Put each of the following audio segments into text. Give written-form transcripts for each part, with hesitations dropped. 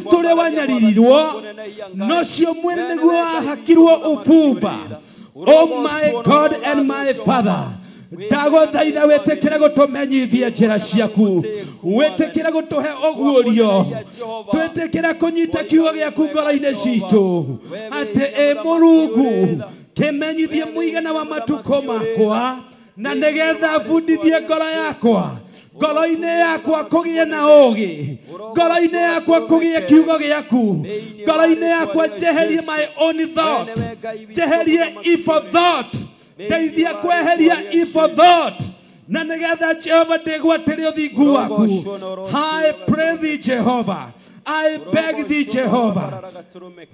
Kristo le wanyaririrwo no cio mwene niguo wahakirwo ufumba. Oh my God and my Father, ndaguthaitha wetekere gutumenyithia njira ciaku, wetekere gutuhe oguorio, twetekere kunyita kiugo giaku ngoro-ini citu, ati Mulungu kimenyithie muigana wa matuko makwa, na nigetha bundithie ngoro yakwa, ngoro-ini yakwa kugie na ugi, ngoro-ini yakwa kugie kiugo giaku, ngoro-ini yakwa jeherie my own thought, jeherie evil thought, teithia kweheria evil thought, na nigetha Jehova ndigwatĩre ũthingu waku. I pray thee Jehovah, I beg thee Jehovah,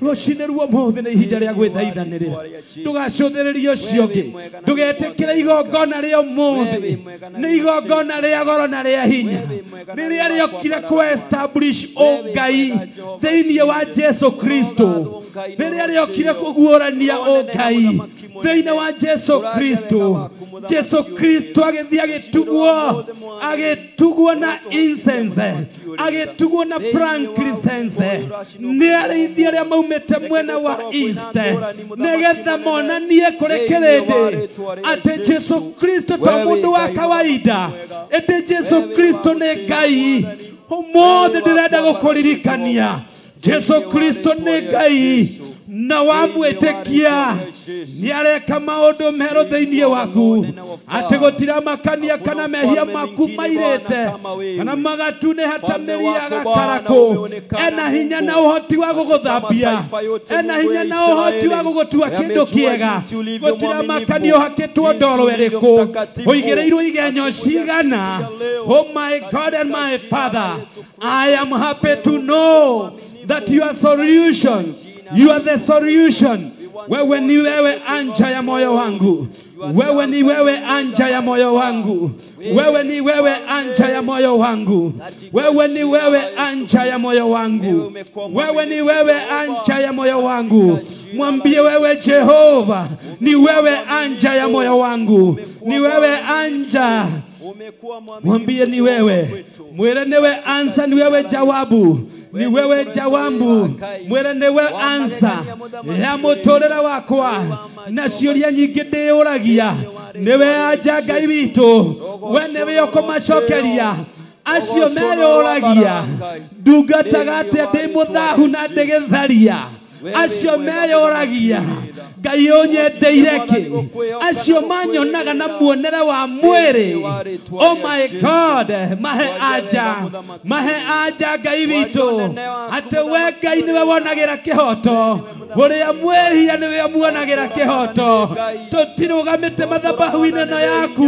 rũcinĩ ruo mũthĩ nĩ ihinda rĩa gwĩthaithanĩrĩra, ndũgacũthĩrĩrie ũcio ũngĩ, ndũgetĩkĩre igongona rĩa ũmũthĩ nĩ igongona rĩa goro na rĩa hinya, rĩrĩa rĩokire kũ-establish ũngai thĩinĩ wa Jesu Kristo, rĩrĩa rĩokire kũguũrania ũngai thĩinĩ wa Jesu Kristo. Jesu Kristo agĩthiĩ agĩtugwo na incense, agĩtugwo na frankincense nĩ arĩithia arĩa maumĩte mwena wa east, nĩgetha monanie kũrĩ kĩrĩndĩ atĩ Jesu Kristo to mũndũ wa kawaida, ĩndĩ Jesu Kristo nĩ Ngai. Ũmũthĩ ndĩrenda gũkũririkania Jesu Kristo nĩ Ngai, na wamwĩtĩkia nĩ areka maũndũ merũ thĩinĩ waku, atĩ gũtiramakania kana mehia maku mairĩte kana magatunĩha ta mĩri ya gakarakũ. Ena hinya na ũhoti wa gũgũthambia, ena hinya na ũhoti wa gũgũtua kĩndũ kĩega. Gũtiramakania ũhakĩtwo ndoro ĩrĩkũ, ũigĩrĩirwo igenyo cigana. Oh my God and my Father, I am happy to know that your solution, you are the solution. Wewe ni wewe anja ya moyo wangu, wewe ni wewe anja ya moyo wangu, wewe ni wewe anja ya moyo wangu, wewe ni wewe anja ya moyo wangu, wewe ni wewe anja ya moyo wangu. Mwambie wewe Jehova ni wewe anja ya moyo wangu, ni wewe anja. Mwambie ni wewe, mwere niwe ansa, ni wewe jawabu, ni wewe jawabu, mwere niwe ansa ya mũtũrĩre wakwa na ciũria nyingĩ ndĩyũragia. Niwe anja Ngai witũ, we niwe ũkũmacokeria acio meyũragia ndungataga atĩ ndĩ mũthahu na ndĩgĩtharia. Acio meyũragia Ngai ũnyendeire kĩ, acio manyonaga na muonere wa mwĩrĩ. Oh my God, mahe anja Ngai witũ, atĩ we Ngai niwe wonagĩra kĩhoto, ũrĩa mwĩhia niwe muonagĩra kĩhoto. Tũtirũgamĩte mathabahu-inĩ ĩno yaku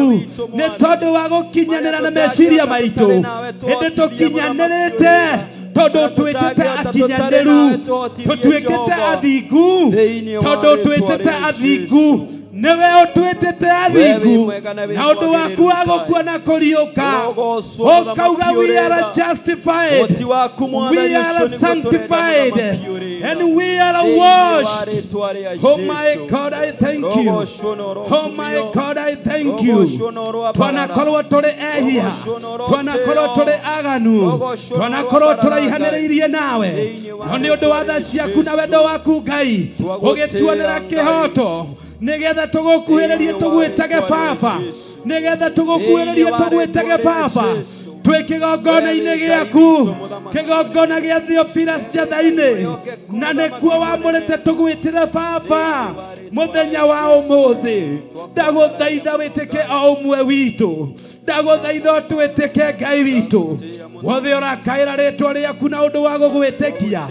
nĩ tondũ wa gũkinyanĩra na meciria maitũ, hĩndĩ tũkinyanĩrĩte todo twetete akinyanĩru, tũtuĩkĩte athingu todo twetete athingu. Newe otwetete athingu na ũndũ waku wa gũkua na kũriũka, ũkauga we are justified, we are sanctified, and we are washed. Oh my God, I thank you. Oh my God, I thank you. Twanakorwo tũrĩ ehia, twanakorwo tũrĩ aganu, twanakorwo tũraihanĩrĩirie nawe, no nĩ ũndũ wa tha ciaku na wendo waku Ngai ũgĩtuonera kĩhoto, nigetha tugukuhĩrĩrie tugwĩtage Baba, nigetha tugukuhĩrĩrie tugwĩtage Baba. Twĩ kĩgongona-inĩ gĩaku, kĩgongona gĩa Theophilus Njetha-inĩ, na nĩkuo wamũrĩte tũgwĩtĩre Baba. Mũthenya wa ũmũthĩ ndagũthaitha wĩtĩke o ũmwe witũ, ndagũthaitha twĩtĩke Ngai witũ. Wothe ũrakaĩra rĩtwa rĩaku na ũndũ wa gũgwĩtĩkia,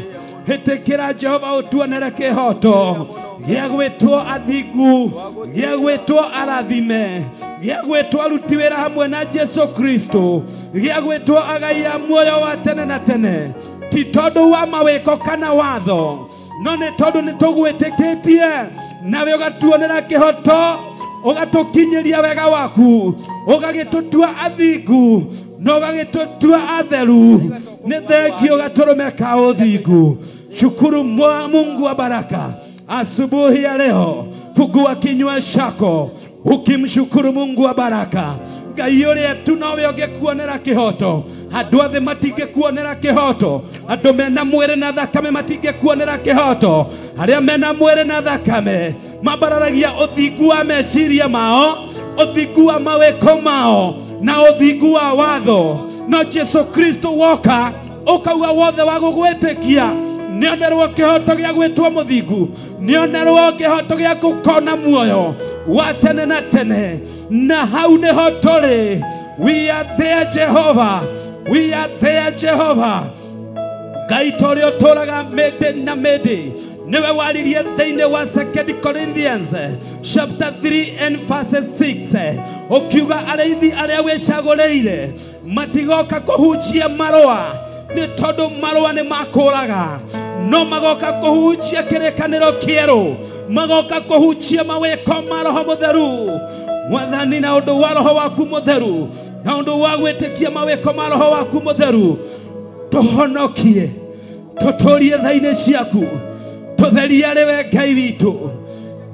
hĩtĩkĩra Jehova ũtuonere kĩhoto gĩa gwĩtwo athingu, gĩa gwĩtwo arathime, gĩa gwĩtwo aruti wĩra hamwe na Jesu Kristo, gĩa gwĩtwo agai a muoyo wa tene na tene. Ti tondũ wa mawĩko kana watho, no nĩ tondũ nĩ tũgwĩtĩkĩtie, nawe ũgatuonera kĩhoto, ũgatũkinyĩria wega waku, ũgagĩtũtua athingu na ũgagĩtũtua atheru. Nĩ thengio gatũrũmeka ũthingu. Shukuru Mungu wa baraka. Asubuhi ya leo fungua kinywa chako ukimshukuru Mungu wa baraka. Ngai ũrĩa tu nowe ũngĩkuonera kĩhoto Andũ othe matingĩkuonera kĩhoto. Andũ mena mwĩrĩ na thakame matingĩkuonera kĩhoto. Arĩa mena mwĩrĩ na thakame mabararagia ũthingu wa meciria mao, ũthingu wa mawĩko mao, na ũthingu wa watho. No Jesu Kristo woka ukauga wothe wa gũgwĩtĩkia nĩonerwo kĩhoto gĩa gwĩtwo mũthingu, nĩonerwo kĩhoto gĩa gũkona muoyo wa tene na tene. Na hau nĩho tũrĩ. We are there, Jehovah. We are there, Jehovah. Ngai tũrĩa ũtũũraga mĩndĩ na mĩndĩ niwe waririe thĩinĩ wa 2 Corinthians chapter 3 and verse 6 ukiuga arĩithi arĩa wĩcagũrĩire matigoka kũhunjia marũa nĩ tondũ marũa nĩ makũraga, no magoka kũhunjia kĩrĩkanĩro kĩerũ, magoka kũhunjia mawĩko ma Roho Mũtheru. Mwathani, na ũndũ wa Roho waku Mũtheru, na ũndũ wa gwĩtĩkia mawĩko ma Roho waku Mũtheru, tũhonokie, tũtũrie tha-inĩ ciaku, tũtherie arĩwe Ngai witũ.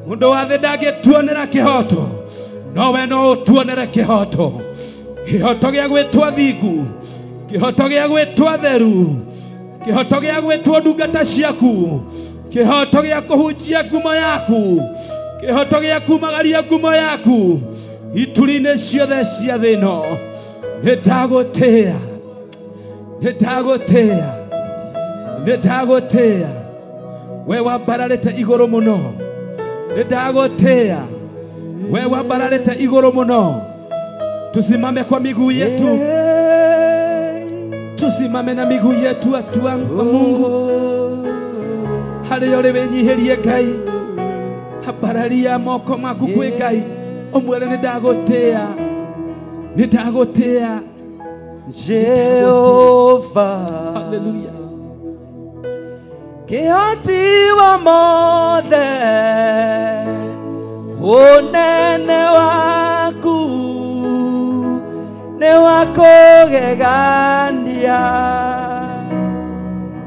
Mũndũ wa thĩ ndangĩtuonera kĩhoto, no we no ũtuonere kĩhoto. Kĩhoto gĩa gwĩtwo thingu, kĩhoto gĩa gwĩtwo theru, kĩhoto gĩa gwĩtwo ndungata ciaku, kĩhoto gĩa kũhunjia ngumo yaku, kĩhoto gĩa kumagaria ngumo yaku ituri-inĩ ciothe cia thĩ ĩno. Nĩndagũtĩĩa, nĩndagũtĩĩa, nĩndagũtĩĩa, we wambararĩte igũrũ mũno. Nĩndagũtĩĩa, we wambararĩte igũrũ mũno. Tusimame kwa miguu yetu, tusimame na miguu yetu watu wa Mungu. Harĩa ũrĩ wĩnyihĩrie Ngai, habararia moko maku kwĩ Ngai, ũmwĩre nĩndagũtĩĩa, nĩndagũtĩĩa Jehova. Hallelujah. Kĩhoti wa mothe, ũnene waku nĩ wa kũgegania,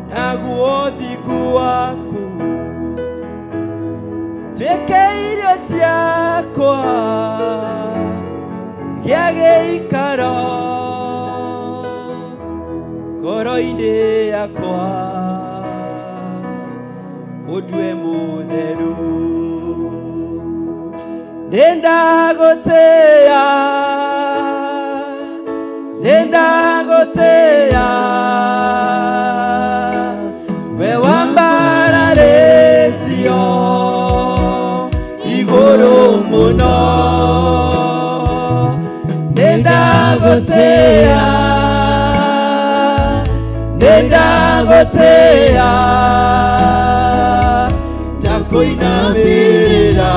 naguo ũthingu waku tuĩke irio ciakwa gĩa gĩikaro ngoro-inĩ yakwa, ũndue mũtheru. Nĩndagũtĩĩa, nĩndagũtĩĩa, we wambararĩtio igũrũ mũno. Nĩndagũtĩĩa, nĩndagũtĩĩa, ndakũinamĩrĩra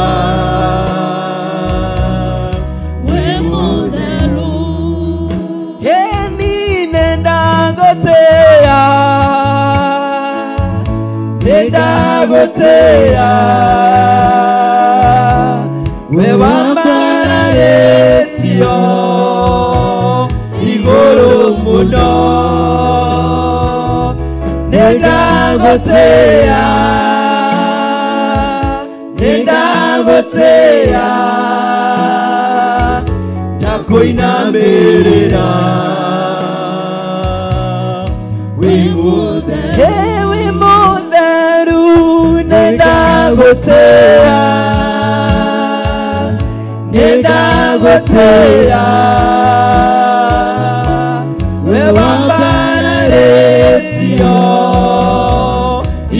we mũtheru. Ĩni nĩndagũtĩĩa, nĩndagũtĩĩa, we wambararĩtio igũrũ mũno. Nĩndagũtĩĩa, nĩndagũtĩĩa, ndakũinamĩrĩra wĩ mũtheru. Wĩ mũtheru, nĩndagũtĩĩa, nĩndagũtĩĩa, we wambararĩtio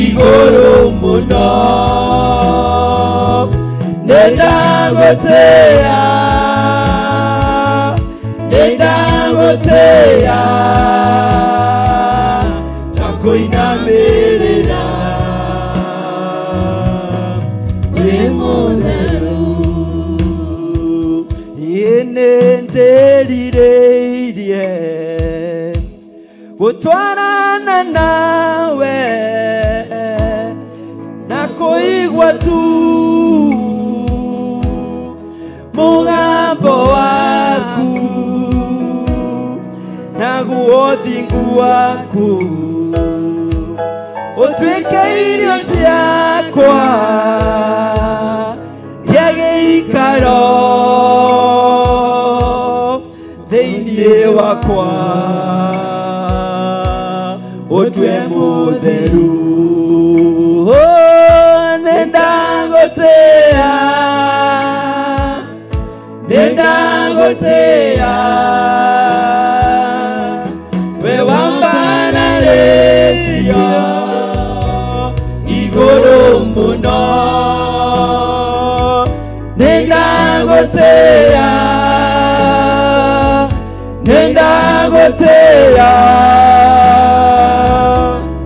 igũrũ mũno. Nĩndagũtĩĩa, nĩndagũtĩĩa, ndakũinamĩrĩra wĩ mũtheru. Nĩndĩrirĩirie gũtwarana nawe na kũigua tu mũgambo waku, naguo ũthingu waku ũtuĩke irio ciakwa gĩa gĩikaro thĩinĩ wakwa. utwe mutheru nendagotea we wambararetio iguru muno nendagotea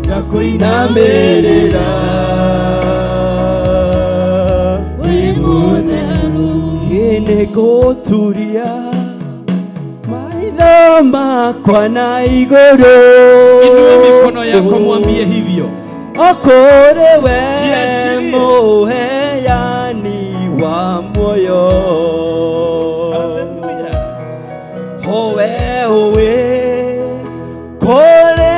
ngakuinamirira inegoturia maitho makwa na iguru. Inua mikono yako mwambie hivyo. Okore we muheani wa moyo. Howe kore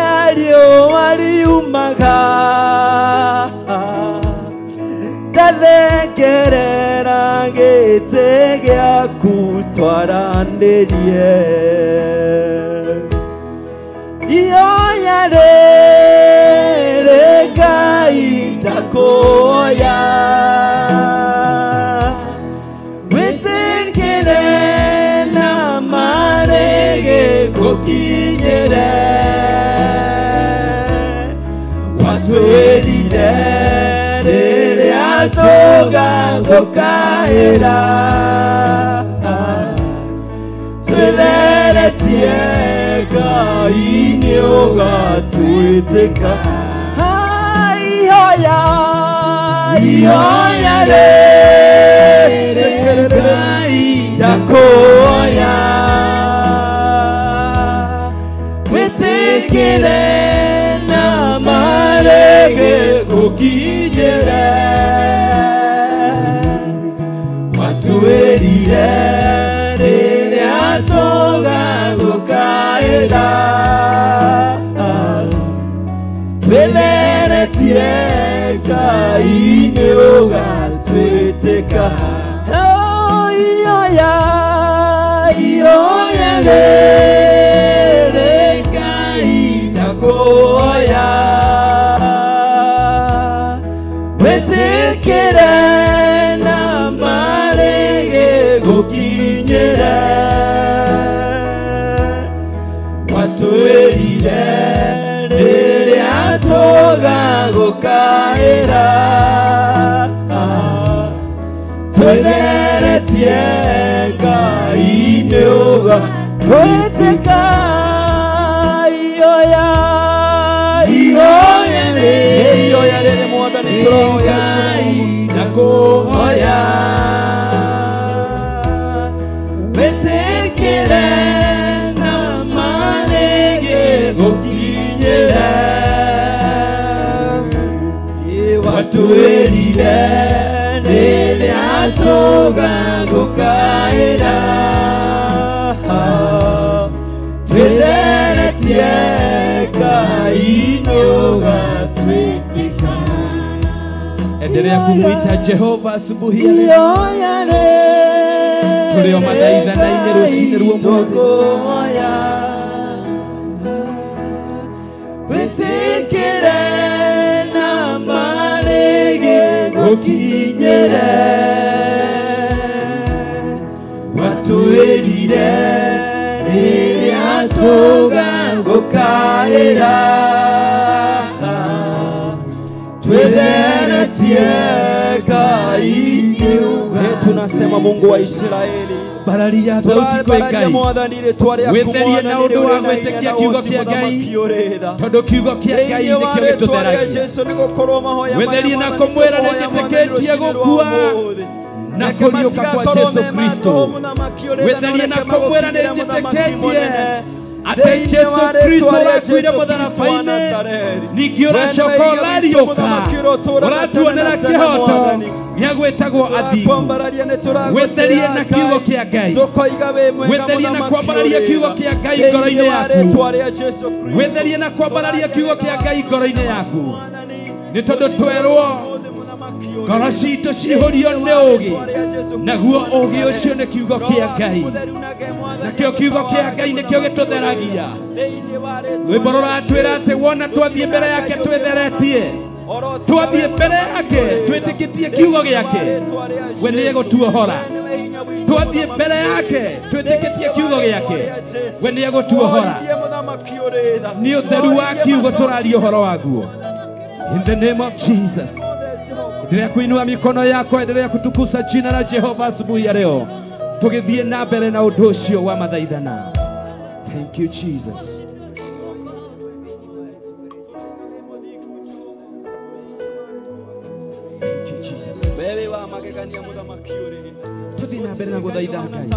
aliumaga ndathekerera gĩtĩ gĩaku twaranĩrie ihoya rĩrĩ Ngai ndakuoya wĩtĩkĩre na marĩgĩ gũkinyĩre watwĩrire rĩrĩa tũgagũkaĩra twĩtheretie Ngai nĩũgatwĩtĩka ihoya rĩrĩ Ngai ndakuoya wĩtĩkĩre na marĩgĩ gũkinyĩre watwĩrire rĩrĩa tũgagũkaĩra twĩtheretie Ngai nĩũgatwĩtĩka ihoya rĩrĩ Ngai ndakuoya wĩtĩkĩre na marĩgĩ gũkinyĩre watwĩrire rĩrĩa tũgagũkaĩra twĩtheretie Ngai nĩũgatwĩtĩka ihoya rĩrĩ Mwathani tũroya ndakuoya wĩtĩkĩre na marĩgĩ gũkinyĩre watwĩrire rĩrĩa tũgagũkaĩra twĩtheretie Ngai nĩũgatwĩtĩka. Endelea kumwita Jehova asubuhi ya leo. Tulio mathaithana-inĩ rũcinĩ rũmũthĩ. Wĩtĩkĩre na marĩgĩ gũkinyĩre watwĩrire rĩrĩa tũgagũkaĩra twĩtheretie Ngai nĩũgatwĩtĩka. Tunasema Mungu wa Israeli bararia thauti kwĩ Ngai wĩtherie na ũndũ wa gwĩtĩkia kiugo kĩa Ngai tondũ kiugo kĩa Ngai nĩkĩo gĩtũtheragia wĩtherie na kũmwĩra nĩnjĩtĩkĩtie gũkua na kũriũka kwa Jesu Kristo wĩtherie na kũmwĩra nĩnjĩtĩkĩtie atĩ Jesu Kristo ũrakuire mũtharaba-inĩ ningĩ ũracoka ũkariũka ũratuonera kĩhoto gĩa gwĩtagwo athingu wĩtherie na kiugo kĩa Ngai wĩtherie na kwambararia kiugo kĩa Ngai ngoro-inĩ yaku wĩtherie na kwambararia kiugo kĩa Ngai ngoro-inĩ yaku nĩ tondũ twerwo ngoro citũ cihũrio nĩ ũũgĩ, naguo ũũgĩ ũcio nĩ kiugo kĩa Ngai, nakĩo kiugo kĩa Ngai nĩkĩo gĩtũtheragia. Rwĩmbo rũratwĩra atĩ wona twathiĩ mbere yake twĩtheretie, twathiĩ mbere yake twĩtĩkĩtie kiugo gĩake, we nĩ egũtuohora. Twathiĩ mbere yake twĩtĩkĩtie kiugo gĩake, we nĩ egũtuohora. Nĩ ũtheru wa kiugo tũraria ũhoro waguo. In the name of Jesus. Endelea kuinua mikono yako, endelea kutukuza jina la Jehova asubuhi ya leo, tugithie na mbele na ũndũ ũcio wa mathaithana. Thank you Jesus. Thank you Jesus. Tuthi na mbele na gũthaitha Ngai.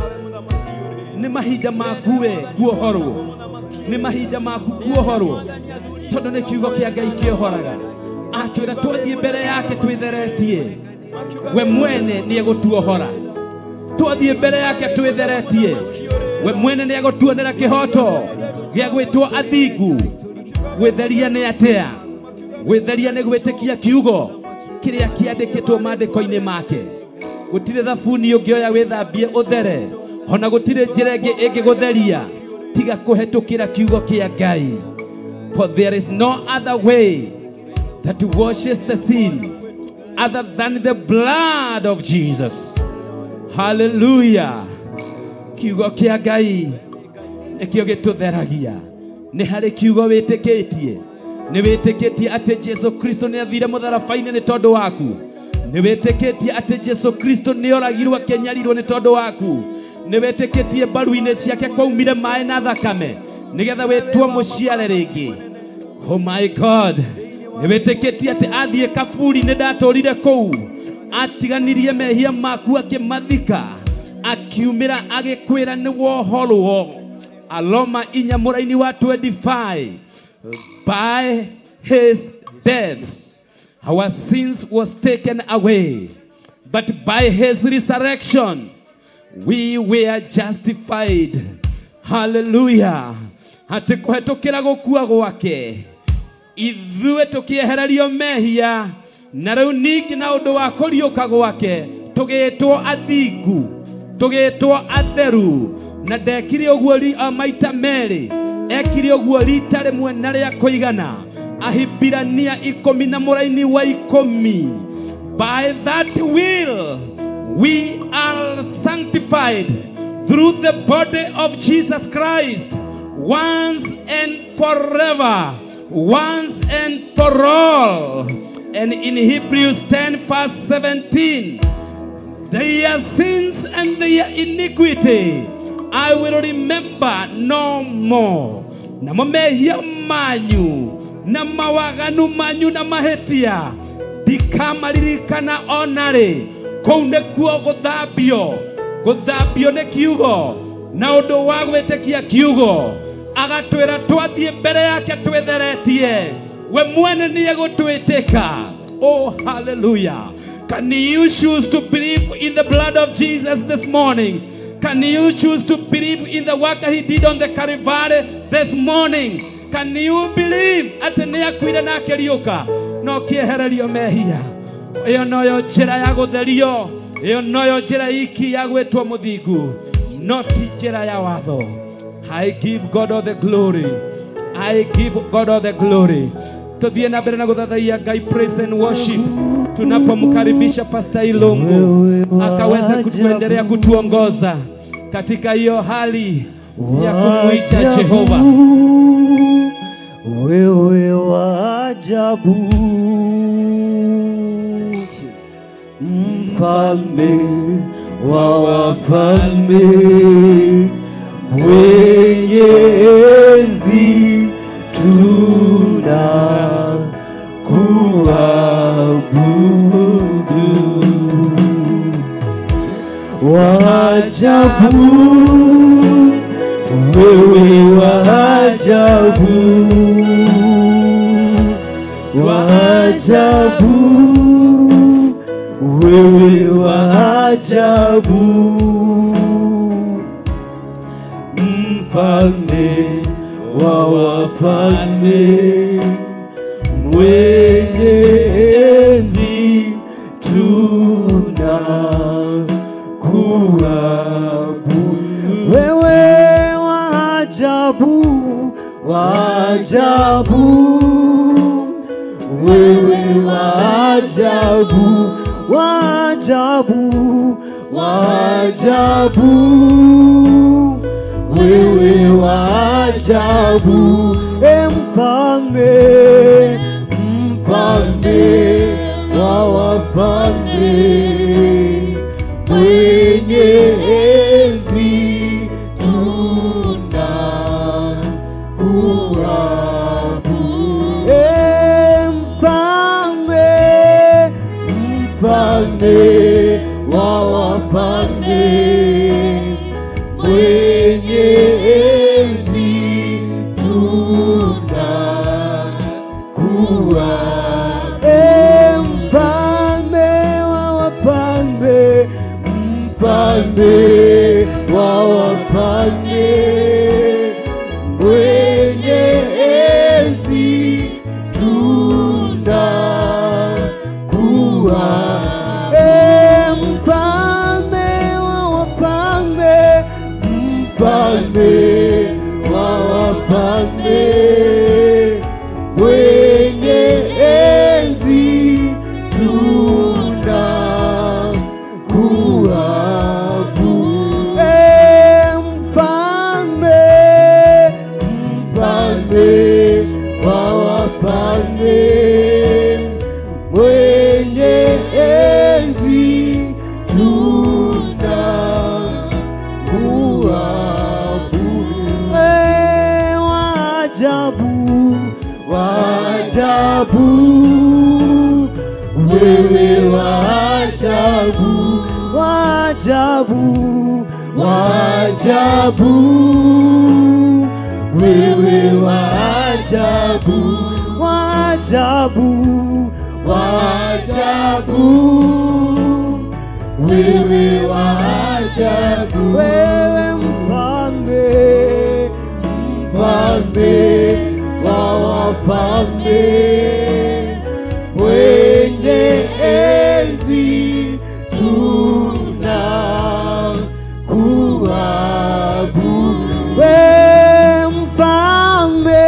Nĩ mahinda maku we kuohorwo, nĩ mahinda maku kuohorwo, tondũ nĩ kiugo kĩa Ngai kĩohoraga. Atwĩra twathiĩ mbere yake twĩtheretie, we mwene nĩ egũtuohora. Twathiĩ mbere yake twĩtheretie, we mwene nĩ egũtuonera kĩhoto gĩa gwĩtwo athingu. Gwĩtheria nĩ atĩa? Gwĩtheria nĩ gwĩtĩkia kiugo kĩrĩa kĩandĩkĩtwo maandĩko-inĩ make. Gũtirĩ thabuni ũngĩoya wĩthambie ũthere, ona gũtirĩ njĩra ĩngĩ ĩngĩgũtheria tiga kũhetũkĩra kiugo kĩa Ngai. For there is no other way that washes the sin other than the blood of Jesus. Hallelujah. Kiugo kĩa Ngai nĩkĩo gĩtũtheragia. Nĩ harĩ kiugo wĩtĩkĩtie, nĩ wĩtĩkĩtie atĩ Jesu Kristo nĩ athire mũtharaba-inĩ nĩ tondũ waku. Nĩ wĩtĩkĩtie atĩ Jesu Kristo nĩ oragirwo akĩnyarirwo nĩ tondũ waku. Nĩ wĩtĩkĩtie mbaru-inĩ ciake kwaumire maĩ na thakame nĩgetha wĩtwo mũciare rĩngĩ. Oh my God. Nĩ wĩtĩkĩtie atĩ athiĩ kaburi nĩ ndatũrire kũu, atiganirie mehia maku akĩmathika, akiumĩra agĩkwĩra nĩ wohorwo. Aloma inya mũraini wa 25. By his death our sins was taken away, but by his resurrection we were justified. Hallelujah. Atĩ kũhetũkĩra gũkua gwake ithuĩ tũkĩehererio mehia, na rĩu ningĩ na ũndũ wa kũriũka gwake tũgĩtwo athingu, tũgĩtwo atheru. Na ndekire ũguo maita merĩ, ekire ũguo rita rĩmwe na rĩa kũigana. Ahibirania 10 na mũraini wa 10. By that will we are sanctified through the body of Jesus Christ once and forever, once and for all. And in Hebrews 10 verse 17, their sins and their iniquity I will remember no more. Na mehia manyu na mawaganu manyu na mahetia ndikamalirikana onarĩ. Kũu nĩkuo gũthambio nĩ kiugo, na ũndũ wa gwĩtĩkia kiugo agatwĩra twathiĩ mbere yake twĩtheretie, we mwene nĩ egũtwĩtĩka. Oh hallelujah. Can you choose to believe in the blood of Jesus this morning? Can you choose to believe in the work he did on the Calvary this morning? Can you believe atĩ nĩ akuire na akĩriũka no kĩehererio mehia? Ĩyo noyo njĩra ya gũtherio, ĩyo noyo njĩra iki ya gwĩtwo mũthingu, no ti njĩra ya watho. I give God all the glory. I give God all the glory. Tuthiĩ na mbere na gũthathaiya Ngai, praise and worship, tunapomkaribisha Pastor Ilungu akaweza kutuendelea kutuongoza katika hiyo hali ya kumuita Jehova. Wewe wa ajabu, mfalme wa wafalme, mwenye enzi tunakuabudu. Wa ajabu, wewe wa ajabu, wa ajabu, wewe wa ajabu, mfalme wa wafalme, mwenye enzi ajabu, wewe wa ajabu, wa ajabu, wa ajabu, wewe wa ajabu, mfalme, mfalme wa wafalme, mwenye enzi tunakuabudu. Mfalme, mfalme wa wafalme, mwenye enzi tunakuabudu. Mfalme wa wafalme, mfalme wa wafalme, mwenye enzi tunakuabudu. Mfalme wa wafalme, mfalme wa wafalme, mwenye enzi tunakuabudu. Mfalme, mfalme wa wafalme, mwenye enzi tunakuabudu. Waajabu, waajabu, wewe waajabu, waajabu, waajabu, wewe waajabu, waajabu, waajabu, wewe waajabu, wewe mfalme, mfalme wa wafalme, mwenye enzi tunakuabudu. Wewe mfalme,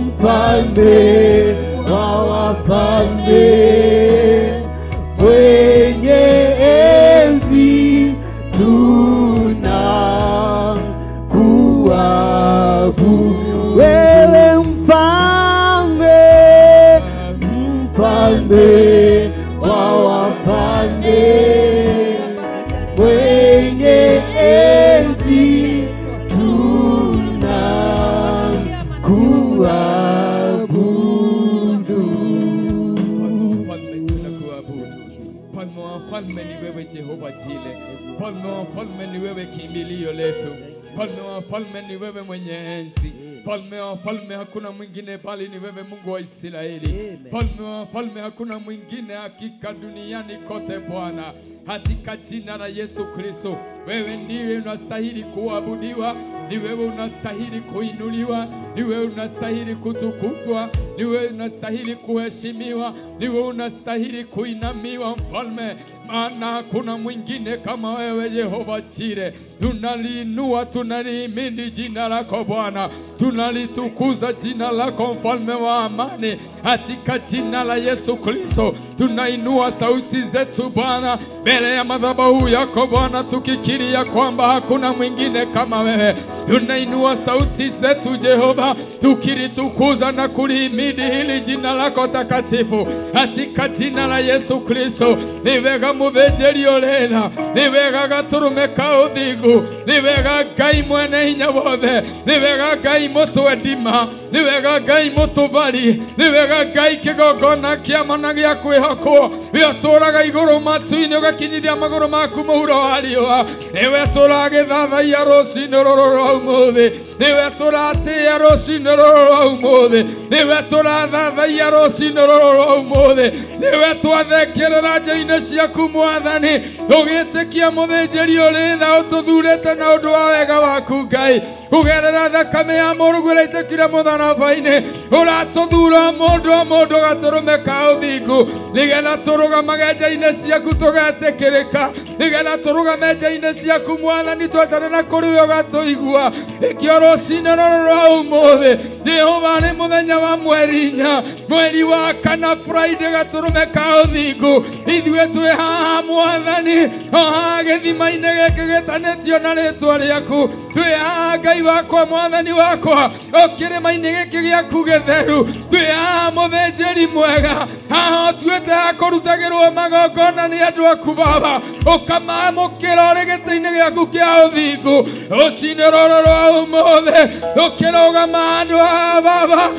mfalme wa wafalme, mwenye enzi tunakuabudu. Wewe mfalme, mfalme wa wafalme, mwenye enzi tunakuabudu. Mfalme wa wafalme ni wewe Jehova Jile. Mfalme wa wafalme ni wewe kimbilio letu. Mfalme wa wafalme ni wewe mwenye enzi. Mfalme wa wafalme hakuna mwingine bali ni wewe Mungu wa Israeli. Mfalme wa wafalme hakuna mwingine hakika duniani kote Bwana. Katika jina la Yesu Kristo, wewe ndiwe unastahili kuabudiwa, ni wewe unastahili kuinuliwa, ni wewe unastahili kutukuzwa, ni wewe unastahili kuheshimiwa, ni wewe unastahili kuinamiwa mfalme, maana hakuna mwingine kama wewe Jehova Jire. Tunaliinua, tunalihimidi jina lako Bwana, tunalitukuza jina lako mfalme wa amani. Katika jina la Yesu Kristo tunainua sauti zetu Bwana mbele ya madhabahu yako Bwana, tukikiria kwamba hakuna mwingine kama wewe. Tunainua sauti zetu Jehova, tukilitukuza na kulihimidi hili jina lako takatifu. Katika jina la Yesu Kristo, ni wega muthĩnjĩri ũrĩtha, ni wega gaturume ka ũthingu, ni wega Ngai mwene hinya wothe, ni wega Ngai mũtwe ndima, ni wega Ngai mũtũbari, ni wega Ngai kĩgongona kĩa mana gĩa kwĩhokwo, we ũtũũraga igũrũ matu-inĩ ũgakinyithia magũrũ maku mũhuro wa riũa. Niwe tũragĩthathaia rũciinĩ rũrũ rwa ũmũthĩ, niwe tũratĩĩa rũciinĩ rũrũ rwa ũmũthĩ, niwe tũrathathaia rũciinĩ rũrũ rwa ũmũthĩ, niwe twathekerera njĩra-inĩ ciaku Mwathani, ũgĩtĩkia mũthĩnjĩri ũrĩtha ũtũthurĩte na ũndũ wa wega waku Ngai, kũgerera thakame ya mũrũguo ĩraitĩkire mũtharaba-inĩ, ũratũthura mũndũ o mũndũ gatũrũme ka ũthingu, nĩgetha tũrũgamage njĩra-inĩ ciaku tũgetĩkĩrĩka, nĩgetha tũrũgame njĩra-inĩ ciaku Mwathani, twetana na kũrĩ we ũgatũigua. Ikĩo rũcinĩ rũrũ rwa ũmũthĩ Jehova nĩ mũthenya wa mweri 4 mweri wa kana Friday gatũrũme ka ũthingu ithuĩ twĩ haha Mwathani o haha gĩthima-inĩ gĩkĩ gĩtanĩtio na rĩtwa rĩaku twĩ haha Ngai wakwa Mwathani wakwa o kĩrĩma-inĩ gĩkĩ gĩaku gĩtheru twĩ haha mũthĩnjĩri mwega haha tuĩte ha kũrutagĩrwo magongona nĩ andũ aku Baba ũkamamũkĩra ũrĩ gĩtĩ-inĩ gĩaku kĩa ũthingu rũcinĩ rũrũ rwa ũmũthĩ ũkĩrũgama handũ haha Baba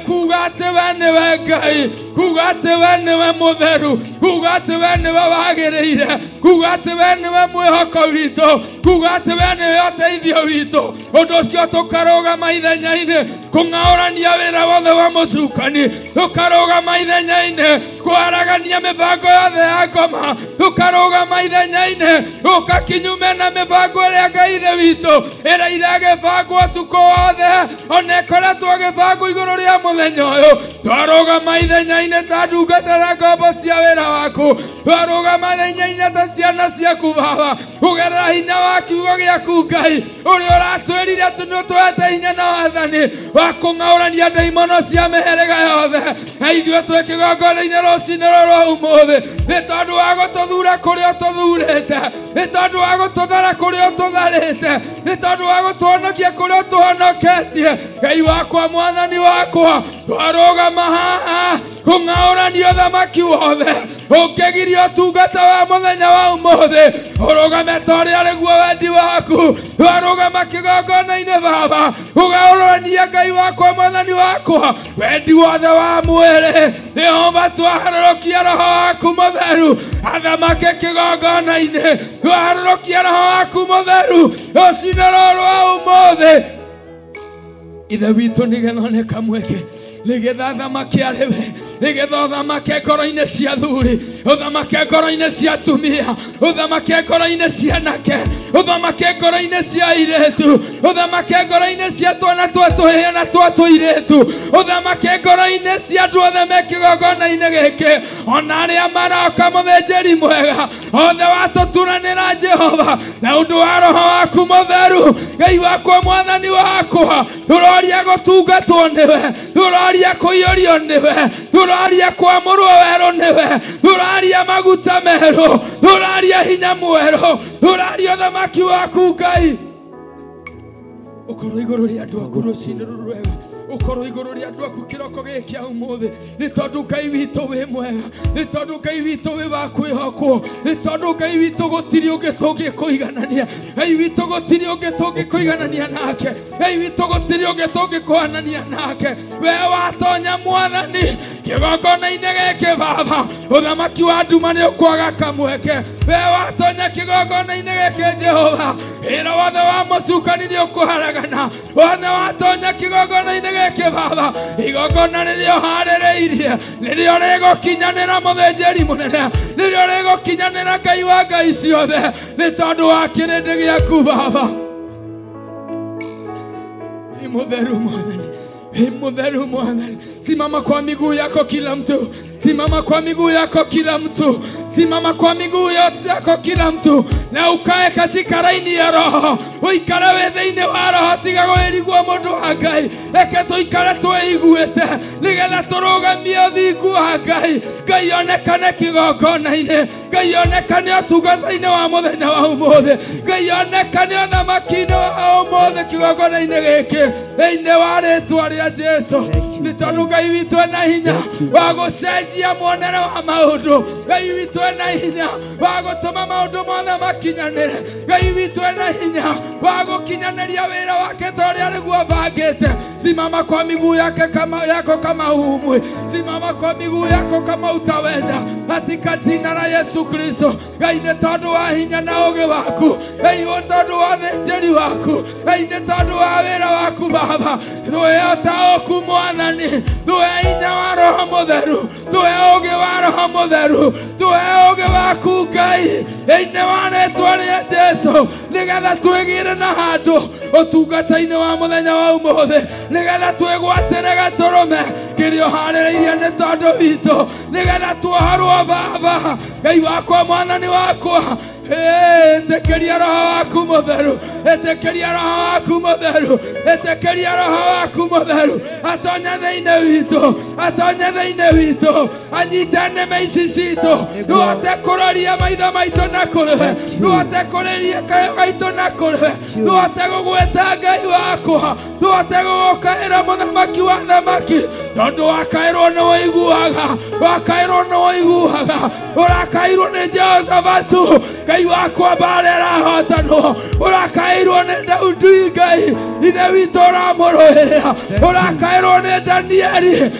kuga atĩ we nĩwe Ngai kuga atĩ we nĩwe mũtheru kuga atĩ we nĩwe wagĩrĩire kuga atĩ we nĩwe mwĩhoko witũ kuga atĩ we nĩwe ũteithio witũ ũndũ ũcio tũkarũgama ithenya-inĩ kũng'aũrania wĩra wothe wa mũcukani tũkarũgama ithenya-inĩ kwaragania mĩbango yothe ya ngoma tũkarũgama ithenya-inĩ ũka kinyume na mĩbango ĩrĩa Ngai ithe witũ ĩrĩa iragĩbangwo ũtukũ wothe ona ĩkoretwo gĩbangwo igũrũ rĩa mũthenya ũyũ twarũgama ithenya-inĩ ta ndungata na ngombo cia wĩra waku twarũgama ithenya-inĩ ta ciana ciaku Baba kũgerera hinya wa kiugo gĩaku Ngai ũrĩa ũratwĩrire atĩ nĩũtũhete hinya na wathani wa kũng'aũrania ndaimono cia mĩhĩrĩga yothe na ithuĩ twĩ kĩgongona-inĩ rũcinĩ rũrũ rwa ũmũthĩ nĩ tondũ wa gũtũthura kũrĩa ũtũthurĩte nĩ tondũ wa gũtũthara kũrĩa ũtũtharĩte nĩ tondũ wa gũtũhonokia kũrĩa ũtũhonoketie Ngai wakwa Mwathani wakwa twarũgama haha kũng'aũrania ũthamaki wothe ũkĩgiria ũtungata wa mũthenya wa ũmũthĩ ũrũgame ta ũrĩa arĩguo wendi waku twarũgama kĩgongona-inĩ Baba ũgaũrania Ngai wakwa Mwathani wakwa wendi wothe wa mwĩrĩ Jehova twaharũrũkia roho waku mũtheru athamake kĩgongona-inĩ twaharũrũkia roho waku mũtheru rũcinĩ rũrũ rwa ũmũthĩ ithe witũ nĩgetha oneka mweke nĩgetha thamake arĩ we nĩgetha ũthamake ngoro-inĩ cia thuri ũthamake ngoro-inĩ cia atumia ũthamake ngoro-inĩ cia anake ũthamake ngoro-inĩ cia airĩtu ũthamake ngoro-inĩ cia twana twa tũhĩĩ na twa tũirĩtu ũthamake ngoro-inĩ cia andũ othe me kĩgongona-inĩ gĩkĩ ona arĩa maroka mũthĩnjĩri mwega othe watũturanĩra Jehova na ũndũ wa roho waku mũtheru Ngai wakwa Mwathani wakwa tũroria gũtungatwo nĩwe tũroria kũiyũrio nĩwe tũroria kwamũrwo werũ nĩwe tũroria maguta merũ tũroria hinya mwerũ tũroria ũthamaki waku Ngai ũkorwo igũrũ rĩa andũ aku rũcinĩ rũrũ rwega ũkorwo igũrũ rĩa andũ aku kĩroko gĩkĩ kĩa ũmũthĩ nĩ tondũ Ngai witũ wĩ mwega nĩ tondũ Ngai witũ wĩ wa kwĩhokwo nĩ tondũ Ngai witũ gũtirĩ ũngĩ tũngĩkũiganania Ngai witũ gũtirĩ ũngĩ tũngĩkũiganania nake Ngai witũ gũtirĩ ũngĩ tũngĩkũhanania nake we watonya Mwathani kĩgongona-inĩ gĩkĩ Baba ũthamaki wa nduma nĩ ũkwaga kamweke we watonya kĩgongona-inĩ gĩkĩ Jehova wĩra wothe wa mũcukani nĩ ũkũharagana wothe watonya kĩgongona-inĩ gĩkĩ Baba igongona rĩrĩa ũharĩrĩirie nĩrĩo rĩgũkinyanĩra mũthĩnjĩri mũnene nĩrĩo rĩgũkinyanĩra Ngai wa ngai ciothe nĩ tondũ wa kĩrĩndĩ gĩaku Baba ni mũtheru Mwathani Mudheru Mwathani simama kwa miguu yako kila mtu simama kwa miguu yako kila mtu simama kwa miguu yako kila mtu na ukae katika raini ya roho uikare thĩinĩ wa roho tiga gwĩrigwo mũndũ wa Ngai reke tũikare twĩiguĩte nĩgetha tũrũgamie ũthingu wa Ngai Ngai onekane kĩgongona-inĩ Ngai onekane ũtungata-inĩ wa mũthenya wa ũmũthĩ Ngai onekane ũthamaki-inĩ wa ũmũthĩ kĩgongona-inĩ gĩkĩ thĩinĩ wa rĩĩtwa rĩa Jesũ nĩ tondũ Ngai witũ ena hinya wa gũcenjia muonere wa maũndũ Ngai witũ ena hinya wa gũtũma maũndũ mothe makinyanĩre Ngai witũ ena hinya wa gũkinyanĩria wĩra wake ta ũrĩa arĩguo bangĩte simama kwa miguu yako kama humwe simama kwa miguu yako kama utaweza katika jina la Yesu Kristo Ngai nĩ tondũ wa hinya na ũgĩ waku Ngai nĩ tondũ wa thĩnjĩri waku Ngai nĩ tondũ wa wĩra waku Baba twĩhe ũtaũku Mwathani twĩhe hinya wa roho mũtheru twĩhe ũgĩ wa roho mũtheru twĩhe ũgĩ waku Ngai thĩinĩ wa rĩĩtwa rĩa Jesũ nĩgetha twĩgĩĩre na handũ ũtungata-inĩ wa mũthenya wa ũmũthĩ nĩgetha twĩgwatĩre gatũrũme kĩrĩa ũharĩrĩirie nĩ tondũ witũ nĩgetha tuohorwo Baba Ngai wakwa Mwathani wakwa Etekeria roho waku mutheru, etekeria roho waku mutheru, etekeria roho waku mutheru, atonya thiini witu, atonya thiini witu, anyitane maici citu, nuote kuroria maitho maitu na kuriwe, nuote kuriria kayo gaitu na kuriwe, nuote gugweta Ngai wakwa, nuote gugukaira muthamaki wa thamaki, tondu wakairwo ni wiguaga, wakairwo ni wiguaga, urakairwo ni Jehoshafatu, Ngai wakwa barera hotanwo, urakairwo ni Daudi Ngai, ithe witu uramuruhiria, urakairwo ni Danieli,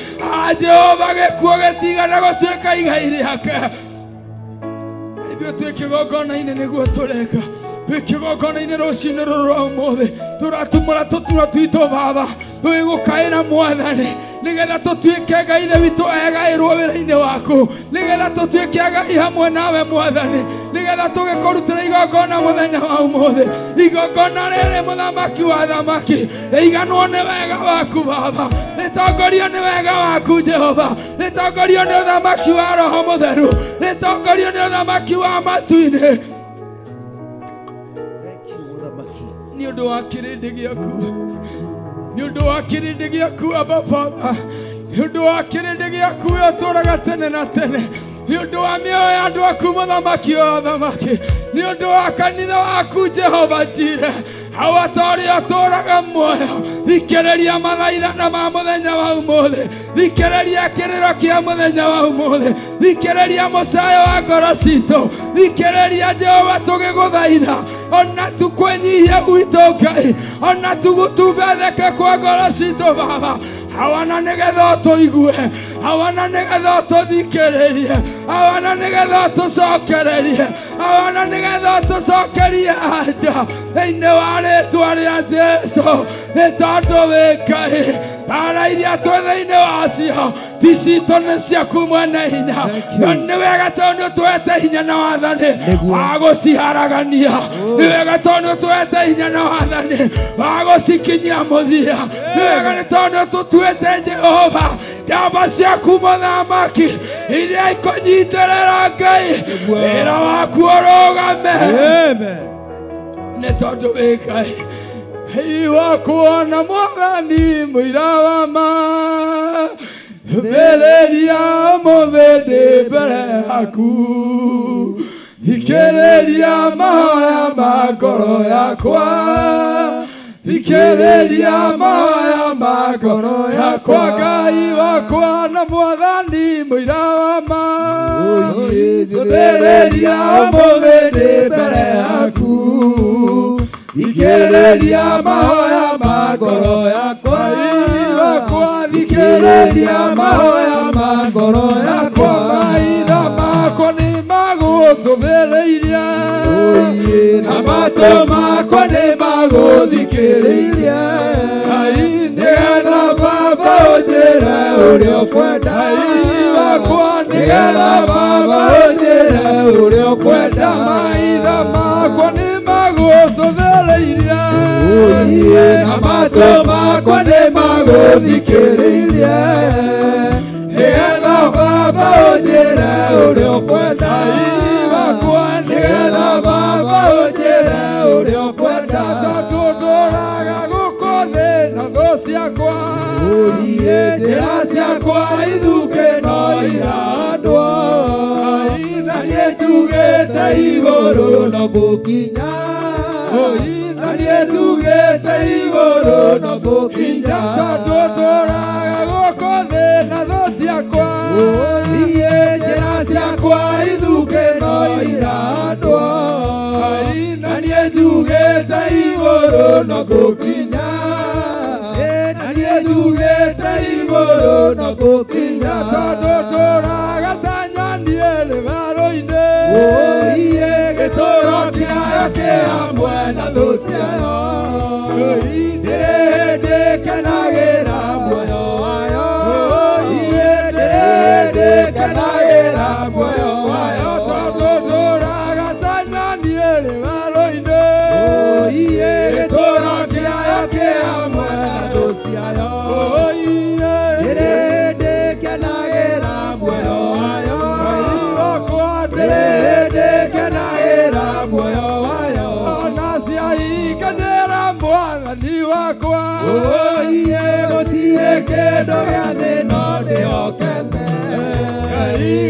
Jehova gikuo gitigana gutuika igai riake. Ibyo twikigongona-ini niguo tureka, twikigongona-ini rucini ruru umuthi, turatumura tutura twitu Baba, twigukaira Mwathani, nigetha tutuike Ngai ithe witu egairwo wira-ini waku, nigetha tutuike Ngai hamwe nawe Mwathani, nigetha tugikurutira igongona muthenya wa umuthi, igongona riri muthamaki wa thamaki, iganwo ni wega waku Baba, ritongorio ni wega waku Jehova, ritongorio ni uthamaki wa Roho Mutheru, ritongorio ni uthamaki wa matu-ini. Ni undu wa kirindi giaku, ni undu wa kirindi giaku Abba Father, ni undu wa kirindi giaku uturaga tene na tene, ni undu wa mioyo ya andu aku muthamaki wa thamaki, ni undu wa kanitha waku Jehova Jireh, hawatori aturaga muoyo, thikiriria mathaithana ma muthenya wa umuthi, thikiriria kiriro kia muthenya wa umuthi, thikiriria mucayo wa ngoro citu, thikiriria Jehova tugiguthaitha, ona tukwenyihia gwitu Ngai, ona tugutungatheke kwa ngoro citu Baba, hawana nigetha tuigue, hawana nigetha tuthikiririe, hawana nigetha tucokererie, hawana nigetha tucokerie anja thiini wa ritwa ria Jesu, ni tondu wi Ngai, bara iria twi thiini wacio ti citu ni ciaku mwene hinya, ni wega tondu twete hinya na wathani wa guciharagania, ni wega tondu twete hinya na wathani wa gucikinyia muthia, ni wega ni tondu tutuete Jehova njamba ciaku muthamaki iria ikunyitirira Ngai, wira waku urugame ni tondu wi Ngai. Hei wakuona Mwathani muira wa ma, mbeleria muthindi mbere yaku, thikiriria mahoya ma ngoro yakwa, thikiriria mahoya ma ngoro yakwa, Ngai wakwa na Mwathani muira wa ma, mbeleria muthindi mbere yaku, thikiriria mahoya ma ngoro yakwa, wakwa thikiriria mahoya ma ngoro yakwa, maitho makwa ni maguthikiriria, na matũ makwa ni maguthikiriria, nigetha Baba unjĩre ũrĩa ũkwenda, wakwa nigetha Baba unjĩre ũrĩa ũkwenda, maitho makwa ni maguthikiriria, na matũ makwa ni maguthikiriria, nigetha Baba unjĩre ũrĩa ũkwenda, wakwa nigetha Baba unjĩre ũrĩa ũkwenda, tondũ ndũraga gũkũ thĩ na thũ ciakwa, njĩra ciakwa ithũke no irandwo, na niĩ njugĩte igũrũ no gũkinya, na niĩ njugĩte igũrũ no gũkinya, tondũ ndũraga gũkũ thĩ na thũ ciakwa, njĩra ciakwa ithũke no irandwo, na niĩ njugĩte igũrũ no gũkinya, na niĩ njugĩte igũrũ no gũkinya, tondũ ndũraga ta nyoni ĩrĩ werũ-inĩ, gĩtũũro kĩayo kĩ hamwe na thũ ciayo, ndĩrĩ hĩndĩ ĩkenagĩra muoyo wayo, ndĩrĩ hĩndĩ ĩkenagĩra muoyo wayo, tondũ ndũraga ta nyoni ĩrĩ werũ-inĩ, gĩtũũro kĩayo kĩ hamwe na thũ ciayo, ndĩrĩ hĩndĩ ĩkenagĩra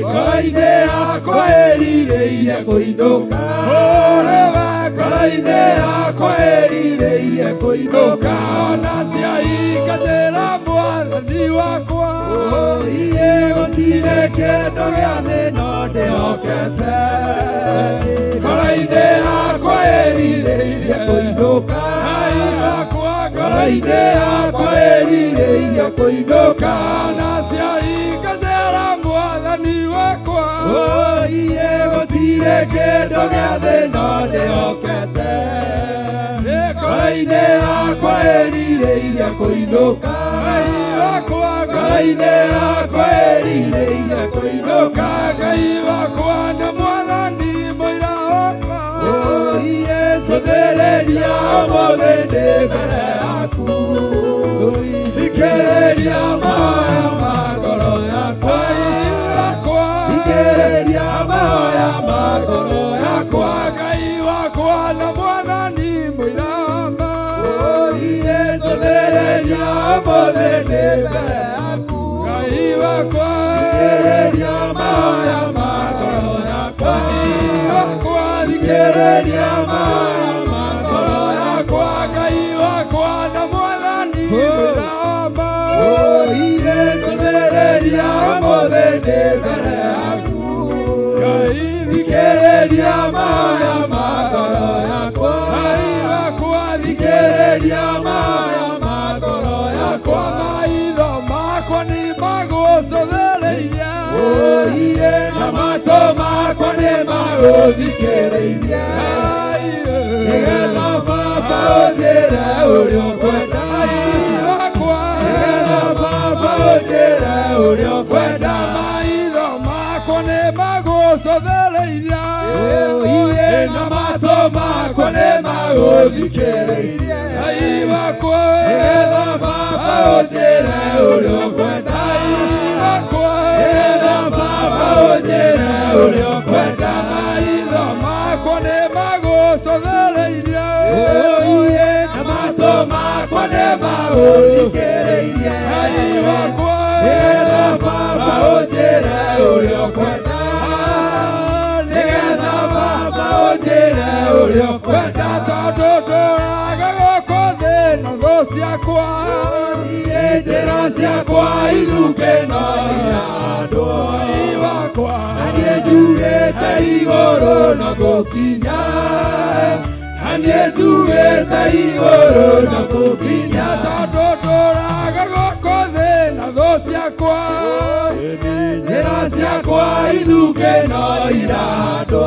ngoro-inĩ yakwa ĩrirĩirie kũinũka, ngoro-inĩ yakwa ĩrirĩirie kũinũka, ona ciaingatĩra Mwathani wakwa. iye gũtirĩ kĩndũ gĩa thĩ no ndĩhokete, ngoro-inĩ yakwa ĩrirĩirie kũinũka, ngoro-inĩ yakwa ĩrirĩirie kũinũka, ona ciaingatĩra Mwathani wakwa. iye gũtirĩ kĩndũ gĩa thĩ no ndĩhokete, ngoro-inĩ yakwa ĩrirĩirie kũinũka, ngoro-inĩ yakwa ĩrirĩirie kũinũka, Ngai wakwa nĩ Mwathani mũira wakwa. iye cũthĩrĩria ũmũthĩ ndĩ mbere yaku, thikĩrĩria mahoya ma ngoro yakwa, thikĩrĩria mahoya ma ngoro yakwa, Ngai wakwa nĩ Mwathani mũira wakwa. iye cũthĩrĩria ũmũthĩ ndĩ mbere yaku, Ngai wakwa thikĩrĩria mahoya ma ngoro yakwa, thikĩrĩria mahoya ma ngoro yakwa, Ngai wakwa nĩ Mwathani mũira wakwa. iye cũthĩrĩria ũmũthĩ ndĩ mbere yaku, thikĩrĩria mahoya ma ngoro yakwa, thikĩrĩria mahoya ma ngoro yakwa, Maitho makwa nĩ magũcũthĩrĩria, iye na matũ makwa nĩ magũthikĩrĩirie, nĩgetha Baba ũnjĩre ũrĩa ũkwenda, nĩgetha Baba ũnjĩre ũrĩa ũkwenda, maitho makwa nĩ magũcũthĩrĩria, iye na matũ makwa nĩ magũthikĩrĩirie, Ngai wakwa nĩgetha Baba ũnjĩre ũrĩa ũkwenda, nĩgetha Baba ũnjĩre ũrĩa ũkwenda, maitho makwa nĩ magũcũthĩrĩria, iye na matũ makwa nĩ magũthikĩrĩirie, Ngai wakwa nĩgetha Baba ũnjĩre ũrĩa ũkwenda, nĩgetha Baba ũnjĩre ũrĩa ũkwenda, tondũ ndũraga gũkũ thĩ na thũ ciakwa, iye njĩra ciakwa ithuke no ihandwo, Ngai wakwa na niĩ njugĩte igũrũ no gũkinya, na niĩ njugĩte igũrũ no gũkinya, tondũ ndũraga gũkũ thĩ na thũ ciakwa, njĩra ciakwa ithuke no ihandwo,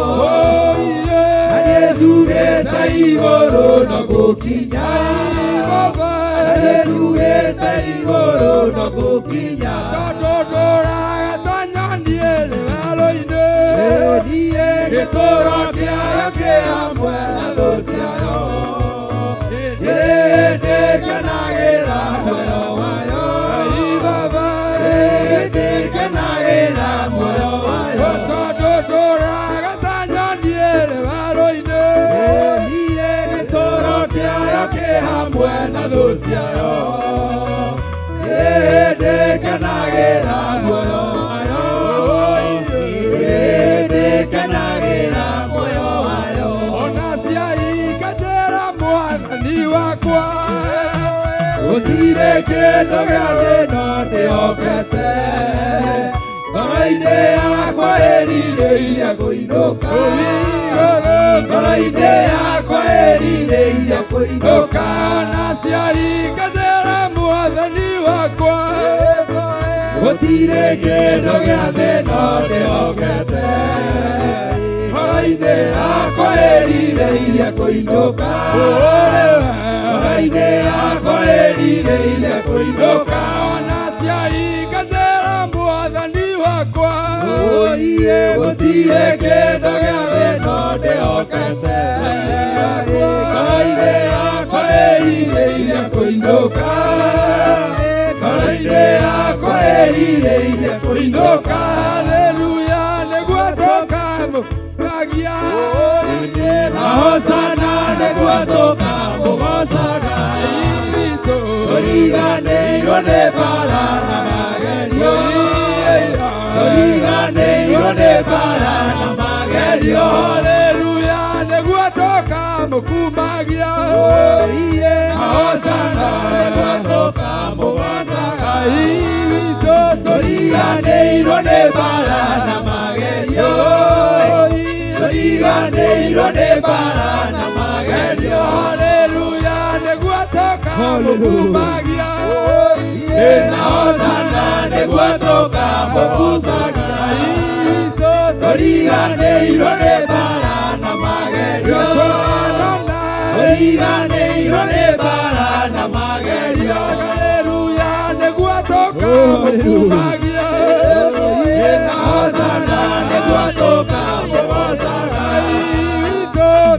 na niĩ njugĩte igũrũ no gũkinya, na niĩ njugĩte igũrũ no gũkinya, tondũ ndũraga ta nyoni ĩrĩ werũ-inĩ, niĩ gĩtũũro kĩayo kĩ hamwe na thũ ciayo, nĩndĩkenagĩra muoyo wayo, nĩndĩkenagĩra muoyo wayo, tondũ ndũraga ta nyoni ĩrĩ werũ-inĩ, niĩ gĩtũũro kĩayo kĩ hamwe na thũ ciayo, nĩndĩkenagĩra muoyo wayo, nĩndĩkenagĩra muoyo wayo, ona ciaingatĩra Mwathani wakwa, gũtirĩ kĩndũ gĩa thĩ no ndĩhokete, ngoro-inĩ yakwa ĩrirĩirie kũinũka, ngoro-inĩ yakwa ĩrirĩirie kũinũka, ona ciaingatĩra Mwathani wakwa, gũtirĩ kĩndũ gĩa thĩ no ndĩhokete, ngoro-inĩ yakwa ĩrirĩirie kũinũka, ngoro-inĩ yakwa ĩrirĩirie kũinũka, ona ciaingatĩra Mwathani wakwa, iye gũtirĩ kĩndũ gĩa thĩ no ndĩhokete, ngoro-inĩ yakwa ĩrirĩirie kũinũka, ngoro-inĩ yakwa ĩrirĩirie kũinũka, haleluya nĩguo tũkamũragia, na hosana nĩguo tũkamũgocaga, tũriganĩirwo nĩ mbara na magerio, tũriganĩirwo nĩ mbara na magerio. Haleluya, nĩguo toka mũkumagia. Hosana nĩguo toka mũgocaga. Tũriganĩirwo nĩ mbara na magerio. Tũriganĩirwo nĩ mbara na magerio. Haleluya, nĩguo toka mũkumagia. Na hosana nĩguo toka mũgocaga. Tũriganĩirwo nĩ mbara na magerio. Tũriganĩirwo nĩ mbara na magerio. Haleluya, nĩguo toka mũkumagia. Na hosana nĩguo toka mũgocaga.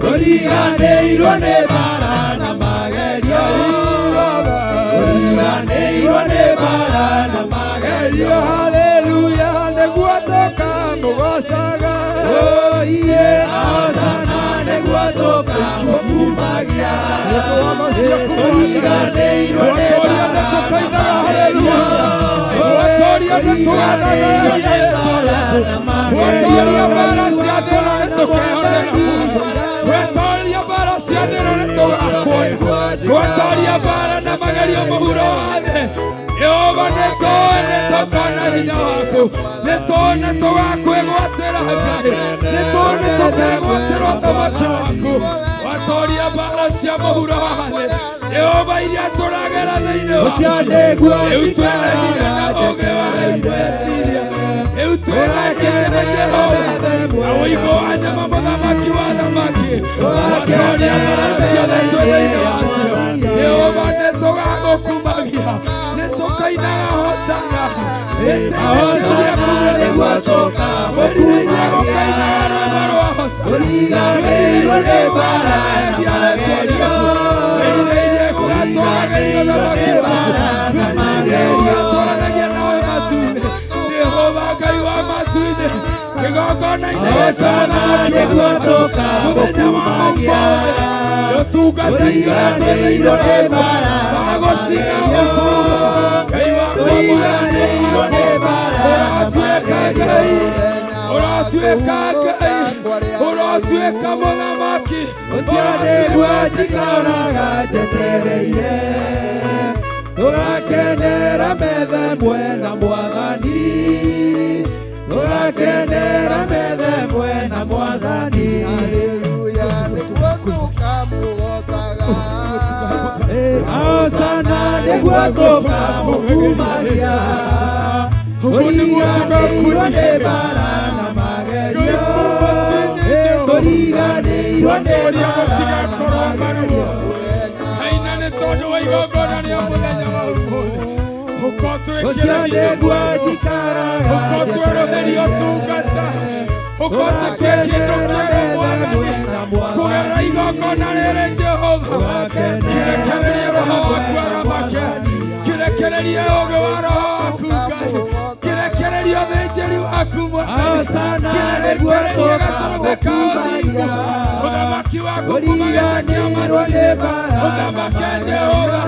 Tũriganĩirwo nĩ mbara na magerio. Tũriganĩirwo nĩ mbara na magerio. Haleluya, nĩguo toka mũgocaga. Hosana nĩguo toka mũkumagia. Tũriganĩirwo nĩ mbara na magerio. Tũtoria nĩtũganagĩria Tũtoria mbara cia thĩno nĩtũkehonera. Tũtoria mbara cia thĩno nĩtũgakuoya. Tũtoria mbara na magerio mũhuro wa thĩ. Jehova nĩtũĩ nĩtũkona hinya waku. Nĩtũĩ nĩtũgakwĩgwatĩra Ngai. Nĩtũĩ nĩtũkegwatĩra ũthamaki waku. Watoria mbara cia mũhuro wa thĩ. Jehova iria tũragera thĩinĩ wacio. Rĩu twĩna hinya na ũũgĩ wa gwĩciria. Rĩu twĩna hinya Jehova na ũigũ wa nyama mũthamaki wa thamaki. Watoria mbara ciothe twĩ thĩinĩ wacio. Jehova nĩtũgagũkumagia. Nĩtũkainaga hosana. Hosana nĩguo toka mũkumagia. Tũriganĩirwo nĩ mbara na magerio. Hosana nĩguo toka mũkumagia. Tũriganĩirwo nĩ mbara na magerio. Tũriganĩirwo nĩ mbara na magerio. Ũrotuĩka mũthamaki. Ũcio nĩguo njikaraga njetereire. Tũgakenera metha ĩmwe na Mwathani. Tũgakenera metha ĩmwe na Mwathani. Haleluya, nĩguo tũkamũgocaga. Hosana nĩguo tũkamũkumagia. Tũriganĩirwo nĩ mbara na magerio. Tũriganĩirwo nĩ mbara na magerio. Haina nĩ tondũ wa igongona rĩa mũthenya wa ũmũthĩ. Ũcio nĩguo njikaraga Ũkotweroheria ũtungata. Ũkotũkia kĩndũ kĩerũ Mwathani. Kũgerera igongona rĩrĩ Jehova. Kĩrekererie roho waku aramake. Kĩrekererie ũũgĩ wa roho waku Ngai. Kĩrekererie ũthĩnjĩri waku Mwathani. Kĩrekererie gatũrũme ka ũthingu. Ũthamaki waku kuma gĩtĩ kĩa matu. Ũthamake Jehova.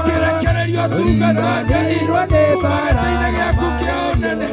Kĩrekererie ũtungata Ngai. Kuma gĩtĩ-inĩ gĩaku kĩa ũnene.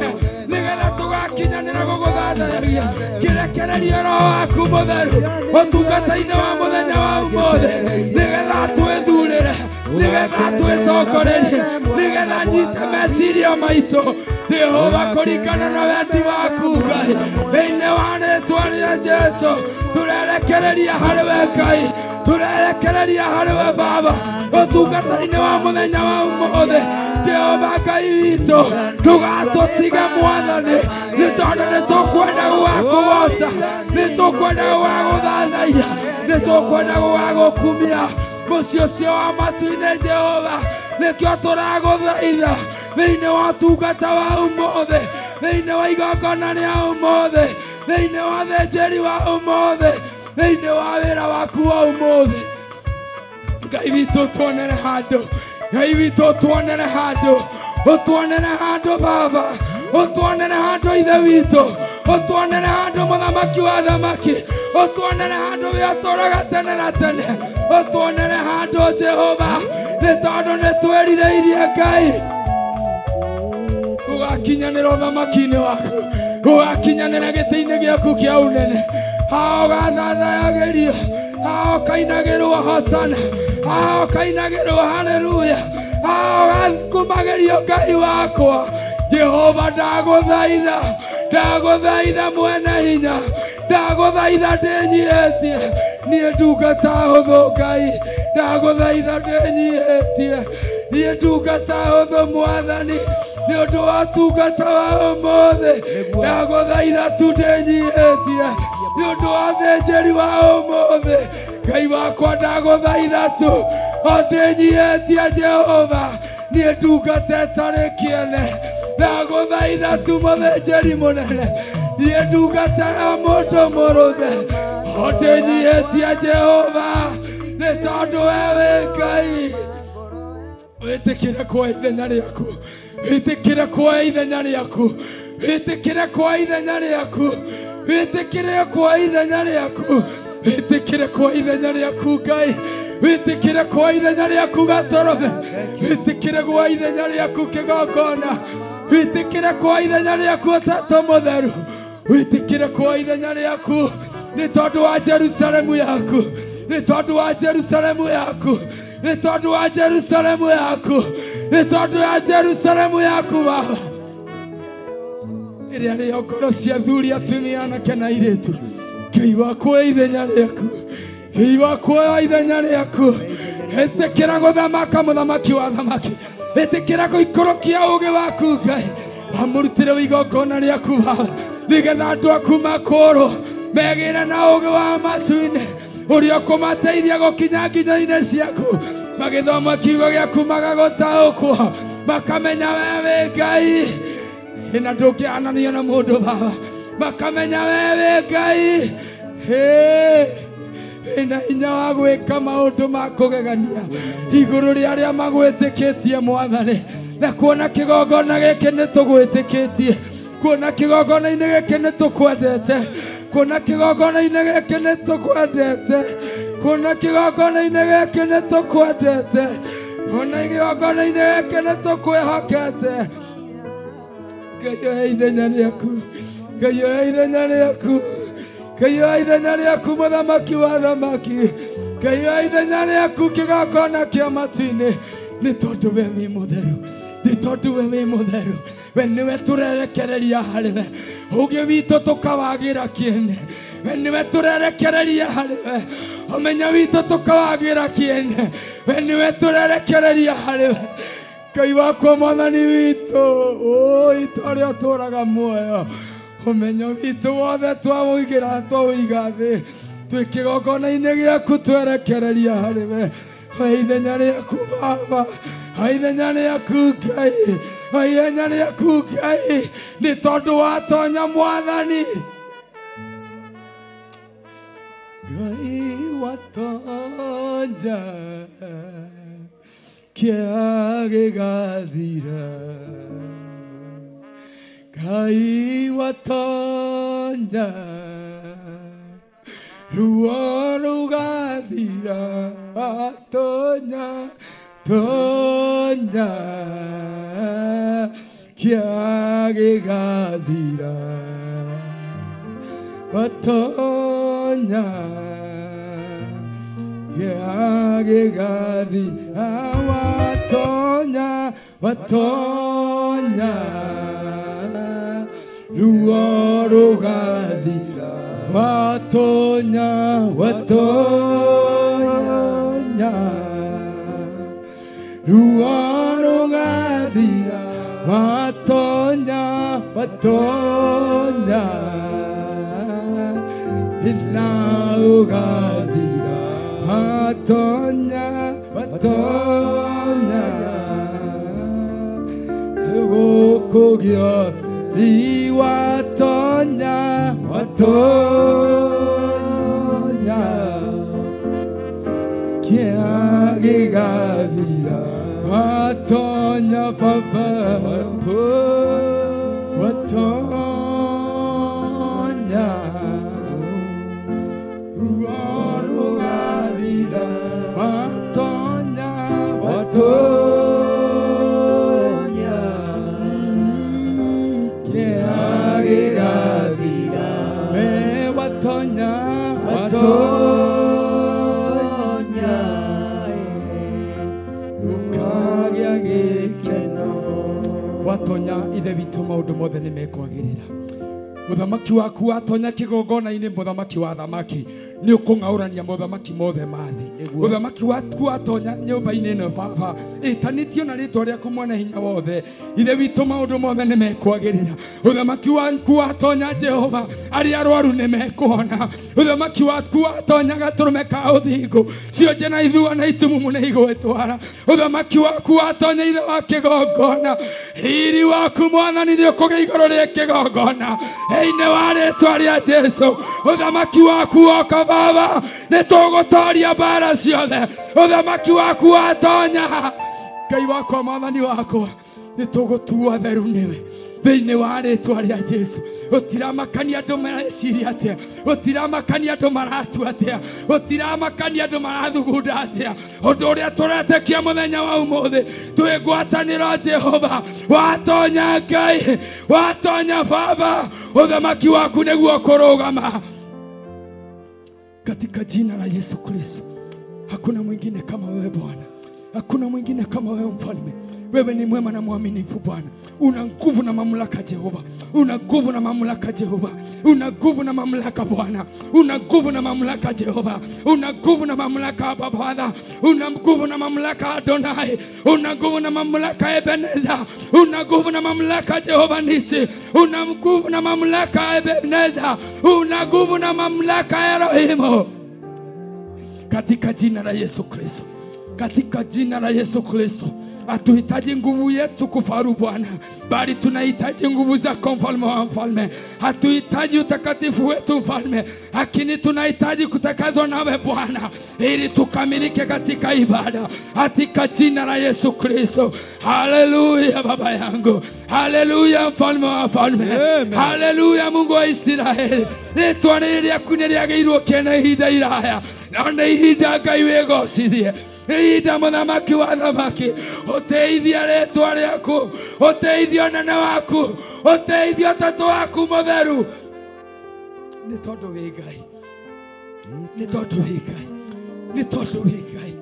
Nĩgetha tũgakinyanĩra gũgũthathaiya. Kĩrekererie roho waku mũtheru. Ũtungata-inĩ wa mũthenya wa ũmũthĩ. Nĩgetha twĩthurĩre. Nĩgetha twĩtongorerie. Nĩgetha nyite meciria maitũ. Jehova kũringana na wendi waku Ngai. Thĩinĩ wa rĩĩtwa rĩa Jesũ. Tũrerekereria harĩ we Ngai. Tũrerekereria harĩ we Baba. Ũtungata-inĩ wa mũthenya wa ũmũthĩ. Jehova Ngai witũ. Ndũgatũtige Mwathani. Nĩ tondũ nĩtũkwenda gũgakũgoca. Nĩtũkwenda gũgagũthathaiya. Nĩtũkwenda gũgagũkumia. Mũciĩ ũcio wa matu-inĩ Jehova. Nĩkĩo tũragũthaitha. Thĩinĩ wa ũtungata wa ũmũthĩ. Thĩinĩ wa igongona rĩa ũmũthĩ. Thĩinĩ wa thĩnjĩri wa ũmũthĩ. Thĩinĩ wa wĩra waku wa ũmũthĩ. Ngai witũ tuonere handũ. Ngai witũ tuonere handũ. Ũtuonere handũ Baba. Ũtuonere handũ Ithe witũ. Ũtuonere handũ mũthamaki wa thamaki. Ũtuonere handũ we atũũraga tene na tene. Ũtuonere handũ Jehova. Nĩ tondũ nĩtwĩrirĩirie Ngai. Ũgakinyanĩra ũthamaki-inĩ waku. Ugakinyanĩra gĩtĩ-inĩ gĩaku kĩa ũnene. Hao gathathayagĩrio. Hao kainagĩrwo Hosana. Hao kainagĩrwo haleluya. Hao gakumagĩrio Ngai wakwa. Jehova ndagũthaitha. Ndagũthaitha mwene hinya. Ndagũthaitha ndĩnyihĩtie. Niĩ ndungata hũthũ Ngai. Ndagũthaitha ndĩnyihĩtie. Niĩ ndungata hũthũ Mwathani. Nĩ ũndũ wa tungata wa ũmũthĩ. Ndagũthaitha tu ndĩnyihĩtie. Nĩ ũndũ wa thĩnjĩri wa ũmũthĩ. Ngai wakwa ndagũthaitha tu o ndĩnyihĩtie Jehova. Niĩ ndungata ĩtarĩ kĩene. Ndagũthaitha tu mũthĩnjĩri mũnene. Niĩ ndungata ya mũndũ mũrũme. O ndĩnyihĩtie Jehova. Nĩ tondũ we wĩ Ngai. Wĩtĩkĩre kuoya ithenya rĩaku. Wĩtĩkĩre kuoya ithenya rĩaku. Wĩtĩkĩre kuoya ithenya rĩaku. Wĩtĩkĩre kuoya ithenya rĩaku. Wĩtĩkĩre kuoya ithenya rĩaku Ngai. Wĩtĩkĩre kuoya ithenya rĩaku Gatũrũme. Wĩtĩkĩre kuoya ithenya rĩaku Kĩgongona. Wĩtĩkĩre kuoya ithenya rĩaku Ũtatũ Mũtheru. Wĩtĩkĩre kuoya ithenya rĩaku nĩ tondũ wa Jerusalemu yaku. Nĩ tondũ wa Jerusalemu yaku. Nĩ tondũ wa Jerusalemu yaku. Nĩ tondũ ya Jerusalemu yaku Baba. Ĩrĩa rĩo ngoro cia athuri atumia anake na airĩtu. Ngai wakwa ithenya rĩaku. Ngai wakwa ithenya rĩaku. Ĩtĩkĩra gũthamaka mũthamaki wa thamaki. Ĩtĩkĩra gũikũrũkia ũũgĩ waku Ngai. Amũrutĩre igongona rĩaku Baba. Nĩgetha andũ aku makũrwo megĩre na ũũgĩ wa matu-inĩ. Ũrĩa ũkũmateithia gũkinya nginya-inĩ ciaku. Magĩthoma kiugo gĩaku magagũtaũkwo. Makamenya we wĩ Ngai. Na ndũngĩananio na mũndũ Baba. Makamenya we wĩ Ngai. Wĩna hinya wa gwĩka maũndũ ma kũgegania igũrũ rĩa arĩa magwĩtĩkĩtie Mwathani. Na kuona kĩgongona gĩkĩ nĩ tũgwĩtĩkĩtie. Kuona kĩgongona-inĩ gĩkĩ nĩ tũkwendete. Kuona kĩgongona-inĩ gĩkĩ nĩ tũkwendete. Kuona kĩgongona-inĩ gĩkĩ nĩ tũkwendete. Kuona kĩgongona-inĩ gĩkĩ nĩ tũkwĩhokete. Ngai oya ithenya rĩaku. Ngai oya ithenya rĩaku. Ngai oya ithenya rĩaku mũthamaki wa thamaki. Ngai oya ithenya rĩaku kĩgongona kĩa matu-inĩ. Nĩ tondũ we wĩ mũtheru. Nĩ tondũ we wĩ mũtheru. We nĩwe tũrerekereria harĩ we. Ũũgĩ witũ tũkawagĩra kĩene. We nĩwe tũrerekereria harĩ we. Ũmenyo witũ tũkawagĩra kĩene. We nĩwe tũrerekereria harĩ we. Ngai wakwa Mwathani witũ. Itũũrĩa ũtũũraga muoyo. Ũmenyo witũ wothe twawũigĩra twawũiga thĩ. Twĩ kĩgongona-inĩ gĩaku twerekereria harĩ we. Oya ithenya rĩaku Baba. Oya ithenya rĩaku Ngai. Oya ithenya rĩaku Ngai. Nĩ tondũ watonya Mwathani. Ngai watonya. Kĩeha gĩgathira. Ngai watonya. Ruo rugathira. Watonya. Tonya. Kĩeha gĩgathira. Watonya. Kĩeha gĩgathira. Watonya. Watonya. Ruo rugathira. Watonya. Watonya. Ruo rugathira. Watonya. Watonya. Ina ugathira. Watonya. Watonya. Gũkũgĩa watonya. Watonya. Kĩeha gĩgathira. Watonya Baba. Watonya. Ruo rugathira. Watonya. Watonya. Kĩeha gĩgathira. watonya ithe witũ maũndũ mothe nĩ mekwagĩrĩra. Mũthamaki waku watonya kĩgongona-inĩ, mũthamaki wa thamaki nĩ ũkũng'aũrania mũthamaki mothe ma thĩ. Mũthamaki waku watonya nyũmba-inĩ ĩno Baba, ĩtanĩtio na rĩĩtwa rĩaku mwene hinya wothe, ithe witũ maũndũ mothe nĩ mekwagĩrĩra. Mũthamaki waku watonya Jehova, arĩa arwaru nĩ mekuona. Mũthamaki waku watonya gatũrũme ka ũthingu, cionje na ithua na itumumu nĩ igwĩtwara. Mũthamaki waku watonya ithe wa kĩgongona, riri waku Mwathani nĩ ũkũgĩa igũrũ rĩa kĩgongona thĩinĩ wa rĩĩtwa rĩa Jesũ. Mũthamaki waku woka Baba, nĩ tũgũtooria mbara ciothe. Mũthamaki waku watonya, Ngai wakwa Mwathani wakwa, nĩ tũgũtuo theru nĩwe thĩinĩ wa rĩĩtwa rĩa Jesũ. Ũtiramakania andũ mareciria atĩa, ũtiramakania andũ maratua atĩa, ũtiramakania andũ marathugunda atĩa. Ũndũ ũrĩa tũretekia mũthenya wa ũmũthĩ, twĩ ngwatanĩro Jehova, watonya Ngai, watonya Baba, ũthamaki waku nĩguo kũrũgama katika jina la Yesu Kristo. Hakuna mwingine kama wewe Bwana, hakuna mwingine kama wewe Mfalme. Wewe ni mwema na mwaminifu Bwana. Una nguvu na mamlaka Jehova, una nguvu na mamlaka Jehova, una nguvu na mamlaka Bwana, una nguvu na mamlaka Jehova, una nguvu na mamlaka Baba, una nguvu na mamlaka Adonai, una nguvu na mamlaka Ebeneza, una nguvu na mamlaka Jehova Nisi, una nguvu na mamlaka Ebeneza, una nguvu na mamlaka Elohim, katika jina la Yesu Kristo, katika jina la Yesu Kristo. Hatuhitaji nguvu yetu kufaru Bwana, bali tunahitaji nguvu zako Mfalme wa mfalme. Hatuhitaji utakatifu wetu Mfalme, lakini tunahitaji kutakazwa nawe Bwana, ili tukamilike katika ibada, katika jina la Yesu Kristo. Haleluya Baba yangu, haleluya Mfalme wa mfalme, haleluya Mungu wa Israeli. Rĩĩtwa rĩaku nĩ rĩagĩrĩirwo kĩene ihinda iraya, na nĩ ihinda Ngai wĩgocithie. Ida mũthamaki wa thamaki, ũteithia rĩĩtwa rĩaku, ũteithia ũnene waku, ũteithia ũtatũ waku mũtheru. Nĩ tondũ wĩ Ngai, nĩ tondũ wĩ Ngai, nĩ tondũ wĩ Ngai,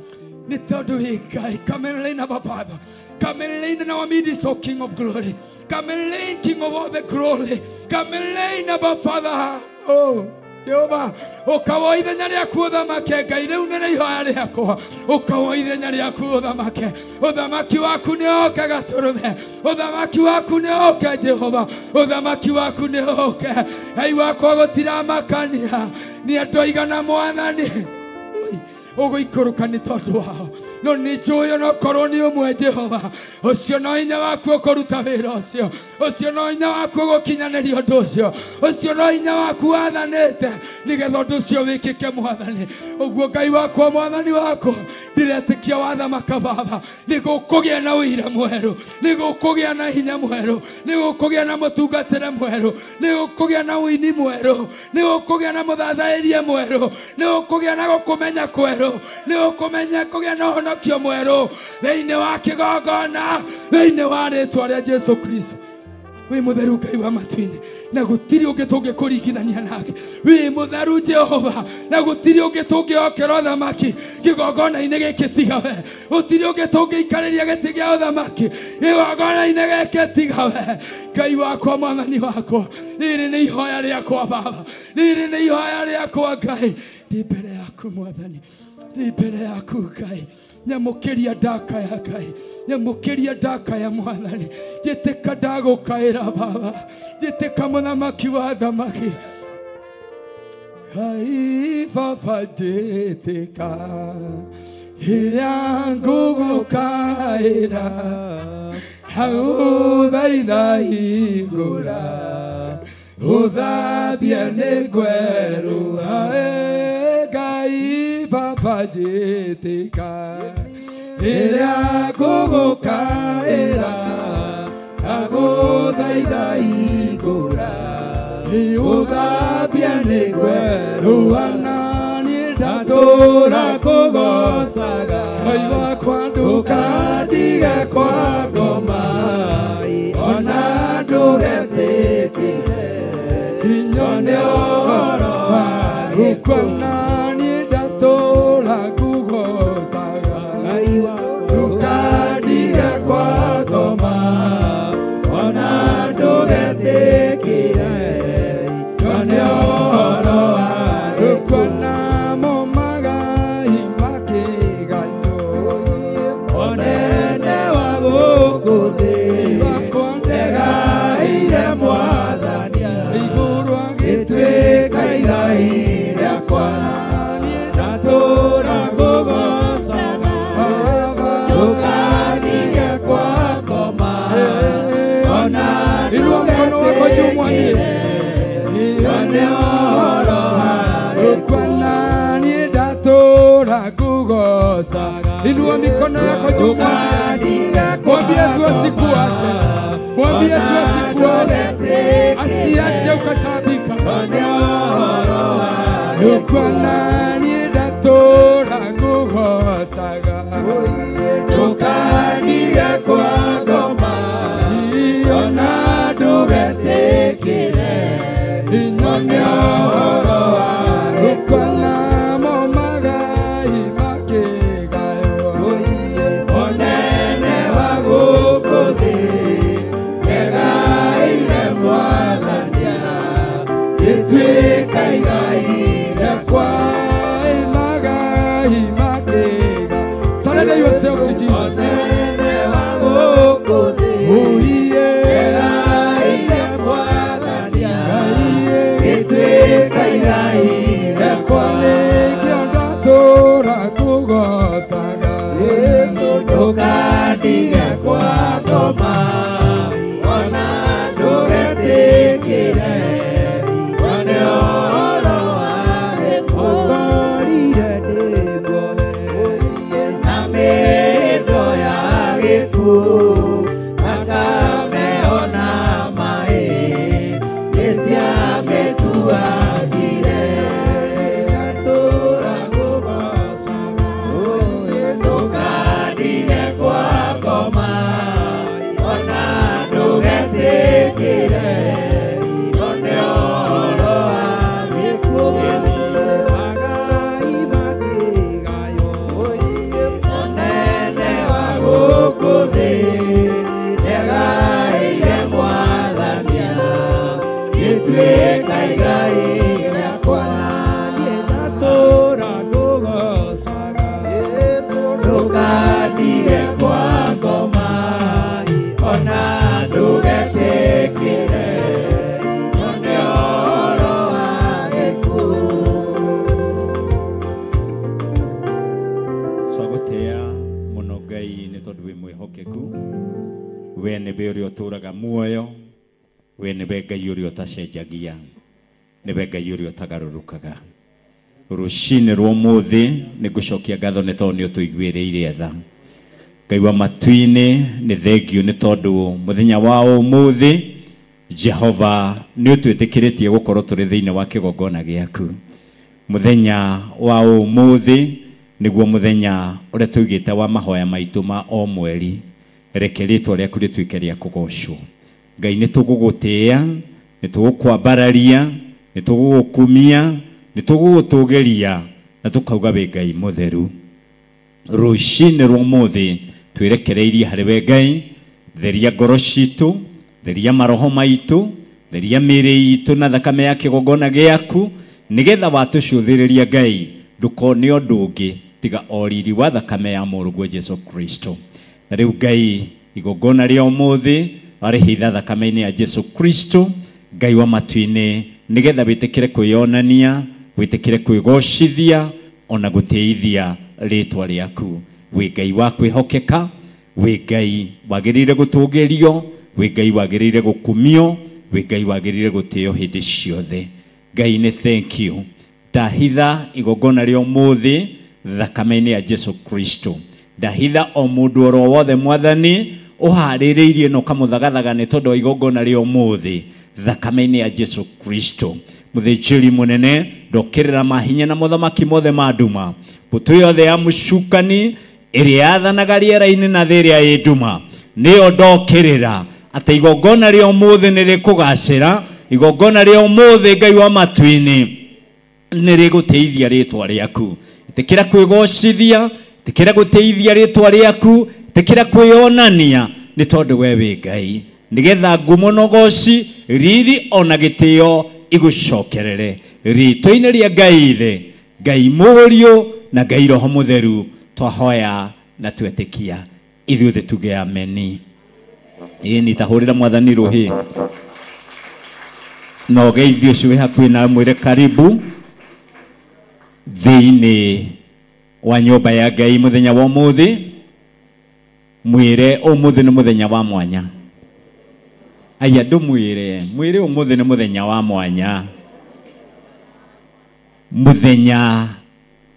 nĩ tondũ wĩ Ngai. Come and reign, Abba Father. Come and reign in our midst, O King of glory. Come and reign, King of all the glory. Come and reign, Abba Father. Oh Jehova, ukawo ithenya rĩaku ũthamake Ngai, rĩu nĩ ihoya rĩakwa, ukawo ithenya rĩaku ũthamake. Ũthamaki waku nĩ oke gatũrũme, ũthamaki waku nĩ oke Jehova, ũthamaki waku nĩ oke. Ngai wakwa gũtiramakania nĩ andũ aigana Mwathani ũgũikũrũka nĩ tondũ wao, no nĩ njũĩ ona okorwo nĩ ũmwe Jehova, ũcio no hinya waku ũkũruta wĩra ũcio, ũcio no hinya waku ũgũkinyanĩria ũndũ ũcio, ũcio no hinya waku wathanĩte nĩgetha ũndũ ũcio wĩkĩke Mwathani. Ũguo Ngai wakwa Mwathani wakwa, ndiretĩkia wathamaka Baba, nĩgũkũgĩa na ũira mwerũ, nĩgũkũgĩa na hinya mwerũ, nĩgũkũgĩa na mũtungatĩre mwerũ, nĩgũkũgĩa na ũini mwerũ, nĩgũkũgĩa na mũthathaĩrie mwerũ, nĩgũkũgĩa na gũkũmenya kwerũ, nĩgũkũmenya kũgĩa na ũhonokio mwerũ thĩinĩ wa kĩgongona, thĩinĩ wa rĩĩtwa rĩa Jesũ Kristo. Wĩ mũtheru Ngai wa matu-inĩ, na gũtirĩ ũngĩ tũngĩkũringithania nake. Wĩ mũtheru Jehova, na gũtirĩ ũngĩ tũngĩokera ũthamaki kĩgongona-inĩ gĩkĩ tiga we. Gũtirĩ ũngĩ tũngĩikarĩria gĩtĩ gĩa ũthamaki kĩgongona-inĩ gĩkĩ tiga we. Ngai wakwa Mwathani wakwa, rĩrĩ nĩ ihoya rĩakwa Baba, rĩrĩ nĩ ihoya rĩakwa Ngai, ndĩ mbere yaku Mwathani, ndĩ mbere yaku Ngai. Nyamukiria ndaka ya Ngai, nyamukiria ndaka ya Mwathani. Njĩtĩka ndagũkaĩra Baba, njĩtĩka mũthamaki wa thamaki. Hai Baba njĩtĩka ĩrĩa ngũgũkaĩra, hau thaitha igũra, ũthabie nĩ ngwerũha. Ngai Baba njĩtĩka ĩrĩa ngũgũkaĩra, agũthaitha igũra, ũthabie nĩ ngwerũha. Na niĩ ndatũũra kũgocaga, Ngai wakwa ndũkandige kwa ngoma, ona ndũgetĩkĩre nyone ũhoro wa gĩkuũ. Na niĩ ndatũũra kũgocaga, Ngai wakwa ndũkandige kwa ngoma, ona yako jumwani ukwanani datora kugosa inua mikono yako jumwani mwambie tu asikuache mwambie tu asikuache asiache ukatabika ukwanani datora kugosaga tukania kwa goma ona dugetekire inyone oroa ukwana momagai makigayo onene wagukuthi egaire mwathania gituika igaire kwa magai makiga. Surrender yourself to Jesus. onene wagukuthi egaire mwathania gituika igaire kwa Yesu tukadige kwa ngoma ona ndugetikire one oro wae kukorire ndimbo na mĩĩndo ya gĩkuũ akameona maĩ nĩciamĩtuagire atũra kũgocaga tukadige kwa ngoma ona ndũgetikire one oro wa gĩkuũ magai matigayo onene wa gũkũ thĩ egaire mwathania gĩtuĩka igai rĩakwa gĩtatũra kũgocaga tukadige kwa ngoma ona ndũgetikire one oro wa gĩkuũ Twagutea muno Ngai nĩ tondũ wĩ mwĩhokeku we nĩwe ũrĩa ũtũraga muoyo we nĩwe Ngai ũrĩa ũtacenjagia nĩwe Ngai ũrĩa ũtagarũrũkaga rũcinĩ rwa ũmũthĩ nĩngũcokia ngatho nĩ tondũ nĩ ũtũiguĩrĩire tha Ngai wa matu-inĩ nĩ thengio nĩ tondũ mũthenya wa ũmũthĩ Jehova nĩ ũtwĩtĩkĩrĩtie gũkorwo tũrĩ thĩinĩ wa kĩgongona gĩaku mũthenya wa ũmũthĩ nĩguo mũthenya ũrĩa tũigĩte wa mahoya maitũ ma o mweri reke rĩtwa rĩaku rĩtuĩke rĩa kũgocwo Ngai nĩ tũgũgũtĩĩa nĩ tũgũkwambararia nĩ tũgũgũkumia nĩ tũgũgũtũgĩria na tũkauga wĩ Ngai mũtheru rũcinĩ rwa ũmũthĩ twĩrekereirie harĩ we Ngai theria ngoro citũ theria maroho maitũ theria mĩĩrĩ itũ na thakame ya kĩgongona gĩaku nĩgetha watũcũthĩrĩria Ngai ndũkone ũndũ ũngĩ tiga o riri wa thakame ya mũrũguo Jesu Kristo na rĩu Ngai igongona rĩa ũmũthĩ arĩhitha thakame-inĩ ya Jesu Kristo Ngai wa matu-inĩ nĩgetha wĩtĩkĩre kwĩonania wĩtĩkĩre kwĩgocithia ona gũtĩithia rĩtwa rĩaku wĩ Ngai wa kwĩhokeka wĩ Ngai wagĩrĩire gũtũgĩrio wĩ Ngai wagĩrĩire gũkumio wĩ Ngai wagĩrĩire gũtĩo hĩndĩ ciothe Ngai nĩ thank you ndahitha igongona rĩa ũmũthĩ thakame-inĩ ya Jesu Kristo ndahitha o mũndũ oro wothe mwathani ũharĩrĩirie na ũkamũthagathaga nĩ tondũ wa igongona rĩa ũmũthĩ thakame-inĩ ya Jesu Kristo mũthĩnjĩri mũnene ndokĩrĩra mahinya na mũthamaki mothe ma nduma mbũtũ yothe ya mũcukani ĩrĩa yathanaga rĩera-inĩ na thĩ ĩrĩa ĩ nduma nĩyo ndokĩrĩra atĩ igongona rĩa ũmũthĩ nĩ rĩkũgacĩra igongona rĩa ũmũthĩ Ngai wa matu-inĩ nĩ rĩgũteithia rĩtwa rĩaku ĩtĩkĩra kwĩgocithia ĩtĩkĩra gũteithia rĩtwa rĩaku ĩtĩkĩra kwĩonania nĩ tondũ we wĩ Ngai nĩgetha ngumo na ũgoci riri ona gĩtĩo igũcokerere rĩtwa-inĩ rĩa Ngai Ithe Ngai Mũriũ na Ngai Roho Mũtheru twahoya na twetĩkia ithuothe tuge ameni ĩni tahũrĩra mwathani rũhĩ na ũgeithio ũcio wĩ hakuhĩ na mwĩre karibu thĩinĩ wa nyũmba ya Ngai mũthenya wa ũmũthĩ mwĩre ũmũthĩ nĩ mũthenya wa mwanya aya ndumwire mwire umuthe ni muthenya wa mwanya, muthenya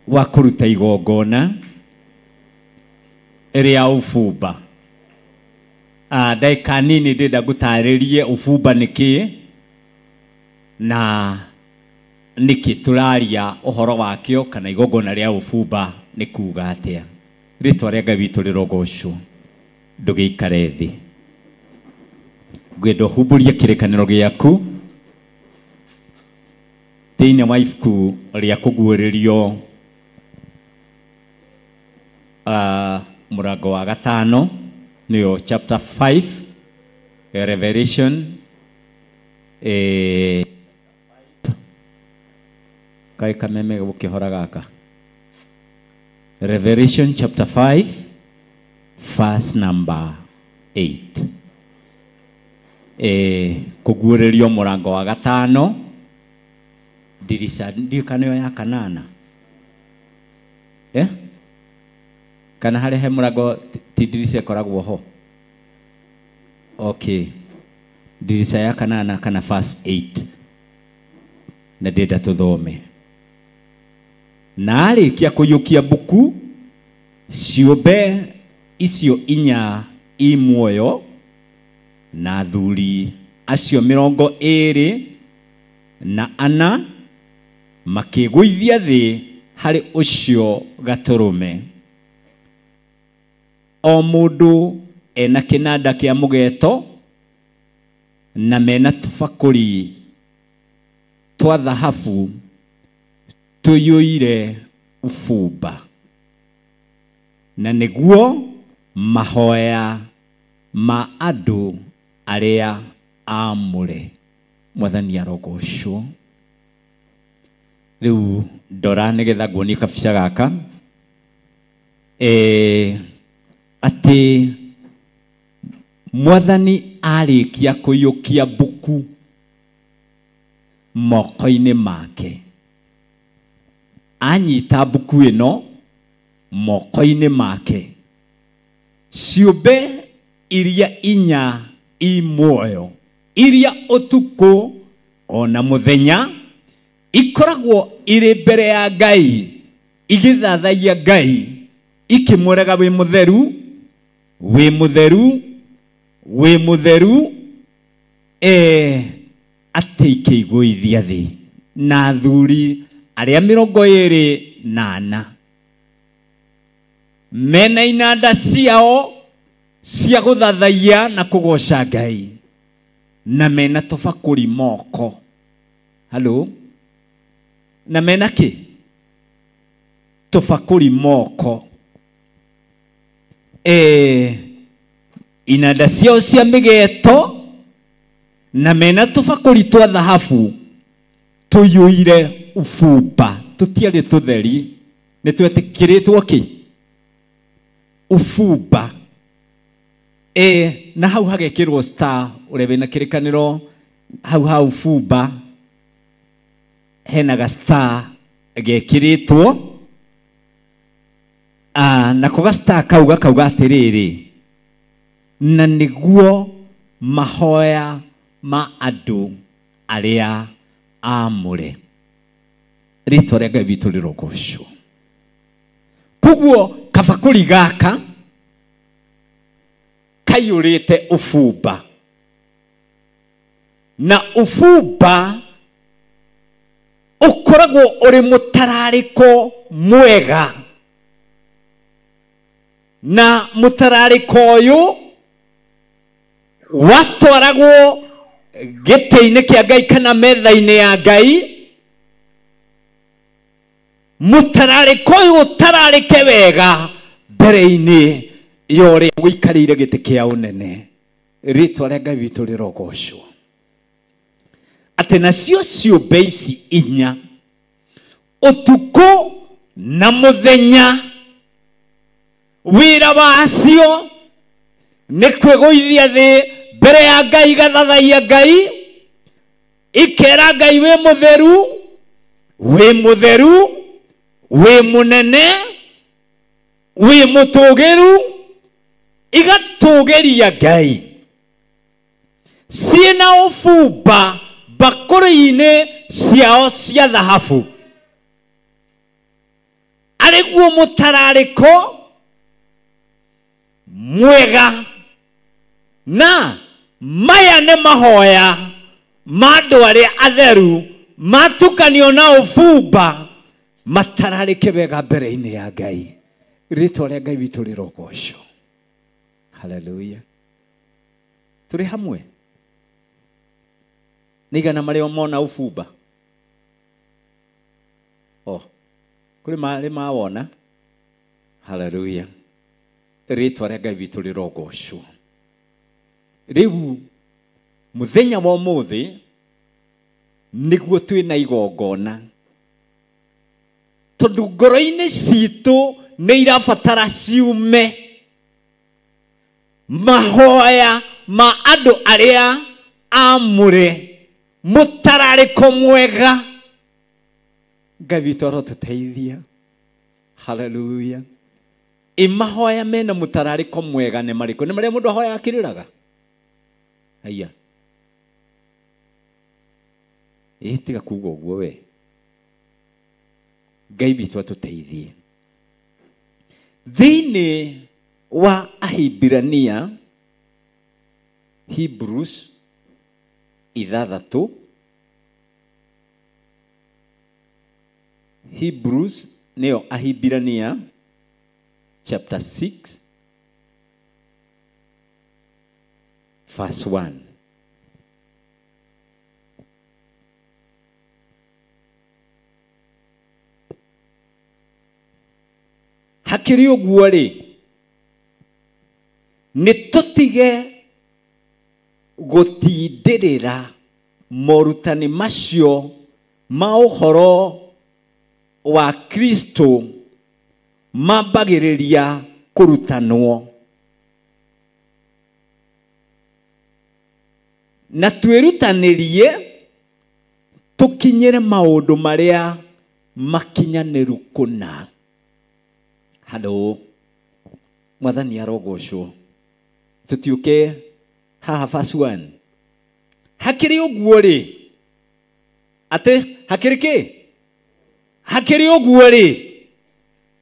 wa kuruta igongona ria ufumba. Ndagika nini ndenda ngutaririe ufumba niki na niki turaria uhoro wakio kana igongona ria ufumba ni kuga atia. Ritwa ria Ngai witu rirogocwo. Ndugikare thi. Gwendo humburia kirikaniro giaku thiini wa ibuku ria kuguuririo murango wa 5 niyo chapter 5 Revelation kai kameme gukihora gaka Revelation chapter 5 verse number 8 kuguuririo murango wa 5 dirisha ndio kanayo ya kanana kana hare he murango ti dirisha koragwo ho. Okay, dirisha ya kanana kana verse 8 na ndenda tuthome. Na arikia kuyukia buku ciumbe icio inya i muoyo na thuri acio 24 makigwithia thi hari ucio gaturume, o mundu ena kinanda kia mugeto na mena tufakuri twa dhahabu tuyuire ufumba, na niguo mahoya ma andu aria amure. Mwathani arogocwo. Riu ndora nigetha nguonie kabica gaka ati Mwathani arikia kuyukia buku moko-ini make, anyita buku ino moko-ini make, ciumbe iria inya i muoyo iria utuku ona muthenya ikoragwo iri mbere ya Ngai igithathaia Ngai ikimurega wi mutheru, wi mutheru, wi mutheru, ati ikiguithia thi na thuri aria 24 mena inanda ciao cia guthathaia na kugoca Ngai na mena tufakuri moko. Halo, na mena ki tufakuri moko, inanda ciao cia migeto na mena tufakuri twa dhahabu tuyuire ufumba. Tutiari tutheri ni twetikiritwo ki ufumba. Na hau hagekirwo star urebe na kirikaniro hau ufumba hena ga star gekiritwo na kuga star kauga atiriri, na niguo mahoya ma andu aria amure. Ritwa ria Ngai witu rirogocwo. Kuguo kabakuri gaka kayurite ufumba, na ufumba ukoragwo uri mutarariko mwega, na mutarariko uyu watwaragwo giti-ini kia Ngai kana metha-ini ya Ngai. Mutarariko uyu utararike wega mbere-ini yore wikarire giti kia unene. Ritwa ria Ngai witu rirogocwo. Ati nacio ciumbe ici inya utuku na muthenya wira wacio ni kwiguithia thi mbere ya Ngai, gathathaia Ngai, ikera Ngai wi mutheru, wi mutheru, wi munene, wi mutugiru, igatugiria Ngai. ciena ũbumba bakũrĩ-inĩ ciao cia thahabu arĩguo mũtararĩko mwega. Na maya nĩ mahoya ma andũ arĩa atheru matukanio na ũbumba matararĩke wega mbere-inĩ ya Ngai. Rĩtwa rĩa Ngai witũ rĩrogocwo. Hallelujah. Tũrĩ hamwe? Nĩigana marĩa mona ũbumba? Kũrĩ marĩ mawona? Hallelujah. Rĩtwa rĩa Ngai witũ rĩrogocwo. Rĩu mũthenya wa ũmũthĩ nĩguo twĩna igongona, tondũ ngoro-inĩ citũ nĩ irabatara ciume mahoya ma andũ arĩa amũre, mũtararĩko mwega. Ngai witũ arotũteithia. Hallelujah. Mahoya mena mũtararĩko mwega nĩ marĩkũ? Nĩ marĩa mũndũ ahoya akĩrĩraga? Haya. Tiga kuuga ũguo we. Ngai witũ atũteithie. Thĩinĩ wa Ahibirania, Hebrews 6, Hebrews nĩyo Ahibirania chapter 6 verse 1. Hakĩrĩ ũguo rĩ, nĩ tũtige gũtindĩrĩra morutani macio ma ũhoro wa Kristo mambagĩrĩria kũrutanwo, na twĩrutanĩrie tũkinyĩre maũndũ marĩa makinyanĩru kũna. Hallå, mwathani arogocwo. Tũtiũke haha verse 1. Hakĩrĩ ũguo rĩ, atĩ hakĩrĩ kĩ? Hakĩrĩ ũguo rĩ,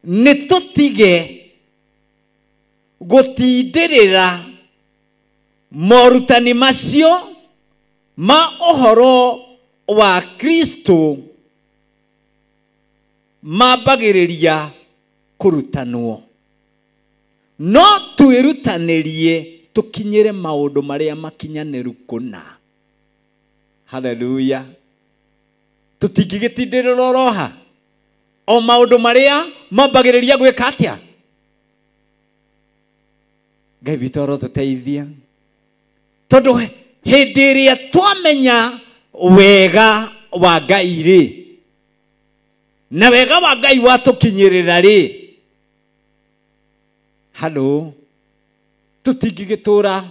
nĩ tũtige gũtindĩrĩra morutani macio ma ũhoro wa Kristo mambagĩrĩria kũrutanwo, no twĩrutanĩrie tũkinyĩre maũndũ marĩa makinyanĩru kũna. Hallelujah. Tũtingĩgĩtindĩrĩra oroha o maũndũ marĩa mambagĩrĩria gwĩka atĩa? Ngai witũ arotũteithia. Tondũ hĩndĩ ĩrĩa twamenya wega wa Ngai rĩ, na wega wa Ngai watũkinyĩrĩra rĩ, hallå, tũtingĩgĩtũra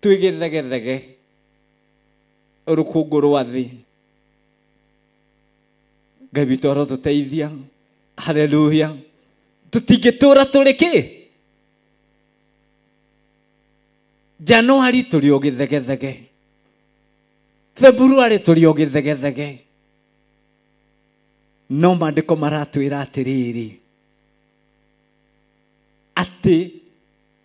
twĩgĩthegethege rũkũngũ rwa thĩ. Ngai witũ arotũteithia. Hallelujah. Tũtingĩtũra tũrĩ kĩ? Januari tũrĩ o gĩthegethege, February tũrĩ o gĩthegethege, no maandĩko maratwĩra atĩrĩrĩ, atĩ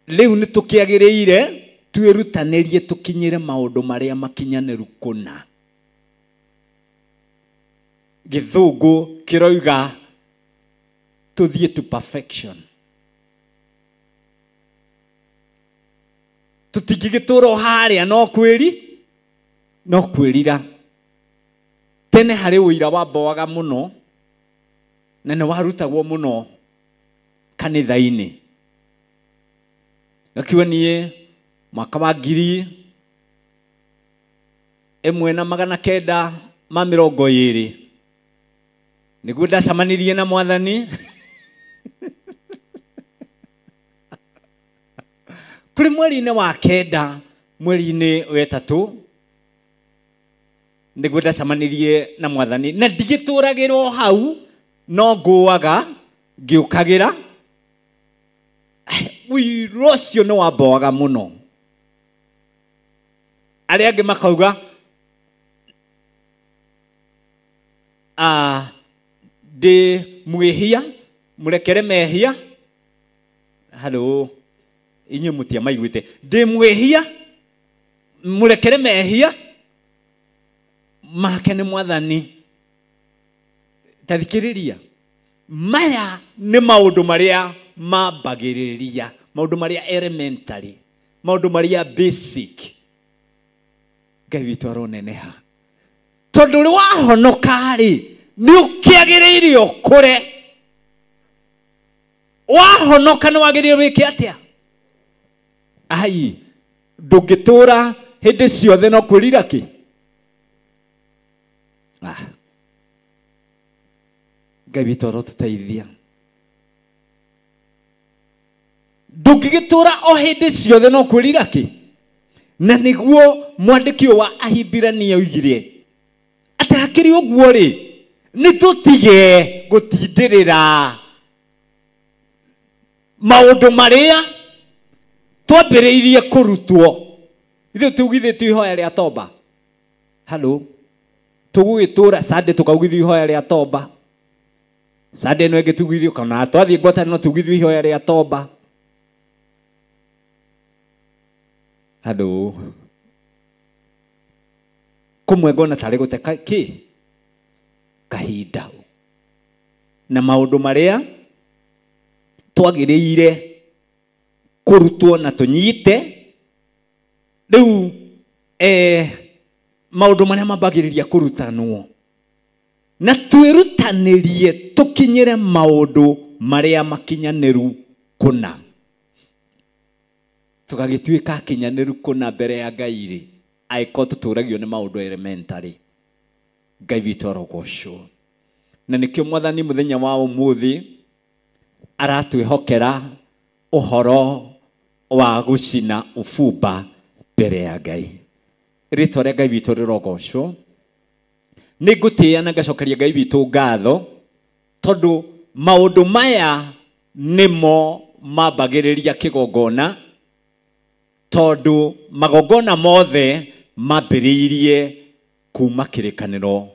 rĩu nĩ tũkĩagĩrĩire twĩrutanĩrie tũkinyĩre maũndũ marĩa makinyanĩru kũna. Gĩthũngũ kĩroiga tũthiĩ to perfection. Tũtingĩgĩtũra o harĩa no kwĩrira. Tene harĩ ũira wamboaga mũno na nĩ warutagwo mũno kanitha-inĩ. Gakiuga niĩ mwaka wa 1920 nĩguo ndacemanirie na Mwathani. Kũrĩ mweri-inĩ wa 9 mweri-inĩ wa 3 nĩguo ndacemanirie na Mwathani, na ndigĩtũragĩrwo hau, no ngũaga ngĩũkagĩra. Ũiro ũcio nĩ wamboaga mũno. Aria ange makauga de mwehia murekere mehia. Hello. Inye mutia maiguite. De mwehia murekere mehia. Make ni mwathani. Tathikiriria. Maya ni maundu maria mambagiriria. Maundu maria elementary. Maundu maria basic. Ngai witu aroneneha. Tondu ri wahonoka ri ni ukiagiririo kure. Wahonoka ni wagiririo wiki atia. Ai ndugitura hindi ciothe no kurira ki. Ngai witu arotuteithia. Ndugigitura o hindi ciothe no kurira ki. Na niguo mwandiki wa Ahibirania oigire ati hakiri uguo ri ni tutige gutindirira maundu maria twambiriirie kurutwo. Ithu tugithitio ihoya ria toba. Hello. Tugugitura Sunday tukaugithio ihoya ria toba. Sunday no egitugithio kana twathie ngwata no tugithio ihoya ria toba. Hello. Kumwe ngona tari guteka ki kahinda na maundu maria twagiriire kurutwo na tunyite riu maundu maria mambagiriria kurutanwo na twirutanirie tukinyire maundu maria makinyaniru kuna tugagituika kinyaniru kuna mbere ya Ngai ri aiko tuturagio ni maundu elementary. Ngai witu arogocwo na nikio mwathani muthenya wa umuthi aratwihokera uhoro wa gucina ufumba mbere ya Ngai. Ritwa ria Ngai witu rirogocwo. Nigutia na ngacokeria Ngai witu ngatho tondu maundu maya nimo mambagiriria kigongona. Tondu magongona mothe mambiriirie kuma kirikaniro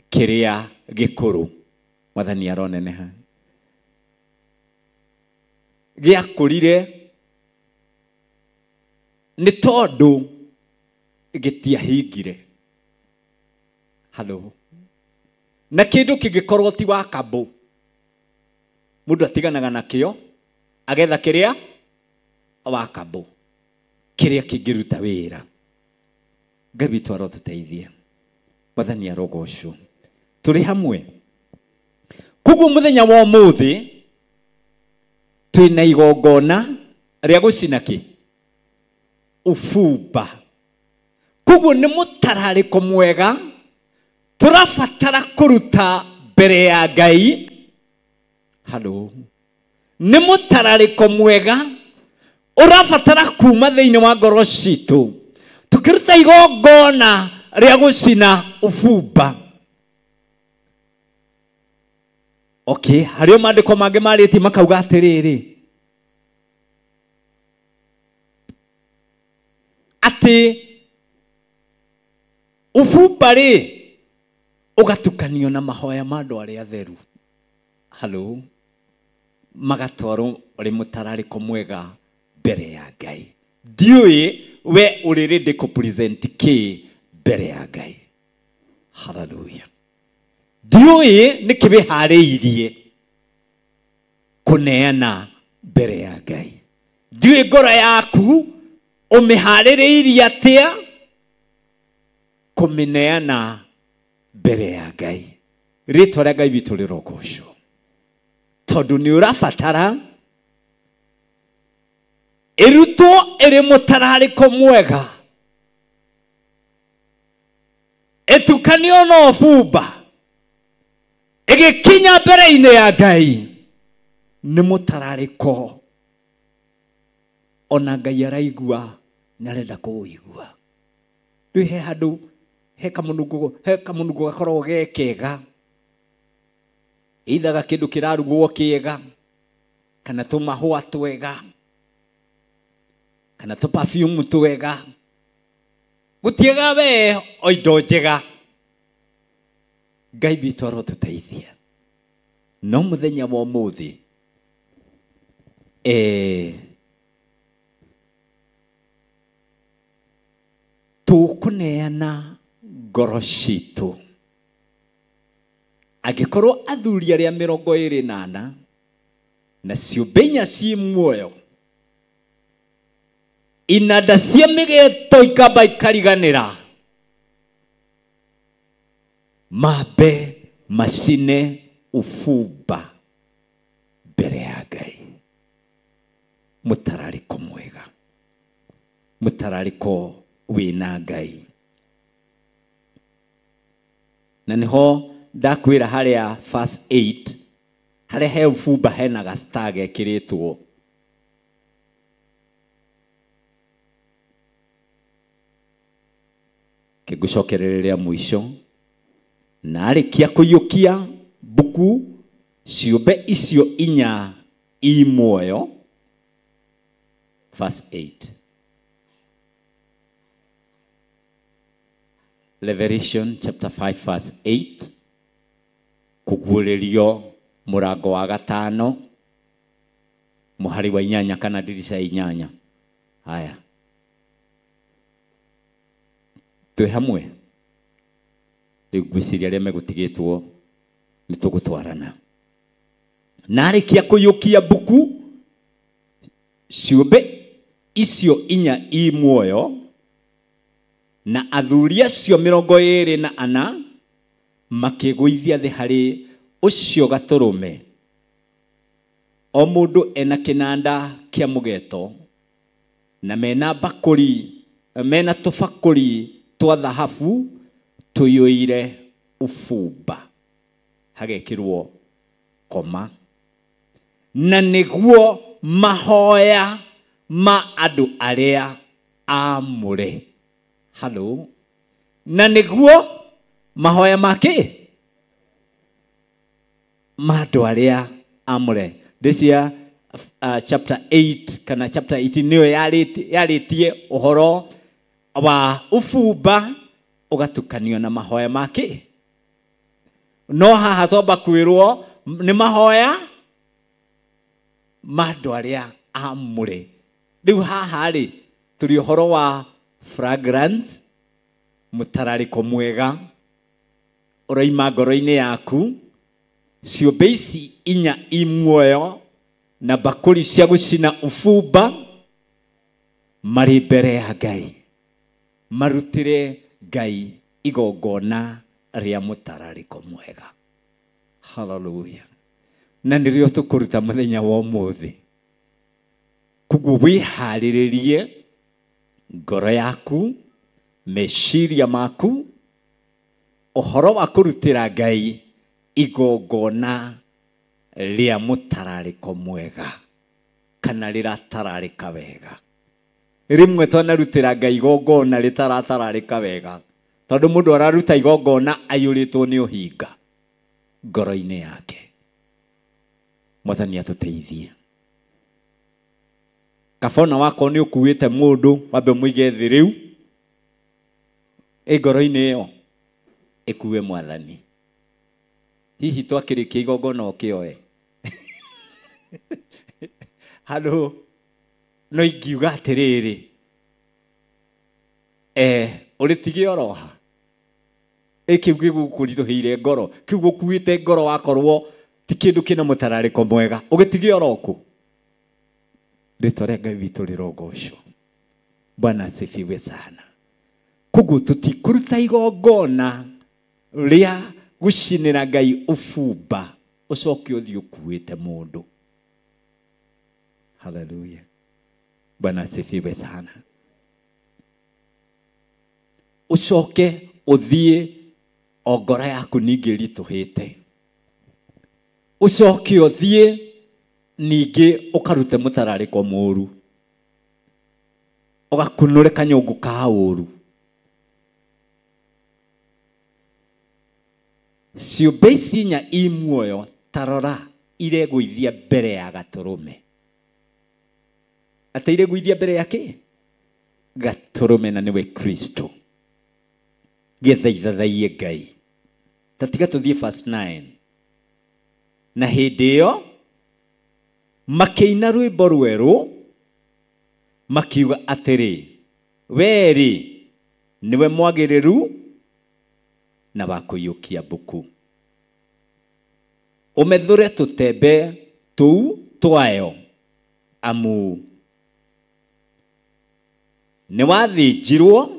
kiria gikuru. Mwathani aroneneha. Giakurire ni tondu gitiahingire. Hello. Na kindu kingikorwo ti wa kambu mundu atiganaga nakio agetha kiria wa kambu kiria kingiruta wira. Ngai witu arotuteithia. Mwathani arogocwo. Turi hamwe. Kuguo muthenya wa umuthi twina igongona ria gucina ki ufumba. Kuguo ni mutarariko mwega turabatara kuruta mbere ya Ngai. Hello. Ni mutarariko mwega urabatara kuma thiini wa ngoro citu tukiruta igongona ria gucina ufumba. Okay, hario mandiko mange mariti makauga atiriri ati ufumba ri ugatukanio na mahoya ma andu aria atheru. Hello. Magatwaro ri mutarariko mwega mbere ya Ngai. Ndiui we uri ready ku present ki mbere ya Ngai. Hallelujah. Ndiui ni kibihariirie kuneana mbere ya Ngai. Ndiui ngoro yaku umihaririirie atia kumineana mbere ya Ngai. Ritwa ria Ngai witu rirogocwo. Tondu ni urabatara irutwo iri mutarariko mwega etukanio no ufumba igikinya mbere-ini ya Ngai ni mutarariko ona Ngai araigua narenda kuigua. Riu he handu he kamunungu gakorwo gekega ithaga kindu kirarugwo kiega kana tumahua twega kana tu perfume twega gutiega we oindo njega Ngai witũ arotuteithia no muthenya wa ũmũthĩ tukuneana ngoro citũ angĩkorwo athuri arĩa 24 na ciũmbe 4 ci muoyo inanda cia mĩgeeto ikamba ikariganĩra mambe macine ufumba mbere ya Ngai mũtararĩko mwega mũtararĩko wĩna Ngai na nĩho ndakwĩra harĩa verse 8 harĩa he ufumba hena gastar gekĩrĩtwo kĩgucokereria mũico na arĩkia kũiyũkia buku ciũmbe icio 4 i muoyo verse 8 Revelation chapter 5 verse 8 kuguũrĩrio mũrango wa 5 mũhari wa 8 kana dirisha 8 haya twĩ hamwe rĩu gwĩciria arĩa megũtigĩtwo nĩ tũgũtwarana na arĩkia kũiyũkia buku ciũmbe icio 4 i muoyo na athuri acio 24 makĩgũithia thĩ harĩ ũcio gatũrũme o mũndũ ena kĩnanda kĩa mũgeeto na mena bakũri mena tũbakũri twa thahabu tuyũire ufumba hagekĩrwo koma na nĩguo mahoya ma andũ arĩa amũre halo na nĩguo mahoya make ma andũ arĩa amũre this year chapter 8 kana chapter 18 nĩyo yarĩtie ũhoro wa ufumba ugatukanio na mahoya make no haha tomba kwĩrwo nĩ mahoya ma andũ arĩa amũre rĩu haha rĩ tũrĩ ũhoro wa fragrance mũtararĩko mwega ũraima ngoro-inĩ yaku ciũmbe ici 4 i muoyo na bakũri cia gũcina ufumba marĩ mbere ya Ngai marutire Ngai igongona rĩa mũtararĩko mwega hallelujah na nĩrĩo tũkũruta mũthenya wa ũmũthĩ kuguo wĩharĩrĩrie ngoro yaku meciria maku ũhoro wa kũrutĩra Ngai igongona rĩa mũtararĩko mwega kana rĩratararĩka wega rimwe twanarutĩra Ngai igongona rĩtaratararĩka wega tondũ mũndũ araruta igongona aiyũrĩtwo nĩ ũhinga ngoro-inĩ yake Mwathani atũteithie kabona wako nĩ ũkuĩte mũndũ wambe mũige thĩ rĩu ngoro-inĩ ĩyo ĩkuwe Mwathani hihi twakĩrĩkia igongona ũkĩoe halo no ingiuga atĩrĩrĩ ũrĩtige oroha kĩu gĩgũkũritũhĩire ngoro kĩu gũkuĩte ngoro wakorwo ti kĩndũ kĩna mũtararĩko mwega ũgĩtige oroku rĩtwa rĩa Ngai witũ rĩrogocwo Bwana asifiwe sana kuguo tũtikũruta igongona rĩa gũcinĩra Ngai ufumba ũcoke ũthiĩ ũkuĩte mũndũ hallelujah Bwana asifiwe sana ucoke ũthiĩ o ngoro yaku ningĩ ritũhĩte ucoke ũthiĩ ningĩ ũkarute mũtararĩko mũru ũgakunũre kanyũngũ ka ũru ciũmbe ici 4 i muoyo tarora iregũithia mbere ya gatũrũme atĩ iregũithia mbere ya kĩ gatũrũme na nĩwe Kristo gĩthaithathaie Ngai. Tatiga tũthiĩ verse 9. Na hĩndĩ ĩyo makĩina rwĩmbo rwerũ makiuga atĩrĩ, wee rĩ niwe mwagĩrĩru na wa kũiyũkia mbũku. Ũmethure tũtembe tũu twayo amu nĩ wathĩnjirwo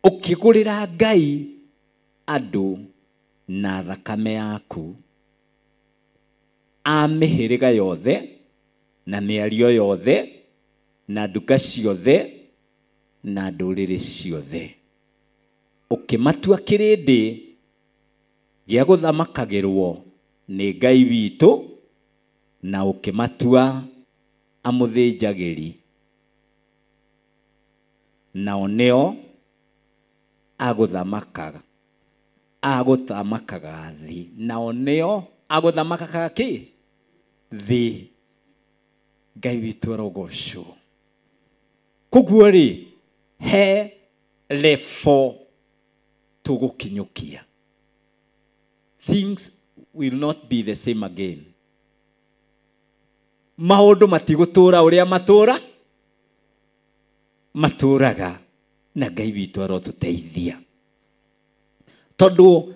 ũkĩgũrĩra Ngai andũ na thakame yaku a mĩhĩrĩga yothe na mĩario yothe na nduka ciothe na ndũrĩrĩ ciothe, ũkĩmatua kĩrĩndĩ gĩa gũthamakagĩrwo nĩ Ngai witũ na ũkĩmatua amũthĩnjagĩri, nao nĩo agũthamakaga thĩ, nao nĩo agũthamakaga kĩ? Thĩ. Ngai witũ arogocwo. Koguo rĩ, he level tũgũkinyũkia. Things will not be the same again. Maũndũ matigũtũra ũrĩa matũraga, na Ngai witũ arotũteithia. Tondũ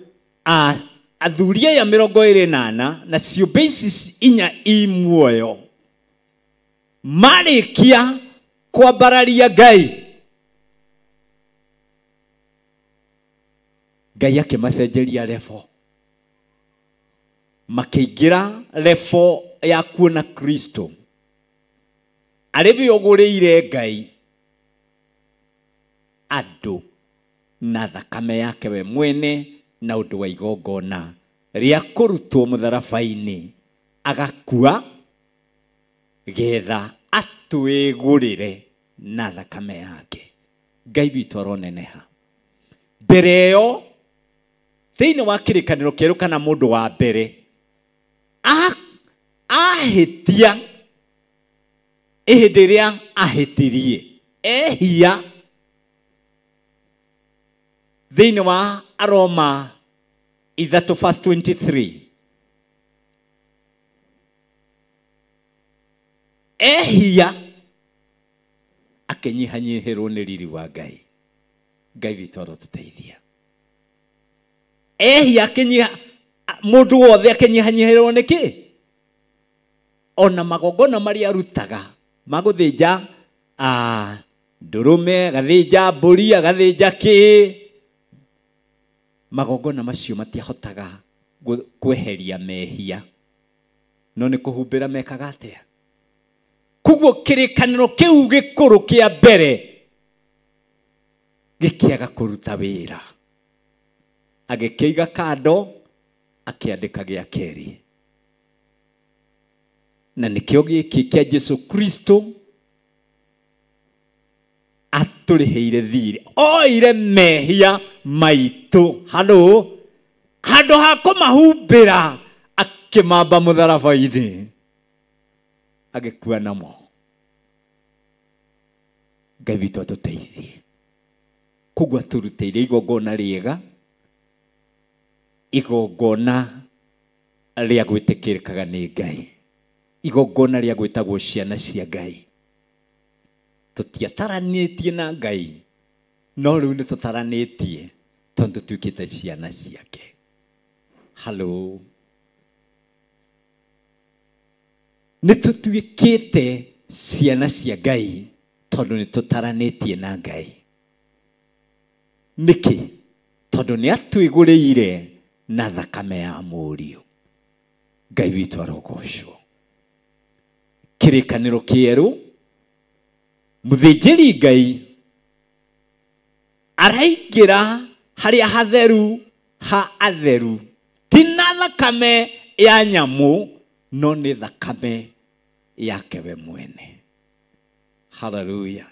athuria ya 28 na ciũmbe ici 4 i muoyo marĩkia kwambararia Ngai, Ngai akĩmacenjeria level, makĩingĩra level ya kuona Kristo arĩ we ũgũrĩire Ngai andũ na thakame yake we mwene na ũndũ wa igongona rĩa kũrutwo mũtharaba-inĩ, agakua getha atwĩgũrĩre na thakame yake. Ngai witũ aroneneha. Mbere ĩyo thĩinĩ wa kĩrĩkanĩro kĩerũ kana mũndũ wa mbere ahĩtia hĩndĩ ĩrĩa ahĩtirie ehia thĩinĩ wa Aroma 3:23 ehia akĩnyihanyihĩrwo nĩ riri wa Ngai. Ngai witũ arotũteithia. Ehia akĩnyiha, mũndũ wothe akĩnyihanyihĩrwo nĩkĩ? Ona magongona marĩa arutaga magũthĩnja ndũrũme, agathĩnja mbũri, agathĩnja kĩ, magongona macio matiahotaga kweheria mehia, no nĩ kũhumbĩra mekaga atĩa? Koguo kĩrĩkanĩro kĩu gĩkũrũ kĩa mbere gĩkĩaga kũruta wĩra, agĩkĩiga kando, akĩandĩka gĩa kerĩ. Na nĩkĩo gĩkĩ kĩa Jesũ Kristo atũrĩhĩire thirĩ, oire mehia maitũ. Handũ ha kũmahumbĩra akĩmamba mũtharaba-inĩ, agĩkua namo. Ngai witũ atũteithie. Koguo atũrutĩire igongona rĩega, igongona rĩa gwĩtĩkĩrĩkaga nĩ Ngai, igongona rĩa gwĩtagwo ciana cia Ngai. Tũtiataranĩtie na Ngai, no rĩu nĩ tũtaranĩtie tondũ tuĩkĩte ciana ciake. Hallå. Nĩ tũtuĩkĩte ciana cia Ngai tondũ nĩ tũtaranĩtie na Ngai. Nĩkĩ? Tondũ nĩ atwĩgũrĩire na thakame ya mũriũ. Ngai witũ arogocwo. Kĩrĩkanĩro kĩerũ, mũthĩnjĩri Ngai araingĩra harĩa hatheru ha atheru, ti na thakame ya nyamũ, no nĩ thakame yake we mwene. Hallelujah.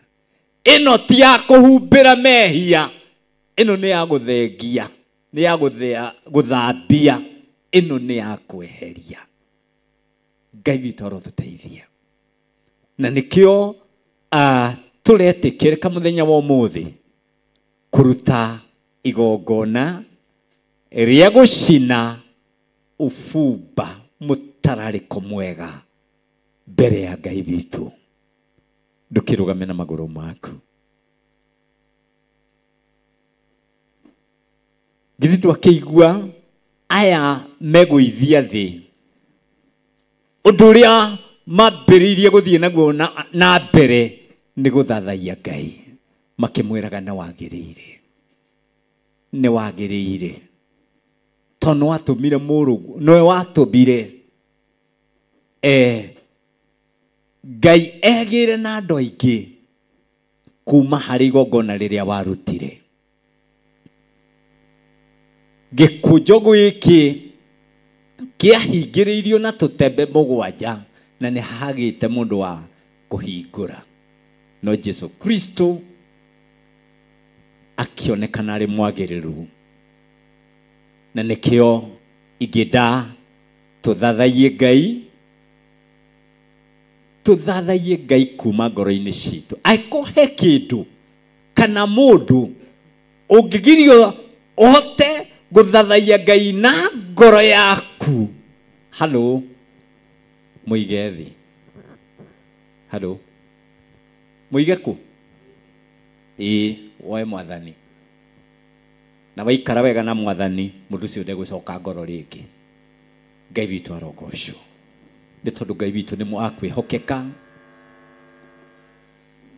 Ĩno ti ya kũhumbĩra mehia, ĩno nĩ ya gũthengia, nĩ ya gũthambia, ĩno nĩ ya kweheria. Ngai witũ arotũteithia. Na nĩkĩo turetikirika muthenya wa umuthi kuruta igongona ria gucina ufumba mutarariko mwega mbere ya Ngai witu. Ndukirugame na maguru maku. Githi twakigua aya meguithia thi undu uria mambiririe guthie naguo na mbere ni guthathaia Ngai, makimwiraga ni wagiriire tono watumire murugu noe watubire Ngai egire na andu aingi kuma hari igongona riria warutire. Gikunjo giki kiahingiriirio na tutembe mugwanja na ni hagite mundu wa kuhingura, no Jesu Kristo akionekana ari mwagiriru. Na nikio igida tuthathaie Ngai kuma ngoro-ini citu. Aikohe kindu kana mundu ungigirio ohote guthathaia Ngai na ngoro yaku. Halo muigethi. Halo muigeku woe mwathani na waikara wega na mwathani mundu cio ndegucoka ngoro ringi. Ngai witu arogocwo ni tondu Ngai witu ni mwakwihokeka,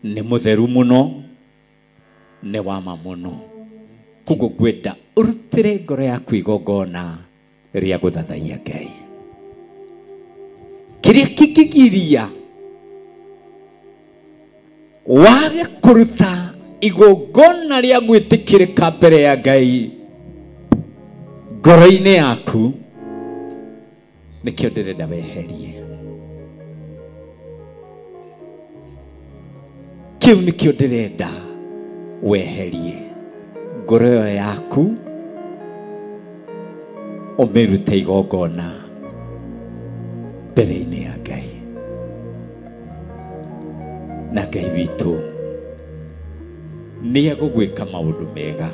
ni mutheru muno, ni wama muno. Kugo gwenda urutire ngoro yaku igongona ria guthathaia Ngai. Kiria kikigiria wage kuruta igongona ria gwitikirika mbere ya Ngai ngoro-ini yaku, nikio ndirenda weherie. Kiu nikio ndirenda weherie. Ngoro yaku umirute igongona mbere-ini ya Ngai. Na Ngai witu ni agugwika maundu mega.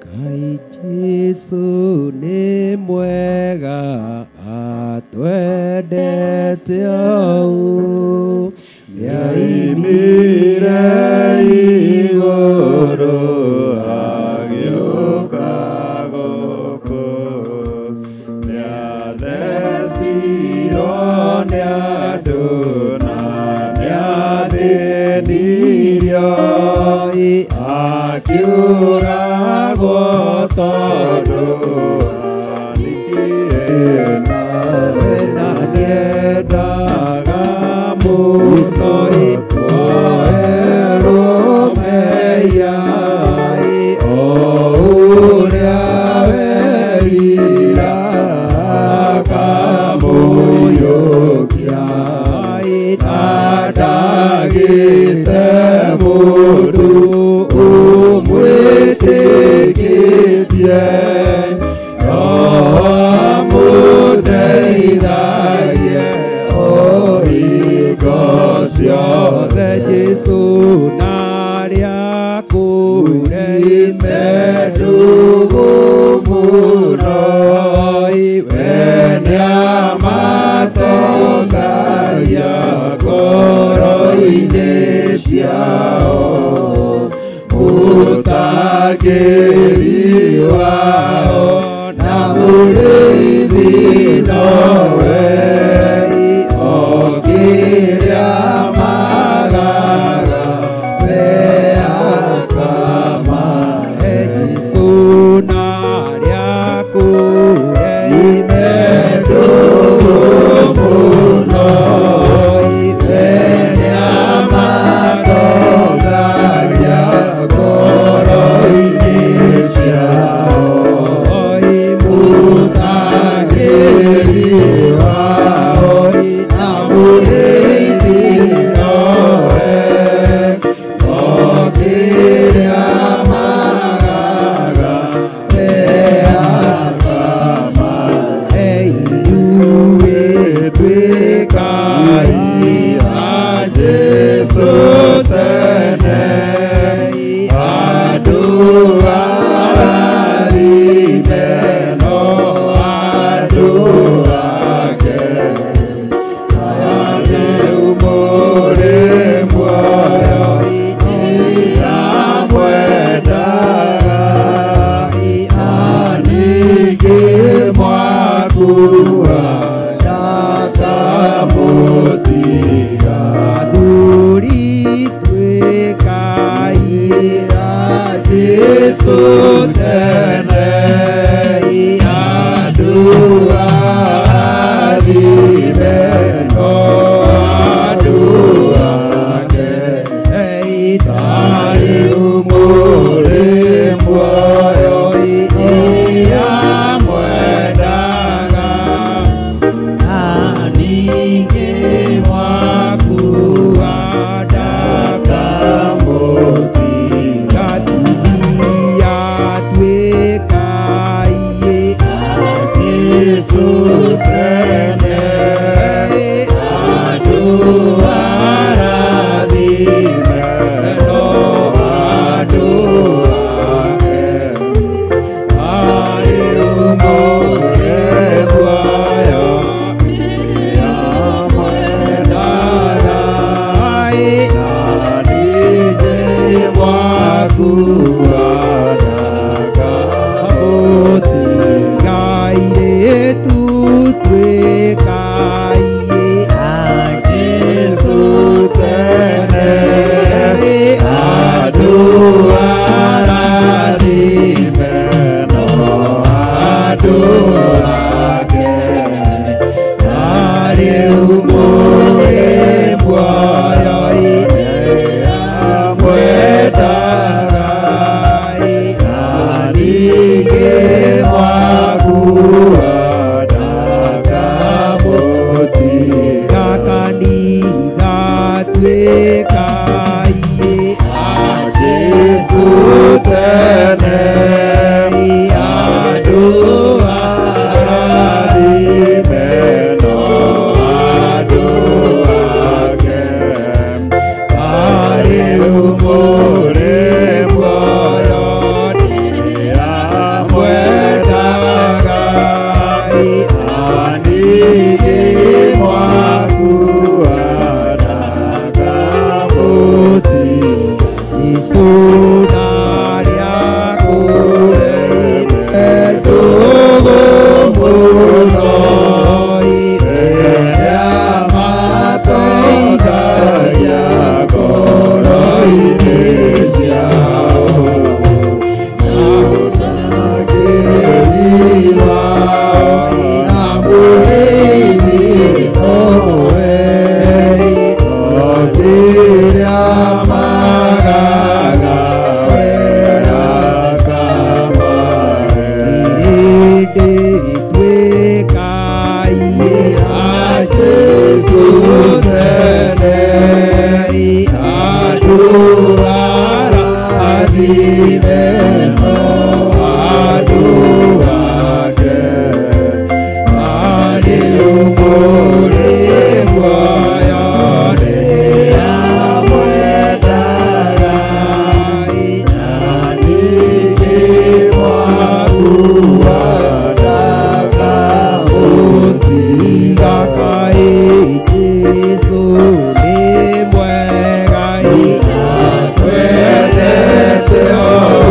Ngai Jesu ni mwega, atwendete au, niaimire iguru agioka goko, niathecirwo ni andu na niathinirio, akiuragwo tondu anikire nawe na niendaga muno woerumeia o uria werira akamuyukia ndagite mundu umwitikitie amudeithagie o hingo ciothe. Jesu nariaku rimendugu muno, we niamatongagia ngoro-ini ciao, mutangiri wao na murithi nowe, okiria magaga weakama. Jesu nariaku rimendugu muno, we niamatongagia ngoro-ini ciao, mutangiri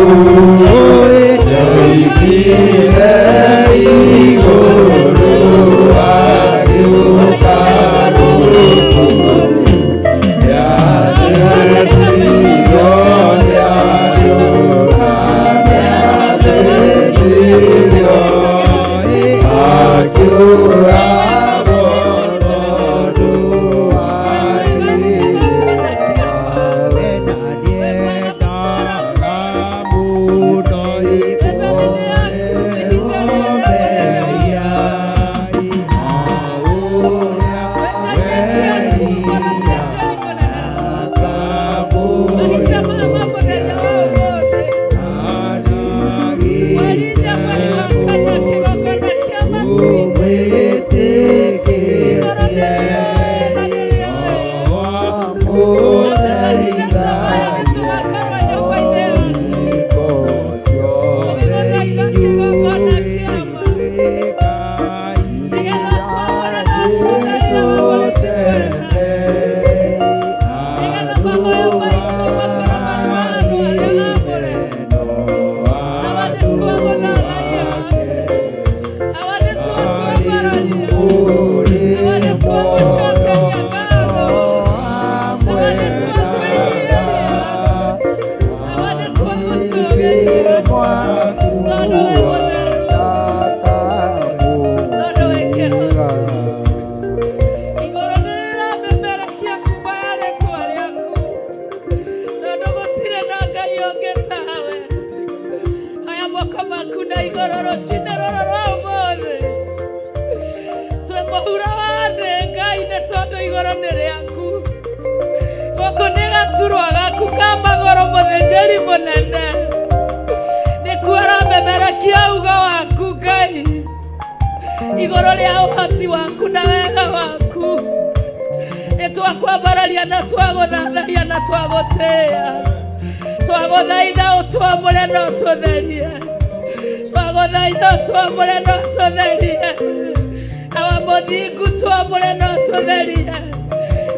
Oh ongetawe aya moko maku na igoro rucine roro rwa umuthi twe mũhuro wa thĩ Ngai nĩ tondũ igoro nĩ rĩaku gũkũ nĩ gaturwa gaku ka magũrũ mũthĩnjĩri mũnene nĩkuo aramemerekia ugo waku Ngai igoro rĩa ũhoti waku na wega waku nĩtwakwambararia na twagũthathaiya na twagũtĩĩa twagũthaitha ũtwamũre na ũtũtherie twagũthaitha ũtwamũre na ũtũtherie awa mũthingu twamũre na ũtũtherie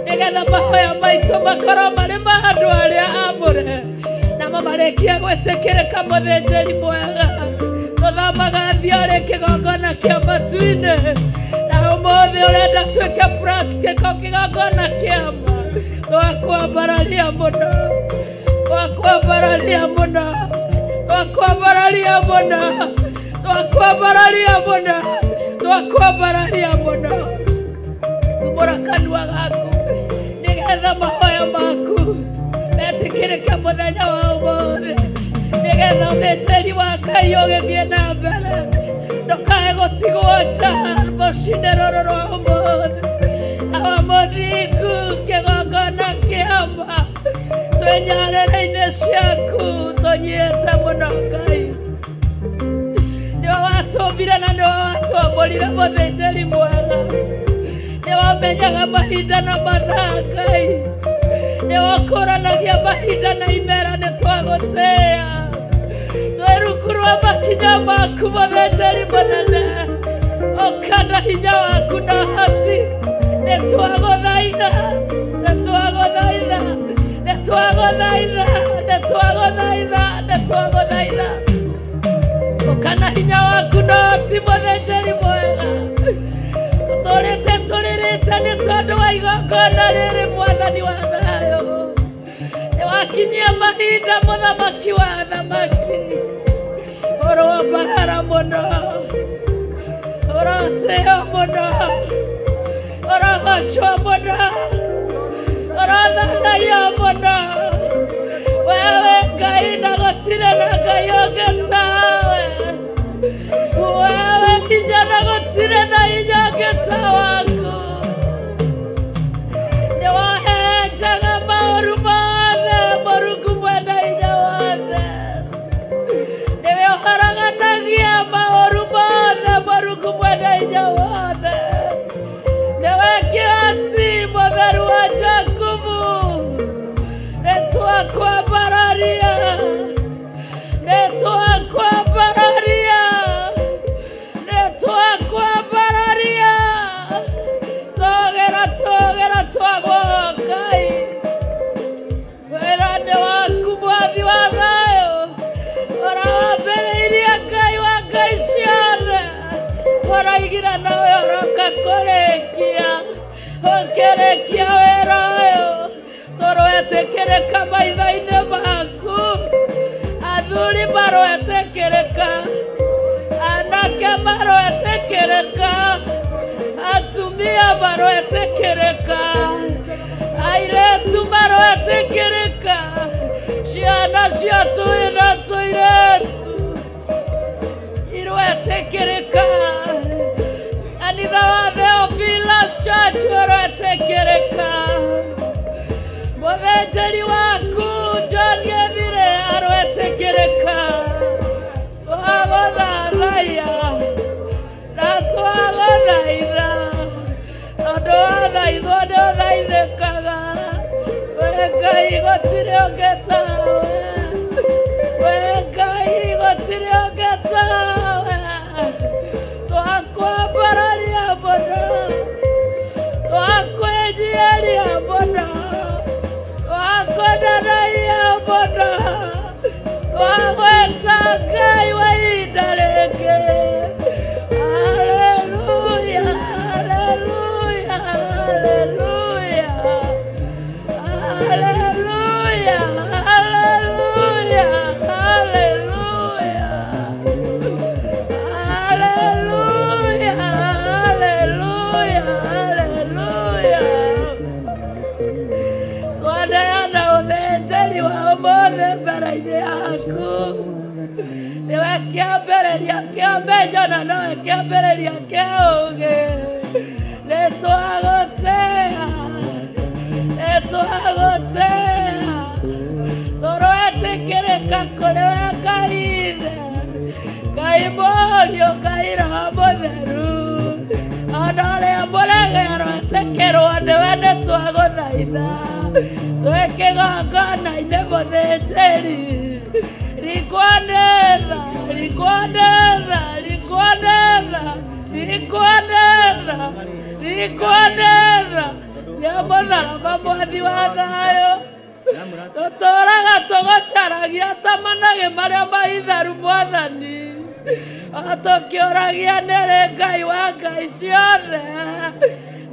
nĩgetha mahoya maitũ makorwo marĩ ma andũ arĩa amũre namo marĩkie gwĩtĩkĩrĩka mũthĩnjĩri mwega tũthamaga thiorĩ kĩgongona kĩa matu-inĩ na ũmũthĩ ũrenda tuĩke practical kĩgongona kĩama twakwambararia mũno twakwambararia mũno twakwambararia mũno twakwambararia mũno twakwambararia mũno tumũra kanua gaku nĩgetha mahoya maku metĩkĩrĩke mũthenya wa ũmũthĩ nĩgetha ũthĩnjĩri wa Ngai ũgĩthiĩ na mbere ndũkae gũtigwo nja rũcinĩ rũrũ rwa ũmũthĩ awa mũthingu kĩgongona kĩama twĩ nyarĩrĩ-inĩ ciaku tũnyihĩte mũno Ngai nĩwe watũmbire na nĩwe watwambũrire mũthĩnjĩri mwega nĩwe wamenyaga mahinda na mathaa Ngai nĩwe ũkũranagia mahinda na imera nĩtwagũtĩĩa twĩ rungu rwa makinya maku mũthĩnjĩri mũnene ũka na hinya waku na hati nĩtwagũthaitha nĩtwagũthaitha nĩtwagũthaitha nĩtwagũthaitha nĩtwagũthaitha ũka na hinya waku na hati mũthĩnjĩri mwega tũrĩte tũrĩrĩte nĩ tondũ wa igongona rĩrĩ mwathani wa thayũ nĩwakinyia mahinda mũthamaki wa thamaki ũrombarara mũno ũrotĩo mũno ũrogocwo mũno ũrothathaiyo mũno wewe Ngai na gũtirĩ na Ngai ũngĩ tawe wewe hinya na gũtirĩ na hinya ũngĩ ta waku nĩwahenjaga maũru mothe Mũrungu mwene hinya wothe nĩwe ũharaganagia maũru mothe Mũrungu mwene hinya wothe nĩwe kĩhoti mũtheru wa Jakubu nĩtwakwambararia nĩtwakwambararia nĩtwakwambararia tũgera tũgera twagwo Ngai wĩra nĩ waku mwathi wa thayũ ũrawambĩrĩirie Ngai wa Ngai ciothe ũroigire nawe ũroka kũrĩkia ũkĩrĩkia wĩra ũyũ tũrwetĩkĩrĩka maitho-inĩ maku athuri marwetĩkĩrĩka anake marwetĩkĩrĩka atumia marwetĩkĩrĩka airĩtu marwetĩkĩrĩka ciana cia tũĩ na tũirĩtu irwetĩkĩrĩka kanitha wa Theophilus Church ũrwetĩkĩrĩka mũthĩnjĩri waku John Gĩthire arwetĩkĩrĩka twagũthathaiya na twagũthaitha tondũ wathaithwo nĩũthaithĩkaga we Ngai gũtirĩ ũngĩ tawe we Ngai gũtirĩ ũngĩ tawe twakwambararia mũno twakwĩnjiĩria mũno twakwendanaia mũno twagwĩta Ngai wa ihinda rĩngĩ haleluya haleluya haleluya haleluya haleluya haleluya haleluya haleluya ũmũthĩ mbere-inĩ yaku nĩwe kĩambĩrĩria kĩa ũmenyo na nowe kĩambĩrĩria kĩa ũũgĩ nĩtwagũtĩĩa tũrwetĩkĩrĩka kũrĩ we Ngai Ithe Ngai Mũriũ Ngai Roho Mũtheru ona ũrĩa mũrege arwetĩkĩrwo nĩwe nĩtwagũthaitha twĩ kĩgongona-inĩ mũthĩnjĩri rikwanĩra cia mũtharaba mwathi wa thayũ tũtũũraga tũgũcaragia ta managĩ marĩa maitharu Mwathani tũkĩũragia nĩrĩ Ngai wa ngai ciothe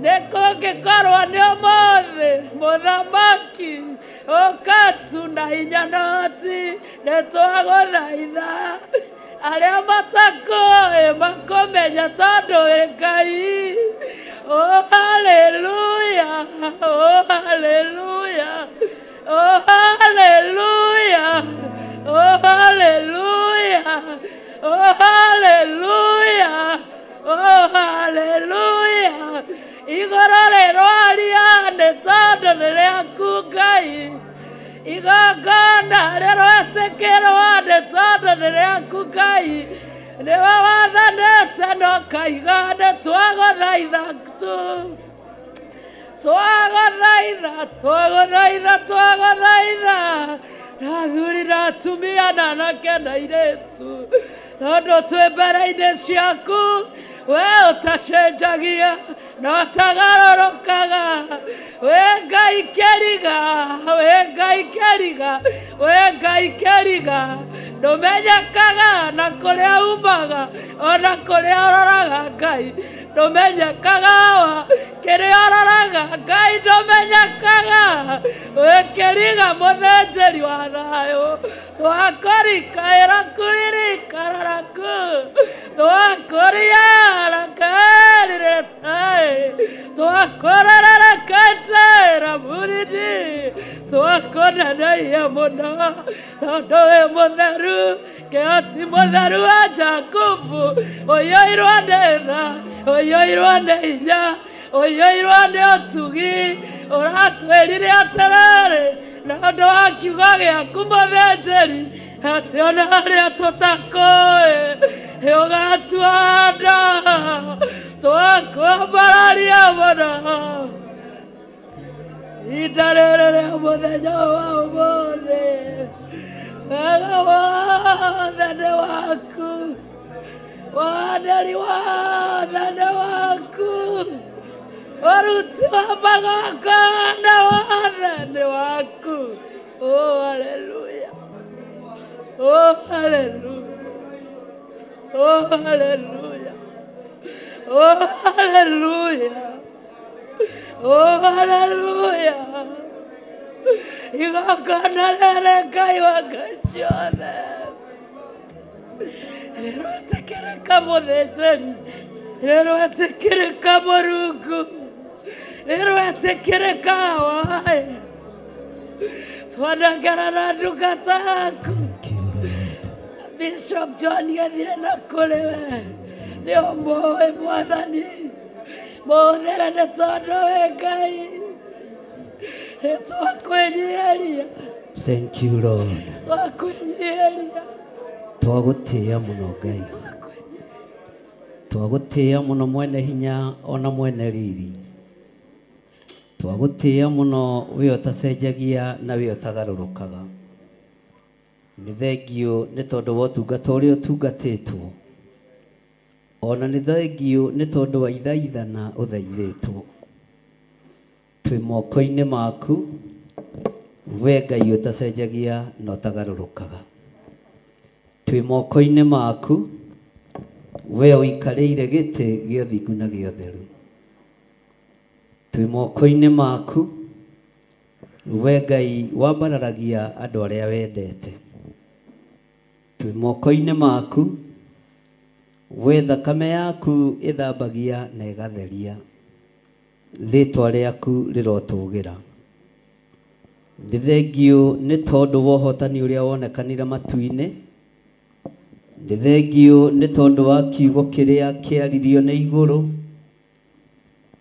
nĩkũngĩkorwo nĩ ũmũthĩ mũthamaki ũkatu na hinya na ũhoti nĩtwagũthaitha arĩa matakũĩ makũmenya tondũ wĩ Ngai. Oh hallelujah, oh hallelujah, oh hallelujah, oh hallelujah, oh hallelujah, oh hallelujah. Igoro rĩrwaria nĩ tondũ nĩ rĩaku Ngai igongona rĩrwetĩkĩrwo nĩ tondũ nĩ rĩaku Ngai nĩwe wathanĩte na ũkaiga nĩtwagũthaitha na athuri na atumia na anake na airĩtu tondũ twĩ mbere-inĩ ciaku we ũtacenjagia na ũtagarũrũkaga we Ngai kĩriga ndũmenyekaga na kũrĩa umaga ona kũrĩa ũroraga Ngai ndũmenyekaga kĩrĩa ũroraga Ngai ndũmenyekaga we kĩriga mũthĩnjĩri wa thayũ twakũrikaĩra kũririkaraku twakũriara kaĩrĩrĩtaĩ twakũrerera kaitĩra mũridi twakũneneia mũno tondũ wĩ mũtheru kĩhoti mũtheru wa Jakubu ũiyũirwo nĩ tha ũiyũirwo nĩ hinya ũiyũirwo nĩ ũtugi ũratwĩrire atĩrĩrĩ na ũndũ wa kiugo gĩaku mũthĩnjĩri atĩ ona harĩa tũtakũĩ ũgatua nda twakwambararia mũno ihinda rĩrĩ rĩa mũthenya wa ũmũthĩ wega wothe nĩ waku wathani wothe nĩ waku ũruti wa magongona wothe nĩ waku. Oh hallelujah, oh hallelujah, oh hallelujah, oh hallelujah, oh hallelujah. Igongona rĩrĩ Ngai wa ngai ciothe rĩrwetĩkĩrĩka mũthĩnjĩri rĩrwetĩkĩrĩka Mũrungu rĩrwetĩkĩrĩka waĩ twanangana na ndungata yaku Bishop John gĩthire na kũrĩ we nĩ ũmũĩ Mwathani mũhũthĩre nĩ tondũ wĩ Ngai nĩtwakwĩnyihĩria. Thank you Lord. Twakwĩnyihĩria twagũtĩĩa mũno Ngai twagũtĩĩa mũno mwene hinya ona mwene riri twagũtĩĩa mũno we ũtacenjagia na we ũtagarũrũkaga nĩ thengio nĩ tondũ wa ũtungata ũrĩa ũtungatĩtwo ona nĩ thengio nĩ tondũ wa ithaithana ũthaithĩtwo twĩ moko-inĩ maku we Ngai ũtacenjagia na ũtagarũrũkaga twĩ moko-inĩ maku we ũikarĩire gĩtĩ gĩa ũthingu na gĩa ũtheru twĩ moko-inĩ maku we Ngai wambararagia andũ arĩa wendete twĩ moko-inĩ maku we thakame yaku ĩthambagia na ĩgatheria rĩtwa rĩaku rĩrotũgĩra Nĩ thengio nĩ tondũ wa ũhotani ũrĩa wonekanire matu-inĩ. Nĩ thengio nĩ tondũ wa kiugo kĩrĩa kĩaririo nĩ igũrũ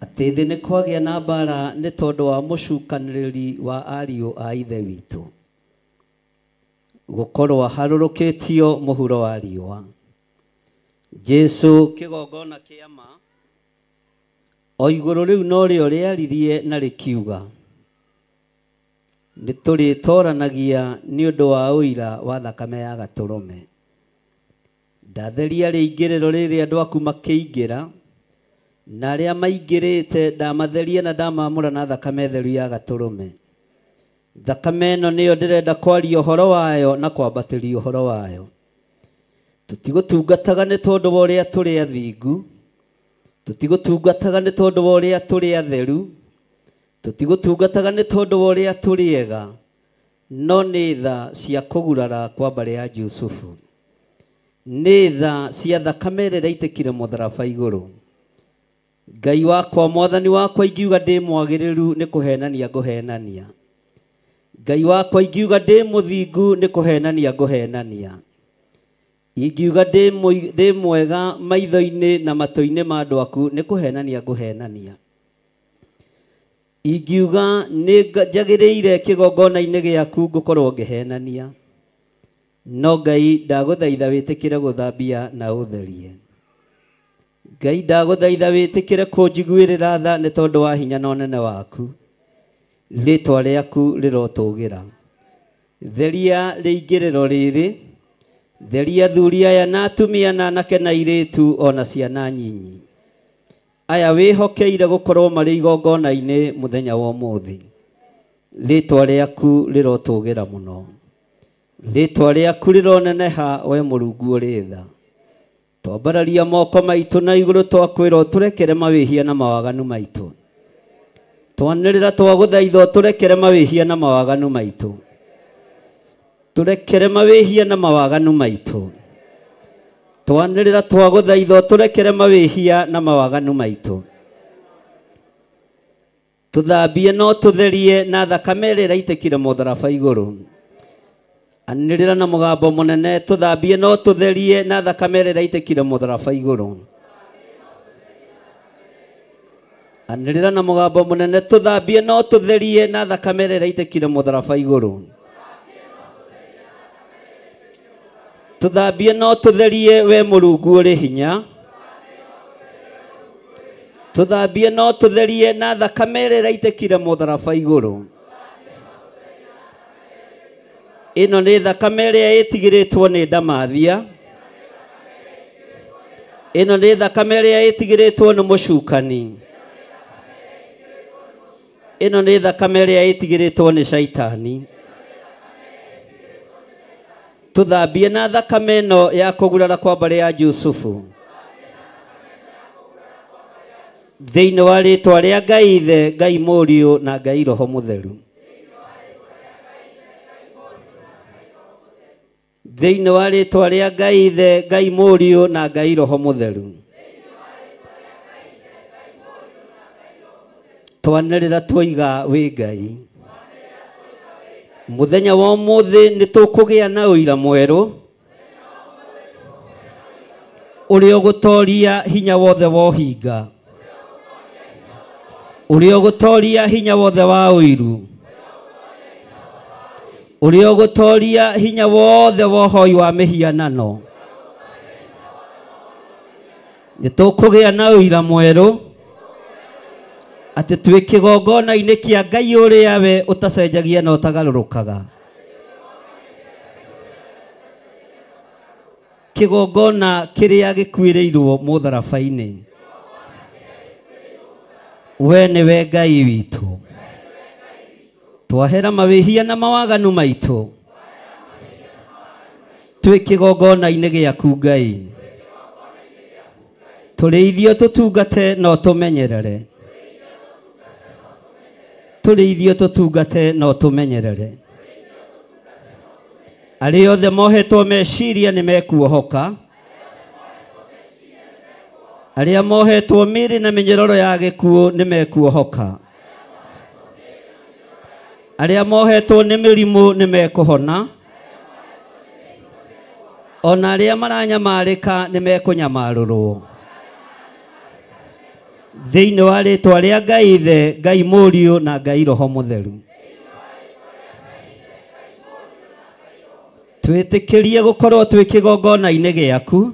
atĩ thĩ nĩ kwagĩa na mbara nĩ tondũ wa mũcukanĩrĩri wa ariũ a ithe witũ gũkorwo harũrũkĩtio mũhuro wa riũa. Jesu kĩgongona kĩa ma o igũrũ rĩu no rĩo rĩaririe na rĩkiuga nĩ tũrĩtoranagia nĩ ũndũ wa ũira wa thakame ya Gatũrũme. Ndatheria rĩingĩrĩro rĩrĩ andũ aku makĩingĩra, na arĩa maingĩrĩte ndamatheria na ndamamũra na thakame theru ya Gatũrũme. Thakame ĩno nĩyo ndĩrenda kwaria ũhoro wayo na kwambatĩria ũhoro wayo. Tũtigũtungataga nĩ tondũ wa ũrĩa tũrĩ athingu, tũtigũtungataga nĩ tondũ wa ũrĩa tũrĩ atheru, tũtigũtungataga nĩ tondũ wa ũrĩa tũrĩ ega, no nĩ tha cia kũgurara kwa mbarĩ ya Jusufu. Nĩ tha cia thakame ĩrĩa ĩraitĩkire mũtharaba igũrũ. Ngai wakwa, mwathani wakwa, ingiuga ndĩ mwagĩrĩru nĩ kũhenania ngũhenania. Ngai wakwa, ingiuga ndĩ mũthingu nĩ kũhenania ngũhenania. Ingiuga ndĩ mwega maitho-inĩ na matũ-inĩ ma andũ aku nĩ kũhenania ngũhenania. Ingiuga nĩ njagĩrĩire kĩgongona-inĩ gĩaku ngũkorwo ngĩhenania. No Ngai, ndagũthaitha wĩtĩkĩre gũthambia na ũtherie. Ngai, ndagũthaitha wĩtĩkĩre kũnjiguĩrĩra tha nĩ tondũ wa hinya na ũnene waku. Rĩĩtwa rĩaku rĩrotũgĩra. Theria rĩingĩrĩro rĩrĩ, theria athuri aya na atumia na anake na airĩtu ona ciana nyinyi. Aya wĩhokeire gũkorwo marĩ igongona-inĩ mũthenya wa ũmũthĩ. Rĩĩtwa rĩaku rĩrotũgĩra mũno. Rĩĩtwa rĩaku rĩroneneha, we Mũrungu ũrĩ tha. Twambararia moko maitũ na igũrũ twakwĩra tũrekere mawĩhia na mawaganu maitũ. Twanĩrĩra twagũthaitha tũrekere mawĩhia na mawaganu maitũ. Tũrekere mawĩhia na mawaganu maitũ. Twanĩrĩra twagũthaitha tũrekere mawĩhia na mawaganu maitũ. Tũthambie no tũtherie na thakame ĩrĩa ĩraitĩkire mũtharaba igũrũ. Anĩrĩra na mũgambo mũnene, tũthambie no tũtherie na thakame ĩrĩa ĩraitĩkire mũtharaba igũrũ. Anĩrĩra na mũgambo mũnene, tũthambie no tũtherie na thakame ĩrĩa ĩraitĩkire mũtharaba igũrũ. Tũthambie no tũtherie, we Mũrungu ũrĩ hinya. Tũthambie no tũtherie na thakame ĩrĩa ĩraitĩkire mũtharaba igũrũ. Ĩno nĩ thakame ĩrĩa ĩtigĩrĩtwo nĩ ndamathia. Ĩno nĩ thakame ĩrĩa ĩtigĩrĩtwo nĩ mũcukani. Ĩno nĩ thakame ĩrĩa ĩtigĩrĩtwo nĩ Shaitani. Tũthambie na thakame ĩno ya kũgurara kwa mbarĩ ya Jusufu. Thĩinĩ wa rĩĩtwa rĩa Ngai Ithe, Ngai Mũriũ na Ngai Roho Mũtheru. Thĩinĩ wa rĩĩtwa rĩa Ngai Ithe, Ngai Mũriũ na Ngai Roho Mũtheru. Twanĩrĩra twoiga wĩ Ngai. Mũthenya wa ũmũthĩ nĩ tũkũgĩa na ũira mwerũ ũrĩa ũgũtooria hinya wothe wa ũhinga, ũrĩa ũgũtooria hinya wothe wa ũiru, ũrĩa ũgũtooria hinya wothe wa ũhoi wa mĩhianano. Nĩ tũkũgĩa na ũira mwerũ atĩ twĩ kĩgongona-inĩ kĩa Ngai ũrĩa we ũtacenjagia na ũtagarũrũkaga. Kĩgongona kĩrĩa gĩkuĩrĩirwo mũtharaba-inĩ. We nĩwe Ngai witũ. Twahera mawĩhia na mawaganu maitũ. Twĩ kĩgongona-inĩ gĩaku Ngai. Tũrĩithio tũtungate no tũmenyerere. Tũrĩithio tũtungate no tũmenyerere. Arĩa othe mohetwo meciria nĩ mekuohoka. Arĩa mohetwo mĩĩrĩ na mĩnyororo ya gĩkuũ nĩ mekuohoka. Aria mohetwo nĩ mĩrimũ nĩ mekũhona. Ona aria maranyamarĩka nĩ mekũnyamarũrwo. Thĩinĩ wa rĩĩtwa rĩa Ngai Ithe, Ngai Mũriũ na Ngai Roho Mũtheru. Twĩtĩkĩrie gũkorwo twĩ kĩgongona-inĩ gĩaku.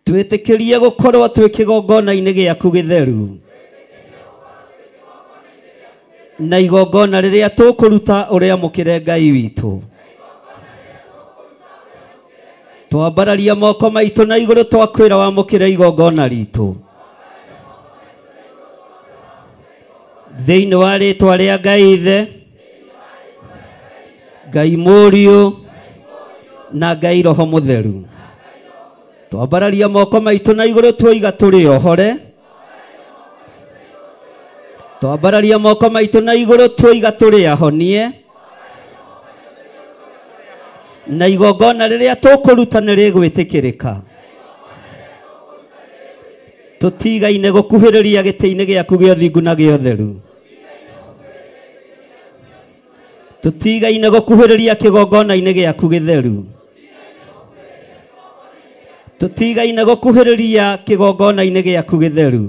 Twĩtĩkĩrie gũkorwo twĩ kĩgongona-inĩ gĩaku gĩtheru. Na igongona rĩrĩa tũkũruta ũrĩa mũkĩre Ngai witũ. Twambararia moko maitũ na igũrũ twakwĩra wamũkĩre igongona ritũ. Thĩinĩ wa rĩĩtwa rĩa Ngai Ithe, Ngai Mũriũ na Ngai Roho Mũtheru. Twambararia moko maitũ na igũrũ twoiga tũrĩ ohore. Twambararia moko maitũ na igũrũ twoiga tũrĩ ahonie. Na igongona rĩrĩa tũkũruta nĩ rĩgwĩtĩkĩrĩka. Tũtigaine gũkuhĩrĩria gĩtĩ-inĩ gĩaku gĩa ũthingu na gĩa ũtheru. Tũtigaine gũkuhĩrĩria kĩgongona-inĩ gĩaku gĩtheru. Tũtigaine gũkuhĩrĩria kĩgongona-inĩ gĩaku gĩtheru.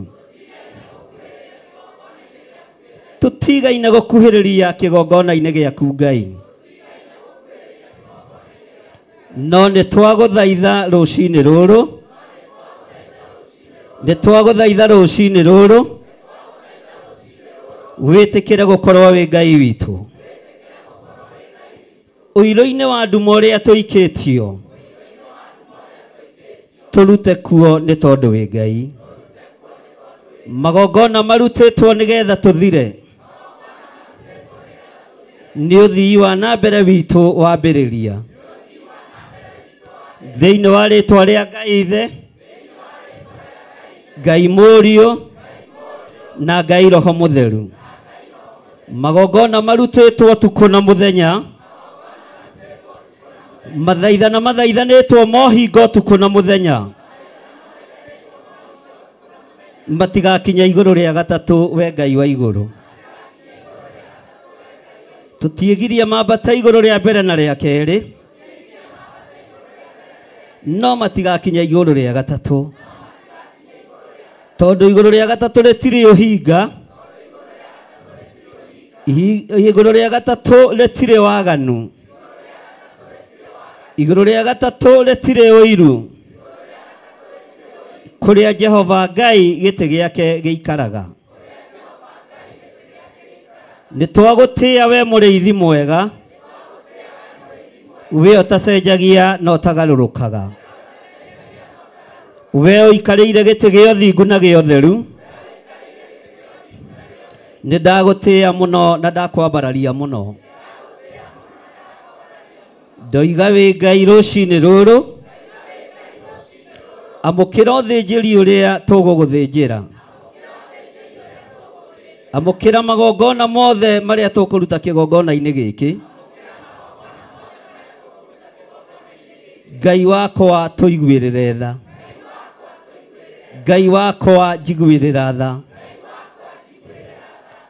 Tũtigaine gũkuhĩrĩria kĩgongona-inĩ gĩaku Ngai. No nĩ twagũthaitha rũcinĩ rũrũ. Nĩ twagũthaitha rũcinĩ rũrũ. Wĩtĩkĩre gũkorwo wĩ Ngai witũ. Ũiro-inĩ wa nduma ũrĩa tũikĩtio. Tũrute kuo nĩ tondũ wĩ Ngai. Magongona marutĩtwo nĩgetha tũthire. Nĩ ũthii wa na mbere witũ wambĩrĩria. Thĩinĩ wa rĩĩtwa rĩa Ngai Ithe, Ngai Mũriũ na Ngai Roho Mũtheru. Magongona marutĩtwo tukũ na mũthenya. Mathaithana mathaithanĩtwo mohingo tukũ na mũthenya. Matigakinya igũrũ rĩa gatatũ we Ngai wa igũrũ. Tũtiĩgirie mambata igũrũ rĩa mbere na rĩa kerĩ. No matigakinya igũrũ rĩa gatatũ. Tondũ igũrũ rĩa gatatũ rĩtirĩ ũhinga. Igũrũ rĩa gatatũ rĩtirĩ waganu. Igũrũ rĩa gatatũ rĩtirĩ ũiru. Kũrĩa Jehova Ngai gĩtĩ gĩake gĩikaraga. Nĩ twagũtĩĩa we mũrĩithi mwega. We ũtacenjagia na ũtagarũrũkaga. We ũikarĩire gĩtĩ gĩa ũthingu na gĩa ũtheru. Nĩ ndagũtĩĩa mũno na ndakwambararia mũno. Ndoiga wĩ Ngai rũcinĩ rũrũ. Amũkĩra ũthĩnjĩri ũrĩa tũgũgũthĩnjĩra. Amũkĩra magongona mothe marĩa tũkũruta kĩgongona-inĩ gĩkĩ. Ngai wakwa tũiguĩrĩre tha. Ngai wakwa njiguĩrĩra tha.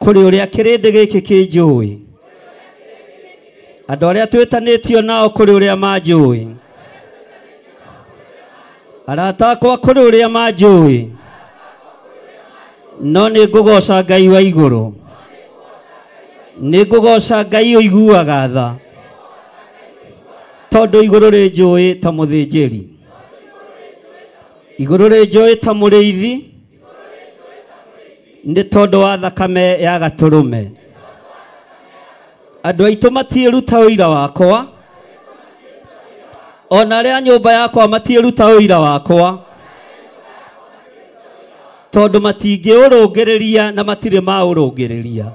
Kũrĩ ũrĩa kĩrĩndĩ gĩkĩ kĩnjũĩ. Andũ arĩa twĩtanĩtio nao kũrĩ ũrĩa manjũĩ. Arata akwa kũrĩ ũrĩa manjũĩ. No nĩ ngũgoca Ngai wa igũrũ. Nĩ ngũgoca Ngai ũiguaga tha. Tondũ igũrũ rĩnjũĩ ta mũthĩnjĩri. Igũrũ rĩnjũĩ ta mũrĩithi. Nĩ tondũ wa thakame ya gatũrũme. Andũ aitũ matiĩruta ũira wakwa. Ona arĩa a nyũmba yakwa matiĩruta ũira wakwa. Tondũ matingĩũrũngĩrĩria na matirĩ maũrũngĩrĩria.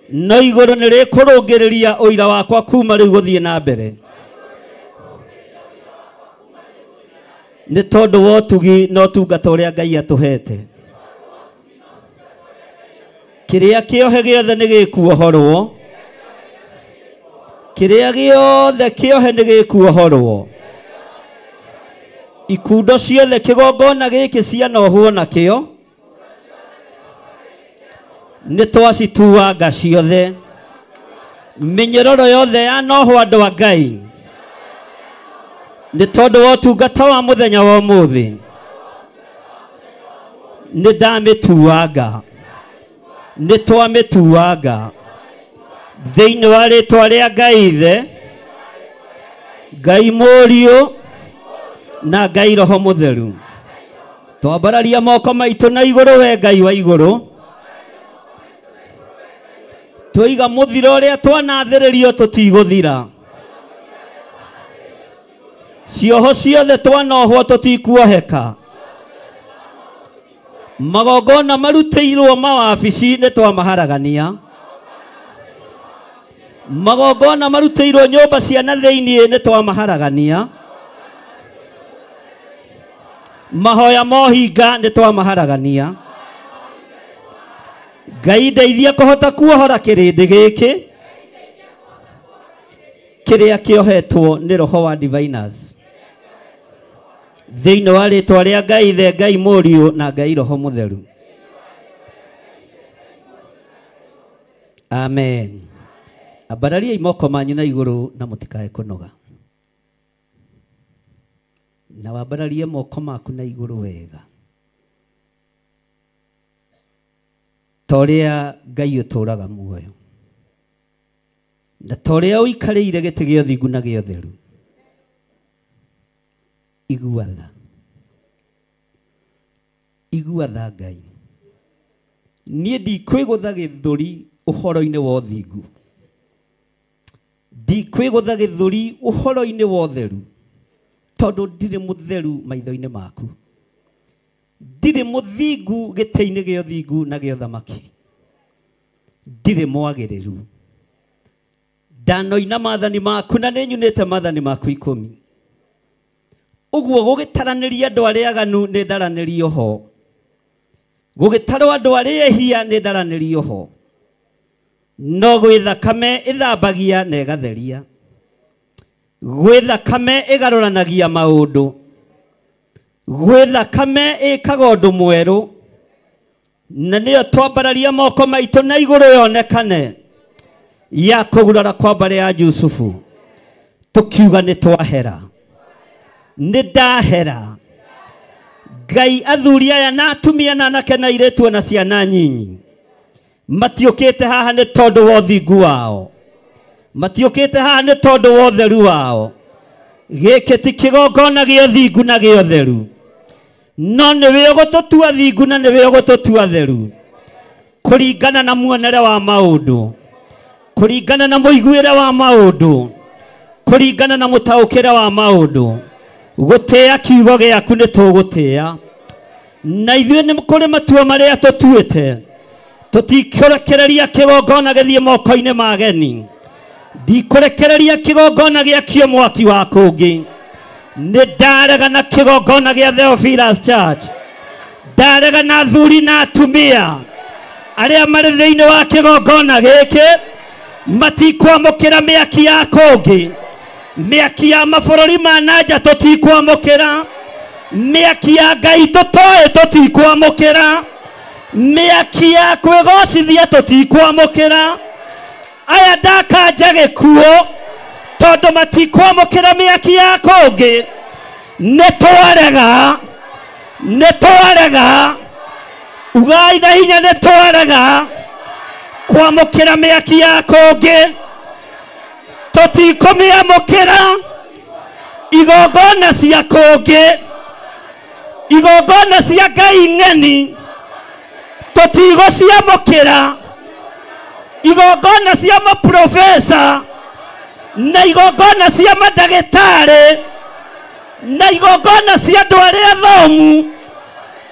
No igũrũ nĩ rĩkũrũngĩrĩria ũira wakwa kuma rĩu gũthiĩ na mbere. Nĩ tondũ wa ũtugi na ũtungata ũrĩa Ngai atũhete. Kĩrĩa kĩohe gĩothe nĩ gĩkuohorwo. Kĩrĩa gĩothe kĩohe nĩ gĩkuohorwo. Ikundo ciothe kĩgongona gĩkĩ cianohwo nakĩo. nitwacituanga ciothe minyororo yothe ya noho andu a Ngai ni tondu wa utungata wa muthenya wa umuthi ni ndamituanga ni twamituanga thiini wa ritwa ria Ngai Ithe Ngai Mũriũ na Ngai Roho Mũtheru twambararia moko maitu na iguru we Ngai wa iguru twiga muthiro uria twanathiririo tutiguthira cioho ciothe twanohwo tutikuoheka magongona marutĩirwo mawabici nĩ twamaharagania magongona marutĩirwo nyũmba cia na thĩinĩ nĩ twamaharagania mahoya mohinga nĩ twamaharagania Ngai ndeithia kũhota kuohora kĩrĩndĩ gĩkĩ kĩrĩa kĩohetwo nĩ roho wa diviners thĩinĩ wa rĩtwa rĩa Ngai Ithe Ngai Mũriũ na Ngai Roho Mũtheru amen ambarariai moko manyu na igũrũ na mũtikae kũnoga na wambararie moko maku na igũrũ wega torĩa Ngai ũtũraga muoyo na torĩa ũikarĩire gĩtĩ gĩa ũthingu na gĩa ũtheru igua tha Ngai niĩ ndikwĩgũtha gĩthũri ũhoro-inĩ wa ũthingu ndikwĩgũtha gĩthũri ũhoro-inĩ wa ũtheru tondũ ndirĩ mũtheru maitho-inĩ maku ndirĩ mũthingu gĩtĩ-inĩ gĩa ũthingu na gĩa ũthamaki ndirĩ mwagĩrĩru ndanoina maathani maku na nĩnyunĩte maathani maku 10 ũguo gũgĩtaranĩria andũ arĩa aganu nĩ ndaranĩrio ho gũgĩtarwo andũ arĩa ehia nĩ ndaranĩrio ho no gwĩ thakame ĩthambagia na ĩgatheria gwĩ thakame ĩgarũranagia maũndũ gwĩ thakame ĩkaga ũndũ mwerũ na nĩyo twambararia moko maitũ na igũrũ yonekane ya kũgurara kwa mbare ya Jusufu tukiuga nĩ twahera nĩ ndahera Ngai athuri aya na atumia na anake na airĩtu na ciana nyinyi matiũkĩte haha nĩ tondũ wa ũthingu wao matiũkĩte haha nĩ tondũ wa ũtheru wao gĩkĩ ti kĩgongona gĩa ũthingu na gĩa ũtheru no nĩwe ũgũtũtua thingu na nĩwe ũgũtũtua theru kũringana na muonere wa maũndũ kũringana na mũiguĩre wa maũndũ kũringana na mũtaũkĩre wa maũndũ gũtĩa kiugo gĩaku nĩ tũgũtĩa na ithuĩ nĩ kũrĩ matua marĩa tũtuĩte tũtikũrekereria kĩgongona gĩthiĩ moko-inĩ ma ageni ndikũrekereria kĩgongona gĩakio mwaki wa kũngĩ nĩ ndarega na kĩgongona gĩa Theophilus Church ndarega na athuri na atumia arĩa marĩ thĩinĩ wa kĩgongona gĩkĩ matikwamũkĩra mĩaki ya kũngĩ mĩaki ya mabũrũri ma nanja tũtikwamũkĩra mĩaki ya Ngai tũtoĩ tũtikwamũkĩra mĩaki ya kwĩgocithia tũtikwamũkĩra aya ndakanja gĩkuũ tondũ matikwamũkĩra mĩaki ya kũngĩ nĩ twarega ugai na hinya nĩ twarega kwamũkĩra mĩaki ya kũngĩ tũtikũmĩamũkĩra igongona cia kũngĩ igongona cia Ngai ng'eni tũtigũciamũkĩra igongona cia maprofesa na igongona cia mandagĩtarĩ na igongona cia andũ arĩa athomu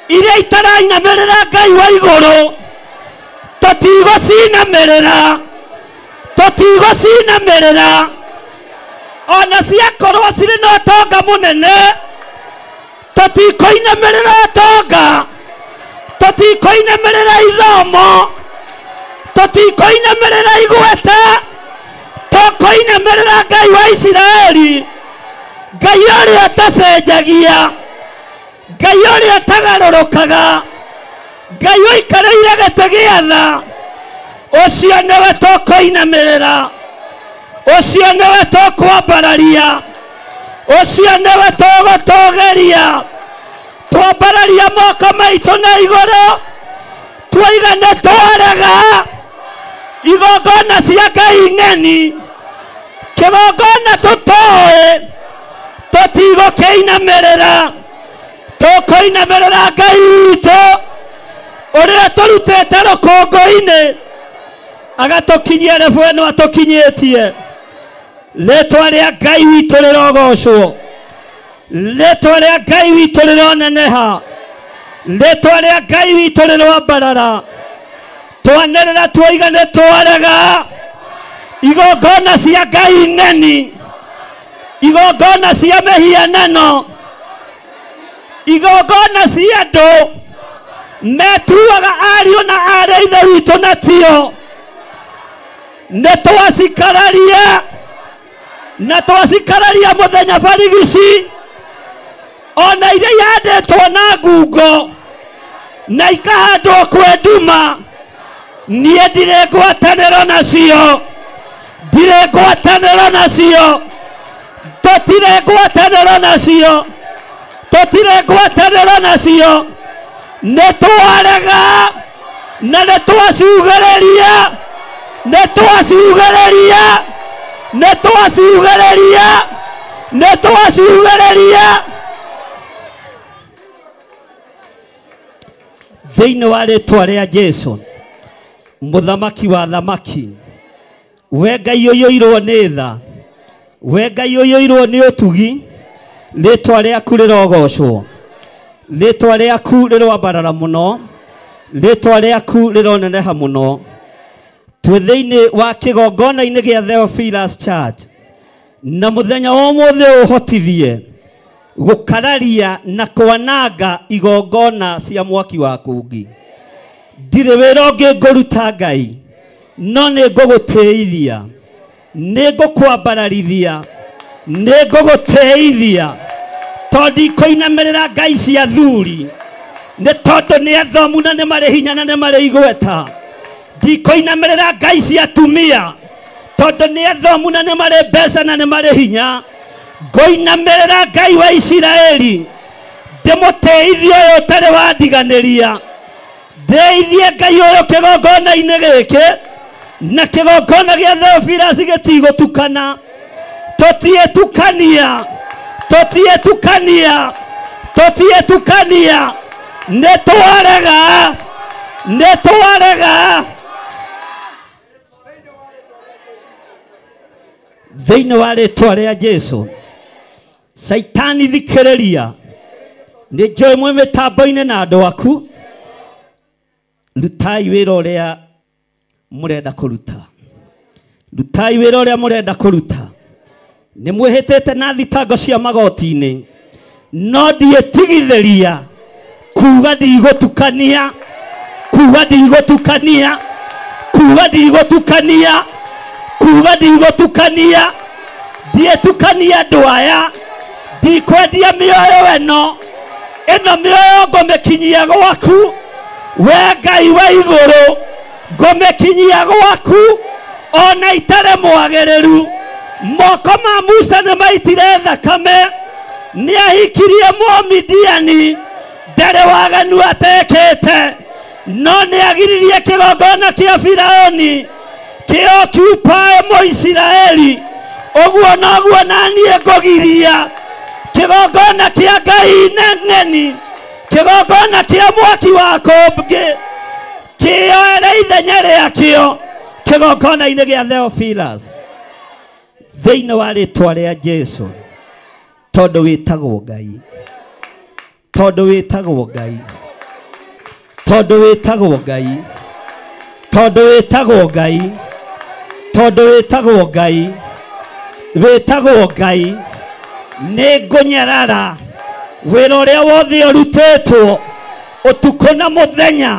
iria itarainamĩrĩra Ngai wa igũrũ tũtigũcinamĩrĩra ona ciakorwo cirĩ na ũtonga mũnene tũtikũinamĩrĩra ũtonga tũtikũinamĩrĩra ithomo tũtikũinamĩrĩra igweta tũkũinamĩrĩra Ngai wa Isiraeli Ngai ũrĩa ũtacenjagia Ngai ũrĩa ũtagarũrũkaga Ngai ũikarĩire gĩtĩ gĩa tha Ucio niwe tukuinamirira, ucio niwe tukwambararia, ucio niwe tugutugeria. Twambararia moko maitu na iguru, twaigane twarega igongona cia Ngai ng'eni. Kigongona tutoe tutigũkĩinamirĩra, tukuinamirĩra Ngai witũ ũrĩa tũrutĩte rũkũngũ-inĩ agatukinyia rebu ĩno atukinyĩtie. Rĩtwa rĩa Ngai witũ rĩrogocwo, rĩtwa rĩa Ngai witũ rĩroneneha, rĩtwa rĩa Ngai witũ rĩrwambarara. Twanĩrĩra twaigane twarega igongona cia Ngai ng'eni, igongona cia mĩhianano, igongona cia andũ metuaga ariũ na aarĩ a Ithe witũ na tio. Nĩ twacikararia na twacikararia mũthenya barigici, ona iria yandĩtwo na ngungo na ikahandwo kwĩ nduma. Niĩ ndirĩ ngwatanĩro nacio, ndirĩ ngwatanĩro nacio, tũtirĩ ngwatanĩro nacio, tũtirĩ ngwatanĩro nacio. Nĩ twarega na nĩ twaciugĩrĩria, nĩ twaciugĩrĩria, nĩ twaciugĩrĩria, nĩ twaciugĩrĩria. Thĩinĩ wa rĩtwa rĩa Jesũ, mũthamaki wa thamaki, we Ngai ũiyũirwo nĩ tha, we Ngai ũiyũirwo nĩ ũtugi, rĩtwa rĩaku rĩrogocwo, rĩtwa rĩaku rĩrwambarara mũno, rĩtwa rĩaku rĩroneneha mũno. Twĩ thĩinĩ wa kĩgongona-inĩ gĩa Theophilus Church, na mũthenya wa ũmũthĩ ũhotithie gũkararia na kwananga igongona cia mwaki wa kũngi. Ndirĩ wĩra ũngĩ ngũruta Ngai, no nĩ ngũgũtĩithia, nĩ ngũkwambararithia, nĩ ngũgũtĩithia, tondũ ndikũinamirĩra ngai cia thuri, nĩ tondũ nĩ athomu na nĩ marĩ hinya na nĩ marĩ igweta. Ndikũinamirĩra ngai cia atumia, tondũ nĩ athomu na nĩ marĩ mbeca na nĩ marĩ hinya. Ngũinamirĩra Ngai wa Isiraeli, ndĩmũtĩithie ũyũ ũtarĩ wandiganĩria. Ndeithie Ngai ũyũ kĩgongona-inĩ gĩkĩ, na kĩgongona gĩa Theophilus gĩtigũtukana. Tũtiĩtukania, tũtiĩtukania, tũtiĩtukania. Nĩ twarega, nĩ twarega. Thĩinĩ wa rĩtwa rĩa Jesũ, Saitani thikĩrĩria, nĩ njũĩ mwĩ mĩtambo-inĩ na andũ aku, rutai wĩra ũrĩa mũrenda kũruta, rutai wĩra ũrĩa mũrenda kũruta. Nĩ mwĩhĩtĩte na thitango cia magoti-inĩ, no ndiĩtigithĩria kuuga ndigũtukania, kuuga ndigũtukania, kuuga ndigũtukania, kuuga ndigũtukania. Ndiĩtukania andũ aya, ndikwendia mĩoyo ĩno, ĩno mĩoyo ngũmĩkinyia gwaku, we Ngai wa igũrũ, ngũmĩkinyia gwaku ona itarĩ mwagĩrĩru. Moko ma Musa nĩ maitire thakame, nĩ ahikirie Mũmidiani, ndarĩ waganu atekĩte, no nĩ agiririe kĩgongona kĩa Firaũni kĩo kiupae Mũisiraeli. Ũguo noguo naniĩ ngũgiria kĩgongona kĩa Ngai ng'eni, kĩgongona kĩa mwaki wa kũngi, kĩoere ithenya rĩakĩo kĩgongona-inĩ gĩa Theophilus. Thĩinĩ wa rĩtwa rĩa Jesũ, tondũ wĩtagwo Ngai, tondũ wĩtagwo Ngai, tondũ wĩtagwo Ngai, tondũ wĩtagwo Ngai, tondũ wĩtagwo Ngai, wĩtagwo Ngai, nĩ ngũnyarara wĩra ũrĩa wothe ũrutĩtwo ũtukũ na mũthenya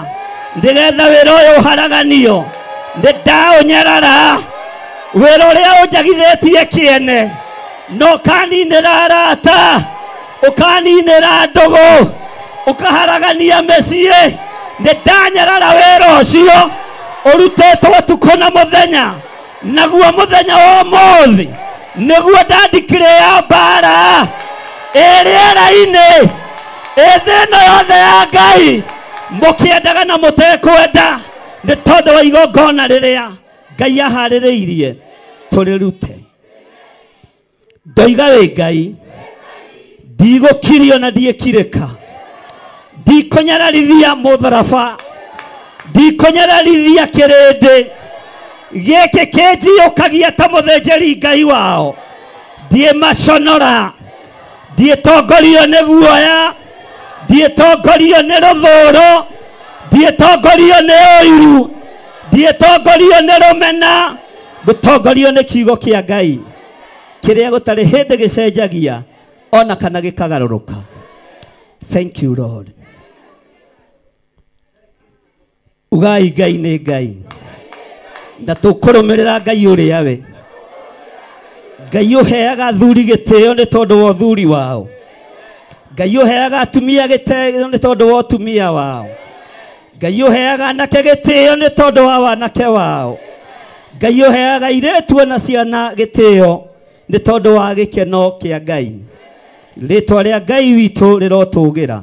nĩgetha wĩra ũyũ ũharaganio. Nĩ ndaũnyarara wĩra ũrĩa ũnjagithĩtie kĩene, no ũkaninĩra arata, ũkaninĩra ndũgũ, ũkaharagania mĩciĩ. Nĩ ndanyarara wĩra ũcio urutetwo tuko na muthenya naguo muthenya wa mothi niguo ndandikire ya bara eriera-ini ethino yothe ya Ngai mukiendaga na mutekwenda ni tondu wa igongona riria Ngai ahaririirie turirute ndoiga wi Ngai ndigũkirio na ndiĩkirĩka ndikũnyararithia mũtharaba ndikũnyararithia kĩrĩndĩ gĩkĩ kĩnjiũkagia ta mũthĩnjĩri Ngai wao ndiĩmaconora ndiĩtongorio nĩ guoya ndiĩtongorio nĩ rũthũũro ndiĩtongorio nĩ ũiru ndiĩtongorio nĩ rũmena ngũtongorio nĩ kiugo kĩa Ngai kĩrĩa gũtarĩ hĩndĩ gĩcenjagia ona kana gĩkagarũrũka. Thank you Lord. Ugai Ngai nĩ Ngai na tũkũrũmĩrĩra Ngai ũrĩa we. Ngai ũheaga athuri gĩtĩo nĩ tondũ wa ũthuri wao. Ngai ũheaga atumia gĩtĩo nĩ tondũ wa atumia wao. Ngai ũheaga anake gĩtĩo nĩ tondũ wa anake wao. Ngai ũheaga airĩtu na ciana gĩtĩo nĩ tondũ wa gĩkeno kĩa Ngai. Rĩtwa rĩa Ngai witũ rĩrotũgĩra.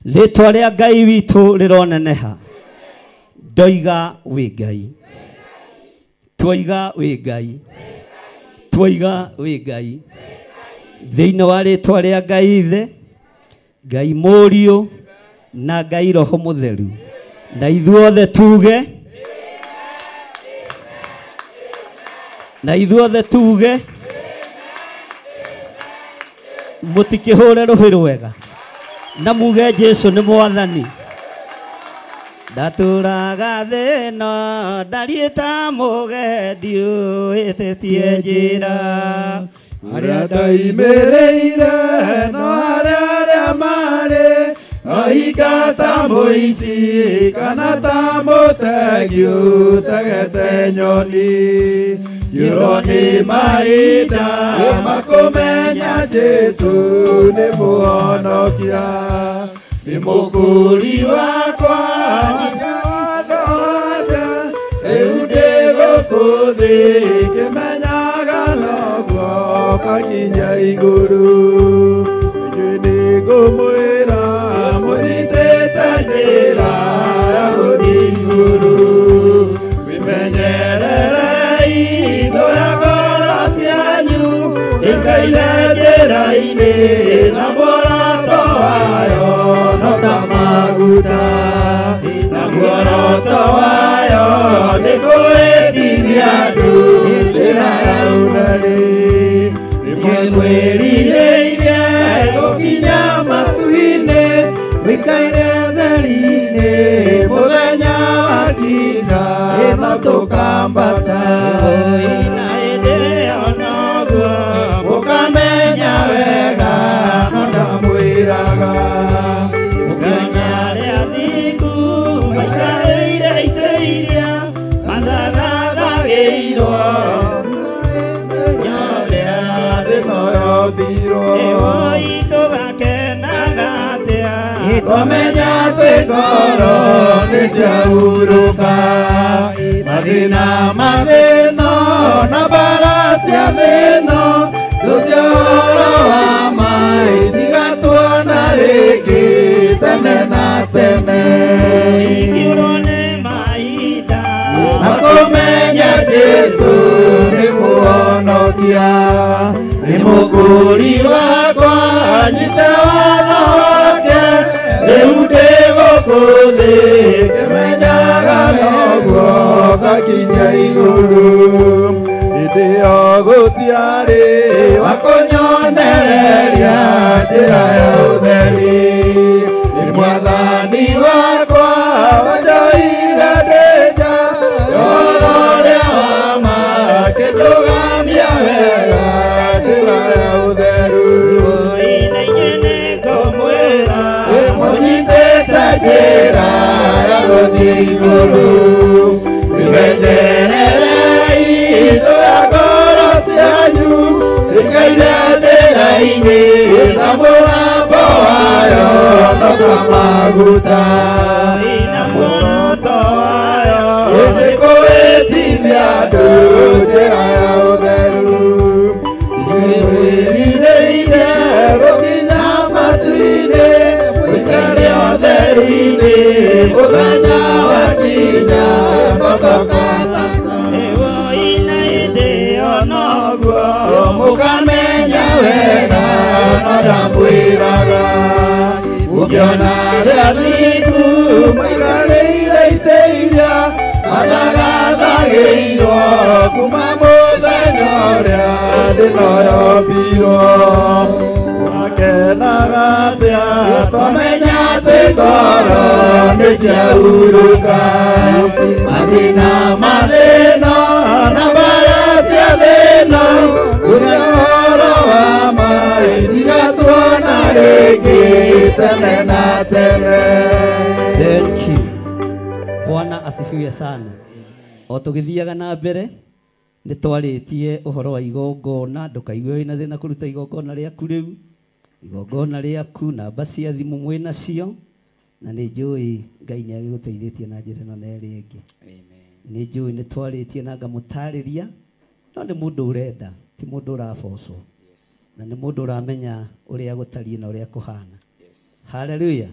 Rĩtwa rĩa Ngai witũ rĩroneneha. Ndoiga wĩ Ngai. Twoiga wĩ Ngai. Twoiga wĩ Ngai. Thĩinĩ wa rĩtwa rĩa Ngai Ithe, Ngai Mũriũ na Ngai Roho Mũtheru. Na ithuothe tuge. Na ithuothe tuge. Mutikĩhũre rũhĩ rwega na muge Jesu nĩ mwathani. Ndatũraga thĩ ĩno ndariĩ ta mũgendi ũhĩtĩtie njĩra arĩa ndaimĩrĩire no arĩa marĩ oingata mũici kana ta mũtegi ũtegete nyoni Yuroni maida makomenya Jesu ni muhonokia ni mukuri wakwa wakawathoja eude gokuthi kimenyaga noguo kakinya iguru njui ngumwira munyitĩte njĩra ya gũthiĩ iguru wimenyerere njĩra-inĩ na muoroto wayo no ta maguta na muoroto wayo nĩ kũhĩtithia andũ njĩra ya ũtheri nĩmwĩrirĩirie gũkinya matu-inĩ wĩikaire theri-inĩ mũthenya wakinya no tũkambata ukamenya wega no ndamwĩraga ũkanyarĩa thiku maikarĩire itĩ iria mathathagĩirwo nyorĩa thĩno yombirwo ĩwoi tũgakenaga atĩa twamenya twĩ ngoro nĩciahurũka mathĩna mathĩno na mbara cia thĩno Lucioro wa mai digatuona rĩngĩ tene na tene Yurone maida nakumenya Jesu nĩ muhonokia nĩ mũkũri wakwa nyite watho wake rĩu ndĩ gũkũ thĩ kĩmenyaga noguo gakinya igũrũ Ndio gũtiarĩ wa kũnyonereria njĩra ya ũtheri nĩ mwathani wakwa wanjoire ndĩ nja ũhoro ũrĩa wa ma kĩndũgamia wega njĩra ya ũtheru na inyuĩ nĩngũmwĩra mũnyitĩte njĩra ya gũthiĩ igũrũ wĩmenyererei indo ya ngoro cianyu ĩikaire njĩra-inĩ na mũgambo wayo no ta maguta na muoroto wayo ndamwĩraga ũngĩona rĩa thingu maikarĩire itĩ iria mathagathagĩirwo kuma mũthenya ũrĩa thĩ ĩno yombirwo wakenaga atĩa twamenya atĩ ngoro nĩciahurũka mathĩna mathĩna na mbara cia thĩna ũhoro wa maĩ ndigatuona rĩngĩ tene na tene. Thank you. Bwana asifiwe sana. O tũgĩthiaga na mbere nĩ twarĩtie ũhoro wa igongona, ndũkaigue wĩna thĩna kũruta igongona rĩaku rĩu, igongona rĩaku, namba cia thimũ mwĩnacio, na nĩ njũĩ Ngai nĩ agĩgũteithĩtie na njĩra ĩno na ĩrĩa ĩngĩ. Nĩ njũĩ nĩ twarĩtie na ngamũtarĩria, no nĩ mũndũ ũrenda, ti mũndũ ũrabocwo, na nĩ mũndũ ũramenya ũrĩa gũtariĩ na ũrĩa kũhana. Hallelujah.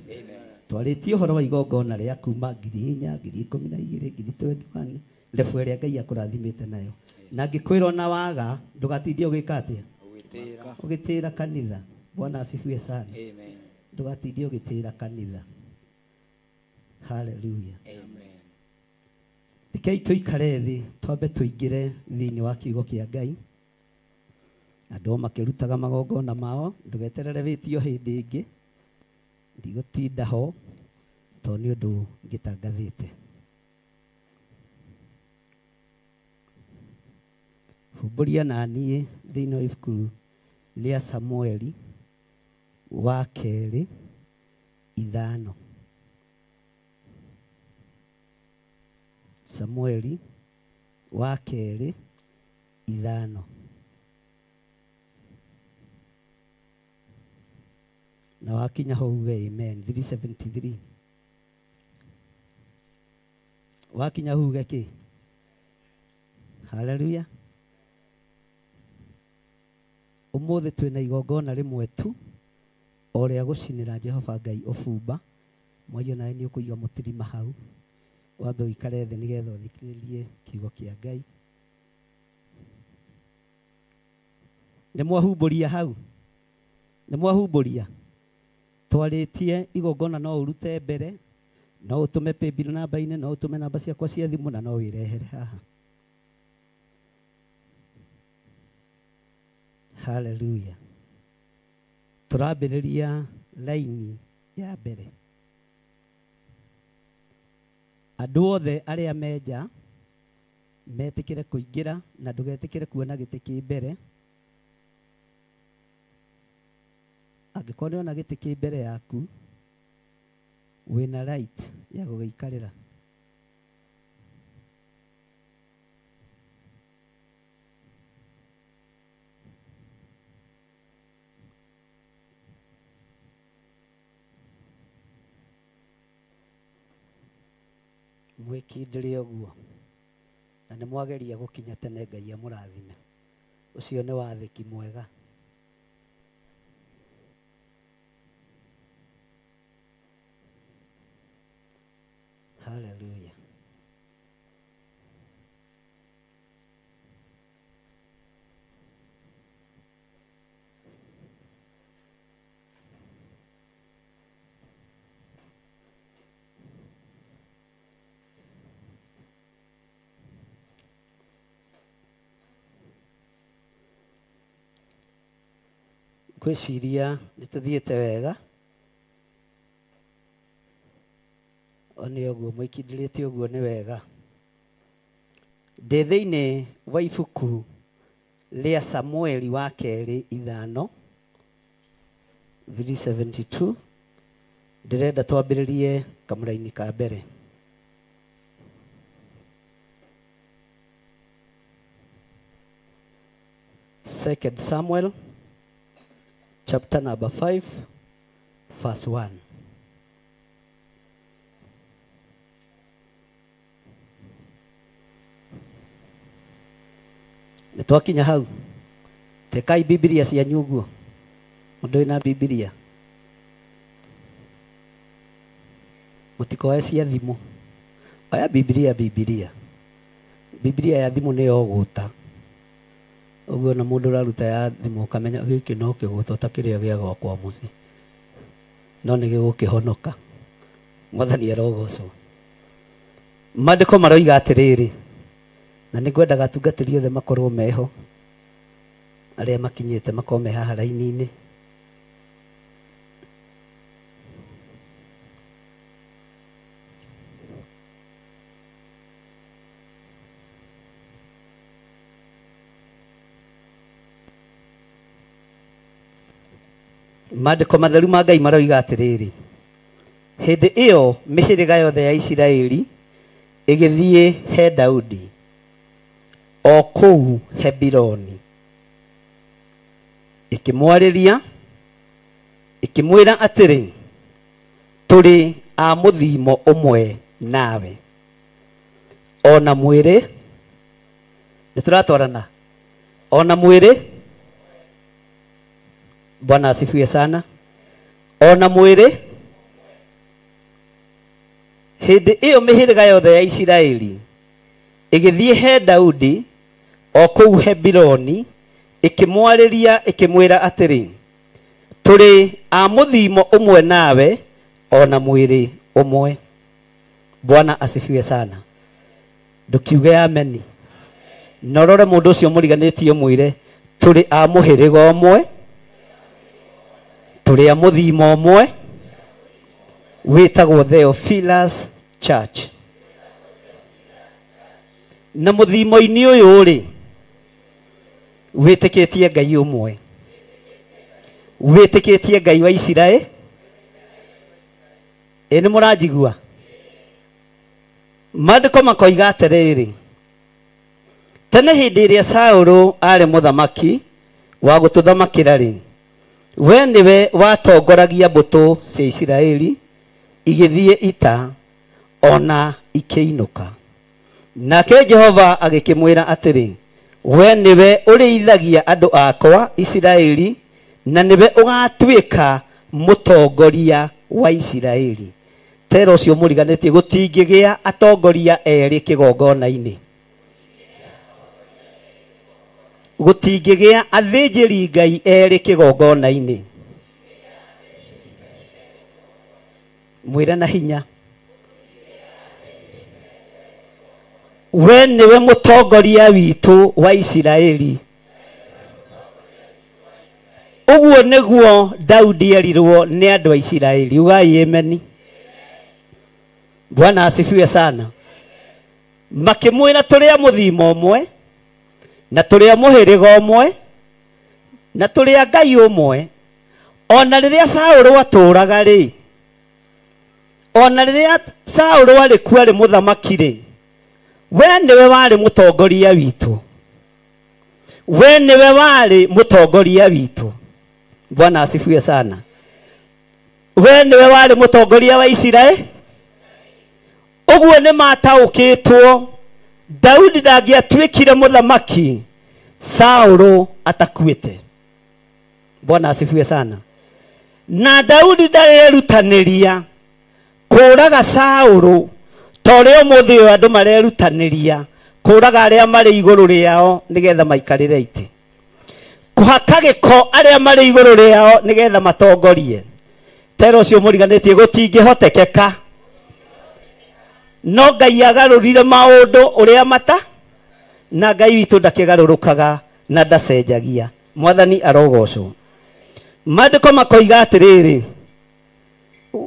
Twarĩtie ũhoro wa igongona rĩa kuma 4,000, 12,000, 21 refu ĩrĩa Ngai akũrathimĩte nayo. Na ngĩkwĩra na waga ndũgatindie ũgĩka atĩa? Ũgĩtĩra kanitha. Bwana asifiwe sana. Amen. Ndũgatindie ũgĩtĩra kanitha. Hallelujah. Amen. Rekei tũikare thĩ twambe tũingĩre thĩinĩ wa kiugo kĩa Ngai. Andũ makĩrutaga magongona mao, ndũgeterere wĩtio hĩndĩ ĩngĩ. Ndigũtinda ho tondũ nĩ ũndũ ngĩtangathĩte. Humbũria na niĩ thĩinĩ wa ibuku rĩa Samueli wa kerĩ 5. Samueli wa kerĩ 5. Na wakinya hau amen. 373. Wakinya hau gaki. Hallelujah. Ũmũthĩ twĩna igongona rĩmwe tu o rĩa gũcinĩra Jehova Ngai ũbumba. Mwaria nawe nĩ ũkũiga mũtirima hau. Wambe ũikare thĩ nĩgetha ũthikĩrĩrie kiugo kĩa Ngai. Nĩ mwahumbũria hau. Nĩ mwahumbũria. Twarĩtie igongona no ũrute mbere, no ũtũme paybill namba-inĩ, no ũtũme namba ciakwa cia thimũ na no wĩrehere haha. Hallelujah. Tũrambĩrĩria laini ya mbere. Andũ othe arĩa menja metĩkĩre kũingĩra na ndũgetĩkĩre kuona gĩtĩ kĩ mbere. Angĩkorwo nĩona gĩtĩ kĩ mbere yaku, wĩna right ya gũgĩikarĩra. Mwĩkindĩre ũguo na nĩ mwageria gũkinya tene, Ngai amũrathime. Ũcio nĩ wathĩki mwega. Hallelujah. Kwĩciria nĩtũthiĩte wega. Oni ũguo mwĩkindĩrĩte ũguo nĩ wega. Ndĩ thĩinĩ wa ibuku rĩa Samueli wa kerĩ 5 372. Ndĩrenda twambĩrĩrie kamũraini ka mbere. Second Samuel chapter number 5 verse 1. Nĩtwakinya hau. Tekai Biblia cianyu ũguo. Mũndũ wĩna Biblia. Mũtikoe cia thimũ. Oya Biblia. Biblia ya thimũ nĩyo gũta. Uguo na mundu raruta ya thimu kamenya giki no kiguto ta kiria gia gwakwa muci no ni gigukihonoka mwathani arogocwo. Maandiko maroiga atiriri na ningwendaga atungatĩri othe makorwo meho aria makinyite makome haha raini-inĩ. Maandiko matheru ma Ngai maroiga atiriri hindi iyo mihiriga yothe ya Isiraeli igithie he Daudi o kuu Hebironi ikimwariria ikimwira atiri turi a muthimo umwe nawe ona mwiri nituratwarana ona mwiri. Bwana asifiwe sana. Ona mwiri hindi iyo mihiriga yothe ya Isiraeli igithie he Daudi o kuu Hebironi ikimwariria ikimwira atiri turi a muthimo umwe nawe ona mwiri umwe. Bwana asifiwe sana. Ndukiuge ameni. Norore mundu ucio muriganĩtie mwire turi a muhiriga umwe turi a muthimo umwe witagwo Theophilus Church. Na muthimo-ini uyu ri witikitie Ngai umwe witikitie Ngai wa Isiraeli. Ni muranjigua? Maandiko makoiga atiriri tene hindi iria Saũlũ ari muthamaki wa gututhamakira ri we niwe watongoragia mbuto cia Isiraeli igithie ita ona ikiinuka. Nake Jehova agikimwira atiri we niwe urithagia andu akwa Isiraeli na niwe ugatuika mutongoria wa Isiraeli. Tero cio muriganĩtie gutingigia atongoria eri kigongona-ini, gutingigia athĩnjĩri Ngai eri kigongona-ini. Mwira na hinya we niwe mutongoria witu wa Isiraeli. Uguo niguo Daudi erirwo ni andu a Isiraeli. Ugai ameni. Bwana asifiwe sana. Makimwira turi a muthimo umwe na turi a muhiriga umwe na turi a Ngai umwe. Ona riria Saũlũ atũraga ri ona riria Saũlũ ari kuo ari muthamaki ri we niwe wari mutongoria witu. We niwe wari mutongoria witu. Bwana asifiwe sana. We niwe wari mutongoria wa Isiraeli. Uguo ni mataukitwo Daudi ndangiatuikire muthamaki Saũlũ atakuite. Bwana asifiwe sana. Na Daudi ndarerutaniria kuraga Saũlũ torio muthi uyu andu marerutaniria kuraga aria mari iguru riao nigetha maikarire iti, kuhaka giko aria mari iguru riao nigetha matongorie. Tero cio muriganĩtie gutingihotekeka. No Ngai agarurire maundu uria mata na Ngai witu ndakigarurukaga na ndacenjagia. Mwathani arogocwo. Maandiko makoiga atiriri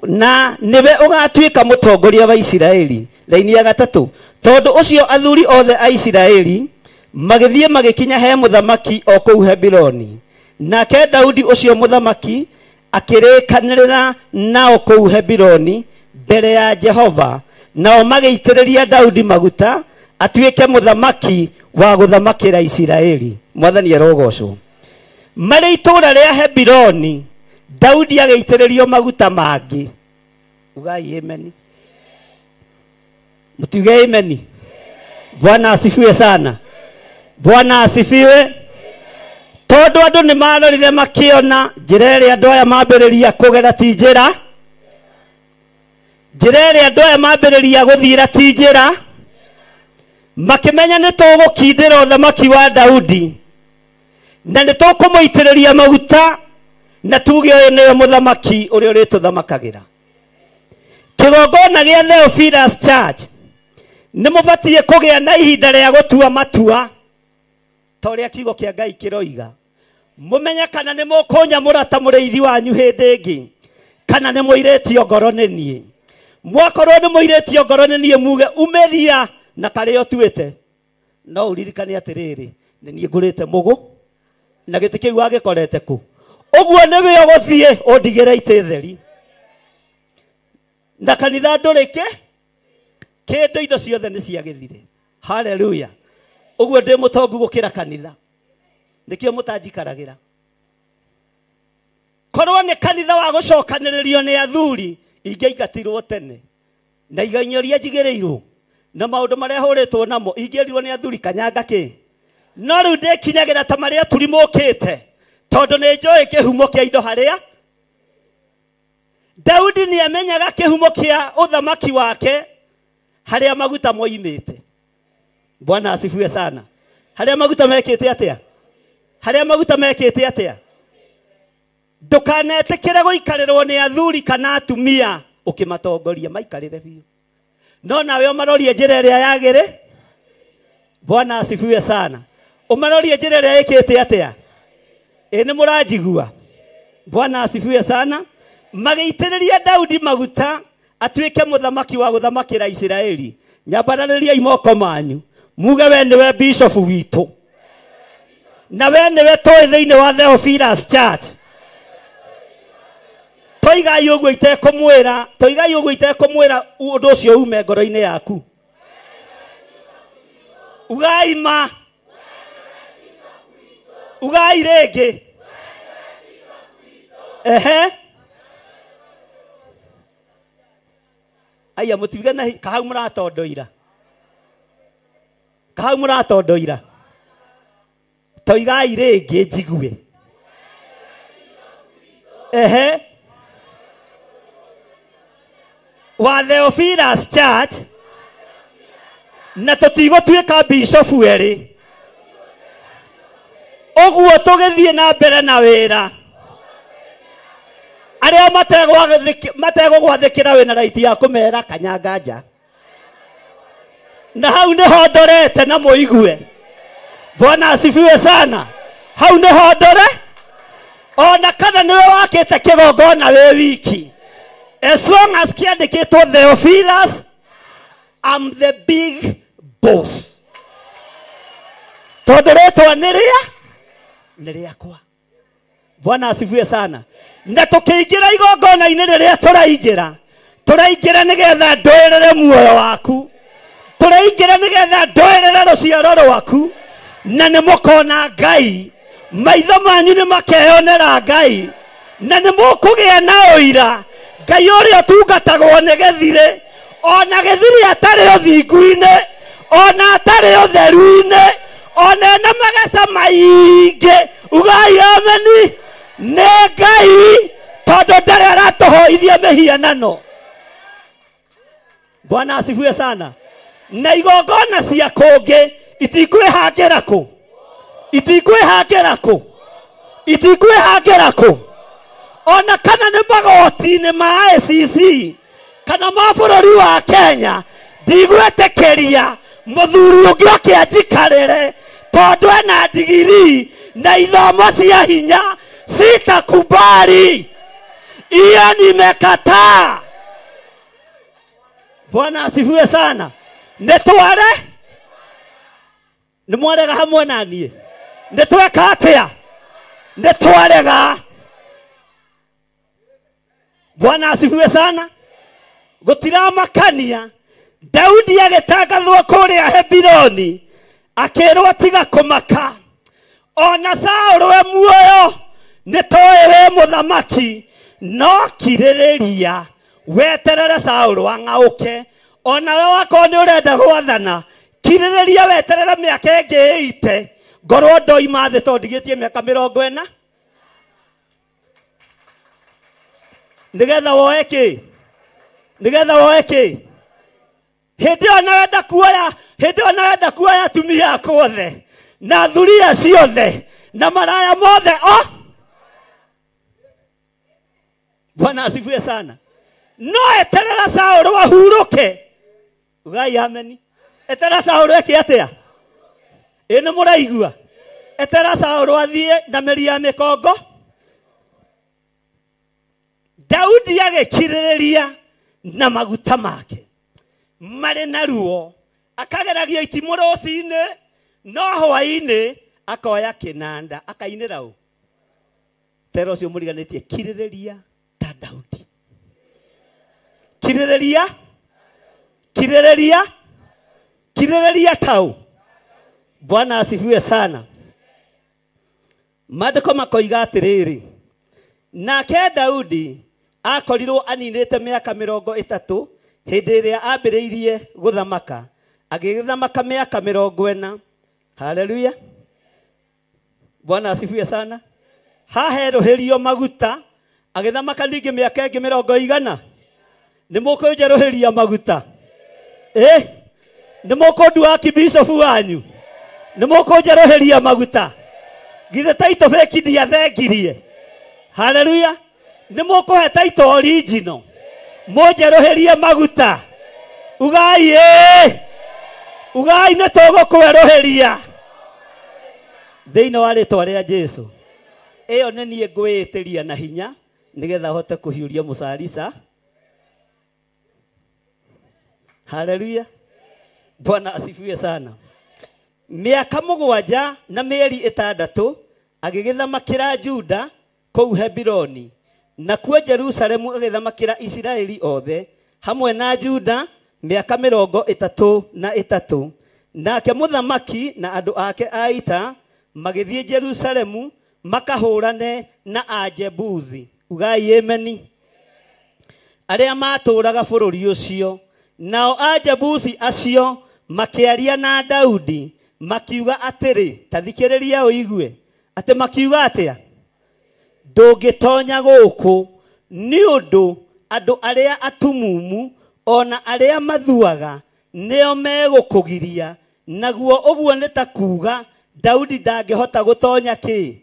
na niwe ugatuika mutongoria wa Isiraeli. Laini ya gatatu tondu ucio athuri othe a Isiraeli magithie magikinya he muthamaki o kuu Hebironi. Nake Daudi ucio muthamaki akirikanirira nao kuu Hebironi mbere ya Jehova, nao magiitiriria Daudi maguta atuike muthamaki wa guthamakira Isiraeli. Mwathani arogocwo. Mari itura ria Hebironi Daudi agaitiririo maguta mangi. Ugai ameni. Mutiuge ameni. Bwana asifiwe sana. Bwana asifiwe. Tondu andu ni marorire makiona njira iria andu aya mambiriria kugera ti njira, njira iria andu aya mambiriria guthira ti njira, makimenya ni tugukindira uthamaki wa Daudi na nĩtũkũmũitĩrĩria maguta na tuge ũyũ nĩwe mũthamaki ũrĩa ũrĩtũthamakagĩra. Kĩgongona gĩa Theophilus Church nĩmũbatiĩ kũgĩa na ihinda rĩa gũtua matua ta ũrĩa kiugo kĩa Ngai kĩroiga. Mũmenye kana nĩmũkũnyamũra ta mũrĩithi wanyu hĩndĩ ĩngĩ kana nĩmũirĩtio ngoro nĩ niĩ. Mwakorwo nĩmũirĩtio ngoro nĩ niĩ muge umĩria na karĩa ũtuĩte. No ũririkane atĩrĩrĩ, nĩ niĩ ngũrĩte mũgũ na gĩtĩ kĩu wagĩkorete kũ. Ũguo nĩwe ũgũthiĩ ũndigĩre itĩ theri. Na kanitha ndũrĩke kĩndũ indo ciothe nĩ ciagĩthire. Haleluya. Ũguo ndĩ mũtongu gũkĩra kanitha. Nĩkĩo mũtanjikaragĩra. Korwo nĩ kanitha wa gũcokanĩrĩrio nĩ athuri, ingĩaingatirwo tene. Na igainyoria njigĩrĩirwo na maũndũ marĩa hũrĩtwo namo ingĩerirwo nĩ athuri kanyanga kĩ. No rĩu ndĩkinyagĩra ta marĩa turimũkĩte tondũ nĩ njũĩ kĩhumo kĩa indo harĩa. Daudi nĩ amenyaga kĩhumo kĩa ũthamaki wake harĩa maguta moimĩte. Bwana asifiwe sana. Harĩa maguta mekĩte atĩa? Harĩa maguta mekĩte atĩa? Ndũkanetĩkĩre gũikarĩrwo nĩ athuri kana atumia ũkĩmatongoria maikarĩre biũ. No nawe ũmarorie njĩra ĩrĩa yagĩrĩ. Bwana asifiwe sana. Ũmarorie njĩra ĩrĩa ĩkĩte atĩa? Nĩ mũranjigua? Bwana asifiwe sana. Magĩitĩrĩria Daudi maguta atuĩke mũthamaki wa gũthamakĩra Isiraeli. Nyambarĩriai moko manyu muge we nĩwe bishop witũ na we nĩwe tũĩ thĩinĩ wa Theophilus Church. Toigai ũguo itekũmwĩra ũndũ ũcio ume ngoro-inĩ yaku. Ugai ma. Ugai rĩngĩ. Aya mũtiuge na kahau mũratondoira. Kahau mũratondoira. Toigai rĩngĩ njigue. Wa Theophilus Church na tũtigũtuĩka bishop erĩ. Ũguo tũgĩthiĩ na mbere na wĩra. Arĩa mategũgwathĩkĩra wĩna raiti ya kũmera kanyanga nja. Na hau nĩho ndorete na mũigue. Bwana asifiwe sana. Hau nĩho ndore. Ona kana nĩwe wakĩte kĩgongona wĩ wiki. As long as kĩandĩkĩtwo Theophilus, I'm the big boss. Tondũ rĩtwa nĩ rĩakwa. Bwana asifiwe sana. Na tũkĩingĩra igongona-inĩ rĩrĩa tũraingĩra nĩgetha ndũĩrĩre muoyo waku. Tũraingĩra nĩgetha ndũĩrĩre rũciaro rwaku. Na nĩmũkona Ngai. Maitho manyu nĩmakeyonera Ngai. Na nĩmũkũgĩa na ũira. Ngai ũrĩa ũtungatagwo nĩ gĩthirĩ. Ona gĩthirĩ atarĩ ũthingu-inĩ. Ona atarĩ ũtheru-inĩ. Ona ena mageca maingĩ. Ugai ameni. Nĩ Ngai tondũ ndarĩ aratũhoithia mĩhianano. Bwana asifiwe sana. Na igongona cia kũngĩ itikwĩhangĩra kũ? Itikwĩhangĩra kũ? Ona kana nĩ magoti-inĩ ma ICC kana ma bũrũri wa Kenya ndigwĩtĩkĩria mũthuri ũngĩ akĩanjikarĩre tondũ ena ndigiri na ithomo cia hinya. Sitakubali. Iyo nimekataa. Bwana asifiwe sana. Nĩtware. Nĩmwarega hamwe na niĩ. Nĩtweka atĩa? Nĩtwarega. Bwana asifiwe sana. Gũtiramakania. Daudi agĩtangathwo kũrĩa Hebironi akĩrwo tiga kũmaka. Ona Saũlũ we muoyo nĩtũĩ we mũthamaki. No kirĩrĩria weterere Saũlũ ang'aũke. Ona we wakorwo nĩ ũrenda gwathana kirĩrĩria weterere mĩaka ĩngĩ ĩite. Ngorwo ndoima thĩ tondũ ndigĩtie mĩaka 40. Nĩgetha woe kĩ? Hĩndĩ ĩyo na wenda kuoya atumia akũ othe na thuria ciothe na maraya mothe Bwana asifiwe sana. No eterera Saũlũ ahuruke. Ugai ameni. Eterera Saũlũ eke atia? Ene mũraigua. Eterera Saũlũ athie na meri ya mĩkongo. Daudi agĩkirĩrĩria na maguta make marĩ na ruo, akageragia itimũ rũcinĩ, no hwaĩ-inĩ akoya kĩnanda akainĩra ũ. Tero ũcio mũriganĩtie kirĩrĩria ta Daudi. Kirĩrĩria tau. Bwana asifiwe sana. Maandĩko makoiga atĩrĩrĩ, nake Daudi akorirwo aninĩte mĩaka 30 hĩndĩ ĩrĩa ambĩrĩirie gũthamaka, agĩthamaka mĩaka 40. Haleluya. Bwana asifiwe sana. Haherũhĩrio maguta, agĩthamaka ningĩ mĩaka ĩngĩ 100. Nĩ mũkũnjerũhĩria maguta? Nĩ mũkũndua kĩbishofu wanyu? Nĩ mũkũnjerũhĩria maguta? Githĩ taito feki ndiathengirie? Haleluya. Nĩ mũkũhe taito original? Mũnjerũhĩrie maguta? Ugai nĩ tũgũkwerũhĩria thĩinĩ wa rĩĩtwa rĩa Jesũ. Ĩyo nĩ niĩ ngwĩĩtĩria na hinya nĩgetha hote kũhiũria mũcarisa. Haleluya. Bwana asifiwe sana. Miaka 7 na mĩeri 6 agĩgĩthamakĩra Juda kũu Hebironi, na kuo Jerusalemu agĩthamakĩra Isiraeli othe hamwe na Juda miaka 33. Nake mũthamaki na andũ ake a ita magĩthiĩ Jerusalemu makahũrane na Ajebuthi. Ugai ameni. Arĩa matũũraga bũrũri ũcio. Nao Ajebuthi acio makĩaria na Daudi makiuga atĩrĩ, ta thikĩrĩria ũigue, atĩ makiuga atĩa? Ndũngĩtonya gũkũ nĩ ũndũ andũ arĩa atumumu ona arĩa mathuaga nĩo megũkũgiria. Naguo ũguo nĩ ta kuuga Daudi ndangĩhota gũtonya kĩ?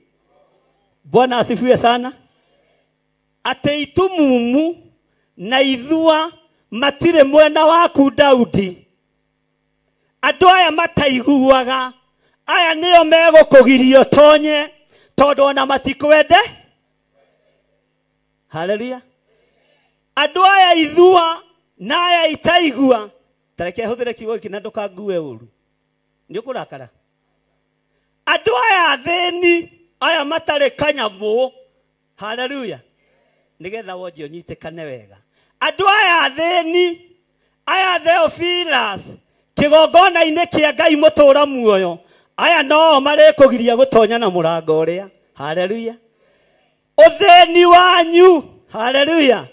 Bwana asifiwe sana. Atĩ itumumu na ithua matire mwena waku Daudi. Andũ aya mataiguaga, aya nĩo megũkũgiria tonye tondũ ona matikwende. Haleluya. Andũ aya ithua na aya itaigua. Tareke hũthĩre kiugo gĩkĩ na ndũkangue ũru. Nĩ ũkũrakara. Andũ aya thĩni, aya matarĩ kanyamũ. Haleluya. Nĩgetha wonje ũnyitĩkane wega. Andũ aya thĩni, aya Theophilus, kĩgongona-inĩ kĩa Ngai mũtũũra muoyo, aya no marĩkũgiria gũtonya na mũrango ũrĩa. Haleluya. Ũthĩni wanyu, haleluya,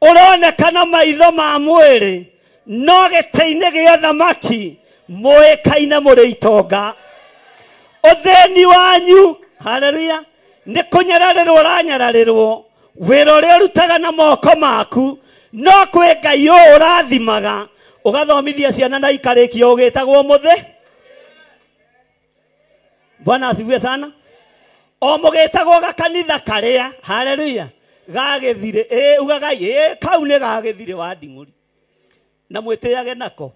ũronekana maitho ma mwĩrĩ, no gĩtĩ-inĩ gĩa ũthamaki mũĩkaine mũrĩ itonga. Ũthĩni wanyu, haleluya, nĩ kũnyararĩrwo ũranyararĩrwo. Wĩra ũrĩa ũrutaga na moko maku, no kwĩ Ngai ũrathimaga, ũgathomithia ciana na ikarĩkia ũgĩtagwo mũthĩ. Bwana asifiwe sana. O mũgĩtagwo gakanitha karĩa, haleluya, gagĩthire. Ugagai, kau nĩ gagĩthire wa nding'ũri. Na mwĩtĩage nako.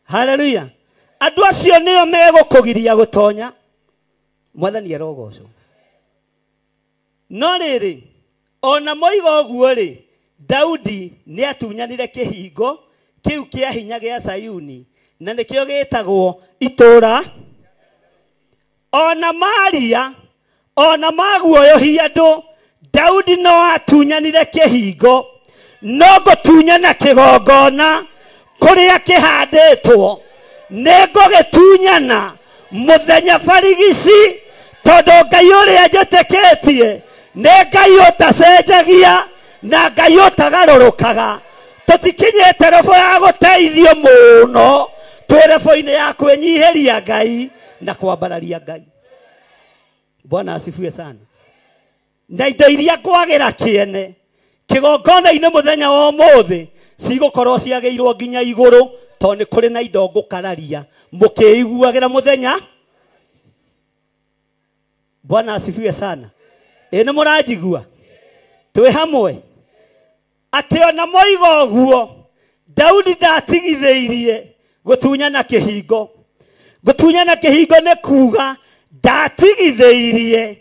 Haleluya. Andũ acio nĩo megũkũgiria gũtonya. Mwathani arogocwo. No rĩrĩ, ona moiga ũguo rĩ, Daudi nĩ atunyanire kĩhingo kĩu kĩa hinya gĩa Sayuni, na nĩkĩo gĩtagwo itũũra. Ona Maria, ona maguoyohia andũ, Daudi no atunyanire kĩhingo, no gũtunyana kĩgongona kũrĩa kĩhandĩtwo nĩ ngũgĩtunyana mũthenya barigici, tondũ Ngai ũrĩa njĩtĩkĩtie nĩ Ngai ũtacenjagia na Ngai ũtagarũrũkaga. Tũtikinyĩte robo ya gũteithio mũno, twĩ robo-inĩ ya kwĩnyihĩria Ngai na kwambararia Ngai. Bwana asifiwe sana. Na indo iria kwagĩra kĩene kĩgongona-inĩ mũthenya wa ũmũthĩ cigũkorwo ciagĩirwo nginya igũrũ, tondũ nĩ kũrĩ na indo ngũkararia mũkĩiguagĩra mũthenya. Bwana asifiwe sana. Nĩ mũranjigua? Twĩ hamwe. Atĩ ona moiga ũguo, Daudi ndatigithĩirie gũtunyana kĩhingo. Gũtunyana kĩhingo nĩ kuuga ndatigithĩirie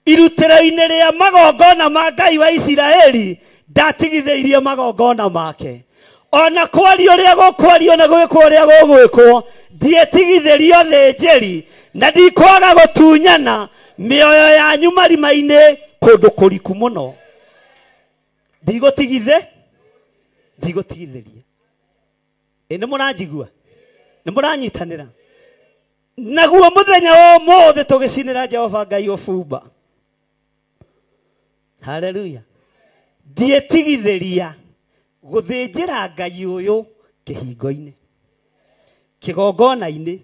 irutĩro-inĩ rĩa magongona ma Ngai wa Isiraeli, ndatigithĩirie magongona make. Ona kwario ũrĩa gũkwario na gwĩkwo ũrĩa gũgwĩkwo, ndiĩtigithĩrio thĩnjĩri, na ndikwaga gũtunyana mĩoyo yanyu marima-inĩ kũndũ kũriku mũno. Ndigũtigithĩria. Nĩ mũranjigua? Nĩ mũranyitanĩra? Naguo mũthenya wa ũmũthĩ tũgĩcinĩra Jehova Ngai ũbumba. Haleluya. Ndiĩtigithĩria gũthĩnjĩra Ngai ũyũ kĩhingo-inĩ, kĩgongona-inĩ,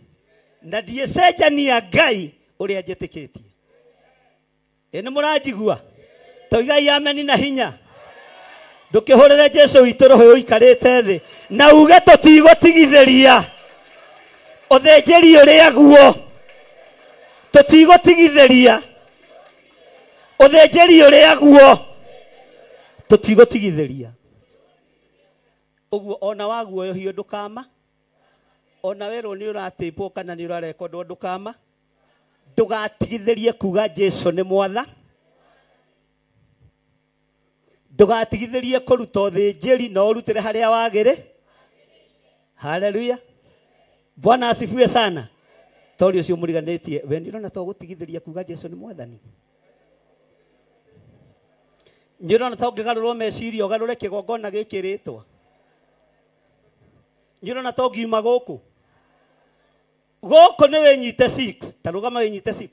na ndiĩcenjania Ngai ũrĩa njĩtĩkĩtie. Nĩ mũranjigua? Toigai ameni na hinya. Ndũkĩhũrĩre Jesũ witũ roho ũikarĩte thĩ na uge tũtigũtigithĩria ũthĩnjĩri ũrĩa guo. Tũtigũtigithĩria ũthĩnjĩri ũrĩa guo. Tũtigũtigithĩria. Ũguo ona waguoyohio ndũkama, ona werwo nĩ ũratĩpwo kana nĩ ũrarekondwo ndũkama, ndũgatigithĩrie kuga Jesũ nĩ mwatha. Ndũgatigithĩrie kũruta ũthĩnjĩri na ũrutĩre harĩa wagĩrĩ. Haleluya. Bwana asifiwe sana. Tori ũcio mũriganĩtie, we nĩ ũrona to gũtigithĩria kuga Jesũ nĩ mwathani. Nĩ ũrona to ngĩgarũrwo meciria ũgarũre kĩgongona gĩkĩ rĩtwa. Nĩ ũrona to ngiuma gũkũ nĩ wĩnyite 6. Ta rũgama wĩnyite 6.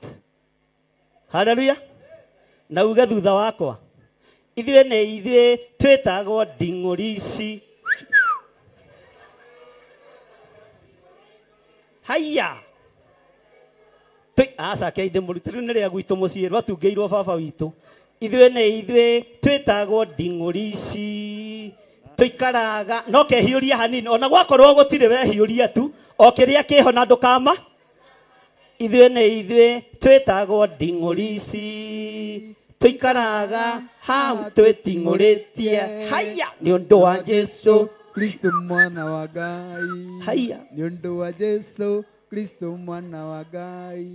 Haleluya. Na uge thutha wakwa, ithuĩ nĩ ithuĩ twĩtagwo nding'ũri ici. Haya. Aca kĩinde mũrutĩ rĩu nĩ rĩa gwitũ mũciĩ rwatungĩirwo baba witũ. Ithuĩ nĩ ithuĩ twĩtagwo nding'ũri ici. Tũikaraga no kehiũria hanini, ona gwakorwo gũtirĩ wehiũria tu, o kĩrĩa kĩho na ndũkama. Ithuĩ nĩ ithuĩ twĩtagwo nding'ũri ici. Tũikaraga hau twĩting'ũrĩtie. Haya. Nĩ ũndũ wa Jesũ Kristo mwana wa Ngai. Haya. Nĩ ũndũ wa Jesũ Kristo mwana wa Ngai.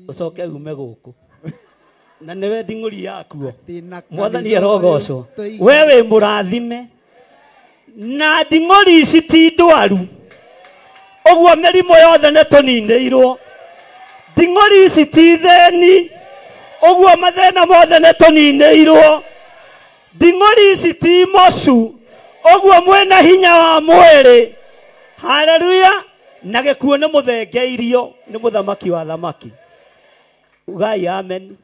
Ũcoke ume gũkũ. Na nĩwe nding'ũri yakuo. Mwathani arogocwo. We wĩ mũrathime. Na nding'ũri ici ti ndwaru. Ũguo mĩrimũ yothe nĩ tũninĩirwo. Nding'ũri ici ti thĩni. Ũguo mathĩna mothe nĩ tũninĩirwo. Nding'ũri ici ti mocu. Ũguo mwena hinya wa mwĩrĩ. Haleluya. Na gĩkuũ nĩ mũthengeirio nĩ mũthamaki wa thamaki. Ugai amen.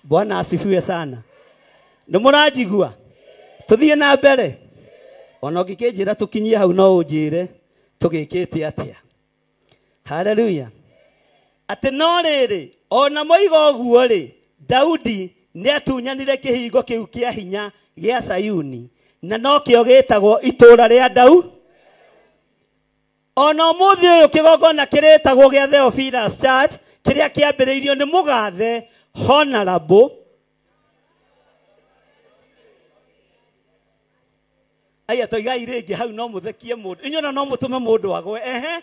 Bwana asifiwe sana. Nĩ mũranjigua? Tũthiĩ na mbere. Ona ũngĩkĩnjĩra tũkinyie hau no ũnjĩre tũgĩkĩte atĩa. Haleluya. Atĩ no rĩrĩ, ona moiga ũguo rĩ, Daudi nĩ atunyanire kĩhingo kĩu kĩa hinya gĩa Sayuni, na no kĩo gĩtagwo itũũra rĩa Daudi. Ona ũmũthĩ ũyũ kĩgongona kĩrĩtagwo gĩa Theophilus Church, kĩrĩa kĩambĩrĩirio nĩ mũgathe Honorable aya toigai rĩngĩ hau no mũthekie mũndũ. Inyuona no mũtũme mũndũ agwe. Ehe.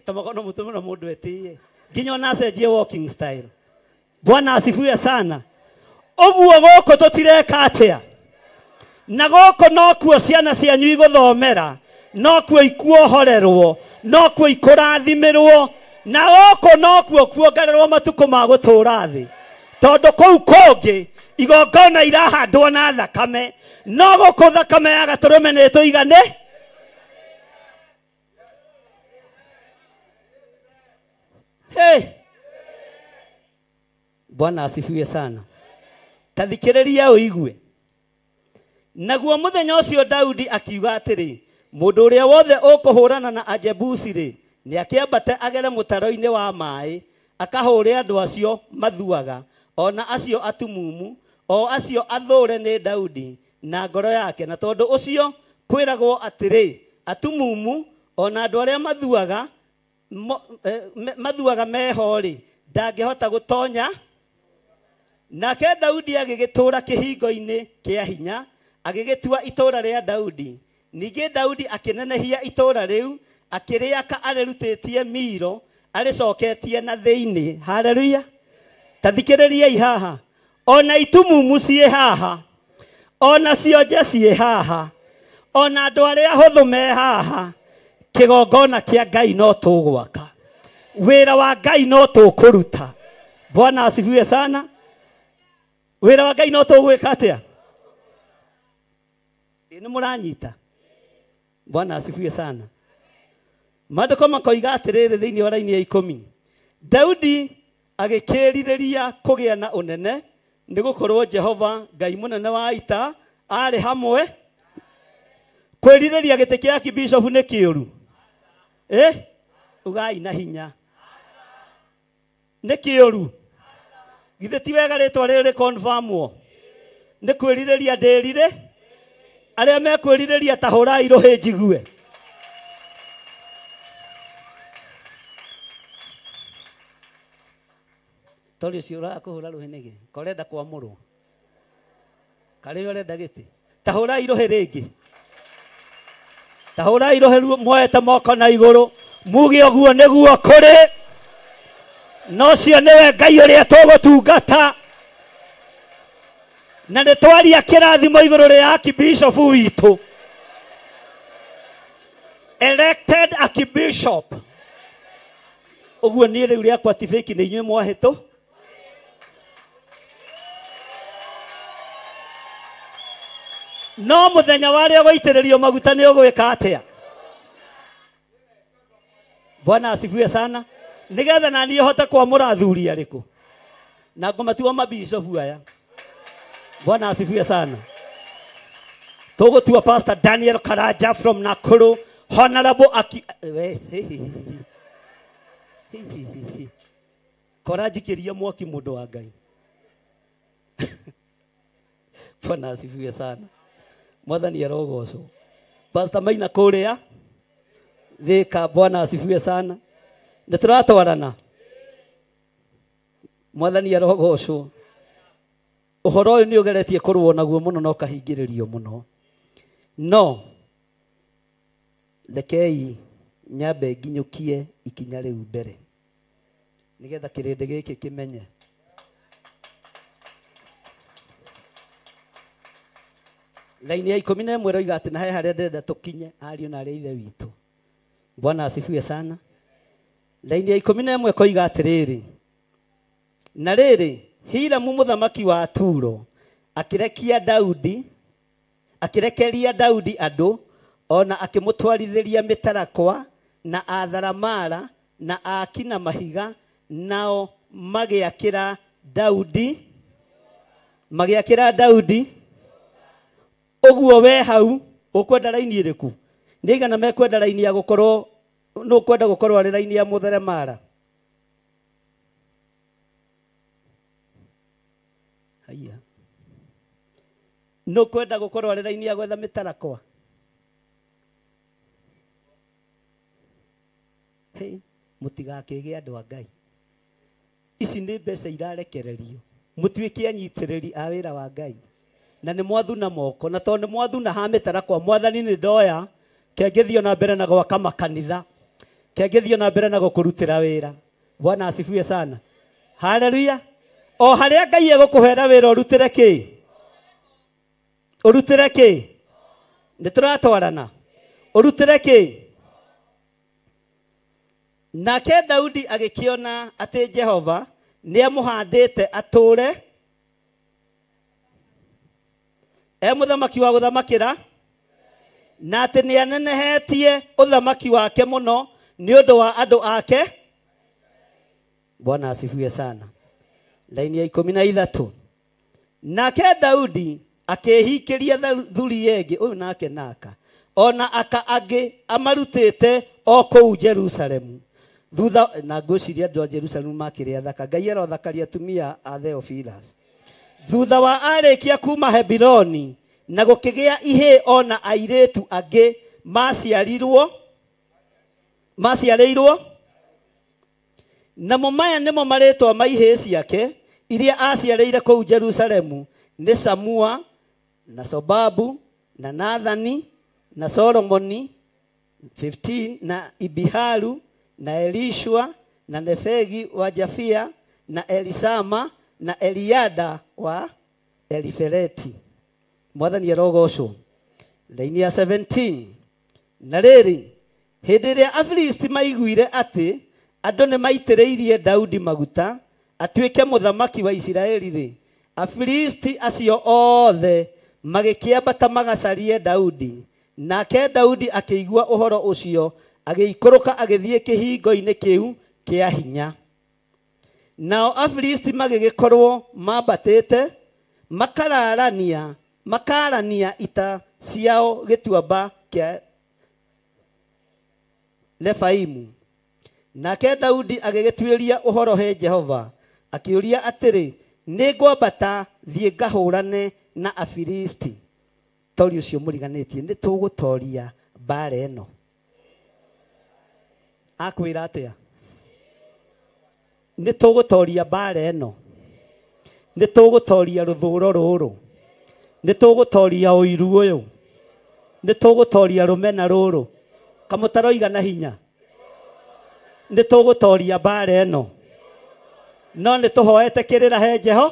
Tamago no mũtũme mũndũ etie. Nginya ona acenjie walking style. Bwana asifiwe sana. Ũguo gũkũ tũtireka atĩa. Na gũkũ no kuo ciana cianyu igũthomera. No kuo ikuohorerwo. No kuo ikũrathimĩrwo. Na gũkũ no kuo kuongererwo matukũ ma gũtũũra thĩ. Tondũ kũu kũngĩ igongona irahandwo na thakame. No gũkũ thakame ya gatũrũme nĩ tũigane. Hey. Bwana asifiwe sana. Tathikĩrĩria ũigue. Naguo mũthenya ũcio Daudi akiuga atĩrĩ, mũndũ ũrĩa wothe ũkũhũrana na Ajebusi rĩ, nĩ akĩambate agere mũtaro-inĩ wa maaĩ, akahũre andũ acio mathuaga, ona acio atumumu, o acio athũre nĩ Daudi na ngoro yake. Na tondũ ũcio kwĩragwo atĩrĩ, atumumu ona andũ arĩa mathuaga meho-rĩ ndangĩhota gũtonya. Nake Daudi agĩgĩtũũra kĩhingo-inĩ kĩa hinya, agĩgĩtua itũũra rĩa Daudi. Ningĩ Daudi akĩnenehia itũũra rĩu, akĩrĩaka arĩrutĩtie Milo, arĩcoketie na thĩinĩ. Haleluya. Tathikĩrĩriai haha. Ona itumumu ciĩ haha, ona cionje ciĩ haha, ona andũ arĩa hũthũ me haha. Kĩgongona kĩa Ngai no tũgwaka, wĩra wa Ngai no tũkũruta. Bwana asifiwe sana. Wĩra wa Ngai no tũgwĩka atĩa? Nĩ mũranyita? Bwana asifiwe sana. Maandĩko makoiga atĩrĩrĩ thĩinĩ wa raini ya 10, Daudi agĩkĩrirĩria kũgĩa na ũnene, nĩ gũkorwo Jehova Ngai mũnene wa ita arĩ hamwe. Kwĩrirĩria gĩtĩ kĩa kibishofu nĩ kĩũru? Ugai na hinya. Nĩ kĩũru? Githĩ ti wega rĩtwa rĩrĩ confirmwo? Nĩ kwĩrirĩria ndĩrire? Arĩa mekwĩrirĩria ta hũrai rũhĩ njigue. Tori ũcio ũrakũhũra rũhĩ nĩgĩ? Korenda kwamũrwo? Karĩ ũrenda gĩtĩ? Ta hũrai rũhĩ rĩngĩ. Ta hũrai rũhĩ muoete moko na igũrũ. Muge ũguo nĩguo kũrĩ. No cio nĩwe Ngai ũrĩa tũgũtungata. Na nĩ twaria kĩrathimo igũrũ rĩa archbishofu witũ. Elected archbishop. Ũguo niĩ rĩu rĩakwa ti fake, nĩ inyuĩ mwahĩtũ. No mũthenya warĩa gũitĩrĩrio maguta nĩ ũgwĩka atĩa? Bwana asifiwe sana. Nigetha na niĩ hote kwamũra athuri arĩkũ na ngũmatua mabishofu aya. Bwana asifiwe sana. Tũgũtua Pastor Daniel Karanja from Nakuru, Honorable Koranjikĩria mwaki mũndũ wa Ngai. Bwana asifiwe sana. Mwathani arogocwo. Pastor Maina kũrĩa Thika. Bwana asifiwe sana. Nĩ tũratwarana. Mwathani arogocwo. Ũhoro ũyũ nĩ ũgeretie kũrũo naguo mũno na ũkahingĩrĩrio mũno. No rekei nyambe nginyũkie ikinya rĩu mbere, nĩgetha kĩrĩndĩ gĩkĩ kĩmenye laini ya 11 roiga atĩ na he harĩa ndĩrenda tũkinye ariũ na arĩa ithe witũ. Bwana asifiwe sana. Laini ya 11 koiga atĩrĩrĩ, na rĩrĩ Hiramu mũthamaki wa Turo akĩrekeria Daudi andũ, ona akĩmũtwarithĩria mĩtarakwa na atharamara na aki na mahiga, nao magĩakĩra Daudi. Ũguo we hau ũkwenda raini ĩrĩkũ? Nĩ igana mekwenda raini ya gũkorwo, nĩ ũkwenda gũkorwo arĩ raini ya mũtheremara? Haya. No kwenda gũkorwo arĩ raini ya gwetha mĩtarakwa? Mũtigakĩgĩe andũ a Ngai. Ici nĩ mbeca irarekererio. Mũtuĩke anyitĩrĩri a wĩra wa Ngai. Na nĩ mwathuna moko, na tondũ nĩ mwathuna ha mĩtarakwa, Mwathani nĩ ndoya kengĩthio na mbere na gwaka makanitha, kengĩthio na mbere na gũkũrutĩra wĩra. Bwana asifiwe sana. Haleluya. O harĩa Ngai egũkũhera wĩra ũrutĩre kĩ? Ũrutĩre kĩ? Nĩ tũratwarana. Ũrutĩre kĩ? Nake Daudi agĩkĩona atĩ Jehova nĩ amũhandĩte atũũre mũthamaki wa gũthamakĩra, na atĩ nĩ anenehetie ũthamaki wake mũno nĩ ũndũ wa andũ ake. Bwana asifiwe sana. Laini ya 13. Nake Daudi akĩhikĩria thuri yengĩ, ũyũ nake naka, ona aka angĩ amarutĩte o kũu Jerusalemu. Thutha na ngwĩciria andũ a Jerusalemu makĩrĩ athaka. Ngai arothakaria atumia a Theophilus. Thutha wa arĩkia kuma Hebironi na gũkĩgĩa ihĩ ona airĩtu angĩ maciarirwo. maciarĩirwo namo maya nĩmo marĩtwa ma ihĩĩ ciake iria aciarĩire kũu Jerusalemu nĩ Samua na Sobabu na Nathani na Solomoni 15 na Ibiharu na Elishua na Nefegi wa Jafia na Elisama na Eliada wa Elifeleti. Mwathani arogocwo. Laini ya 17 na rĩrĩ hĩndĩ ĩrĩa Afilisti maiguire atĩ andũ nĩ maitĩrĩirie Daudi maguta atuĩke mũthamaki wa Isiraeli rĩ, Afilisti acio othe magĩkĩambata magacarie Daudi. Nake Daudi akĩigua ũhoro ũcio agĩikũrũka agĩthiĩ kĩhingo-inĩ kĩu kĩa hinya. Nao Afilisti magĩgĩkorwo mambatĩte makarania ita ciao gĩtuamba kĩa Refaimu. Nake Daudi agĩgĩtuĩria ũhoro he Jehova akĩũria atĩrĩ, nĩ ngwambata thiĩ ngahũrane na Afilisti. Tori ũcio mũriganĩtie nĩ tũgũtoria mbara ĩno. Akwĩra atĩa? Nĩ tũgũtoria mbara ĩno. Nĩ tũgũtoria rũthũũro rũrũ. Nĩ tũgũtoria ũiru ũyũ. Nĩ tũgũtoria rũmena rũrũ. Kamũtaroiga na hinya. Nĩ tũgũtoria mbara ĩno. No nĩ tũhoete kĩrĩra he Jeho.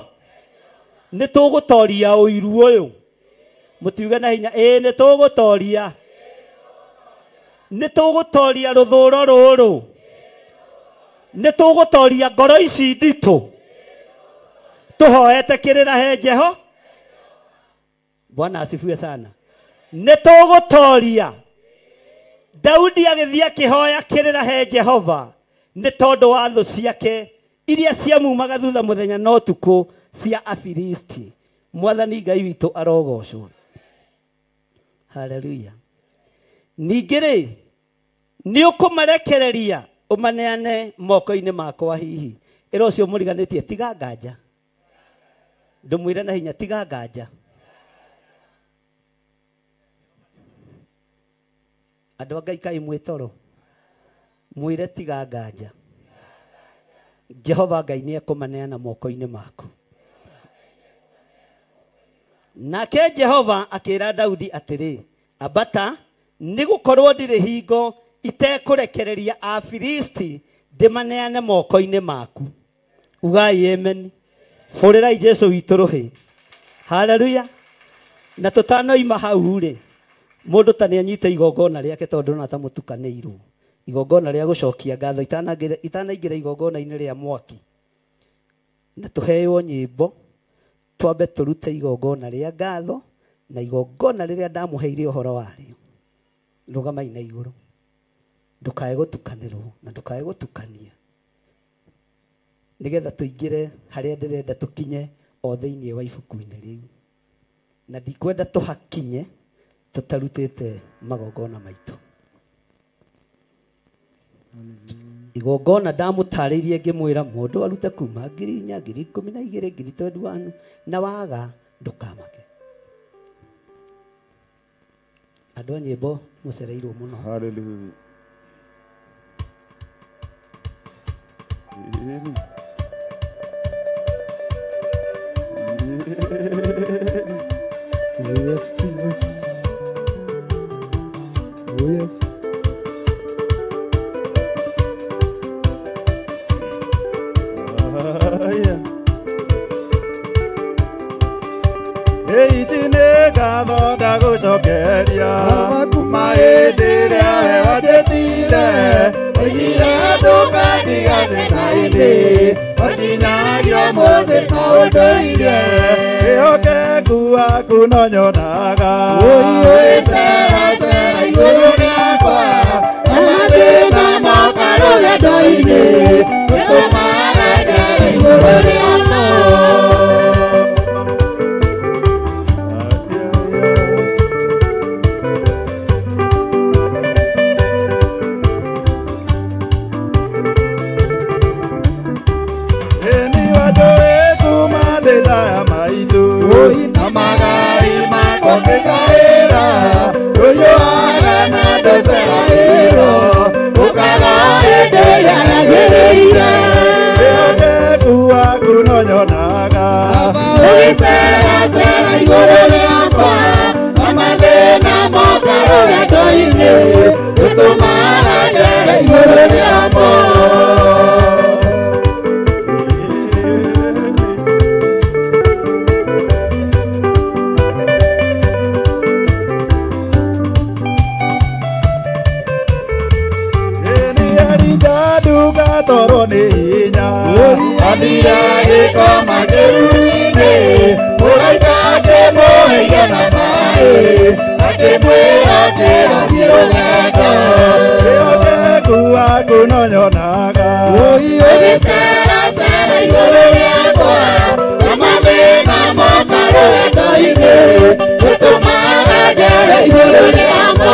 Nĩ tũgũtoria ũiru ũyũ. Mũtiuge na hinya, nĩ tũgũtoria. Nĩ tũgũtoria rũthũũro rũrũ. Nĩ tũgũtoria ngoro ici nditũ. Tũhoete kĩrĩra he Jeho. Bwana asifiwe sana. Nĩ tũgũtoria. Daudi agĩthiĩ akĩhoya kĩrĩra he Jehova nĩ tondũ wa thũ ciake iria ciamumaga thutha mũthenya na ũtukũ cia Afilisti. Mwathani Ngai witũ arogocwo. Haleluya. Ningĩ rĩ, nĩ ũkũmarekereria ũmaneane moko-inĩ makwa hihi? Ĩra ũcio mũriganĩtie tiga nganja. Ndũmwĩre na hinya tiga nganja. Andũ a Ngai kaĩ mwĩ toro. Mwĩre tiga nganja. Jehova Ngai nĩ ekũmaneana moko-inĩ maku. Nake Jehova akĩra Daudi atĩrĩ, ambata nĩ gũkorwo ndirĩ hingo itekũrekereria Afilisti ndĩmaneane moko-inĩ maku. Ugai amen. Hũrĩrai Jesũ witũ rũhĩ. Haleluya. Na tũtanoima hau rĩ, mũndũ ta nĩ anyite igongona rĩake tondũ na ta mũtukanĩirwo. Igongona rĩa gũcokia ngatho itanaingĩra igongona-inĩ rĩa mwaki. Na tũheo nyĩmbo twambe tũrute igongona rĩa ngatho na igongona rĩrĩa ndamũheire ũhoro warĩo. Rũgamai na igũrũ. Ndũkae gũtukanĩrwo na ndũkae gũtukania. Nĩgetha tũingĩre harĩa ndĩrenda tũkinye o thĩinĩ wa ibuku-inĩ rĩu. Na ndikwenda tũhakinye tũtarutĩte magongona maitũ. Igongona ndamũtarĩirie ngĩmwĩra mũndũ arute kuma 4,000, 12,000, 21 na waga ndũkamake. Andũ a nyĩmbo mũcereirwo mũno. Hallelujah. Yes, Jesus. Oh, yes. Yeah. Hey, sine kamo dago shokeria. Kuma edere ajetire. Ogira doka diga de naide. Odinya yo mode kaudoire. Eoke kuwa kunonyo naga. Oye sera sera igoro kwa. Amade mama karo ya doine. Toma gare igoro amo. Magari makonge kaera, oyo agana dosera ero, yagĩrĩire kuwa kunonyonaga ũgĩceracera igũrũ rĩakwa amathĩna moka rũgendo-inĩ ũtũmaga njere igũrũ rĩamo toro nĩ hinya athira gĩko magĩruru-inĩ mũraika akĩmũhĩire na maĩ akĩmwĩra atĩrathiĩ rũgendo kuwa kunonyonaga ũgĩceracera igũrũ rĩakwa amathĩna moka rũgendo-inĩ ũtũmaga njere igũrũ rĩamo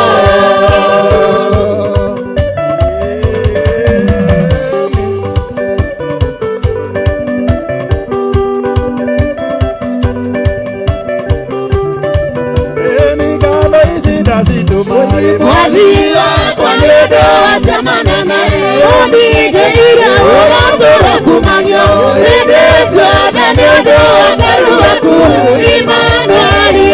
Mwathi wakwa nĩ ũndũ wa cemana nawe ũndigĩire ũratũra kumagio hĩndĩ ciothe nĩ ũndũ wa Ngai waku Imanueli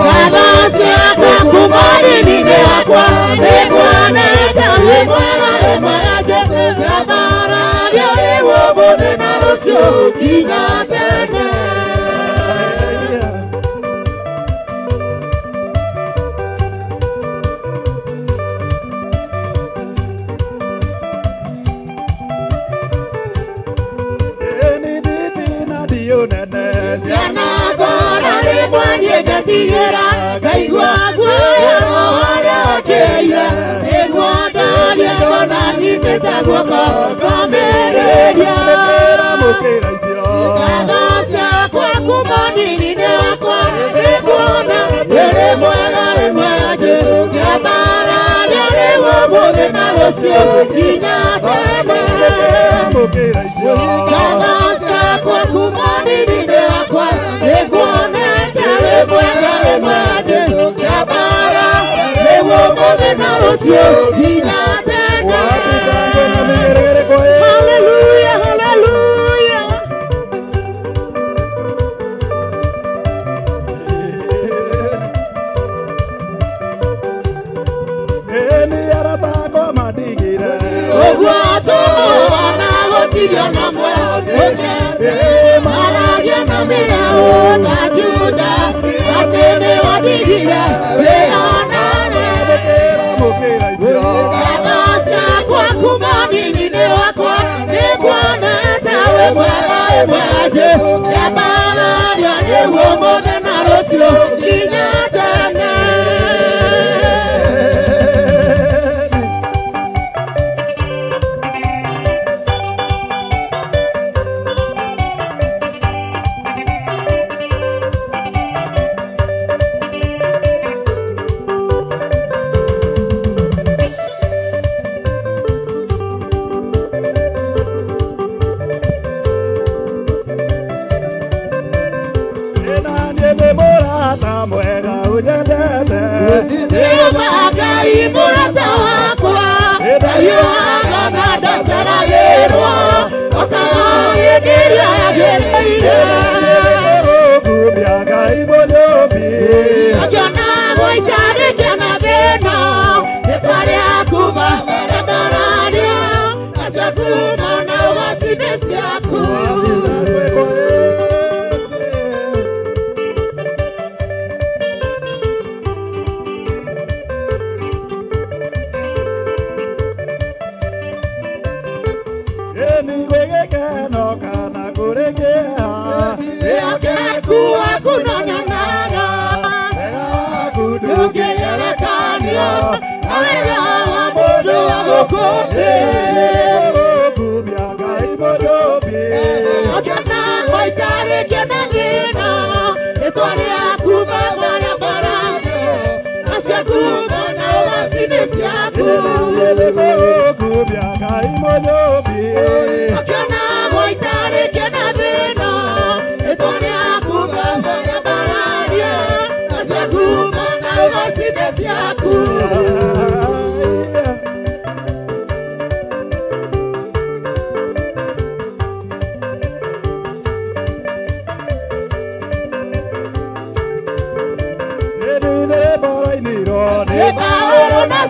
ngatho ciakwa kuma ndini-inĩ yakwa nĩnguonete wĩ mwega wĩ mwega Jesũ ngambarario rĩu ũmũthĩ na rũciũ nginya tene Tigera kaigua guoya harĩa wakĩire nĩguo ndaria ngona nyitĩte guoko ngomĩrĩria ngatho ciakwa kuma ndini-inĩ wakwa nĩkuona wĩ mwega wĩ mwega Jesũ ngĩambararia rĩu ũmũthĩ na rũciũ nginya tene ngatho ciakwa kuma ndini-inĩ wakwa nĩkuonete wĩ mwega wĩ mwega Jesũ ngĩambara rĩu ũmũthĩ na rũciũ nginya tene Hallelujah, hallelujah. Ũguo tũmũona gũtirĩ na mwene maragia na mĩaũ ta Juda atĩ nĩwandigire wĩonane ngatho ciakwa kuma ndini-inĩ wakwa nĩnguonete wĩ mwega wĩ mwega Jesũ ngĩambararia rĩu ũmũthĩ na rũciũ nginya tene Ngai mũrata wakwa ndaiũaga na ndaceragĩrwo okaga hĩndĩ ĩrĩa yagĩrĩire ngĩona gũitarĩkia na thĩna rĩtwa rĩaku Baba rĩambararia na ciaku mana ũgaci-inĩ ciaku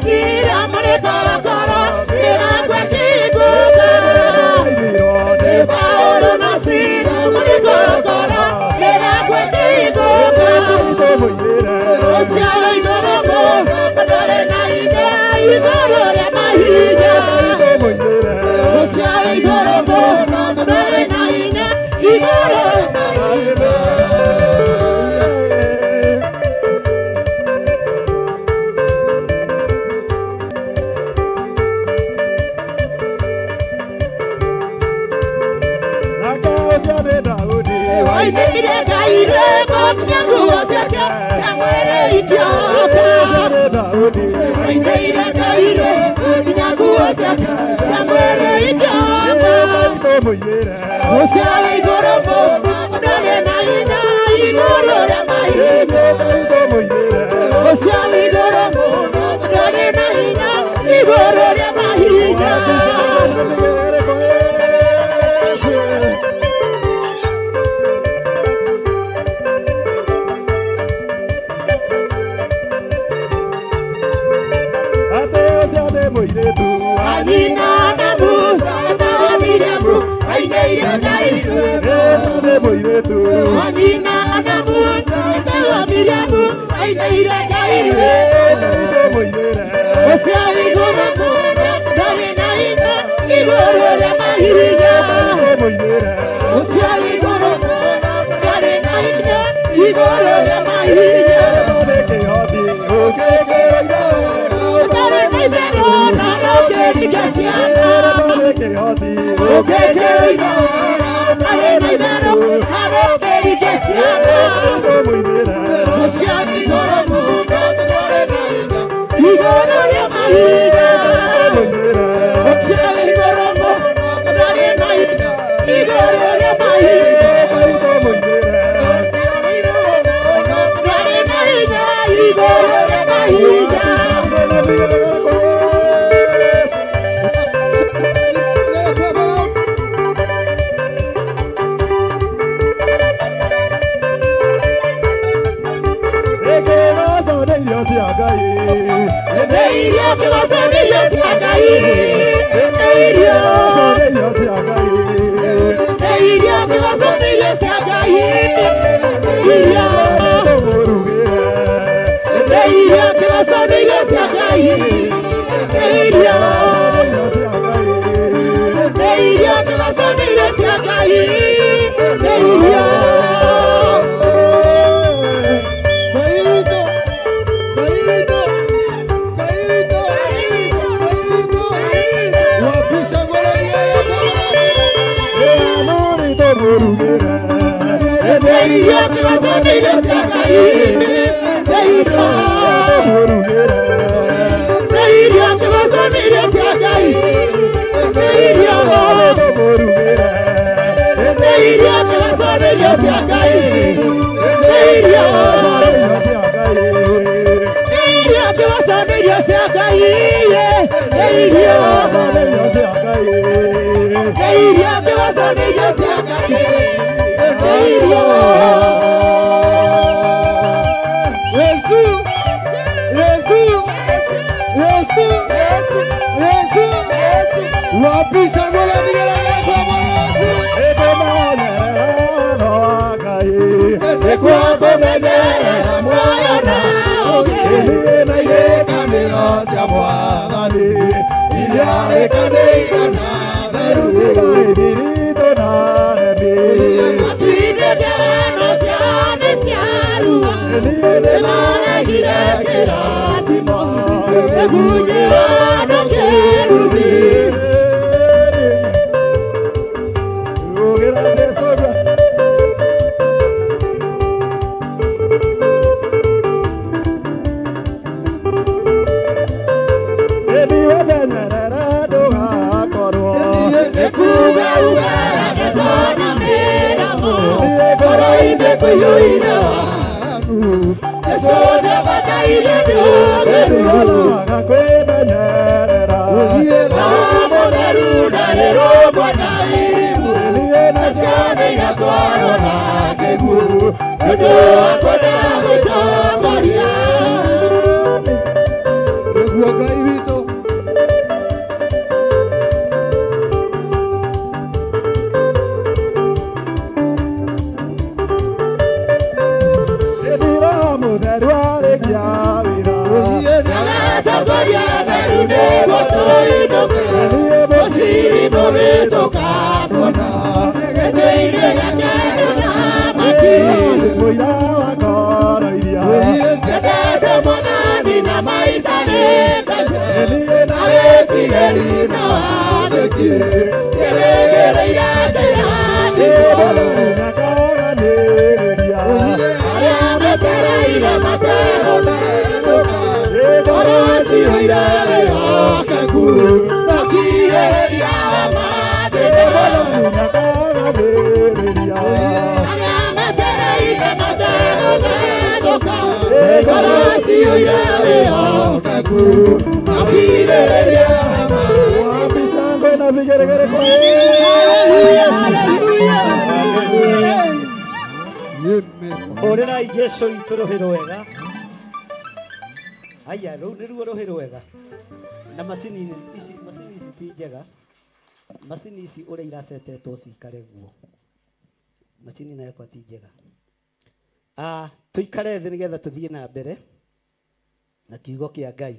sira mare kara kara ira kwekiguka Paulo na sira mare kara kara ira kwekiguka Osia igoromo adore na ina igorore mahiga Osia igoromo adore na ina igorore mahiga Wainire gaire kokunyangu waseke Tamwere ikioka Wainire gaire kokunyangu waseke Tamwere ikioka Osea igoromo Adore na ina igorore mahiga Osea igoromo Adore na ina igorore mahiga Anina na Musa na Miriamu aineire gaire Anina na Musa na Miriamu aineire gaire Osea igoromo dore na ina igorore mahiga Osea igoromo dore na ina igorore mahiga Guagai atongoria theru nĩ gũtũinũke mũciri mũgĩtũkambona gĩtĩ-inĩ gĩake ũthamaki mũira wa ngoro iria ciendete Mwathani na maita nĩngacĩ na wĩtigĩri na wathĩki ciĩrĩgĩrĩire atĩ irathimwo arĩa metereire mategũthĩnũka ngoro cioire wĩhokeku makirĩrĩria mathĩna arĩa metereire mategũthĩnũka ngoro cioire wĩhokeku makirĩrĩria Wabisango na vigeregere kwa Orerai Jesu itũrũhĩro wega. Aya, rũu nĩruo rũhĩro wega. Na macini ici ti njega. Macini ici ũrĩa iracetetwo cikare guo. Macini nayo kwa ti njega. Tuikare thĩ nĩgetha tũthiĩ na mbere na kiugo kĩa Ngai.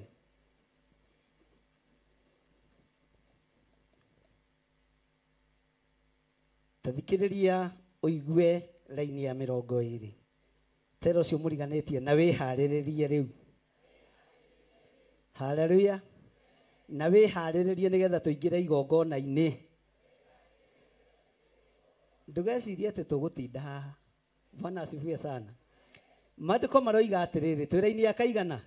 Tathikĩrĩria ũigue raini ya 20. Tero cio mũriganĩtie na wĩharĩrĩrie rĩu. Haleluya. Na wĩharĩrĩrie nĩgetha tũingĩre igongona-inĩ. Ndũgecirie atĩ tũgũtinda haha. Bwana asifiwe sana. Maandĩko maroiga atĩrĩrĩ, twĩra-inĩ akaigana.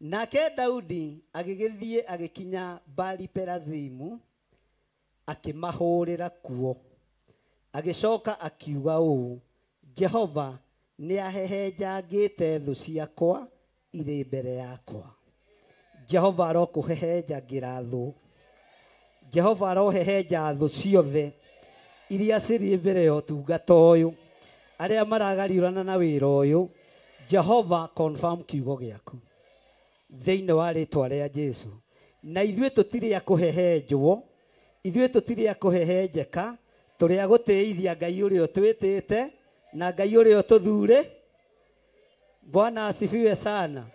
Nake Daudi agĩgĩthiĩ agĩkinya Baali Perazimu akĩmahũrĩra kuo. Agĩcoka akiuga ũũ, Jehova nĩ ahehenjangĩte thũ ciakwa irĩ mbere yakwa. Jehova arokũhehenjagĩra thũ. Jehova arohehenja thũ ciothe iria cirĩ mbere ya ũtungata ũyũ. Arĩa maragariũrana na wĩra ũyũ, Jehova confirm kiugo gĩaku thĩinĩ wa rĩtwa rĩa Jesu. Na ithuĩ tũtirĩ a kũhehenjwo, ithuĩ tũtirĩ a kũhehenjeka, tũrĩ a gũtĩithia Ngai ũrĩa ũtwĩtĩte na Ngai ũrĩa ũtũthuurĩ. Bwana asifiwe sana.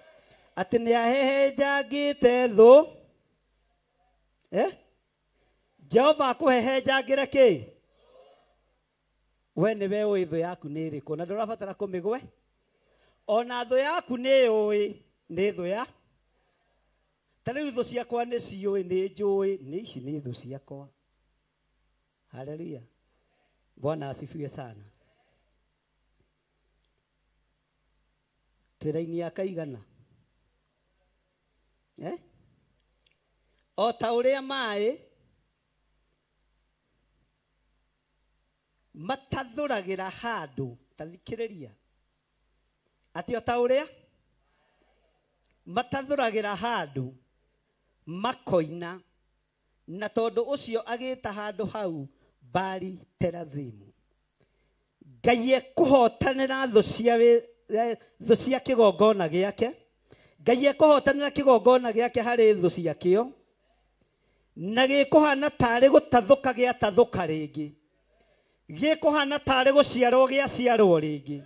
Atĩ nĩ ahehenjangĩte thũ. Jehova akũhehenjangĩre kĩ? We nĩwe ũĩ thũ yaku nĩ ĩrĩkũ na ndũrabatara kũmĩgwe. Ona thũ yaku nĩ ũĩ nĩ thũ ya. Ta rĩu thũ ciakwa nĩ ciũĩ nĩ njũĩ nĩ ici nĩ thũ ciakwa. Haleluya. Bwana asifiwe sana. Twĩra-inĩ akaigana. O ta ũrĩa maĩ matathũragĩra handũ, tathikĩrĩria. Atĩ o ta ũrĩa matathũragĩra handũ makoina, na tondũ ũcio agĩta handũ hau Baali Perazimu. Ngai ekũhotanĩra thũ cia kĩgongona gĩake. Ngai ekũhotanĩra kĩgongona gĩake harĩ thũ ciakĩo, na gĩkũhana tarĩ gũtathũka gĩatathũka rĩngĩ. Gĩkũhana tarĩ gũciarwo gĩaciarwo rĩngĩ,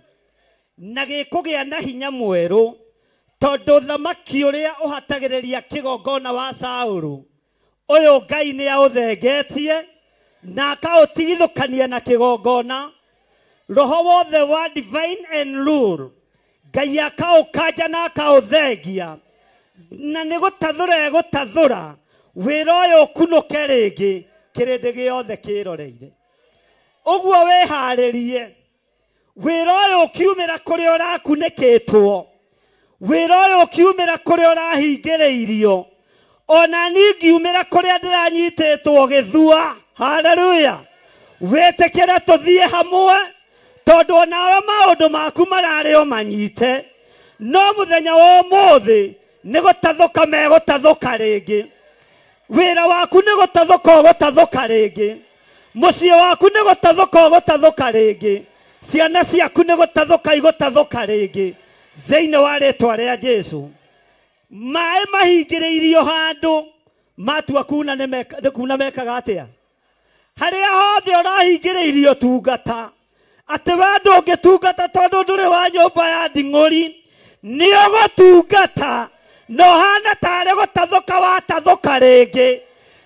na gĩkũgĩa na hinya mwerũ, tondũ thamaki ũrĩa ũhatagĩrĩria kĩgongona wa Saũlũ, ũyũ Ngai nĩ aũthengetie na akaũtigithũkania na kĩgongona. Roho wothe wa divine and rule Ngai akaũkanja na akaũthengia, na nĩ gũtathũra gũtathũra wĩra ũyũ ũkunũke rĩngĩ, kĩrĩndĩ gĩothe kĩroreire. Ũguo wĩharĩrie wĩra ũyũ ũkiumĩra kũrĩa ũrakunĩkĩtwo, wĩra ũyũ ũkiumĩra kũrĩa ũrahingĩrĩirio, ona niĩ ngiumĩra kũrĩa ndĩranyitĩtwo gĩthua. Haleluya. Wĩtĩkĩre tũthiĩ hamwe, tondũ onawe maũndũ maku mararĩ o manyite, no mũthenya wa ũmũthĩ nĩ gũtathũka megũtathũka rĩngĩ. Wĩra waku nĩ gũtathũka ũgũtathũka rĩngĩ. Mũciĩ waku nĩ gũtathũka ũgũtathũka rĩngĩ. Ciana ciaku nĩ gũtathũka igũtathũka rĩngĩ thĩinĩ wa rĩtwa rĩa Jesu. Maĩ mahingĩrĩirio handũ matua kuna nĩ kuna mekaga atĩa? Harĩa hothe ũrahingĩrĩirio tungata, atĩ we ndũngĩtungata tondũ ndũrĩ wa nyũmba ya nding'ũri, nĩ ũgũtungata no hana tarĩ gũtathũka watathũka rĩngĩ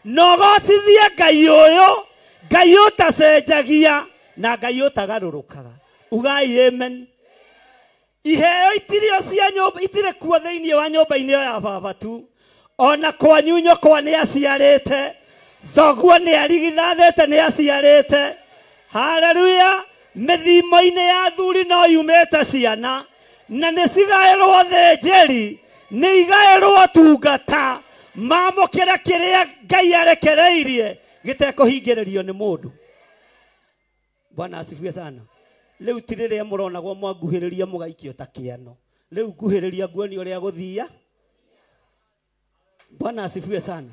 no gocithie Ngai ũyũ Ngai ũtacenjagia na Ngai ũtagarũrũkaga ugai amen iheo itirio cia nyũmba itirĩ kuo thĩinĩ wa nyũmba-inĩ ya baba tu ona kwanyu nyũkwa nĩ aciarĩte thoguo nĩ arigithathĩte nĩ aciarĩte haleluya mĩthimo-inĩ ya thuri no yumĩte ciana na nĩ cigaĩrwo thĩnjĩri nĩ igaĩrwo tungata mamũkĩra kĩrĩa Ngai arekereirie gĩtekũhingĩrĩrio nĩ mũndũ. Bwana asifiwe sana. Leo tirĩrĩa mũronagwo mwanguhĩrĩria mũgaikio ta kĩano rĩu nguhĩrĩria nguoni ũrĩa gũthia. Bwana asifiwe sana.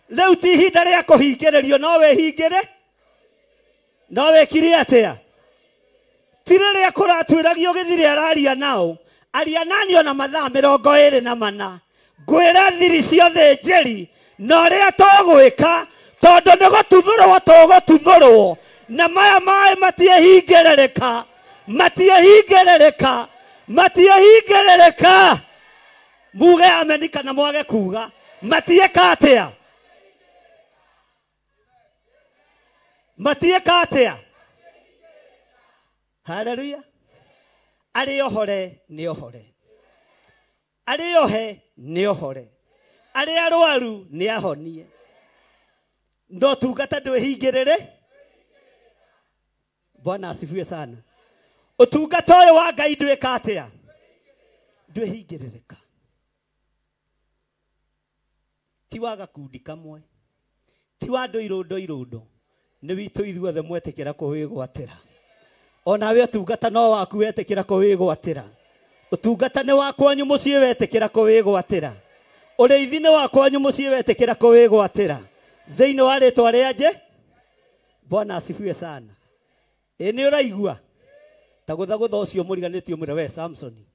Leo ti ihinda rĩa kũhingĩrĩrio no wĩhingĩre no wĩkire atĩa tirĩrĩa kũratwĩragio gĩthiri araria nao aria nani ona mathaa 24 ngwĩra thiri ciothe njeri na ũrĩa tũgwĩka tondũ nĩ gũtuthũrwo tũgũtuthũrwo na maya maĩ matiehingĩrĩrĩka muge ameni kana mwage kuga matieka atĩa haleluya arĩ ohore nĩ ohore arĩ ohe nĩ ohore arĩ arwaru nĩ ahonie ndo tungata ndwĩhingĩrĩre. Bwana asifiwe sana. Utungata ũyũ wa Ngai ndwĩka atĩa ndwĩhingĩrĩrĩka ti wa gakundi kamwe ti wa ndũirũ nĩ witũ ithuothe mwetĩkĩra kũwĩgwatĩra onawe ũtungata no waku wetĩkĩra kũwĩgwatĩra ũtungata nĩ wa kwanyu mũciĩ wetĩkĩra kũwĩgwatĩra ũrĩithi nĩ wa kwanyu mũciĩ wetĩkĩra kũwĩgwatĩra thĩinĩ wa rĩtwa rĩa Bwana asifiwe sana. Nĩ ũraigua ta gũthagũtha ũcio mũriganĩtio mũre we Samson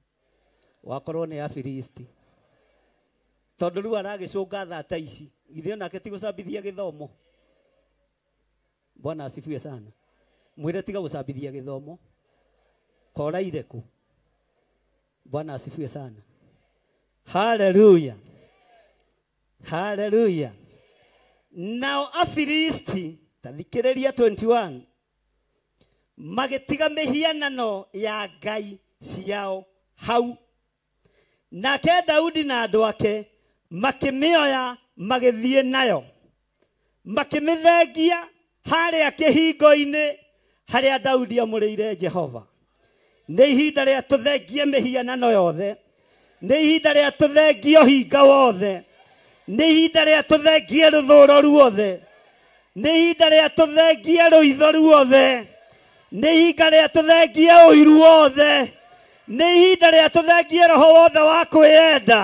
wakorwo nĩ Afilisti tondũ rĩu aragĩcũnga thata ici githĩ onake ti gũcambithia gĩthomo. Bwana asifiwe sana. Mwĩre tiga gũcambithia gĩthomo koraire kũ. Bwana asifiwe sana. Hallelujah. Hallelujah. Now Afilisti tathikĩrĩria 21 magĩtiga mĩhianano ya Ngai ciao hau nake Daudi na andũ ake makĩmĩoya magĩthiĩ nayo makĩmĩthengia harĩa kĩhingo-inĩ harĩa Daudi amũrĩire Jehova. Nĩ ihinda rĩa tũthengie mĩhianano yothe nĩ ihinda rĩa tũthengie ũhinga wothe nĩ ihinda rĩa tũthengie rũthũũro ruothe nĩ ihinda rĩa tũthengie rũitho ruothe nĩ ihinda rĩa tũthengie ũiru wothe nĩ ihinda rĩa tũthengie roho wothe wa kwĩenda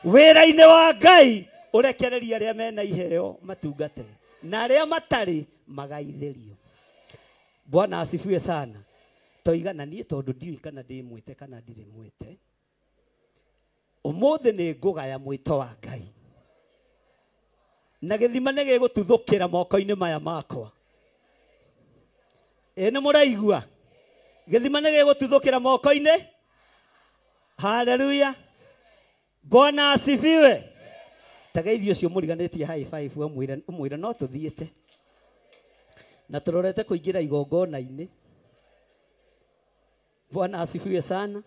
wĩra-inĩ wa Ngai ũrekereria arĩa mena iheo matungate na arĩa matarĩ magaithĩrio. Bwana asifiwe sana. Toigana niĩ tondũ ndiũĩ kana ndĩmwĩte kana ndirĩ mwĩte ũmũthĩ nĩ ngũgaya mwĩto wa Ngai na gĩthima nĩ gĩgũtuthũkĩra moko-inĩ maya makwa. Nĩ mũraigua gĩthima nĩ gĩgũtuthũkĩra moko-inĩ. Haleluya. Bwana asifiwe. Tagaithio cio mũriganĩtie high five ũmwĩre no tũthiĩte na tũrorete kũingĩra igongona-inĩ. Bwana asifiwe sana.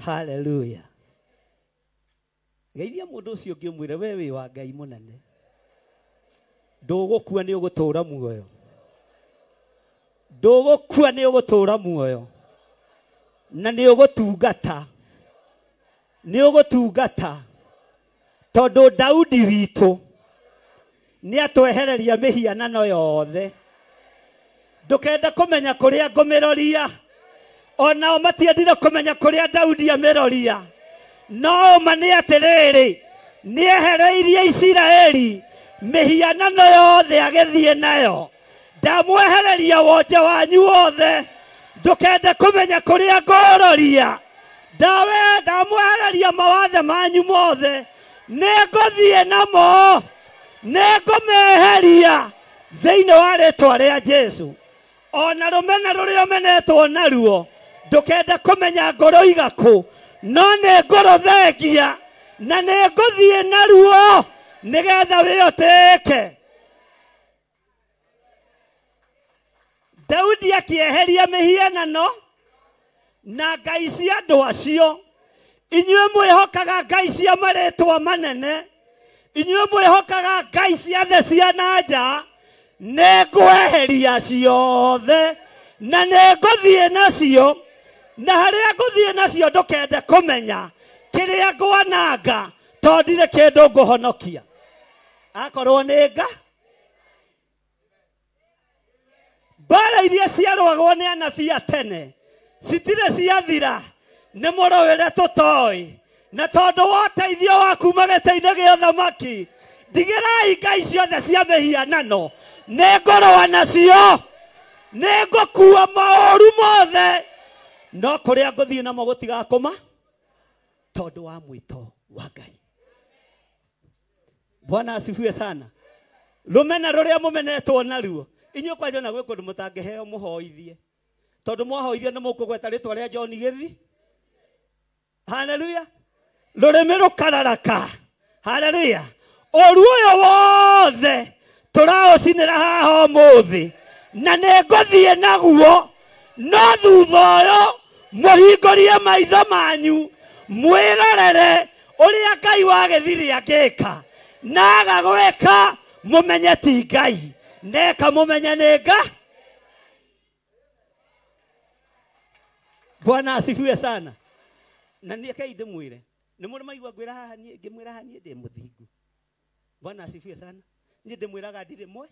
Haleluya. Geithia mũndũ ũcio ũngĩ ũmwĩre we wĩ wa Ngai mũnene ndũgũkua nĩ ũgũtũũra muoyo ndũgũkua nĩ ũgũtũũra muoyo na nĩ ũgũtungata tondũ Daudi witũ nĩ atwehereria mĩhianano yothe. Ndũkenda kũmenya kũrĩa ngũmĩroria onao matiendire kũmenya kũrĩa Daudi amĩroria no ma nĩ atĩrĩrĩ nĩ ehereirie Isiraeli mĩhianano yothe agĩthiĩ nayo. Ndamwehereria wonje wanyu wothe ndũkende kũmenya kũrĩa ngũroria ndamwehereria mawathe manyu mothe nĩ ngũthiĩ namo nĩ ngũmeheria thĩinĩ wa rĩtwa rĩa Jesu. Ona rũmena rũrĩa ũmenetwo naruo ndũkende kũmenya ngũrũiga kũ no nĩ ngũrũthengia na nĩ ngũthiĩ naruo nĩgetha wĩyoteke. Daudi akĩeheria mĩhianano na ngai cia andũ acio. Inyuĩ mwĩhokaga ngai cia marĩtwa manene, inyuĩ mwĩhokaga ngai cia thĩ cia na nja, nĩ ngweheria ciothe na nĩ ngũthiĩ nacio. Na harĩa ngũthiĩ nacio ndũkende kũmenya kĩrĩa ngwananga, tondũ ndirĩ kĩndũ ngũhonokia. Akorwo nĩ nga mbara iria ciarũagwo nĩ anabii a tene citirĩ ciathira, nĩ mũrũwĩre tũtoĩ. Na tondũ wa ũteithio wa kuuma gĩtĩ-inĩ gĩa ũthamaki, ndigĩrai ngai ciothe cia mĩhianano, nĩ ngũrũa nacio, nĩ ngũkua maũru mothe, no kũrĩa ngũthiĩ namo gũtigakũma tondũ wa mwĩto wa Ngai. Bwana asifiwe sana. Rũmena rũrĩa mũmenetwo naruo, inyuĩ kwanjũ na gwĩ kũndũ mũtangĩheo mũhoithie, tondũ mwahoithie nĩ mũkũgweta rĩtwa rĩa John Gĩthi. Haleluya. Rũrĩmĩ rũkararaka. Haleluya. Ũru ũyũ wothe tũraũcinĩra haha ũmũthĩ, na nĩ ngũthiĩ naguo, no thutha ũyũ mũhingũrie maitho manyu mwĩrorere ũrĩa Ngai wa Gĩthiri angĩka, na agagwĩka mũmenye ti Ngai, neka mũmenye nĩ nga. Bwana asifiwe sana. Na niĩ kai ndĩmwĩre, nĩ mũrĩ maigua ngwĩra haha niĩ ngĩmwĩra haha niĩ ndĩ mũthingu. Bwana asifiwe sana. Niĩ ndĩmwĩraga ndirĩ mwe,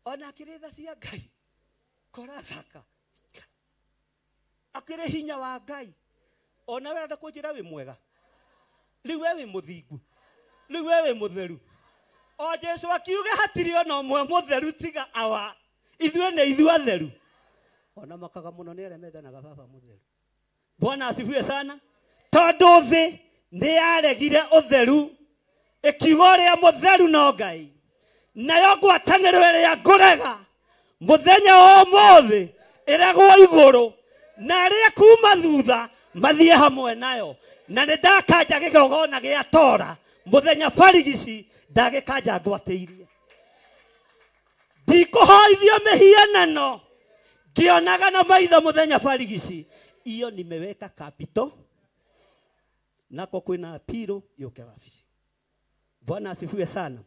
ona akĩrĩ tha cia Ngai kũrathaka, akĩrĩ hinya wa Ngai, ona we arenda kũnjĩra wĩ mwega, rĩu we wĩ mũthingu, rĩu we wĩ mũtheru. O Jesu akiuga hatirĩ ona ũmwe mũtheru tiga awa, ithuĩ nĩ ithuĩ atheru. Ona makaga mũno nĩ arĩa methanaga baba mũtheru. Bwana asifiwe sana. Tondũ thĩ nĩ yaregire ũtheru, ĩkiuga ũrĩa mũtheru no Ngai, nayo ngwatanĩro ĩrĩa ngũrega mũthenya wa ũmũthĩ ĩregwo igũrũ, na arĩa kuma thutha mathiĩ hamwe nayo. Na nĩ ndakanja gĩgogona gĩa tora mũthenya barigici, ndagĩkanja ngwatĩirie. Ndikũhoithio mĩhianano ngĩonaga na maitho mũthenya barigici. Iyo nimeweka kapito, nako kwĩna apiro yoke wabici. Bwana asifiwe sana.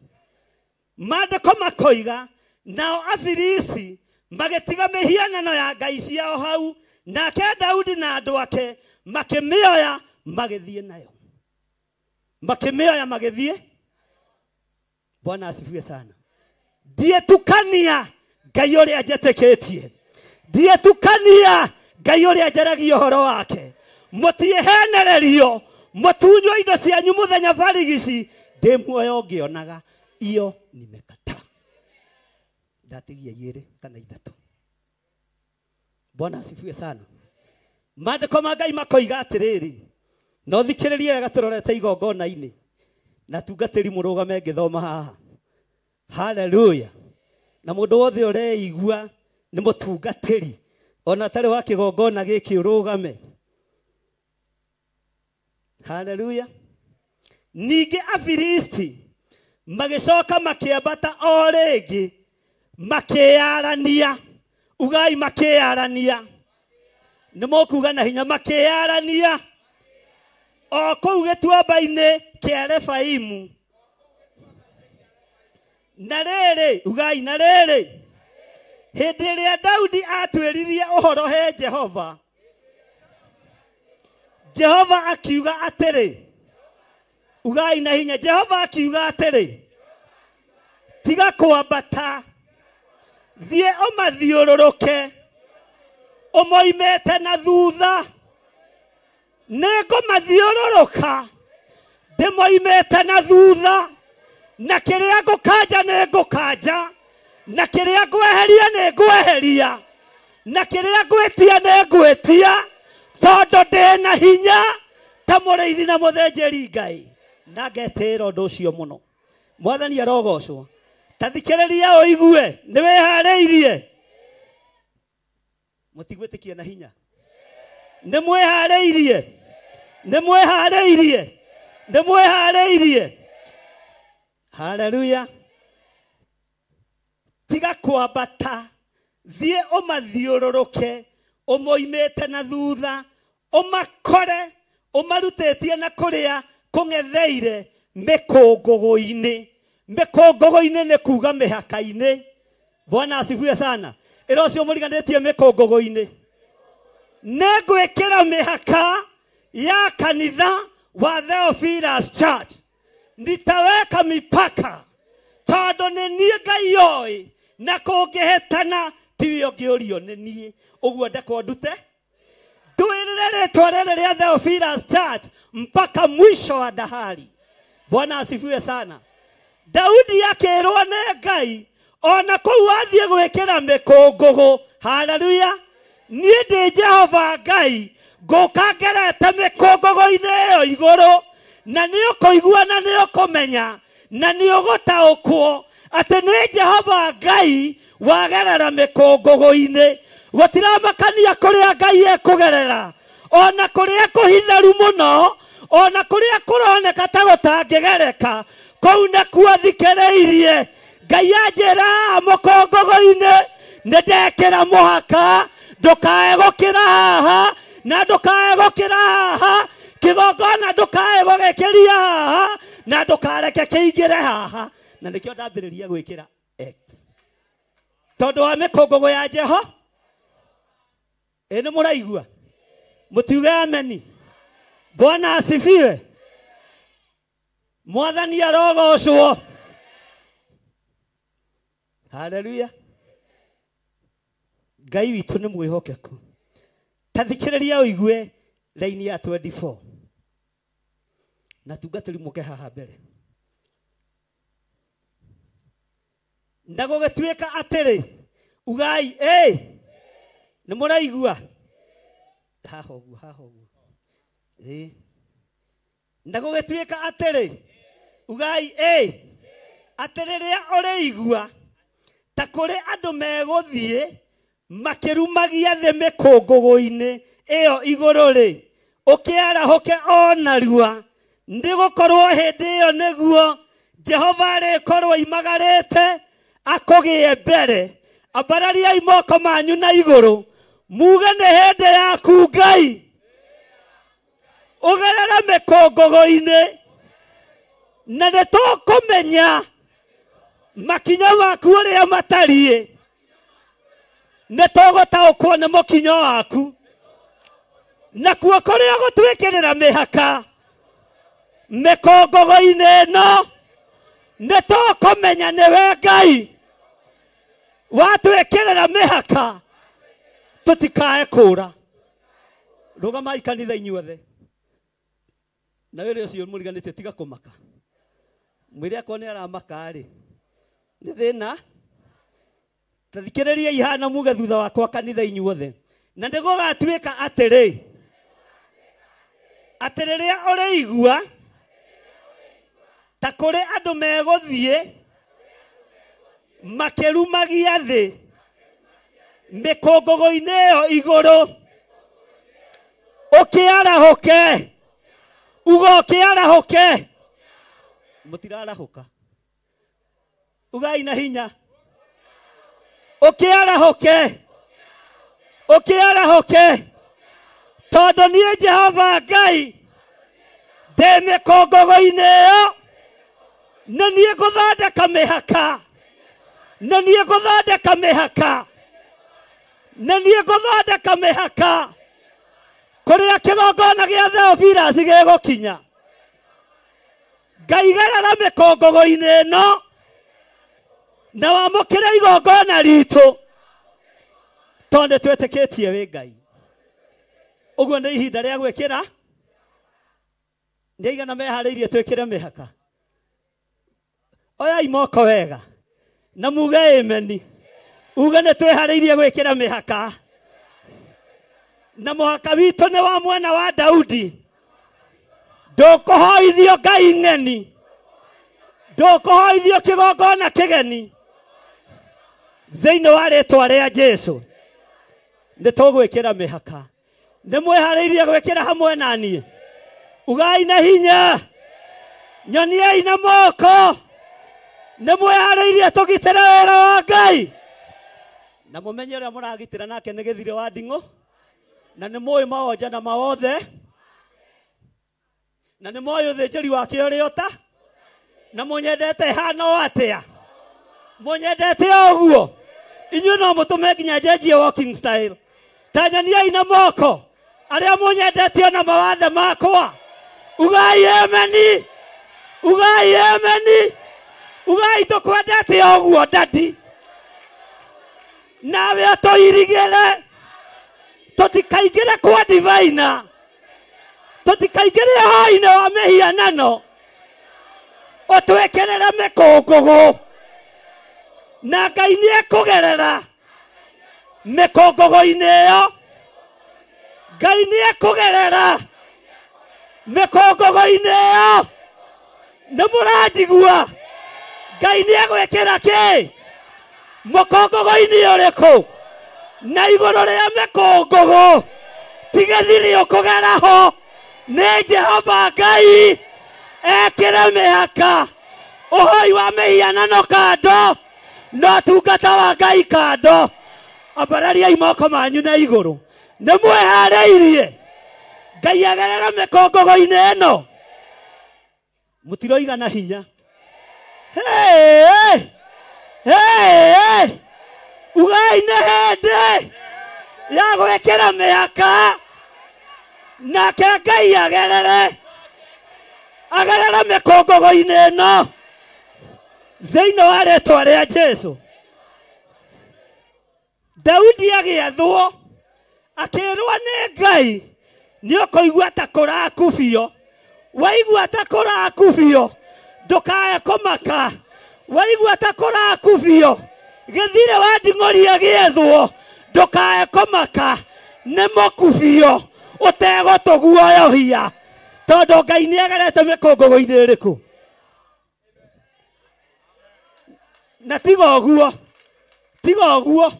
Maandĩko makoiga nao Afilisti magĩtiga mĩhianano ya ngai ciao hau, nake Daudi na andũ ake makĩmĩoya magĩthiĩ nayo. Makĩmĩoya magĩthiĩ. Bwana asifiwe sana. Ndietukania Ngai ũrĩa njetĩkĩtie, ndietukania Ngai ũrĩa njaragia ũhoro wake. Mũtiĩhenererio, mũtunywo indo cianyu mũthenya barigici, ndĩ muoyo ngĩonaga. Iyo nimekataa. Ndatigia igĩrĩ kana ithatũ. Bwana asifiwe sana. Maandĩko ma Ngai makoiga atĩrĩrĩ, no thikĩrĩrie wega tũrorete igongona-inĩ, na tungatĩri mũrũgame ngĩthoma haha. Haleluya. Na mũndũ wothe ũreigua nĩ mũtungatĩri, ona tarĩ wa kĩgongona gĩkĩ ũrũgame. Haleluya. Ningĩ Afilisti magĩcoka makĩambata o rĩngĩ makĩyarania. Ugai makĩyarania. Nĩ mũkuga na hinya makĩyarania. O kũu gĩtuamba-inĩ kĩa Refaimu. Na rĩrĩ, ugai na rĩrĩ, hĩndĩ ĩrĩa Daudi atuĩririe ũhoro he Jehova, Jehova akiuga atĩrĩ, ugai na hinya, Jehova akiuga atĩrĩ, tiga kwambata, thiĩ ũmathiũrũrũke, ũmoimĩte na thutha. Nĩngũmathiũrũrũka ndĩmoimĩte na thutha, na kĩrĩa ngũkanja nĩ ngũkanja, na kĩrĩa ngweheria nĩ ngweheria, na kĩrĩa ngwĩtia nĩ ngwĩtia, tondũ ndĩ na hinya ta mũrĩithi na mũthĩnjĩri Ngai. Na ngetĩĩra ũndũ ũcio mũno. Mwathani arogocwo. Ta thikĩrĩria ũigue, nĩ wĩharĩirie. Mũtigwĩtĩkia na hinya. Nĩ mwĩharĩirie. Nemwehareirie. Hallelujah. Tiga kwambata thie omathiũrũrũke omoimĩte na thutha omakore omarutetie na kũrĩa kũng'etheire mĩkũngũgũ-inĩ. Mĩkũngũgũ-inĩ nĩ kuuga mĩhaka-inĩ. Bwana asifiwe sana. Ĩra ũcio mũriganĩtie mĩkũngũgũ-inĩ. Nĩngwĩkĩra mĩhaka ya kanitha wa Theophilus Church. Nitaweka mipaka tondũ nĩ niĩ Ngai oĩ na kũngĩhĩtana tiwe ũngĩũrio nĩ niĩ. Ũguo ndekwo ndute ndũĩrĩre rĩtwa rĩrĩ rĩa Theophilus Church mpaka mwisho wa dahari. Bwana asifiwe sana. Daudi akĩrwo nĩ Ngai ona kũu athiĩ gwĩkĩra mĩkũngũgũ. Haleluya. Niĩ ndĩ Jehova Ngai ngũka ngerete mĩkũngũgũ-inĩ ĩyo igũrũ, na nĩ ũkũigua na nĩ ũkũmenya na nĩ ũgũtaũkwo atĩ nĩ Jehova Ngai wagerera mĩkũngũgũ-inĩ. Gũtiramakania kũrĩa Ngai ekũgerera, ona kũrĩa kũhitheru mũno, ona kũrĩa kũroneka ta gũtangĩgereka, kũu nakuo thikĩrĩirie. Ngai anjĩra mũkũngũgũ-inĩ nĩ ndekĩra mũhaka, ndũkae gũkĩra haha na ndũkae gũkĩra haha, kĩgongona ndũkae gũgĩkĩria haha na ndũkareke kĩingĩre haha. Na nĩkĩo ndambĩrĩria gwĩkĩra X tondũ wa mĩkũngũgũ ya Jeho. Nĩ mũraigua? Mũtiuge ameni. Bwana asifiwe. Mwathani arogocwo. Haleluya. Ngai witũ nĩ mwĩhokeku. Ta thikĩrĩria ũigue raini ya 24 na tungatĩri mũke haha mbere. Na gũgĩtuĩka atĩrĩ, ugai nĩ mũraigua? Haha ũguo. Na gũgĩtuĩka atĩrĩ, ugai atĩ rĩrĩa ũrĩigua ta kũrĩ andũ megũthiĩ makĩrumagia thĩ mĩkũngũgũ-inĩ ĩyo igũrũ-rĩ, ũkĩarahũke o narua, nĩgũkorwo hĩndĩ ĩyo nĩguo Jehova arĩkorwo imagarĩte akũgĩe mbere. Ambarariai moko manyu na igũrũ muge nĩ hĩndĩ yaku Ngai ũgerere mĩkũngũgũ-inĩ, na nĩtũkũmenya makinya maku ũrĩa matariĩ. Nĩtũgũtaũkwo nĩ mũkinyo waku, nakuo kũrĩa gũtwĩkĩrĩra mĩhaka mĩkũngũgũ-inĩ ĩno nĩtũkũmenya nĩwe Ngai watwĩkĩrĩra mĩhaka tũtikae kũũra. Rũgamai kanitha inyuothe. Na wĩra ũcio mũriganĩtie tiga kũmaka. Mwĩrĩ akwa nĩ aramaka-rĩ, nĩ thĩna. Ta thikĩrĩria ihana muge thutha wakwa kanitha inyuothe. Na nĩgũgatuĩka atĩrĩ, atĩ rĩrĩa ũrĩigua ta kũrĩ andũ megũthiĩ makĩrumagia thĩ mĩkũngũgũ-inĩ ĩyo igũrũ, ũkĩarahũke. Uga ũkĩarahũke. Mũtirarahũka. Ugai na hinya. Ũkĩarahũke. Ũkĩarahũke. Tondũ niĩ Jehova Ngai ndĩ mĩkũngũgũ-inĩ ĩyo, na niĩ ngũthondeka mĩhaka, na niĩ ngũthondeka mĩhaka, na niĩ ngũthondeka mĩhaka kũrĩa kĩgongona gĩa Theophilus gĩgũkinya. Ngai gerera mĩkũngũgũ-inĩ ĩno na wamũkĩre igongona ritũ tondũ twĩtĩkĩtie wĩ Ngai. Ũguo nĩ ihinda rĩa gwĩkĩra. Nĩ aigana meharĩirie twĩkĩre mĩhaka? Oyai moko wega na muge ameni. Uge nĩ twĩharĩirie gwĩkĩra mĩhaka. Na mũhaka witũ nĩ wa mwena wa Daudi. Ndũkũhoithio Ngai ng'eni, ndũkũhoithio kĩgongona kĩgeni. Thĩinĩ wa rĩtwa rĩa Jesũ nĩ tũgwĩkĩra mĩhaka. Nĩ mwĩharĩirie gwĩkĩra hamwe naniĩ? ugai na hinya nyoniai na moko nemwehariirie tugitira wira wa Ngai na mumenye uria muragitira nake ni githire wa ndingu na ni moyo maonja na mawothe na ni moyo thĩnjĩri wake ũrĩota na munyendete hana atia munyendete ũguo inyuĩ no mũtũme nginya njenjie walking style tanyaniai na moko arĩa munyendete ona mawathe makwa ugai ameni ugai ameni ugai tũkwendete ũguo dadi nawe tũirigĩre tũtikaingĩre kwa divaina tũtikaingĩre hoinĩ wa mĩhianano ũtwekerere mĩkũngũgũ na Ngai nĩekũgerera mĩkũngũgũ-inĩ ĩyo Ngai nĩekũgerera mĩkũngũgũ-inĩ ĩyo nĩmũranjigua Ngai nĩegwĩkĩra kĩ mũkũngũgũ-inĩ ũrĩkũ na igũrũ rĩa mĩkũngũgũ tigithiri ũkũgera ho nĩ Jehova Ngai ekĩre mĩhaka ũhoi wa mĩhianano kando no tungata wa Ngai kando ambarariai moko manyu na igũrũ nĩmweharĩirie Ngai agerera mĩkũngũgũ-inĩ ĩno mũtiroiga na hinya ugai nĩ hĩndĩ ya gwĩkĩra mĩhaka nake Ngai agerere mĩkũngũgũ-inĩ ĩno thĩinĩ wa rĩĩtwa rĩa Jesũ. Daudi agĩathwo akĩrwo nĩ Ngai nĩũkũigua ta kũraku biũ waigua ta kũraku biũ ndũkae kũmaka waigua ta kũraku biũ gĩthire wa nding'ori agĩethwo ndũkae kũmaka nĩ mũku biũ ũtegũtũguoyohia tondũ Ngai nĩagerete mĩkũngũgũ-inĩ ĩrĩkũ na tiga ũguo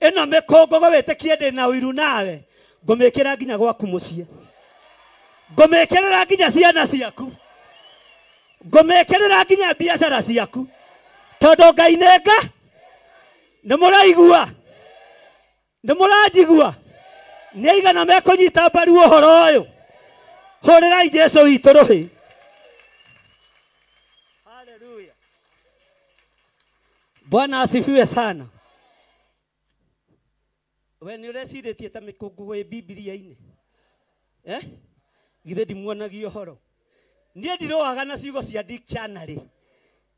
ĩno mĩkũngũgũ wĩtĩkie ndĩ na ũiru nawe ngũmĩkĩra nginya gwaku mũciĩ ngũmĩkĩrĩra nginya ciana ciaku ngũmĩkĩrĩra nginya biacara ciaku tondũ Ngai nĩ nga nĩmũranjigua nĩaigana mekũnyita mbaru ũhoro ũyũ hũrĩrai Jesũ witũ rũhĩ. Haleluya. Bwana asifiwe sana. We nĩ ũrecirĩtie ta mĩkũngũgũ ĩ Bibilia-inĩ githĩ ndimuonagia ũhoro niĩ ndirũaga na ciugo cia dictionary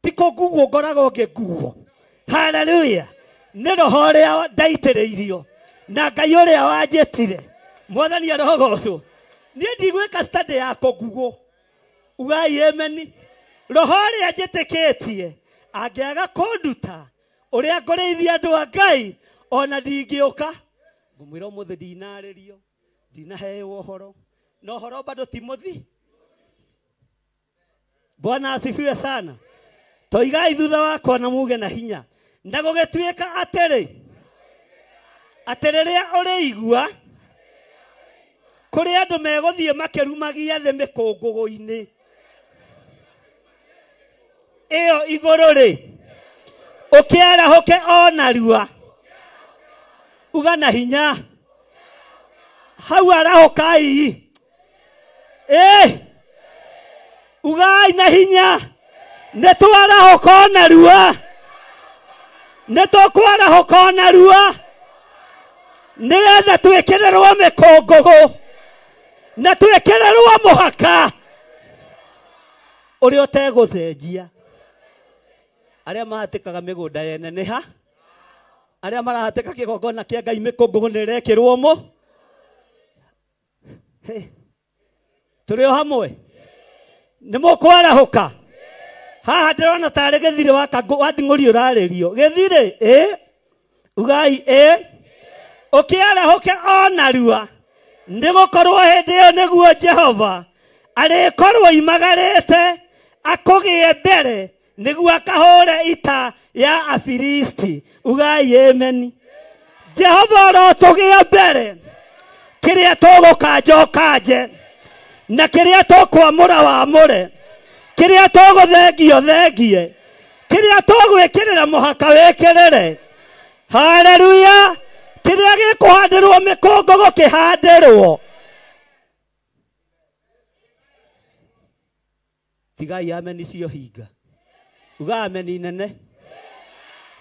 ti kũguo ngoragwo ngĩguo. Haleluya. nĩ roho ũrĩa ndaitĩrĩirio na Ngai ũrĩa wanjĩtire mwathani arogocwo niĩ ndigwĩka study ya kũguo ugai ameni roho ũrĩa njĩtĩkĩtie angĩaga kũnduta ũrĩa ngũrĩithia andũ a Ngai ona ndingĩũka ngũmwĩra ũmũthĩ ndinarĩrio ndinaheo ũhoro na ũhoro bado ti mũthi. Bwana asifiwe sana. Toigai thutha wakwa na muge na hinya na gũgĩtuĩka atĩ rĩrĩa ũrĩigua kũrĩ andũ megũthiĩ makĩrumagia thĩ mĩkũngũgũ-inĩ ĩyo igũrũ-rĩ ũkĩarahũke o narua uga na hinya hau arahũkai ugai na hinya nĩtwarahũka o narua nĩtũkwarahũka o narua nĩgetha twĩkĩrĩrwo mĩkũngũgũ na twĩkĩrĩrwo mũhaka ũrĩa ũtegũcenjia. Arĩa mahatĩkaga mĩgũnda yeneneha arĩa marahatĩka kĩgongona kĩa Ngai mĩkũngũgũ nĩrekĩrwo mo tũrĩ o hamwe nĩmũkwarahũka haha ndĩrona tarĩ gĩthirĩ wa nding'ori ũrarĩrio gĩthirĩ ugai ũkĩarahũke o narua nĩgũkorwo hĩndĩ ĩyo nĩguo Jehova arĩkorwo imagarĩte akũgĩe mbere nĩguo akahũre ita ya Afilisti ugai ameni. Jehova orotũgĩa mbere kĩrĩa tũgũkanjokanje na kiria tukwamura wamure, kiria tuguthengio thengie, kiria tugwikirira muhaka wikirire. Haleluya. Kiria gikuhandirwo mikongogo kihandirwo. Tigai ameni sio higa. Uga ameni nene.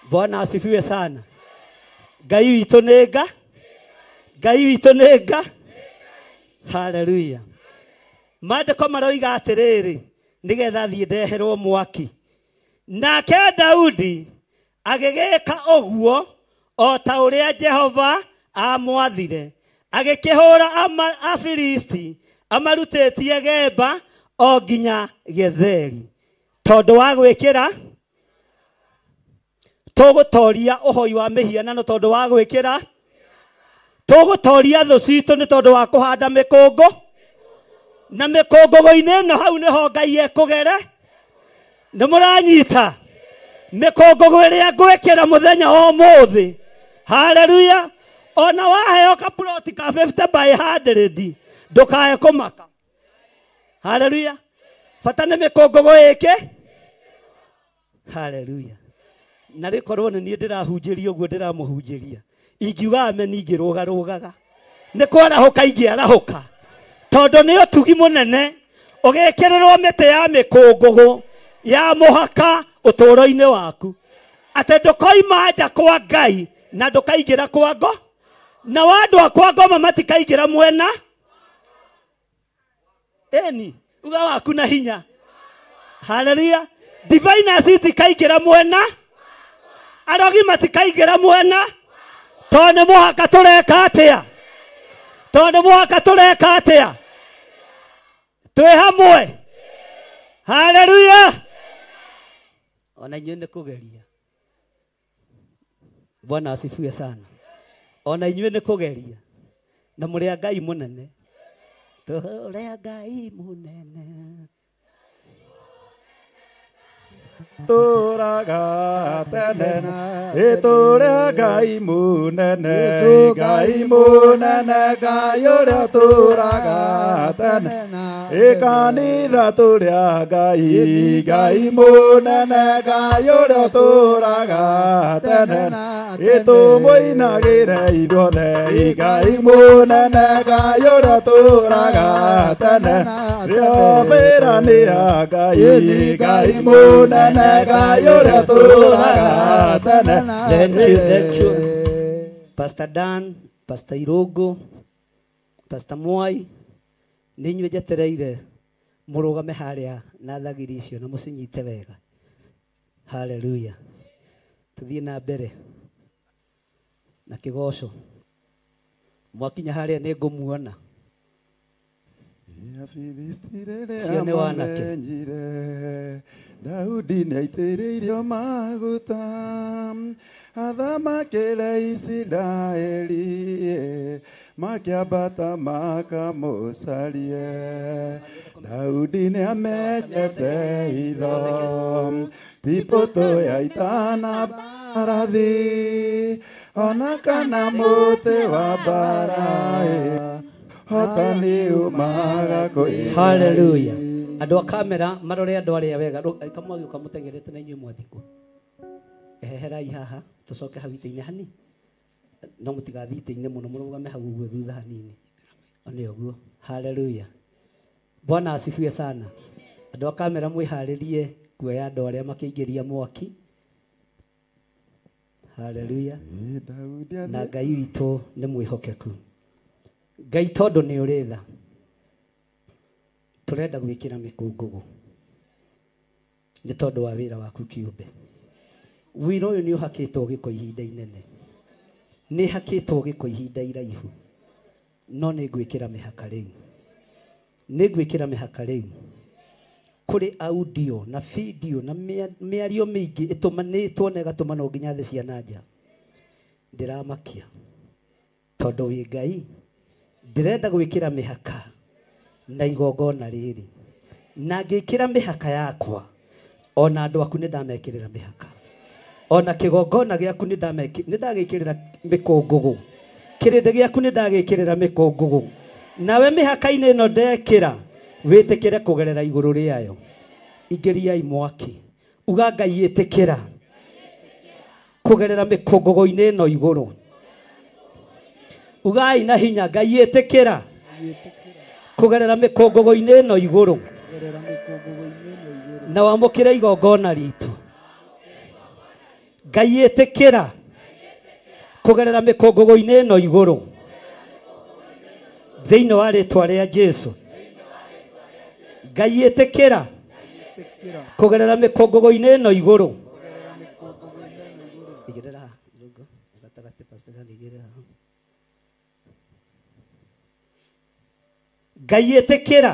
Bwana asifiwe sana. Ngai witũ nĩ nga. Ngai witũ nĩ nga. Haleluya. Maandĩko maroiga atĩrĩrĩ, nĩgetha thiĩ ndeherwo mwaki. Nake Daudi agĩgĩka ũguo o ta ũrĩa Jehova amwathire. Agĩkĩhũra Afilisti amarutĩtie Geba o nginya Gezeri. Tondũ wa gwĩkĩra tũgũtoria ũhoi wa mĩhianano, tondũ wa gwĩkĩra tũgũtoria thũ citũ nĩ tondũ wa kũhanda mĩkũngũ. Na mĩkũngũgũ-inĩ ĩno hau nĩho Ngai ekũgere. Nĩ mũranyita mĩkũngũgũ ĩrĩa ngwĩkĩra mũthenya wa ũmũthĩ. Haleluya. Ona waheo kaploti ka 50 by 100 ndũkae kũmaka. Haleluya. Bata nĩ mĩkũngũgũ ĩkĩ. Haleluya. Na rĩkorwo nĩ niĩ ndĩrahunjĩria ũguo ndĩramũhunjĩria, ingiuga ameni ingĩrũgarũgaga. Nĩ kwarahũka ingĩarahũka, tondũ nĩ ũtugi mũnene ũgĩkĩrĩrwo mĩtĩ ya mĩkũngũgũ ya mũhaka ũtũũro-inĩ waku. Atĩ ndũkoima nja kwa Ngai na ndũkaingĩra kwa ngo, na andũ a kwa ngoma matikaingĩra mwena. Eni uga waku na hinya. Haleluya. Diviners itikaingĩra mwena, arogi matikaingĩra mwena. Tondũ mũhaka tũreka atĩa? Tondũ mũhaka tũreka atĩa? Twĩ hamwe. Haleluya. Ona inyuĩ nĩ kũgeria. Bwana asifiwe sana. Ona inyuĩ nĩ kũgeria. Na mũrĩ a Ngai mũnene. Tũrĩ a Ngai mũnene. Tũraga tene tũrĩa Ngai mũnene, Ngai mũnene, Ngai ũrĩa tũraga tene, kanitha tũrĩa Ngai, Ngai mũnene, Ngai ũrĩa tũraga tene, tũmũinagĩre ithuothe, Ngai mũnene, Ngai ũrĩa tũraga tene, rĩo wĩra nĩ a Ngai, Ngai mũnene, Ngai ũrĩa tũraga tene. Thank you. Pastor Dan, Pastor Irũngũ, Pastor Mwai, nĩ inyuĩ njetereire mũrũgame harĩa na thagiri icio na mũcinyite wega. Haleluya. Tuthiĩ na mbere na kĩgoco. Mwakinya harĩa nĩ ngũmuona. Cio nĩ wanake. Daudi nĩaitĩrĩirio maguta athamakĩre Isiraeli, makĩambata makamũcarie. Daudi nĩamenyete hitho, ti mbũtũ ya ita na mbarathi, ona kana mũtĩ wa mbara, hotani umaga kwĩ. Haleluya. Andũ a kamera marore andũ arĩa wega, kamwagi ũkamũtengerete na inyuĩ mwathikũ. Eheherai haha tũcoke hau itĩ-inĩ hani. No mũtigathiĩ itĩ-inĩ mũno, mũrũgame hau ũguo thutha hanini. Nĩ ũguo. Haleluya. Bwana asifiwe sana. Andũ a kamera mwĩharĩrie kuoya andũ arĩa makĩingĩria mwaki. Haleluya. Na Ngai witũ nĩ mwĩhokeku. Ngai tondũ nĩ ũrĩ tha, turenda gwĩkĩra mĩkũngũgũ nĩ tondũ wa wĩra waku kĩũmbe. Wĩra ũyũ nĩ ũhakĩtwo gĩko ihinda inene, nĩ hakĩtwo gĩko ihinda iraihu, no nĩ ngwĩkĩra mĩhaka rĩu, nĩ ngwĩkĩra mĩhaka rĩu. Kũrĩ audio na video na mĩario mĩingĩ ĩtũmanĩtwo na ĩgatũmanwo nginya thĩ cia na nja. Ndĩramakia tondũ wĩ Ngai, ndĩrenda gwĩkĩra mĩhaka na igongona rĩrĩ, na ngĩkĩra mĩhaka yakwa, ona andũ aku nĩ ndamekĩrĩra mĩhaka, ona kĩgongona gĩaku nĩ ndagĩkĩrĩra mĩkũngũgũ, kĩrĩndĩ gĩaku nĩ ndagĩkĩrĩra mĩkũngũgũ. Nawe mĩhaka-inĩ ĩno ndekĩra Wĩtĩkĩre kũgerera igũrũ rĩayo. Ingĩriai mwaki. Uga Ngai ĩtĩkĩra kũgerera mĩkũngũgũ-inĩ ĩno igũrũ. Ugai na hinya Ngai ĩtĩkĩra kũgerera mĩkũngũgũ-inĩ ĩno igũrũ. Na wamũkĩre igongona ritũ. Ngai ĩtĩkĩra kũgerera mĩkũngũgũ-inĩ ĩno igũrũ. Thĩinĩ wa rĩĩtwa rĩa Jesũ. Ngai ĩtĩkĩra kũgerera mĩkũngũgũ-inĩ ĩno igũrũ. Igĩrĩra Zungu gatagatĩ pastor igĩrĩra. Ngai ĩtĩkĩra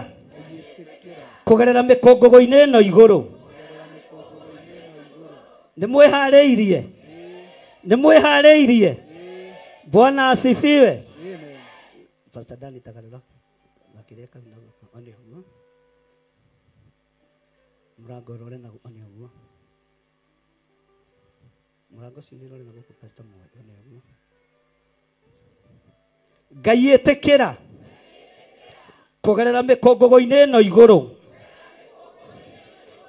kũgerera mĩkũngũgũ-inĩ ĩno igũrũ. Nĩmwĩharĩirie? Nĩmwĩharĩirie? Bwana asifiwe. Pastor Dani tagarũra makĩreka na one ũguo. Mũrango ũrore na one ũguo. Mũrango ũcio ũrore na gũkũ pastor mwe one ũguo. Ngai ĩtĩkĩra kũgerera mĩkũngũgũ-inĩ ĩno igũrũ.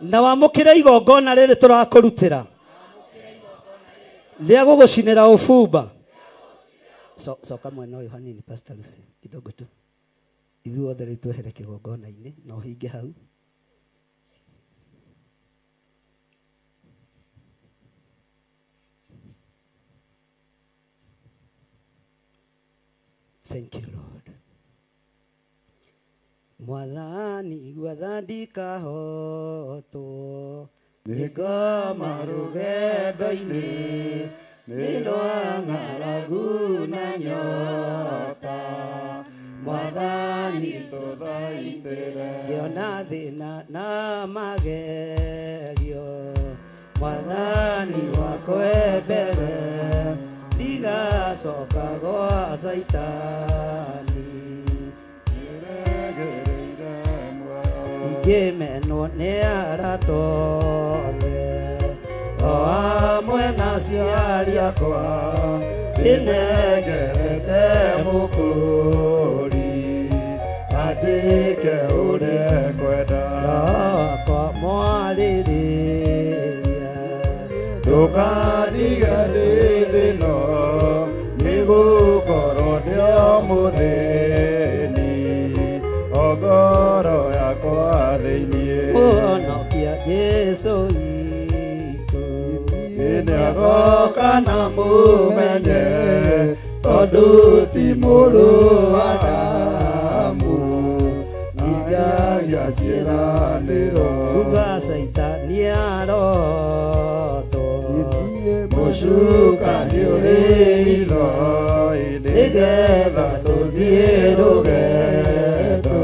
Na wamũkĩre igongona rĩrĩ tũrakũrutĩra rĩa gũgũcinĩra ũbumba. Soka mwena ũyũ hanini Pastor Lucy kidogo tu. Ithuothe rĩu twehere kĩgongona-inĩ na ũhinge hau. Thank you, Lord. Mwathani gwathandika hoto nĩngoma rũgendo-inĩ nĩndwa ng'aragu na nyota. Mwathani tũthaitĩre ngĩona thĩna na magerio. Mwathani wakwe mbere ndigacoka gwa Saitani. Ingĩmenwo nĩ aratothe o hamwe na aciari akwa ndĩnengerete mũkũri anjĩke ũrĩa kwenda. Wakwa mwarĩrĩria ndũkandige ndĩ thĩno nĩgũkorwo ndĩ o mũthĩni. Ngoro yakwa thĩinĩ ũhonokia Jesũ witũ nĩagoka na mũmenye tondũ ti mũrũ wa damu igagia ciĩranĩro. Kuga Saitani arotwo mũcukani ũrĩ itho nĩgetha tũthiĩ rũgendo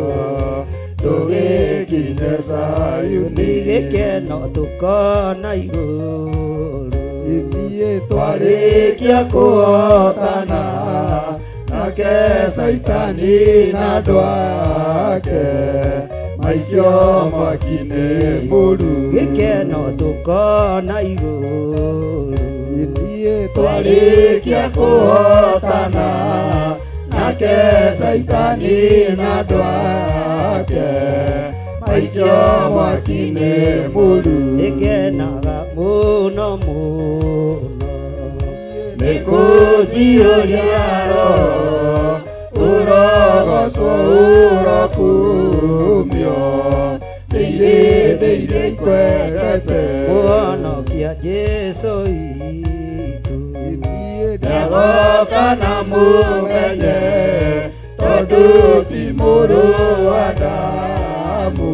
tũgĩkinye Sayuni. Gĩkeno tũkona igũrũ ithuĩ twarĩkia kũhotana nake Saitani na andũ ake maikio mwaki-inĩ mũru. Gĩkeno tũkona igũrũ ithuĩ twarĩkia kũhotana nake Saitani na andũ ake maikio mwaki-inĩ mũru. Nĩngenaga mũno mũno nĩkũnjiyũria roho ũrogocwo ũrokumio nĩ iria ikwendete. Mũhonokia Jesũ witũ nĩagoka na mũmenye tondũ ti mũrũ wa damu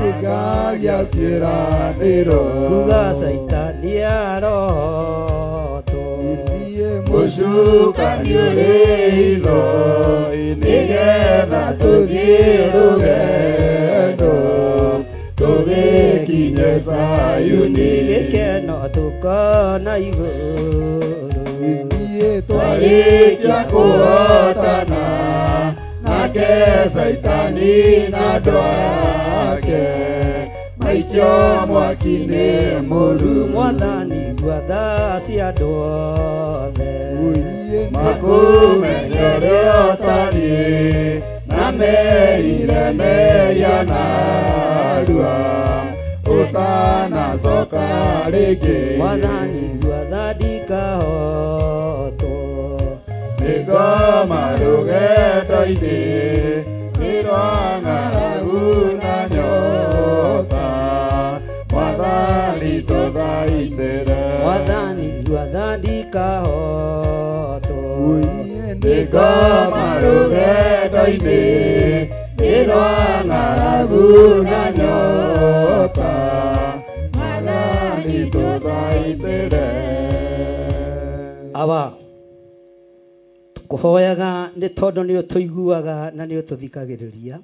igagia ciĩranĩro. Kuga Saitani arotwo mũcukani ũrĩ itho nĩgetha tũthiĩ rũgendo tũgĩkinye Sayuni. Gĩkeno tũkona igũrũ ithuĩ twarĩkia kũhotana nake Saitani na andũ ake maikio mwaki-inĩ mũru. Mwathani gwatha cia andũ othe makũmenya ũrĩa ũtariĩ na merire meya narua utanacoka rĩngĩ Wathani kahotwo nĩngoma rũgendo-inĩ nĩrwa ng'aragu na nyota Mwathani tũthaitĩre Wathani kahotwo nĩngoma rũgendo-inĩ nĩrwa ng'aragu na nyota Mwathani tũthaitĩre aba kuhoyaga nĩ tondũ nĩ ũtũiguaga na nĩ ũtũthikagĩrĩria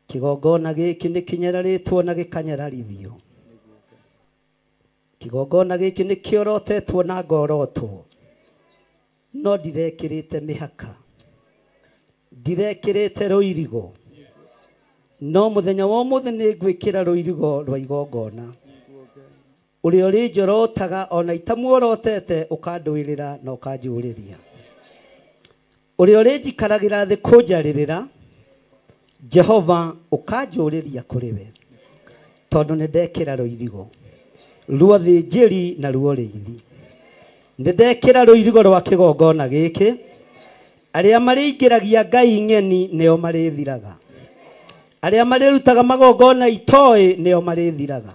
kĩgongona gĩkĩ nĩ kĩnyararĩtwo na gĩkanyararithio kĩgongona gĩkĩ nĩ kĩorotetwo na ngorotwo no ndirekĩrĩte mĩhaka ndirekĩrĩte rũirigo no mũthenya wa ũmũthĩ nĩ ngwĩkĩra rũirigo rwa igongona ũrĩa ũrĩ njorotaga ona itamuorotete ũkandũĩrĩra na ũkanjũrĩria ũrĩa ũrĩ njikaragĩra thĩ kũnjarĩrĩra Jehova ũkanjũrĩria kũrĩ we tondũ nĩ ndekĩra rũirigo ruo thĩnjĩri na ruo rĩithi nĩ ndekĩra rũirigo rwa kĩgongona gĩkĩ arĩa marĩingĩragia Ngai ng'eni nĩo marĩthiraga arĩa marĩrutaga magongona itoĩ nĩo marĩthiraga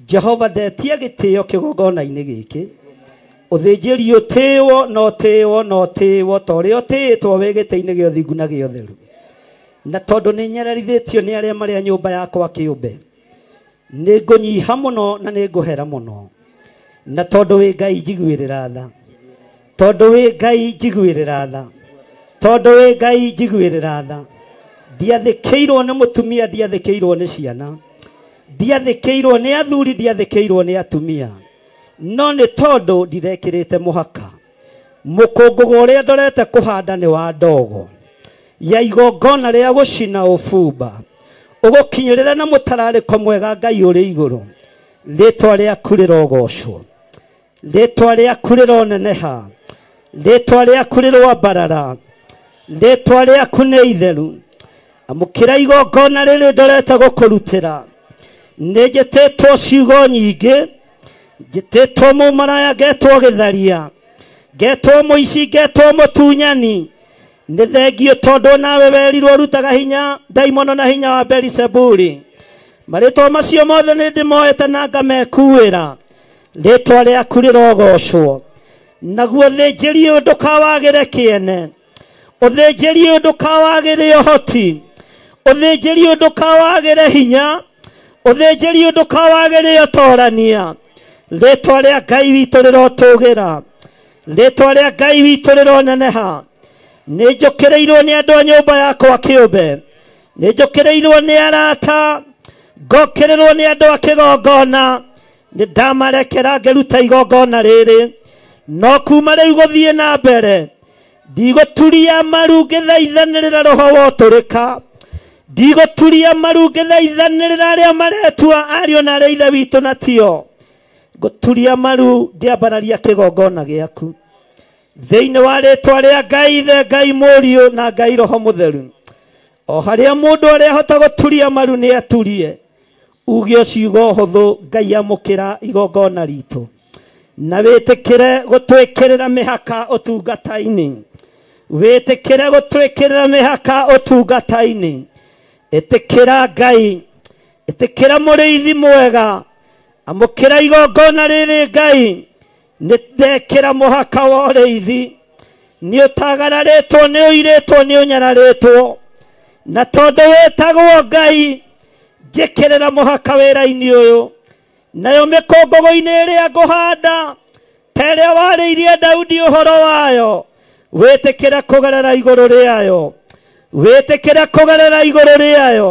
Jehova ndetia gĩtĩo kĩgongona-inĩ gĩkĩ ũthĩnjĩri ũtĩĩwo no tĩĩwo no tĩĩwo ta ũrĩa ũtĩĩtwo wĩ gĩtĩ-inĩ gĩa ũthingu na gĩa ũtheru na tondũ nĩ nyararithĩtio nĩ arĩa marĩa nyũmba yakwa kĩũmbe nĩ ngũnyiha mũno na nĩ ngũhera mũno na tondũ wĩ Ngai njiguĩrĩra tha tondũ wĩ Ngai njiguĩrĩra tha tondũ wĩ Ngai njiguĩrĩra tha ndiathĩkĩirwo nĩ mũtumia ndiathĩkĩirwo nĩ ciana ndiathĩkĩirwo nĩ athuri ndiathĩkĩirwo nĩ atumia no nĩ tondũ ndirekĩrĩte mũhaka mũkũngũgũ ũrĩa ndorete kũhanda nĩ wa ndogo ya igongona rĩa gũcina ũbumba ũgũkinyĩrĩra na mũtararĩko mwega Ngai ũrĩ igũrũ rĩtwa rĩaku rĩrogocwo rĩtwa rĩaku rĩroneneha rĩtwa rĩaku rĩrwambarara rĩtwa rĩaku nĩ itheru amũkĩra igongona rĩrĩ ndorete gũkũrutĩra nĩ njĩtĩtwo ciugo nyingĩ njĩtĩtwo mũmaraya ngetwo gĩtharia ngetwo mũici ngetwo mũtunyani nĩ thengio tondũ nawe werirwo rutaga hinya ndaimono na hinya wa Beelzebuli marĩtwa macio mothe nĩ ndĩmoete na ngamekuĩra rĩtwa rĩaku rĩrogocwo naguo thĩnjĩri ũyũ ndũkawagĩre kĩene ũthĩnjĩri ũyũ ndũkawagĩre ũhoti ũthĩnjĩri ũyũ ndũkawagĩre hinya ũthĩnjĩri ũyũ ndũkawagĩre ũtorania rĩtwa rĩa Ngai witũ rĩrotũgĩra rĩtwa rĩa Ngai witũ rĩroneneha nĩ njũkĩrĩirwo nĩ andũ a nyũmba yakwa kĩũmbe nĩ njũkĩrĩirwo nĩ arata ngokĩrĩrwo nĩ andũ a kĩgongona nĩ ndamarekera ngĩruta igongona rĩrĩ no kuma rĩu gũthiĩ na mbere ndigũturia maru ngĩthaithanĩrĩra roho wa ũtũrĩka ndigũturia maru ngĩthaithanĩrĩra arĩa maretua ariũ na arĩa ithe witũ na tio ngũturia maru ngĩambararia kĩgongona gĩaku thĩinĩ wa rĩtwa rĩa Ngai ithe Ngai mũriũ na Ngai roho mũtheru o harĩa mũndũ arĩa ahota gũturia maru nĩ aturie uge ciugo hũthũ Ngai amũkĩra igongona ritũ na wĩtĩkĩre gũtwĩkĩrĩra mĩhaka ũtungata-inĩ wĩtĩkĩre gũtwĩkĩrĩra mĩhaka ũtungata-inĩ ĩtĩkĩra Ngai ĩtĩkĩra mũrĩithi mwega amũkĩra igongona rĩrĩ Ngai nĩ ndekĩra mũhaka wa ũrĩithi nĩ ũtagararĩtwo nĩ ũirĩtwo nĩ ũnyararĩtwo na tondũ wĩtagwo Ngai njĩkĩrĩra mũhaka wĩra-inĩ ũyũ nayo mĩkũngũgũ-inĩ ĩrĩa ngũhanda ta ĩrĩa warĩirie Daudi ũhoro wayo wĩtĩkĩre kũgerera igũrũ rĩayo wĩtĩkĩre kũgerera igũrũ rĩayo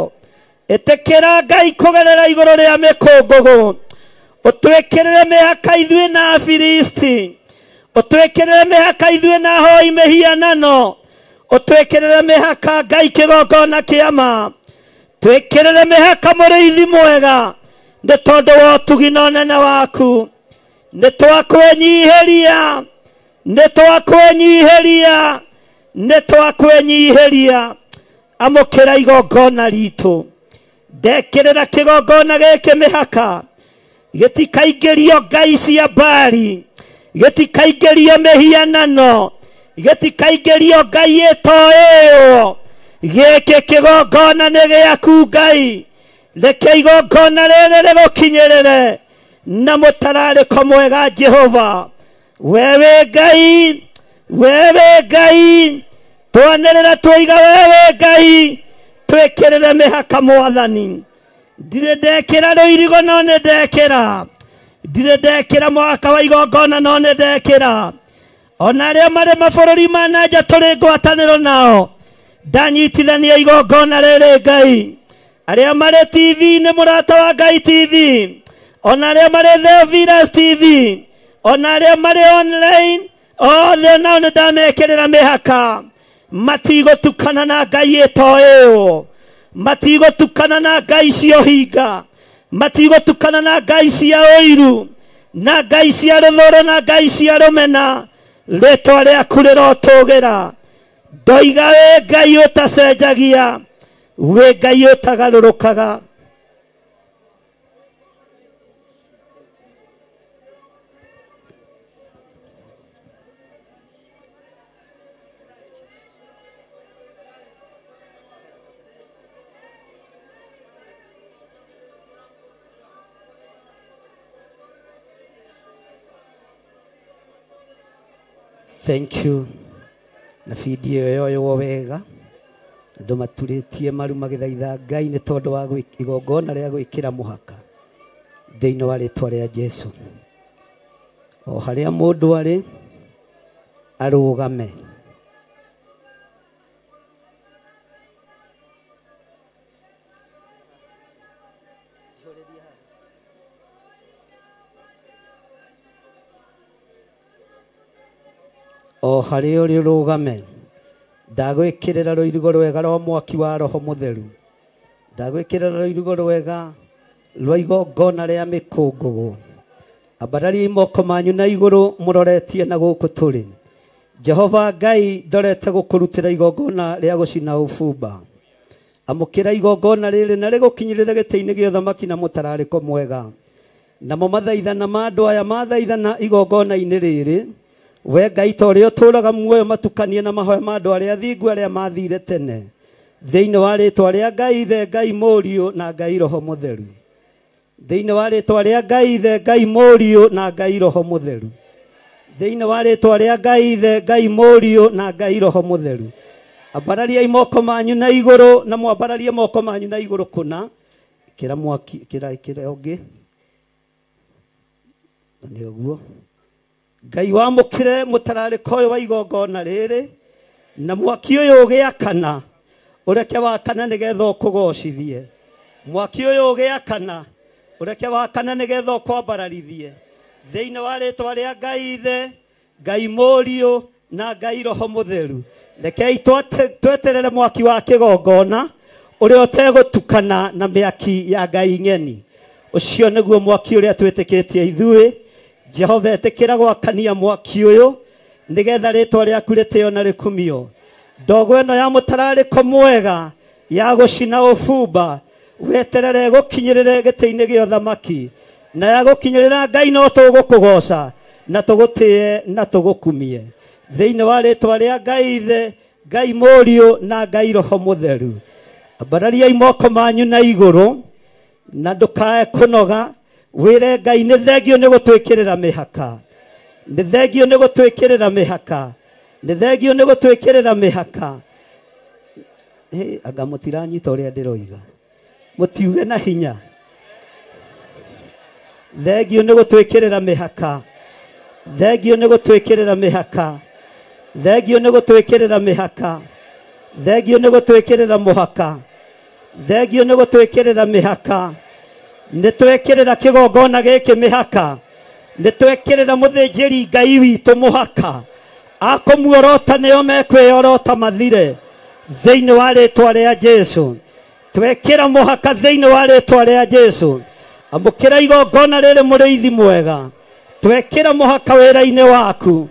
ĩtĩkĩra Ngai kũgerera igũrũ rĩa mĩkũngũgũ ũtwĩkĩrĩre mĩhaka ithuĩ na Afilisti ũtwĩkĩrĩre mĩhaka ithuĩ na hoi mĩhianano ũtwĩkĩrĩre mĩhaka Ngai kĩgongona kĩa ma twĩkĩrĩre mĩhaka mũrĩithi mwega nĩ tondũ wa ũtugi na ũnene waku nĩ twakwĩnyihĩria nitwakwenyiheria amukira igongona ritu ndekerera kigongona giki mihaka gitikaingĩrio ngai cia Baali gitikaingĩrio mihianano gitikaingĩrio ngai ĩtoĩyo gĩkĩ kigongona nĩ gĩaku Ngai reke igongona rĩrĩ rĩgũkinyĩrĩre na mũtararĩko mwega Jehova wewe Ngai twanĩrĩra twiga wewe Ngai twĩkĩrĩre mĩhaka Mwathani ndirĩ ndekĩra rũirigo no nĩ ndekĩra ndirĩ ndekĩra mwaka wa igongona no nĩ ndekĩra ona arĩa marĩ mabũrũri ma nanja tũrĩ ngwatanĩro nao ndanyitithania igongona rĩrĩ Ngai arĩa marĩ TV nĩ mũrata wa Ngai TV ona arĩa marĩ Theophilus TV ona arĩa marĩ online othe nao nĩ ndamekĩrĩra mĩhaka matigũtukana na Ngai ĩtoĩyo matigũtukana na Ngai cia hinga matigũtukana na Ngai cia ũiru na Ngai cia rũthũũro na Ngai cia rũmena rĩtwa rĩaku rĩrotũgĩra ndoiga wĩ Ngai ũtacenjagia wĩ Ngai ũtagarũrũkaga Thank you. Na video yoyo wega. Andũ maturĩtie maru magĩthaitha Ngai nĩ tondũ wa igongona rĩa gwĩkĩra mũhaka thĩinĩ wa rĩtwa rĩa Jesu. O harĩa mũndũ arĩ arũgame. O harĩa ũrĩ rũgame ndagwĩkĩrĩra rũirigo rwega rwa mwaki wa Roho Mũtheru ndagwĩkĩrĩra rũirigo rwega rwa igongona rĩa mĩkũngũgũ ambararia moko manyu na igũrũ mũroretie na gũkũ tũrĩ Jehova Ngai ndorete gũkũrutĩra igongona rĩa gũcina ũbumba amũkĩra igongona rĩrĩ na rĩgũkinyĩrĩre gĩtĩ-inĩ gĩa ũthamaki na mũtararĩko mwega namo mathaithana ma andũ aya mathaithana igongona-inĩ rĩrĩ we Ngai ta ũrĩa ũtũũraga muoyo matukanie na mahoya ma andũ arĩa athingu arĩa mathire tene thĩinĩ wa rĩtwa rĩa Ngai Ithe Ngai Mũriũ na Ngai Roho Mũtheru thĩinĩ wa rĩtwa rĩa Ngai Ithe Ngai Mũriũ na Ngai Roho Mũtheru thĩinĩ wa rĩtwa rĩa Ngai Ithe Ngai Mũriũ na Ngai Roho Mũtheru ambararia moko manyu na igũrũ na mwambararie moko manyu na igũrũ kũna kĩra mwaki kĩra ũngĩ nĩ ũguo Ngai wamũkĩre mũtararĩko ũyũ wa igongona rĩrĩ na mwaki ũyũ ũgĩakana ũreke wakana nĩgetha ũkũgocithie mwaki ũyũ ũgĩakana ũreke wakana nĩgetha ũkwambararithie thĩinĩ wa rĩtwa rĩa Ngai Ithe Ngai Mũriũ na Ngai Roho Mũtheru rekei tweterere mwaki wa kĩgongona ũrĩa ũtegũtukana na mĩaki ya Ngai ng'eni ũcio nĩguo mwaki ũrĩa twĩtĩkĩtie ithuĩ Jehova etĩkĩra gwakania mwaki ũyũ nĩgetha rĩtwa rĩaku rĩtĩo na rĩkumio ndogo ĩno ya mũtararĩko mwega ya gũcina ũbumba weterere gũkinyĩrĩre gĩtĩ-inĩ gĩa ũthamaki na ya gũkinyĩrĩra Ngai no tũgũkũgoca na tũgũtĩe na tũgũkumie thĩinĩ wa rĩtwa rĩa Ngai Ithe Ngai Mũriũ na Ngai Roho Mũtheru ambararia moko manyu na igũrũ na ndũkae kũnoga wĩre Ngai nĩ thengio nĩ gũtwĩkĩrĩra mĩhaka nĩ thengio nĩ gũtwĩkĩrĩra mĩhaka nĩ thengio nĩ gũtwĩkĩrĩra mĩhaka anga mũtiranyita ũrĩa ndĩroiga mũtiuge na hinya thengio nĩ gũtwĩkĩrĩra mĩhaka thengio nĩ gũtwĩkĩrĩra mĩhaka thengio nĩ gũtwĩkĩrĩra mĩhaka thengio nĩ gũtwĩkĩrĩra mũhaka thengio nĩ gũtwĩkĩrĩra mĩhaka nĩtwekĩrĩra kĩgongona gĩkĩ mĩhaka nĩtwekĩrĩra mũthĩnjĩri Ngai witũ mũhaka akũmuorota nĩo mekwĩorota mathire thĩinĩ wa rĩtwa rĩa Jesu twekĩra mũhaka thĩinĩ wa rĩtwa rĩa Jesu amũkĩra igongona rĩrĩ mũrĩithi mwega twekĩra mũhaka wĩra-inĩ waku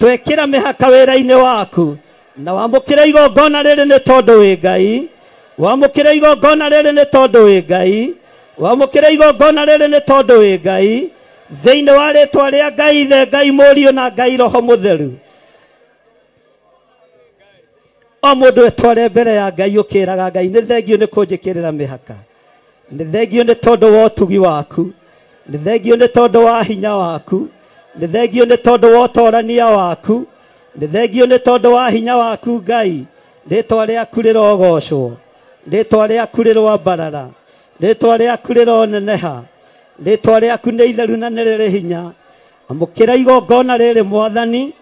twekĩra mĩhaka wĩra-inĩ waku na wamukire igongona riri ni tondu wi Ngai wamukire igongona riri ni tondu wi Ngai wamukire igongona riri ni tondu wi Ngai thiini wa ritwa ria Ngai Ithe Ngai Mũriũ na Ngai Roho Mũtheru o mundu etware mbere ya Ngai ukiraga Ngai ni thengio ni kunjikirira mihaka ni thengio ni tondu wa utugi waku ni thengio ni tondu wa hinya waku ni thengio ni tondu wa utorania waku ni thengio ni tondu wa hinya waku Ngai ritwa riaku rirogocwo ritwa riaku rirwambarara ritwa riaku rironeneha ritwa riaku ni itheru na ni riri hinya amukira igongona riri Mwathani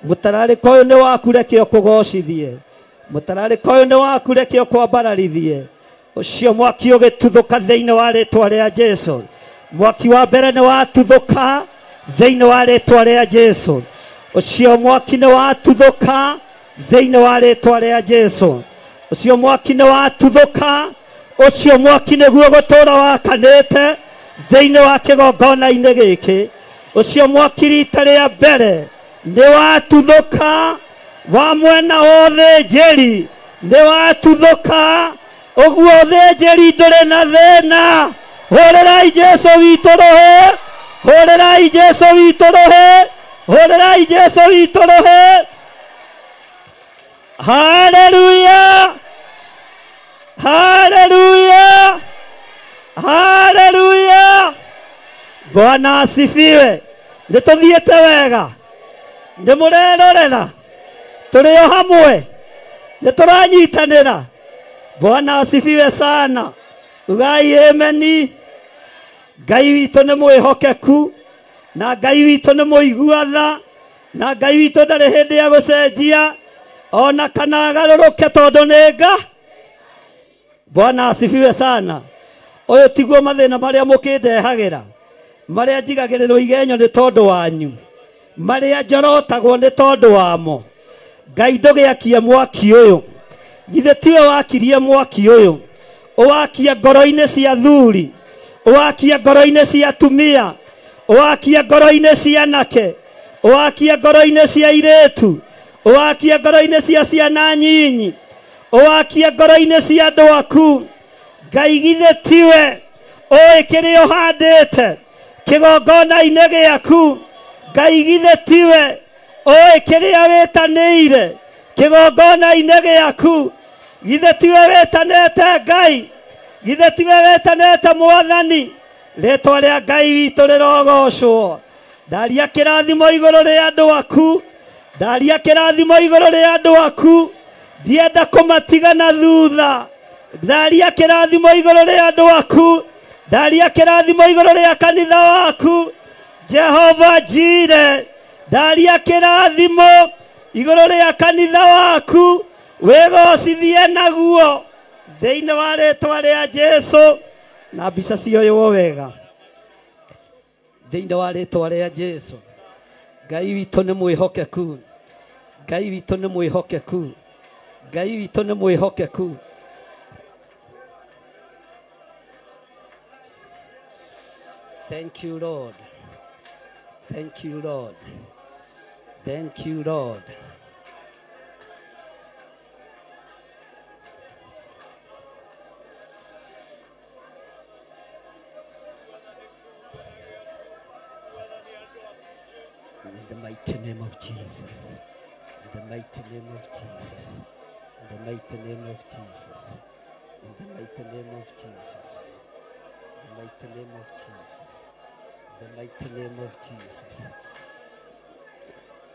mutarariko uyu ni waku reke ukugocithie mutarariko uyu ni waku reke ukwambararithie ucio mwaki ugituthuka thiini wa ritwa ria Jesu mwaki wa mbere ni watuthuka thiini wa ritwa ria Jesu ucio mwaki ni watuthuka thiini wa ritwa ria Jesu ucio mwaki ni watuthuka ucio mwaki niguo gutura wakanite thiini wa kigongona-ini giki ucio mwaki rita ria mbere ni watuthuka wa mwena wothe njeri ni watuthuka uguo thenjeri nduri na thina hurirai Jesu witu ruhe hurirai Jesu witu ruhe hurirai Jesu witu ruhe haleluya haleluya haleluya Bwana asifiwe nituthiete wega ndimurerorera turio hamwe nituranyitanira Bwana asifiwe sana ugai ameni Ngai witu ni mwihokeku na Ngai witu ni muiguatha na Ngai witu ndari hindi ya gucenjia ona kana agaruruke tondu ni Nga Bwana asifiwe sana uyu tiguo mathina maria mukindehagira maria njigagirirwo igenyo ni tondu wanyu maria njorotagwo ni tondu wamo Ngai ndugiakie mwaki uyu githe tiwe wakirie mwaki uyu uwakia ngoro-ini cia thuri uwakia ngoro-ini cia tumia uwakia ngoro-ini cia anake uwakia ngoro-ini cia iritu uwakia ngoro-ini cia ciana nyinyi uwakia ngoro-ini cia andu aku Ngai githe tiwe oi kiria uhandite kigongona-ini giaku Ngai githe tiwe oi kiria witaniire kigongona-ini giaku githe tiwe witanete Ngai githe tiwe witanete Mwathani ritwa ria Ngai witu rirogocwo ndaria kirathimo iguru ria andu aku ndaria kirathimo iguru ria andu aku ndienda kumatiga na thutha ndaria kirathimo iguru ria andu aku ndaria kirathimo iguru ria kanitha waku Jehova Jire ndaria kirathimo iguru ria kanitha waku wegocithie naguo thiini wa ritwa ria Jesu na mbica cioywo wega thiini wa ritwa ria Jesu Ngai witu ni mwihokeku Ngai witu ni mwihokeku Ngai witu ni mwihokeku Thank you Lord Thank you Lord Thank you Lord In the mighty name of Jesus. In the mighty name of Jesus. In the mighty name of Jesus. In the mighty name of Jesus. In the mighty name of Jesus. In the mighty name of Jesus.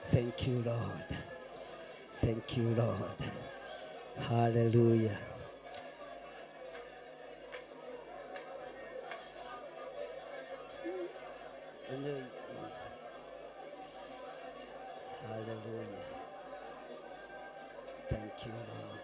Thank you, Lord. Thank you, Lord. Hallelujah. Hallelujah. Thank you, Lord.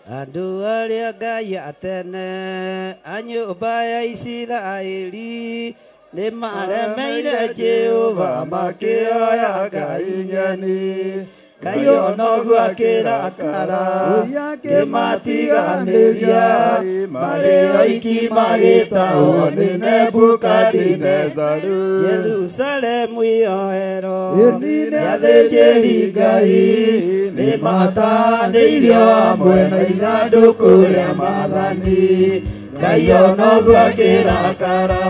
Andu aria Ngai atene a nyumba ya Isiraeli ni maremeire Jehova makioya Ngai ngeni kayo no gwakirakara kimatiganiria mareo ikimagitao ni Nebukadinezaru Yerusalemu yoero yathĩnjĩri Ngai ni matanĩirio hamwe na ithandũkũ rĩa maathani kayo no gwakirakara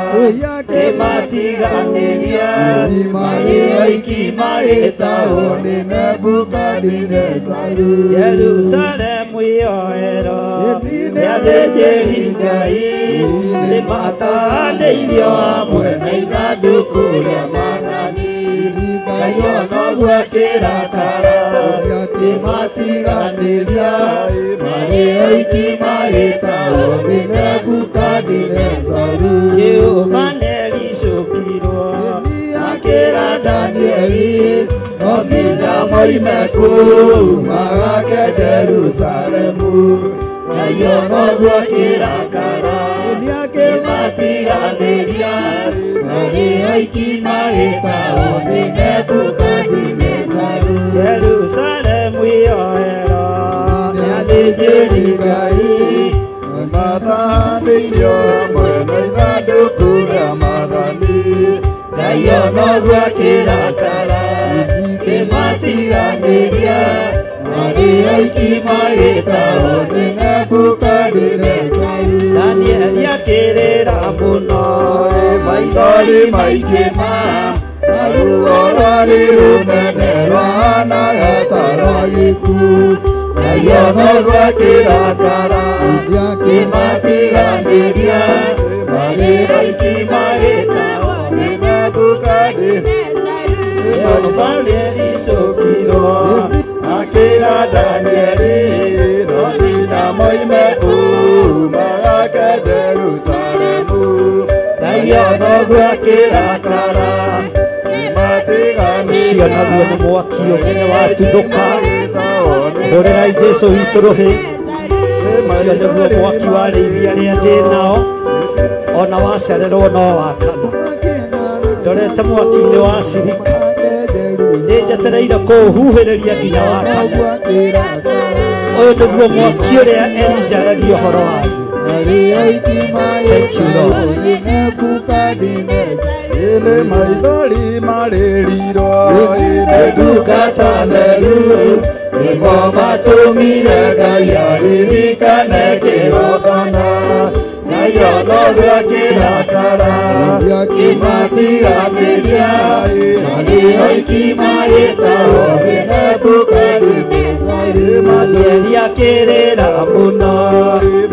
kimatiganiria mareo ikimagitao ni Nebukadinezaru Yerusalemu yoero yathĩnjĩri Ngai ni matanĩirio hamwe na ithandũkũ rĩa maathani kayo no gwakirakara kimatiganiria mareo ikimagitao ni Nebukadinezaru Jehova nĩaricũkirwo akĩra Danieli no nginya moime kuuma gake Jerusalemu kayo no gwakirakara kimatiganiria mareo ikimagitao ni Nebukadinezaru Jerusalemu yoero yathĩnjĩri Ngai matanĩirio hamwe na ithandũkũ rĩa maathani kayo no gwakirakara kimatiganiria mareo ikimagitao ni Nebukadinezaru Danieli akĩrĩra mũno maithori maingĩ ma na ruo rwarĩ rũnene rwahanaga ta rwa gĩkuũ kayo no gwakirakara kimatiganiria mareo ikimagitao ni Nebukadinezaru Jehova nĩaricũkirwo akĩra Danieli no nginya moime kuuma gake Jerusalemu kayo no gwakirakara ũcio naguo nĩ mwaki ũnene watuthũka hũrĩrai Jesũ witũ rũhĩ ũcio nĩguo mwaki wa rĩithia rĩa ndĩ nao ona wacererwo no wakana ndorete mwaki-inĩ wa cirika nĩnjetereire kũũhuhĩrĩria nginya wakana ũyũ nĩguo mwaki ũrĩa Elijah ũhoro waguo ile maithori marĩrirwo ile ndungata theru nĩmo matũmire Ngai aririkane kĩgongona kayo no gwakirakara kimatiganiria mareo ikimagitao ni Nebukadinezaru Danieli akĩrĩra mũno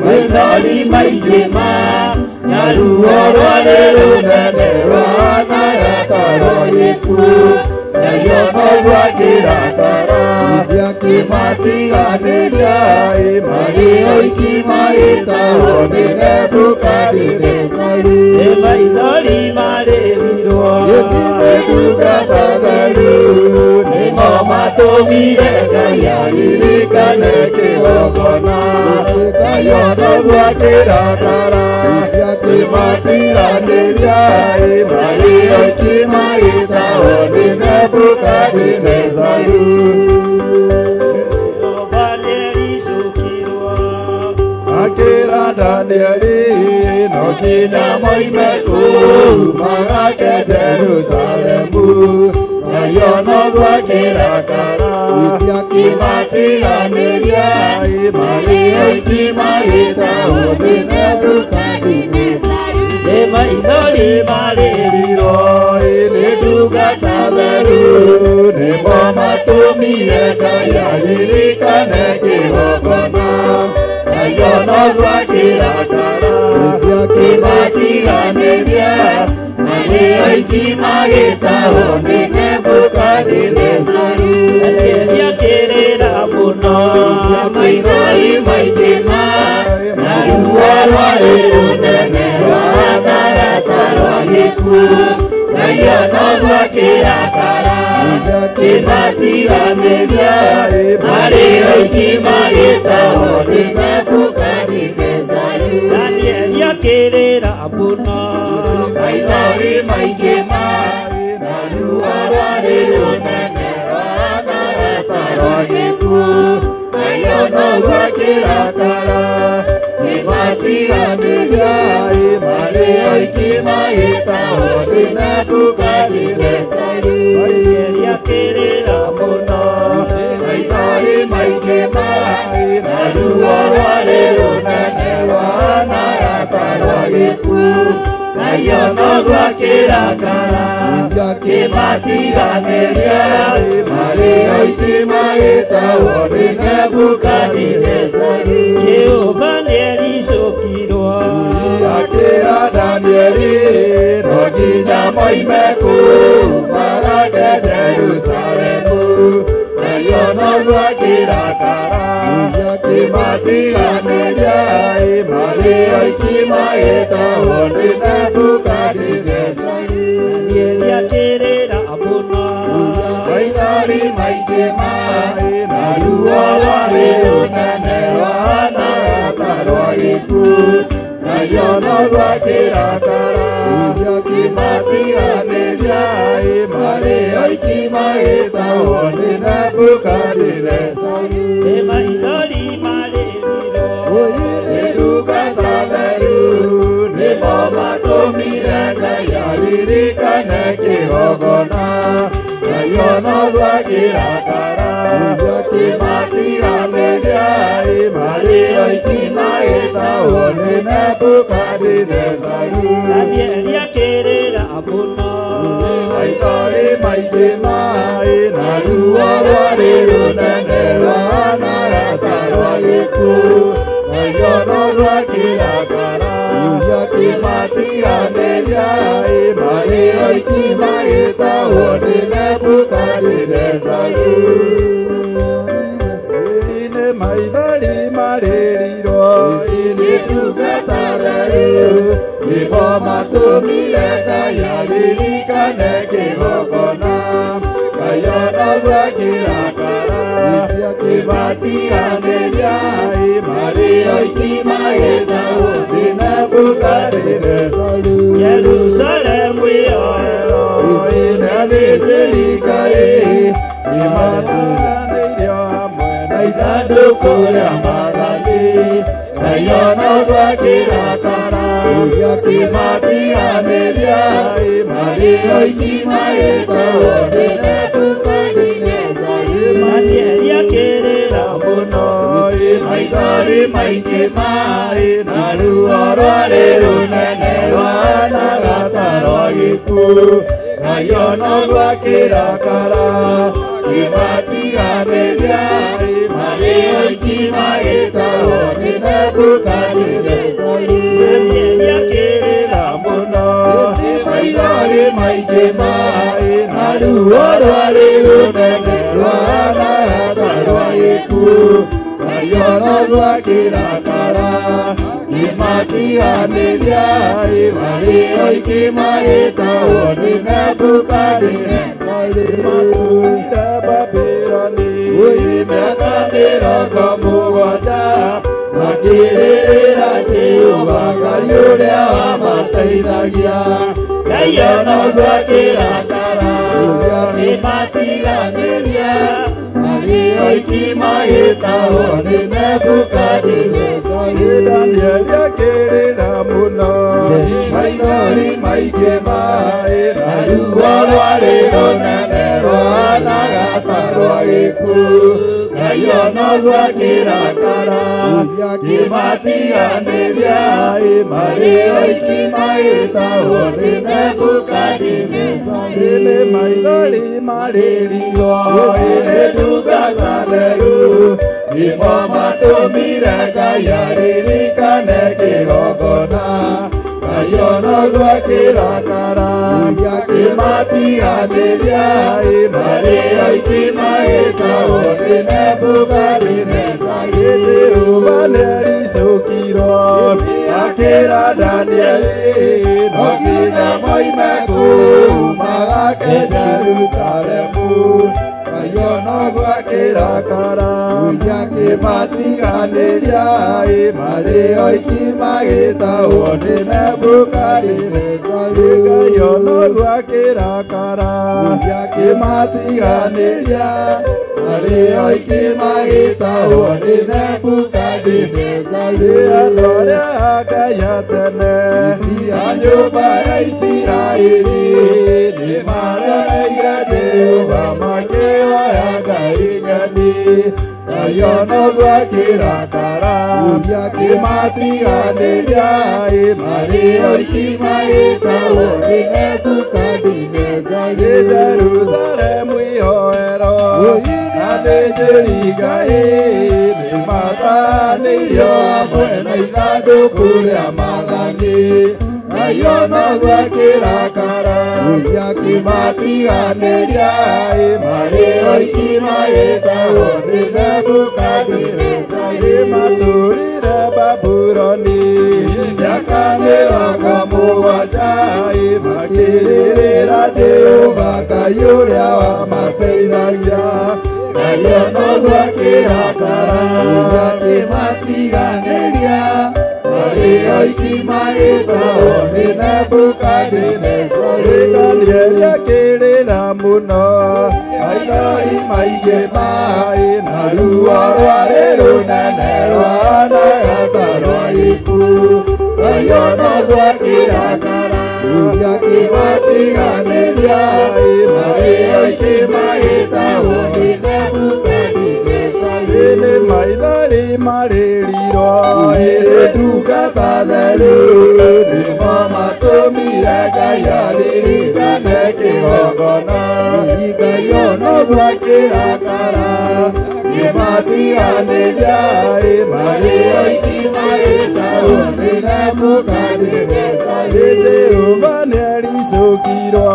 maithori maingĩ ma na ruo rwarĩ rũnene rwahanaga ta rwa gĩkuũ kayo no gwakirakara kimatiganiria mareo ikimagitao ni Nebukadinezaru maithori marĩrirwo ile ndungata theru nĩmo matũmire Ngai aririkane kĩgongona kayo no gwakirakara kimatiganiria mareo ikimagitao ni Nebukadinezaru Jehova nĩaricũkirwo akĩra Danieli no nginya moime kuuma gake Jerusalemu kayo no gwakirakara kimatiganiria mareo ikimagitao ni Nebukadinezaru maithori marĩrirwo ile ndungata theru nĩmo matũmire Ngai aririkane kĩgongona kayo no gwakirakara kimatiganiria mareo ikimagitao ni Nebukadinezaru Danieli akĩrĩra mũno maithori maingĩ ma na ruo rwarĩ rũnene rwahanaga ta rwa gĩkuũ kayo no gwakirakara kimatiganiria mareo ikimagitao ni Nebukadinezaru Danieli akĩrĩra mũno maithori maingĩ ma na ruo rwarĩ rũnene rwahanaga ta gĩkuũ nayo no gwakĩrakara nĩmatiganĩria marĩ oiki magĩtahwo nĩ Nebukadinezaru akĩrĩra mũno maithori maingĩ na ruo rwarĩ rũnene rwahana ta rwa gĩkuũ nayo no gwakĩrakara kĩmatiganĩria marĩ oiki magĩtahwo nĩ Nebukadinezaru Jehova nĩericũkirwo akĩra Danieli no nginya moime kũu magake Jerusalemu nayo no gwakĩrakara kĩmatiganĩria marĩ oiki magĩtahwo nĩ Nebukadinezaru Danieli akĩrĩra mũno maithori maingĩ na ruo rwarĩ rũnene rwahana ta rwa gĩkuũ nayo no gwakĩrakara kĩmatiganĩria marĩ oiki magĩtahwo nĩ Nebukadinezaru maithori marĩrirwo nĩ ndungata theru nĩmo matũmire Ngai aririkane kĩgongona nayo no gwakĩrakara kĩmatiganĩria marĩ oiki magĩtahwo nĩ Nebukadinezaru Danieli akĩrĩra mũno maithori maingĩ na ruo rwarĩ rũnene rwahana ta rwa gĩkuũ nayo no gwakĩrakara kĩmatiganĩria marĩ oiki magĩtahwo nĩ Nebukadinezaru nĩ maithori marĩrirwo nĩ ndungata theru nĩmo matũmire Ngai aririkane kĩgongona nayo no gwakĩrakara kĩmatiganĩria marĩ oiki magĩtahwo nĩ Nebukadinezaru Jerusalemu yoero na thĩnjĩri Ngai nĩmatanĩirio hamwe na ithandũkũ rĩa maathani nayo no gwakĩrakara kĩmatiganĩria marĩ oiki magĩtahwo nĩ Nebukadinezaru Danieli akĩrĩra mũno maithori maingĩ na ruo rwarĩ rũnene rwahanaga ta rwa gĩkuũ nayo no gwakĩrakara kĩmatiganĩria marĩ oiki magĩtahwo nĩ Nebukadinezaru Danieli akĩrĩra mũno maithori maingĩ na ruo rwarĩ rũnene rwahanaga ta rwa gĩkuũ nayo no gwakĩrakara kĩmatiganĩria marĩ oiki magĩtahwo nĩ Nebukadinezaru matũire Babuloni mĩaka 70 makĩrĩrĩra Jehova Ngai ũrĩa wamateithagia nayo no gwakĩrakara kĩmatiganĩria marĩ oiki magĩtahwo nĩ Nebukadinezaru Danieli akĩrĩra mũno maithori maingĩ na ruo rwarĩ rũnene rwahanaga ta rwa gĩkuũ nayo no gwakĩrakara kĩmatiganĩria marĩ oiki magĩtahwo nĩ Nebukadinezaru nĩ maithori marĩrirwo nĩ ndungata theru nĩmo matũmire Ngai aririkane kĩgongona nayo no gwakĩrakara kĩmatiganĩria marĩ oiki magĩtahwo nĩ Nebukadinezaru Jehova nĩericũkirwo akĩra Danieli no nginya moime kũu magake Jerusalemu nayo no gwakĩrakara akĩmatiganĩria marĩ oiki magĩtahwo nĩ Nebukadinezaru. Ngai onoguo akĩrakara akĩmatiganĩria marĩ oiki magĩtahwo nĩ Nebukadinezaru. Andũ arĩa a Ngai a tene a nyũmba ya Isiraeli nĩmaremeire Jehova makĩhoya Ngai ng'eni. Ngai onoguo akĩrakara akĩmatiganĩria marĩ oiki magĩtahwo nĩ Nebukadinezaru. Jerusalemu ihoero athĩnjĩri Ngai nĩmatanĩirio hamwe na ithandũkũ rĩa maathani. Ngai onoguo akĩrakara akĩmatiganĩria marĩ oiki magĩtahwo nĩ Nebukadinezaru. Matũũrire Babuloni mĩaka 70 makĩrĩrĩra Jehova Ngai ũrĩa wamateithagia. Ngai onoguo akĩrakara akĩmatiganĩria marĩ oiki magĩtahwo nĩ Nebukadinezaru. Danieli akĩrĩra mũno maithori maingĩ maĩ na ruo rwarĩ rũnene rwahanaga ta rwa gĩkuũ. Ngai onoguo akĩrakara akĩmatiganĩria marĩ oiki magĩtahwo nĩ Nebukadinezaru. Nĩ maithori marĩrirwo ndungata theru nĩmo matũmire Ngai aririkane kĩgongona. Ngai onoguo akĩrakara akĩmatiganĩria marĩ oiki magĩtahwo nĩ Nebukadinezaru. Jehova nĩaricũkirwo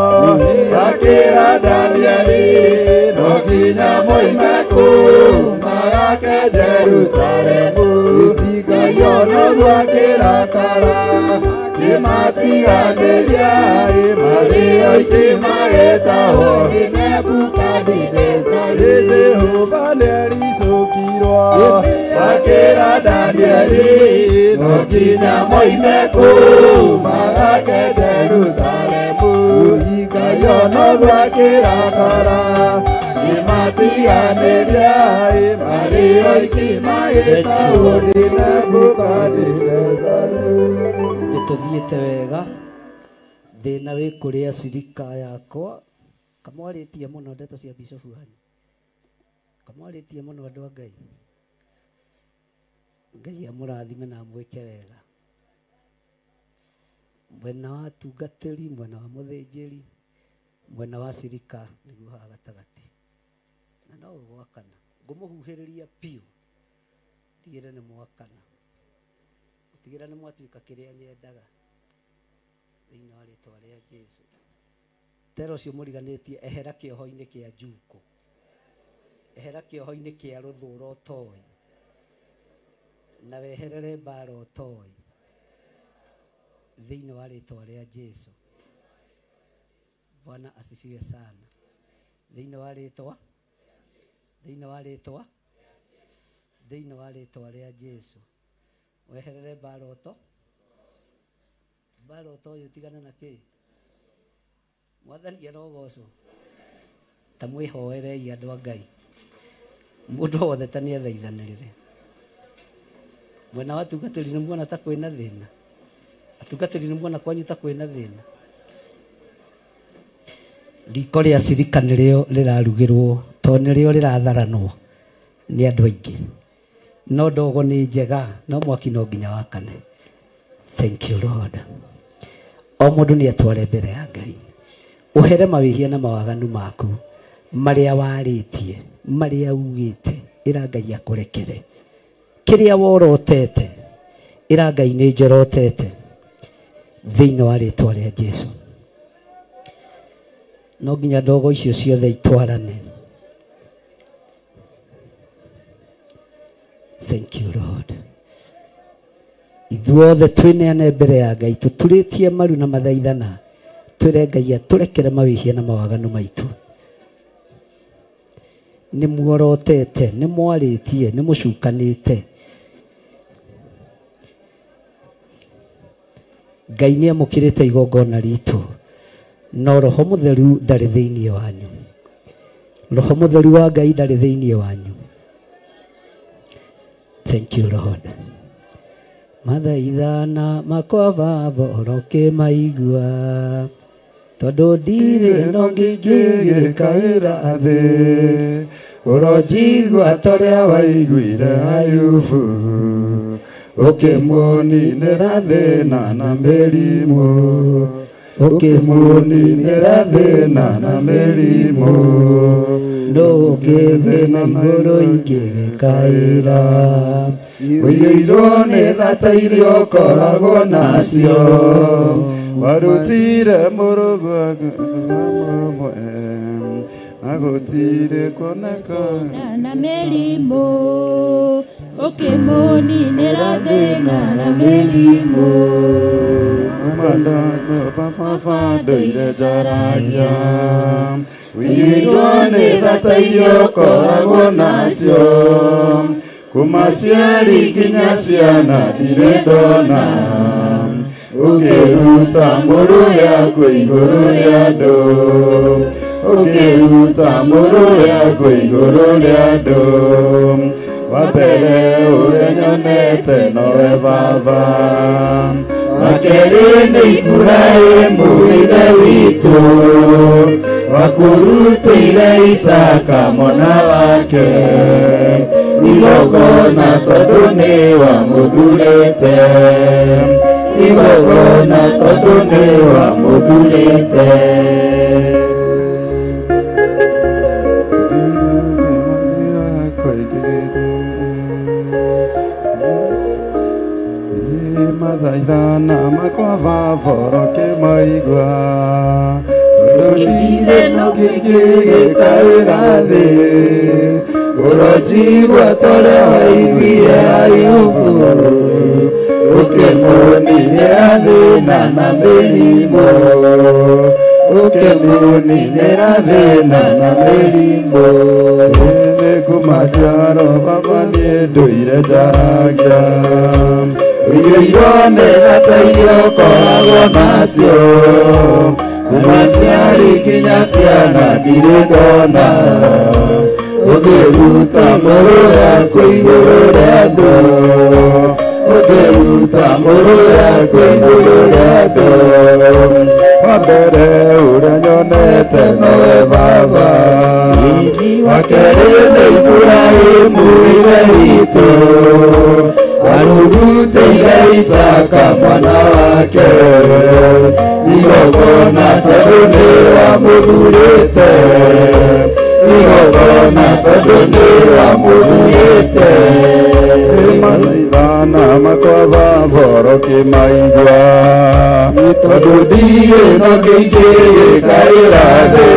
akĩra Danieli no nginya moime kũu magake Jerusalemu. Ngai onoguo akĩrakara akĩmatiganĩria marĩ oiki magĩtahwo nĩ Nebukadinezaru. Jehova nĩaricũkirwo akĩra Danieli no nginya moime kũu magake Jerusalemu. Ngai onoguo akĩrakara akĩmatiganĩria marĩ oiki magĩtahwo nĩ Nebukadinezaru. Nĩtũthiĩte wega thĩna wĩ kũrĩa cirika yakwa kamwarĩtie mũno ndeto cia bishofu wanyu kamwarĩtie mũno andũ a Ngai. Ngai amũrathime na mwĩke wega mwena wa tungatĩri mwena wa mũthĩnjĩri mwena wa cirika nĩguo haha gatagatĩ na no gwakana ngũmũhuhĩrĩria piũ tigĩre nĩ mwakana tigĩra nĩ mwatuĩka kĩrĩa nyendaga thĩinĩ wa rĩtwa rĩa Jesũ. Tero ũcio mũriganĩtie ehera kĩoho-inĩ kĩa Njuko, ehera kĩoho-inĩ kĩa rũthũũro ũtoĩ na weherere mbara ũtoĩ thĩinĩ wa rĩtwa rĩa Jesũ. Bwana asifiwe sana. Thĩinĩ wa rĩtwa rĩa Jesũ weherere mbara ũtoĩ ũtigane na kĩ mwathani arogocwo. Ta mwĩhoerei andũ a Ngai mũndũ wothe ta nĩ ethaithanĩrĩre. Mwena wa tungatĩri nĩ muona ta kwĩna thĩna, atungatĩri nĩ muona kwanyu ta kwĩna thĩna. Riko rĩa cirika nĩrĩo rĩrarugĩrwo to nĩrĩo rĩratharanwo nĩ andũ aingĩ, no ndogo nĩ njega no mwaki no nginya wakane. Thank you Lord. O mũndũ nĩ atware mbere ya Ngai ũhere mawĩhia na mawaganu maku marĩa warĩtie marĩa ugĩte ĩra Ngai akũrekere. Kĩrĩa worotete ĩra Ngai nĩ njorotete thĩinĩ wa rĩtwa rĩa Jesũ. No nginya ndogo icio ciothe itwarane. Thank you Lord. Ithuothe twĩneane mbere ya Ngai tũturĩtie maru na mathaithana twĩre Ngai atũrekere mawĩhia na mawaganu maitũ nĩ muorotete nĩ mwarĩtie nĩ mũcukanĩte. Ngai nĩ amũkĩrĩte igongona ritũ, no Roho Mũtheru ndarĩ thĩinĩ wanyu. Roho Mũtheru wa Ngai ndarĩ thĩinĩ wanyu. Thank you Lord. Mathaithana makwa Baba oroke maigua, tondũ ndirĩ no ngĩgĩkaĩra thĩ, ũronjigua torĩa waiguire Ayubu, ũkĩmũninĩra thĩna na mĩrimũ, ũkĩmũninĩra thĩna na mĩrimũ, ndũngĩthĩna igũrũ ingĩgĩkaĩra. Ũiyũirwo nĩ thata iria ũkoragwo nacio, warutire mũrũgũ amwe, na gũtirĩ kuonekana na mĩrimũ, ũkĩmũninĩra thĩna na mĩrimũ. Ndũire njaragia, ũiyũirwo nĩ thata iria ũkoragwo nacio, kuma ciari nginya ciana ndirĩ ndona, ũkĩruta mũrũwe akũ igũrũ rĩa andũ, ũkĩruta mũrũwe akũ igũrũ rĩa andũ. Wa mbere ũrĩa nyonete nowe Baba, wa kerĩ nĩ Iburahĩmu ithe witũ, wakũrutĩire Isaka mwana wake igongona tondũ nĩ wamũthurĩte, igongona tondũ nĩ wamũthurĩte. Mathaithana makwa Baba oroke maigua, ndũrire no ngĩgĩkaĩra thĩ, ũronjigua torĩa waiguire Ayubu, ũkĩmũninĩra thĩna na mĩrimũ, ũkĩmũninĩra thĩna na mĩrimũ. Nĩ kuma njiaro Baba niĩ ndũire njaragia, ũiyũirwo nĩ thata iria ũkoragwo nacio, kuma ciari nginya ciana ndirĩ ndona, ũkĩruta mũrũwe akũ igũrũ rĩa andũ, ũkĩruta mũrũwe akũ igũrũ rĩa andũ. Wa mbere ũrĩa nyonete nowe Baba, wa kerĩ nĩ Iburahĩmu ithe witũ, warutĩire Isaka mwana wake igongona tondũ nĩ wamũthurĩte, igongona tondũ nĩ wamũthurĩte. Mathaithana makwa Baba oroke maigua, tondũ ndirĩ no ngĩgĩkaĩra thĩ,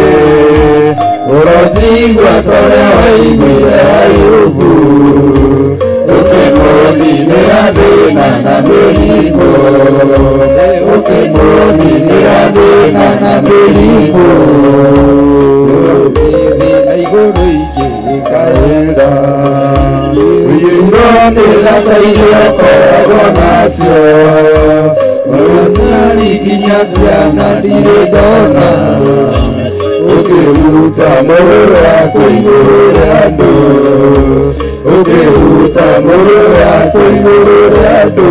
ũronjigua torĩa waiguire Ayubu, ũkĩmũninĩra thĩna na mĩrimũ, ũkĩmũninĩra thĩna na mĩrimũ. Thĩna igũrũ ingĩgĩkaĩra, ũiyũirwo nĩ thata iria ũkoragwo nacio, kuma ciari nginya ciana ndirĩ ndona, ũkĩruta mũrũwe akũ igũrũ rĩa andũ, ũkĩruta mũrũwe akũ igũrũ rĩa andũ.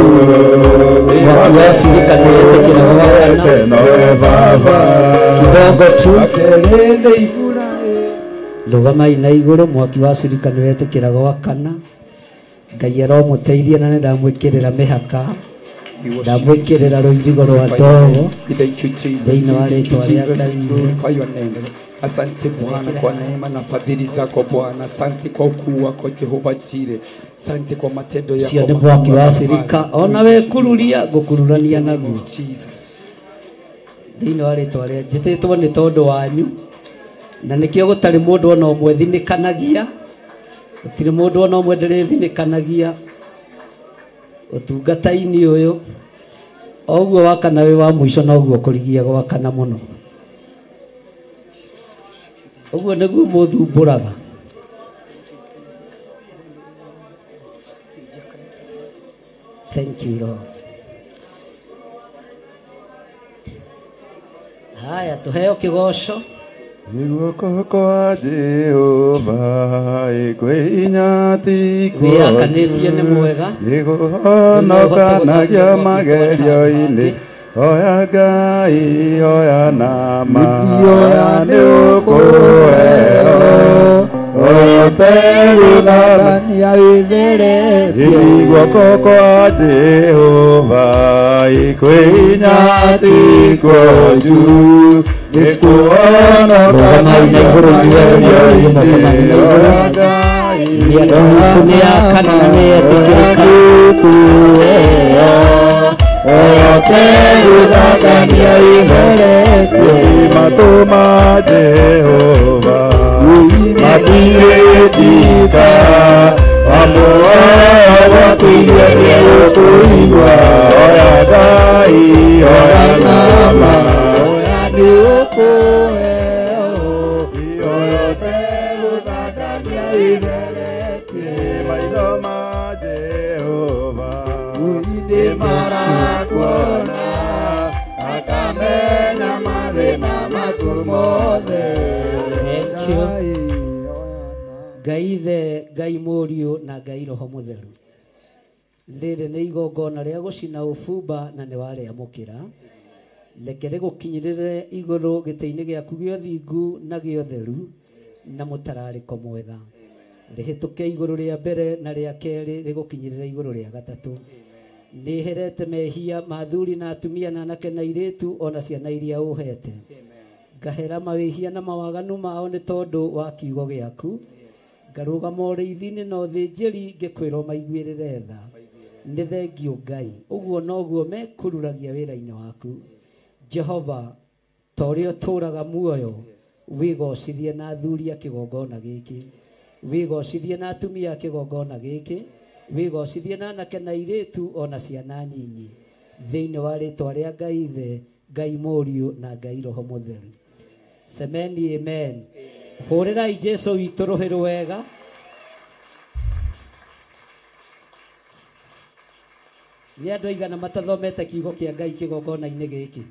Watu wa shirika niwetĩkĩra gwakana nowe Baba, kidogo tu. wakerĩ nĩ Iburahĩmu. Rũgamai na igũrũ, mwaki wa shirika niwetĩkĩra gwakana. Ngai aromũteithia na nĩndamwĩkĩrĩra mĩhaka, ndamwĩkĩrĩra rũirigo rwa ndogo thĩinĩ wa rĩtwa rĩa Ngai. Asante Bwana kwa neema na fadhili zako Bwana. Asante kwa ukuu wako Jehova Jire. Asante kwa matendo yako. Cio nĩ mwaki wa shirika, ona we kururia ngũkururania naguo thĩinĩ wa rĩtwa rĩa njĩtĩtwo nĩ tondũ wanyu, na nĩkĩo gũtarĩ mũndũ ona ũmwe thinĩkanagia, gũtirĩ mũndũ ona ũmwe ndĩrĩthinĩkanagia ũtungata-inĩ ũyũ. Oguo wakana wĩ wa mũico noguo kũrigia gwakana mũno. Ũguo nĩguo mũthumbũraga. Thank you, Lord. Haya, tuheo kigosho. Iguoko kwa Jehova ikwinya tiko Wiakanitie nĩ mwega. Nĩguhonokanagia magerio-inĩ oya Ngai oya nama oya nĩ ũkũheo ũtegũthania wĩtheretie guoko kwa Jehova ikwinya tiko juu nĩkuhonokanagia magerio-inĩ oya Ngai Tumia kana na nĩetĩkĩrĩka. Otegũthania wĩtheretie matũma Jehova matirĩtika amũwatĩire nĩgũkũigua oya Ngai oya nama oya nĩũkũheo otegũthania wĩtheretie maitho ma Jehova nĩ marakuona akamenya mathĩna maku mothe. Thank you. Ngai Ithe, Ngai Mũriũ na Ngai Roho Mũtheru. Rĩrĩ nĩ igongona rĩa gũcina ũbumba na nĩ warĩamũkĩra. Reke rĩgũkinyĩrĩre igũrũ gĩtĩ-inĩ gĩaku gĩa ũthingu na gĩa ũtheru na mũtararĩko mwega. Rĩhĩtũke igũrũ rĩa mbere na rĩa kerĩ rĩgũkinyĩrĩre igũrũ rĩa gatatũ. Nĩherete mehia mathuri na atumia na anake na airĩtu ona ciana iria ũhete. Ngahera mawĩhia na mawaganu mao nĩ tondũ wa kiugo gĩaku. Ngarũgama ũrĩithi-inĩ na ũthĩnjĩri ngĩkwĩrwo maiguĩrĩre tha. Nĩ thengiũ Ngai, ũguo noguo mekururagia wĩra-inĩ waku. Jehova, ta ũrĩa ũtũũraga muoyo, wĩgocithie na athuri a kĩgongona gĩkĩ, wĩgocithie na atumia a kĩgongona gĩkĩ, wĩgocithie na anake na airĩtu ona ciana nyinyi, thĩinĩ wa rĩĩtwa rĩa Ngai Ithe, Ngai Mũriũ na Ngai Roho Mũtheru. Semeni amen. Hũrĩrai Jesũ witũ rũhĩ rwega. Nĩ andũ aigana matathomete kiugo kĩa Ngai kĩgongona-inĩ gĩkĩ?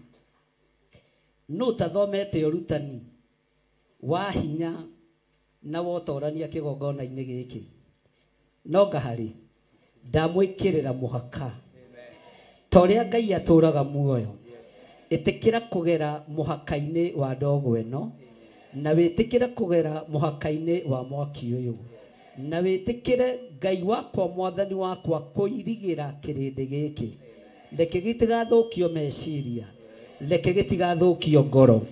Nũ ũtathomete ũrutani wa hinya na wotorania kĩgongona-inĩ gĩkĩ? No ngahari ndamwĩkĩrĩra mũhaka ta ũrĩa Ngai atũũraga muoyo, ĩtĩkĩra kũgera mũhaka-inĩ wa ndogo ĩno, na wĩtĩkĩre kũgera mũhaka-inĩ wa mwaki ũyũ, na wĩtĩkĩre Ngai wakwa mwathani wakwa kũirigĩra kĩrĩndĩ gĩkĩ. Reke gĩtigathũkio meciria, reke gĩtigathũkio ngoro,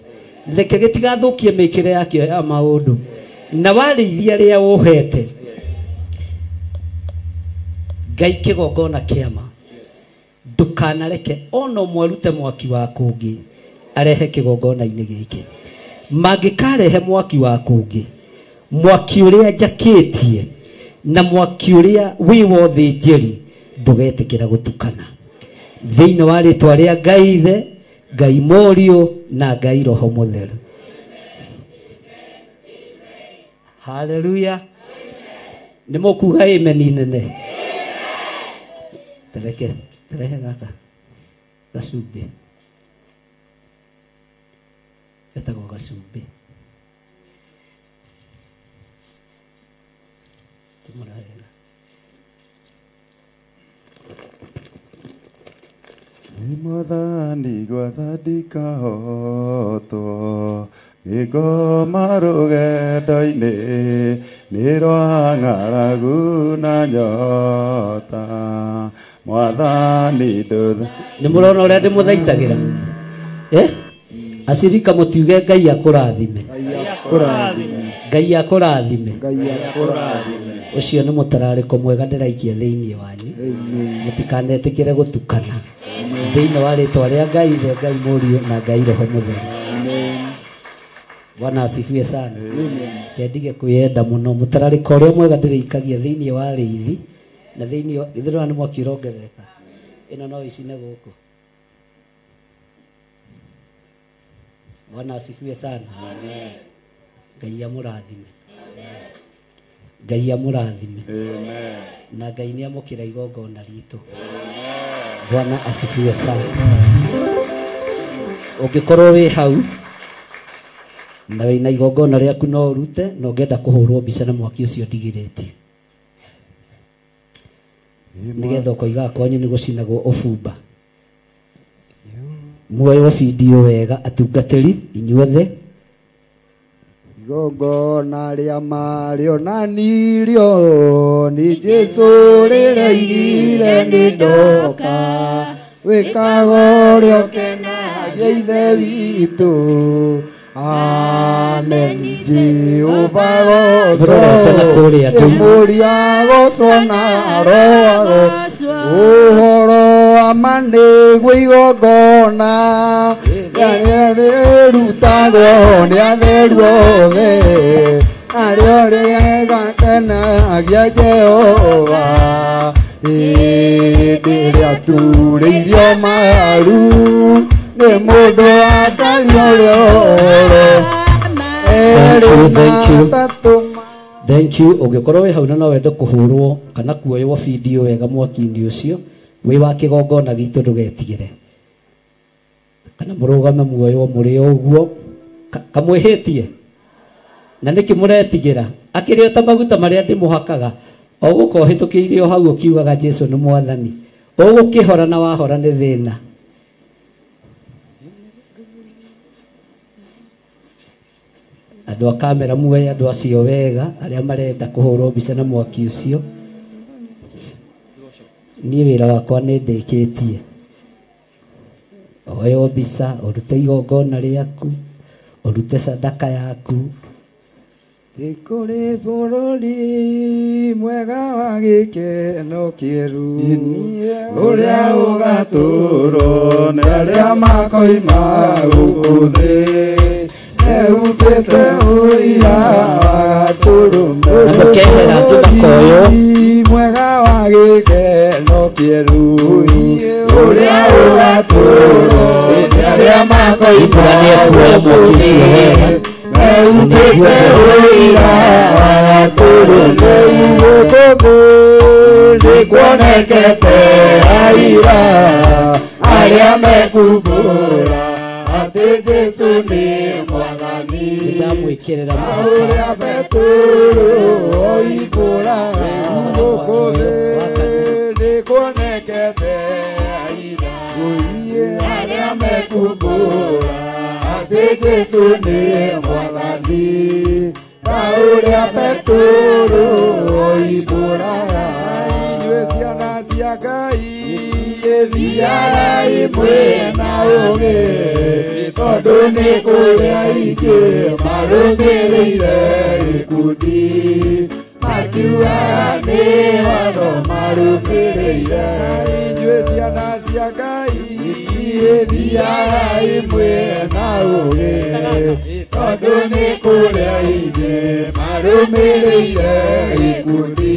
reke gĩtigathũkie mĩkĩre yakĩo ya maũndũ, na warĩithia rĩa ũhete Ngai kĩgongona kĩama. Ndũkanareke ona ũmwe arute mwaki wa kũngĩ arehe kĩgongona-inĩ gĩkĩ. Mangĩkarehe mwaki wa kũngĩ, mwaki ũrĩa njakĩtie na mwaki ũrĩa wĩ wa ũthĩnjĩri, ndũgetĩkĩra gũtukana. Thĩinĩ wa rĩĩtwa rĩa Ngai Ithe, Ngai Mũriũ na Ngai Roho Mũtheru. Hallelujah. Nĩ mũkuga amen nene? Tereke gaka gacumbĩ, getagwo gacumbĩ. Tũmũrahera. Nĩ Mwathani gwathandika hotwo nĩ ngoma rũgendo-inĩ, nĩ rwa ng'aragu na nyota Mwathani ndũtha. Nĩ mũrona ũrĩa ndĩmũthaitagĩra? Acirika mũtiuge Ngai akũrathime. Ngai akũrathime. Ũcio nĩ mũtararĩko mwega ndĩraikia thĩinĩ wanyu. Mũtikanetĩkĩre gũtukana. Thĩinĩ wa rĩĩtwa rĩa Ngai Ithe, Ngai Mũriũ na Ngai Roho Mũtheru. Bwana asifiwe sana. Kendige kwĩenda mũno. Mũtararĩko ũrĩa mwega ndĩrĩikagia thĩinĩ wa rĩithi na thĩinĩ ithirona nĩ mwaki ũrongerereka. Ĩno no icine gũkũ. Bwana asifiwe sana. Amen. Ngai amũrathime. Ngai amũrathime. Amen. Na Ngai nĩ amũkĩra igongona ritũ. Amen. Bwana asifiwe sana. Ũngĩkorwo wĩ hau na wĩna igongona rĩaku no ũrute na ũngĩenda kũhũrwo mbica na mwaki ũcio ndigĩrĩtie, nĩgetha ũkoiga kwanyu nĩ gũcinagwo ũbumba. Muoyo video wega atungatĩri inyuothe. Igongona rĩa marĩonanirio nĩ Jesũ rĩreigire nĩ ndoka, wĩkaga ũrĩa ũkenagia Ithe witũ. Amen. Jehova goco mũria goco na roho ũhoro wa manĩguo igongona rĩrĩa rĩrutagwo nĩ atheru othe, arĩa rĩega kenagia Jehova hĩndĩ ĩrĩa turĩirio maru nĩ mũndũ akario rĩoro. Thank you. Ũngĩkorwo wĩ hau na no wende kũhũrwo kana kuoywo video wega mwaki-inĩ ũcio wĩ wa kĩgongona gitũ ndũgetigĩre, kana mũrũgame muoyo mũrĩ ũguo kamwĩhĩtie na nĩkĩ mũretigĩra akĩrĩ ta maguta marĩa ndĩmũhakaga o gũkorwo hĩtũkĩire o hau ũkiugaga Jesũ nĩ mwathani ũgũkĩhora na wahora nĩ thĩna. Andũ a kamera muoya andũ acio wega arĩa marenda kũhũrwo mbica na mwaki ũcio. Niĩ wĩra wakwa nĩ ndĩkĩtie. Oyo mbica ũrute igongona rĩaku, ũrute sadaka yaku. Gĩkũrĩ bũrũri mwega wa gĩkeno kĩeru ũrĩa ũgatũũrwo nĩ arĩa makoima gũkũ thĩ. Erutĩte ũira wa gatũrũme mwega wa gĩkeno kĩeru ũrĩa ũgatũũrwo nĩ arĩa makoima gũkũ thĩ. Erutĩte ũira wa gatũrũme gũkũ thĩ nĩkuonekete aira arĩa mekumbũra atĩ Jesũ nĩ mwathani. Ndamwĩkĩrĩra ũrĩa Petero oimbũraga gũkũ thĩ nĩkuonekete aira arĩa mekumbũra atĩ Jesũ nĩ mwathani. Ũrĩa Petero oimbũraga inyuĩ ciana cia Ngai thiagai mwĩna ũgĩ, tondũ nĩ kũrĩ aingĩ marũmĩrĩire ikundi makiugaga nĩ watho marũmĩrĩire. Inyuĩ ciana cia Ngai thiagai mwĩna ũgĩ, tondũ nĩ kũrĩ aingĩ marũmĩrĩire ikundi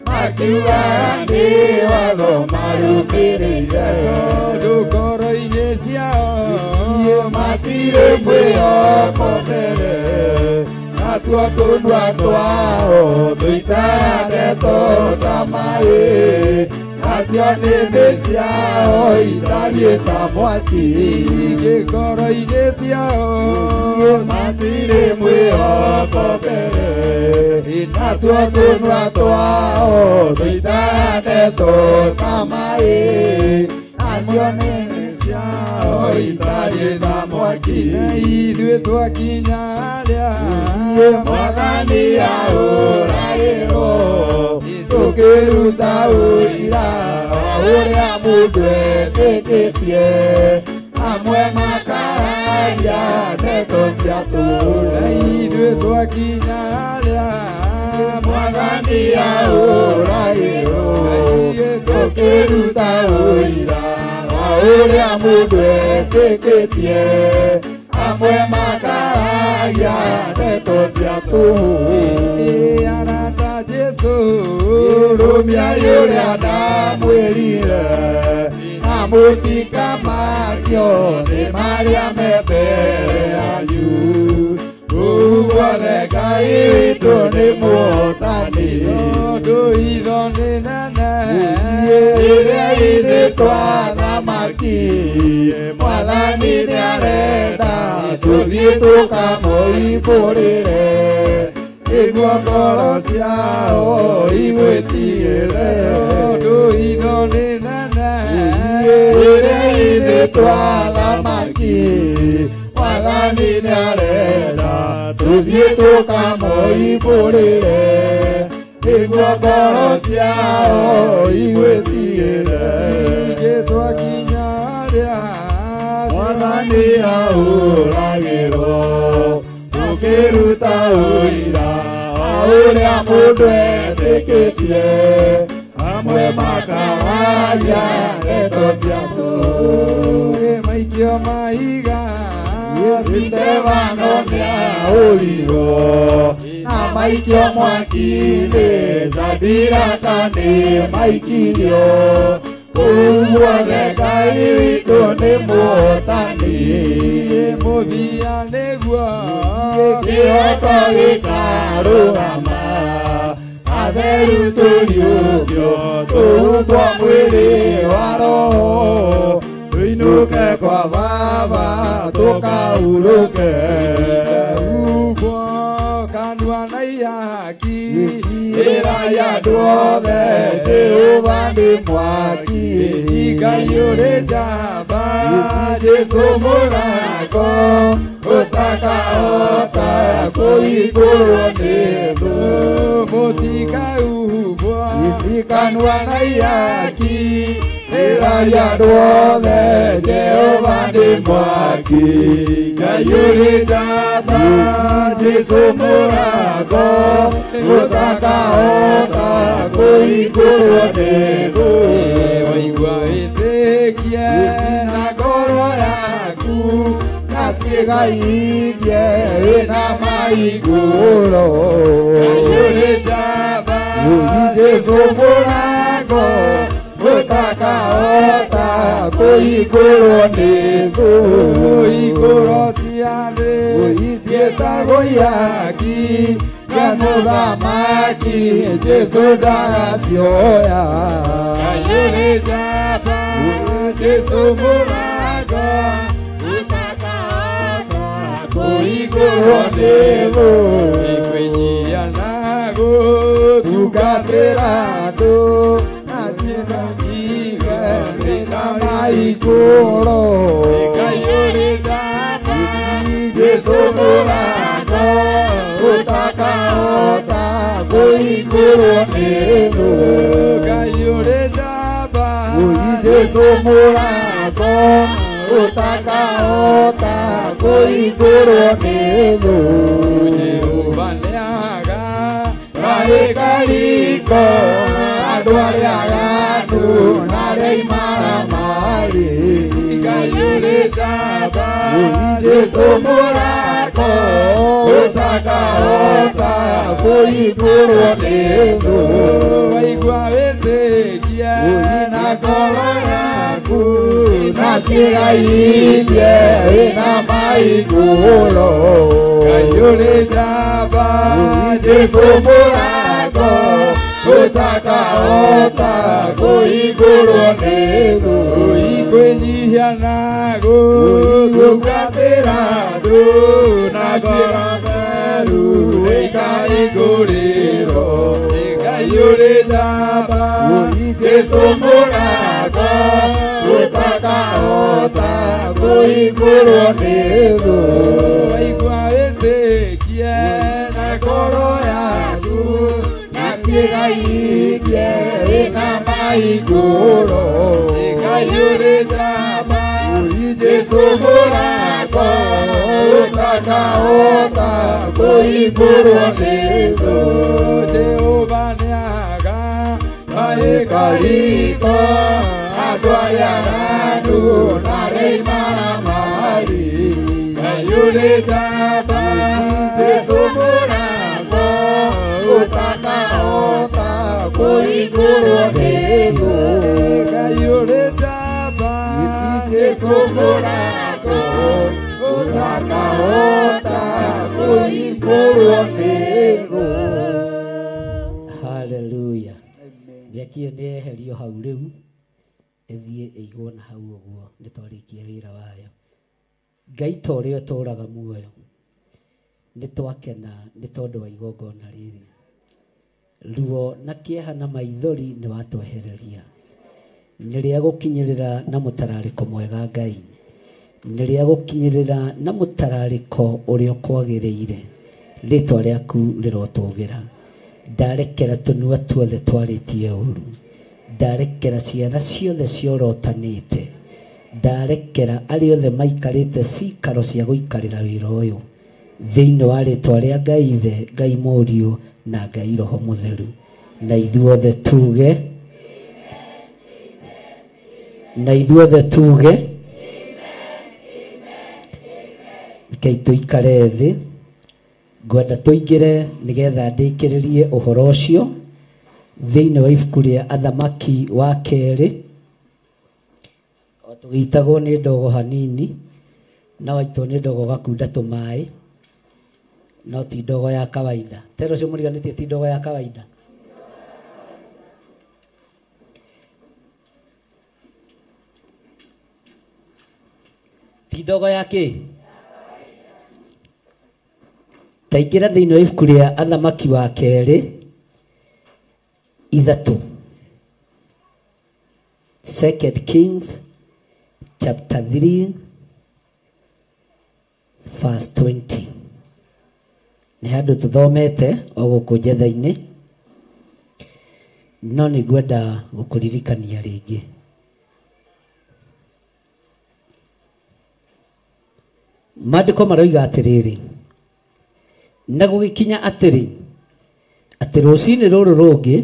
makiugaga nĩ watho marũmĩrĩire. Tondũ ngoro-inĩ ciao matirĩ mwĩhoko mbere, natuo tũnua twao tũitanĩtwo ta maĩ, nacio nĩmĩ ciao itariĩ ta mwaki. Ngoro-inĩ ciao matirĩ mwĩhoko mbere, natuo tũnua twao tũitanĩtwo ta maĩ, nacio nĩmĩ ciao itariĩ ta mwaki. Ithuĩ twakinya harĩa Mwathani ahũragĩrwo, tũkĩruta ũira wa ũrĩa mũndũ etĩkĩtie, amwe makaragia ndeto cia tũhũ. Ithuĩ twakinya harĩa Mwathani ahũragĩrwo, tũkĩruta ũira wa ũrĩa mũndũ etĩkĩtie, amwe makaragia ndeto cia tũhũ. Arata Jesũ rũmiai ũrĩa ndamwĩrire, na mũtikamakio nĩ marĩa me mbere yanyu. Uwale kai tone motani do idone nana ire twa na maki malani nyarenda tuthi tukamoi porire igwa korosia o igwetiire do idone nana ire twa na maki malani nyarenda tuthi tukamoi porire igwa korosia o igwetiire getwa kinyaria malani auragiro tukiruta uira uria mundu etĩkĩtie amwe makawaya ndeto ciatu maikio maiga Stefano nĩaũrirwo na maikio mwaki-inĩ Sadiraka maikirio uguothe Ngai witũ nĩ mũhotani mũthia nĩguo kĩhoto gĩkarũgama atheru tũriũkio tũhumbwo mwĩrĩ wa roho tũinũke kwa Baba tũkaurũke uguo kanua na ihaki ĩra ya andũ othe Jehova nĩ mwaki Ngai ũrĩ njamba Jesũ mũrango ũtakahota kũhingũrwo nĩ thũ mũtikahumbwo kanua na ihaki ĩra ya andũ othe Jehova nĩ mwaki Ngai ũrĩ njamba Jesũ mũrango ũtakahota kũhingũrwo nĩ thũ waigua wĩtĩkie na ngoro yaku na ciĩga ingĩ wĩna mahingũro Ngai ũrĩ njamba Jesũ mũrango ũtakahota kũhingũrwo nĩ thũ ihingũro cia thĩ ciĩtagwo ihaki na mũthamaki Jesũ ndagacioya Ngai ũrĩ njamba Jesũ mũrango ũtakahota kũhingũrwo nĩ thũ ikwĩnyia na gũtungatĩra andũ na ciĩga ingĩ wĩna mahingũro Ngai ũrĩ njamba Jesũ mũrango ũtakahota kũhingũrwo nĩ thũ Ngai ũrĩ njamba Jesũ mũrango ũtakahota kũhingũrwo nĩ thũ Jehova nĩaga karĩka riko andũ arĩa aganu na arĩa imaramari Ngai ũrĩ njamba Jesũ mũrango ũtakahota kũhingũrwo nĩ thũ waigua wĩtĩkie na ngoro yaku na ciĩga ingĩ wĩna mahingũro Ngai ũrĩ njamba Jesũ mũrango ũtakahota kũhingũrwo nĩ thũ ikwĩnyihia na gũtungatĩra andũ na ciĩga theru ikahingũrĩrwo Ngai ũrĩ njamba Jesũ mũrango ũtakahota kũhingũrwo nĩ thũ waigua wĩtĩkie na ngoro yaku na ciĩga ingĩ wĩna mahingũro Ngai ũrĩ njamba Jesũ mũrango ũtakahota kũhingũrwo nĩ thũ Jehova nĩaga kahĩka riko andũ arĩa aganu na arĩa imaramari Ngai ũrĩ njamba Jesũ mũrango ũtakahota kũhingũrwo nĩ thũ Ngai ũrĩ njamba Jesũ mũrango ũtakahota kũhingũrwo Hallelujah. Thekio nĩ eherio hau rĩu ĩthiĩ ĩigwo na hau ũguo nĩ twarĩkia wĩra wayo. Ngai ta ũrĩa ũtũũraga muoyo nĩ twakena nĩ tondũ wa igongona rĩrĩ. Ruo na kĩeha na maithori nĩ watwehereria. Nĩ rĩa gũkinyĩrĩra na mũtararĩko mwega Ngai. Nĩ rĩa gũkinyĩrĩra na mũtararĩko ũrĩa kwagĩrĩire. Rĩtwa rĩaku rĩrotũgĩra. Ndarekera tũnua tuothe twarĩtie ũru. Ndarekera ciana ciothe ciorotanĩte. Ndarekera arĩa othe maikarĩte cikaro cia gũikarĩra wĩra ũyũ. Thĩinĩ wa rĩtwa rĩa Ngai Ithe, Ngai Mũriũ na Ngai Roho Mũtheru. Na ithuothe tuge. Na ithuothe tuge. Kei tũikare thĩ. Ngwenda tũingĩre nĩgetha ndĩkĩrĩrie ũhoro ũcio thĩinĩ wa ibuku rĩa Athamaki wa kerĩ. O tũgĩitagwo nĩ ndogo hanini na waitwo nĩ ndogo gakunda tũmaĩ no ti ndogo ya kawaida. Tero ũcio mũriganĩtie ti ndogo ya kawaida. Ti ndogo ya kĩ? Taingĩra thĩinĩ wa ibuku rĩa Athamaki wa kerĩ 3. 2 Kings chapter 3 verse 20. Nĩ handũ tũthomete o gũkũ njetha-inĩ no nĩ ngwenda gũkũririkania rĩngĩ. Maandĩko maroiga atĩrĩrĩ, na gũgĩkinya atĩrĩ atĩ rũciinĩ rũrũ rũngĩ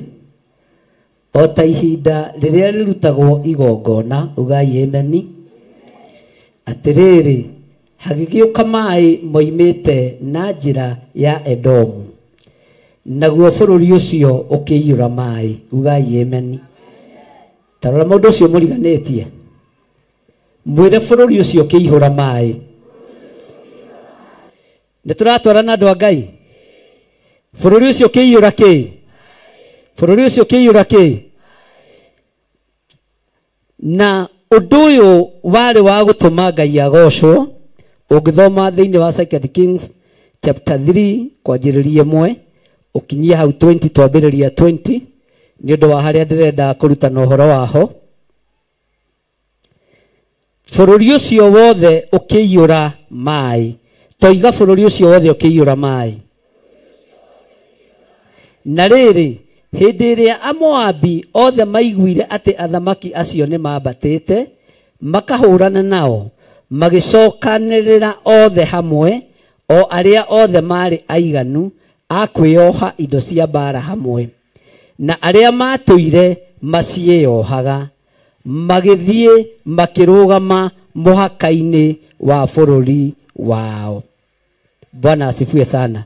o ta ihinda rĩrĩa rĩrutagwo igongona, ugai ameni, atĩrĩrĩ hagĩgĩũka maĩ moimĩte na njĩra ya Edomu, naguo bũrũri ũcio ũkĩiyũra maĩ, ugai ameni. Tarora mũndũ ũcio mũriganĩtie, mwĩre bũrũri ũcio ũkĩihũra maĩ. Nĩ tũratwarana andũ a Ngai? Bũrũri ũcio ũkĩiyũra kĩ? Bũrũri ũcio ũkĩiyũra kĩ? Na ũndũ ũyũ warĩ wa gũtũma Ngai agocwo. Ũngĩthoma thĩinĩ wa 2 Kings chapter 3 kwanjĩrĩria 1 ũkinyie hau 20 twambĩrĩria 20 nĩ ũndũ wa harĩa ndĩrenda kũrutana ũhoro waho. Bũrũri ũcio wothe ũkĩiyũra maĩ. Toiga bũrũri ũcio wothe ũkĩiyũra maĩ. Na rĩrĩ hĩndĩ ĩrĩa Amoabi othe maiguire atĩ athamaki acio nĩ mambatĩte makahũrana nao, magĩcokanĩrĩra othe hamwe, o arĩa othe marĩ aiganu a kwĩyoha indo cia mbara hamwe, na arĩa matũire maciĩyohaga, magĩthiĩ makĩrũgama mũhaka-inĩ wa bũrũri wao. Bwana asifiwe sana.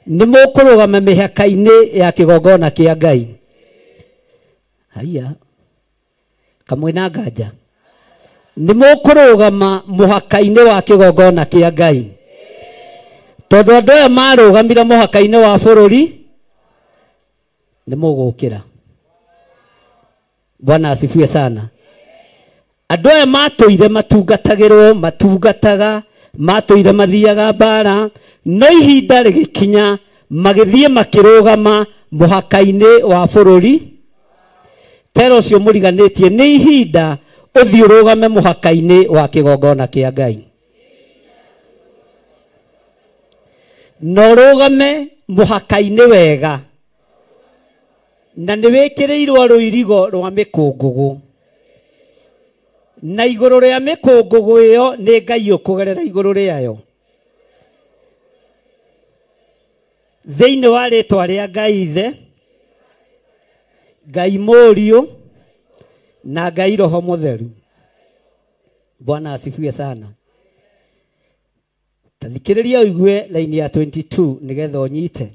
Nĩ mũkũrũgama mĩhaka-inĩ ya kĩgongona kĩa Ngai? Haya, kamwe na nganja. Nĩ mũkũrũgama mũhaka-inĩ wa kĩgongona kĩa Ngai? Tondũ andũ aya marũgamire mũhaka-inĩ wa bũrũri nĩ mũgũkĩra. Bwana asifiwe sana. Andũ aya matũire matungataga, matũire mathiaga mbara, no ihinda rĩgĩkinya magĩthiĩ makĩrũgama mũhaka-inĩ wa bũrũri. Tero ũcio mũriganĩtie, nĩ ihinda ũthiĩ ũrũgame mũhaka-inĩ wa kĩgongona kĩa Ngai. Na ũrũgame mũhaka-inĩ wega, na nĩ wĩkĩrĩirwo rũirigo rwa mĩkũngũgũ, na igũrũ rĩa mĩkũngũgũ ĩyo nĩ Ngai ũkũgerera igũrũ rĩayo. Thĩinĩ wa rĩtwa rĩa Ngai Ithe, Ngai Mũriũ na Ngai Roho Mũtheru. Bwana asifiwe sana. Tathikĩrĩria ũigue laini ya 22 nĩgetha ũnyite.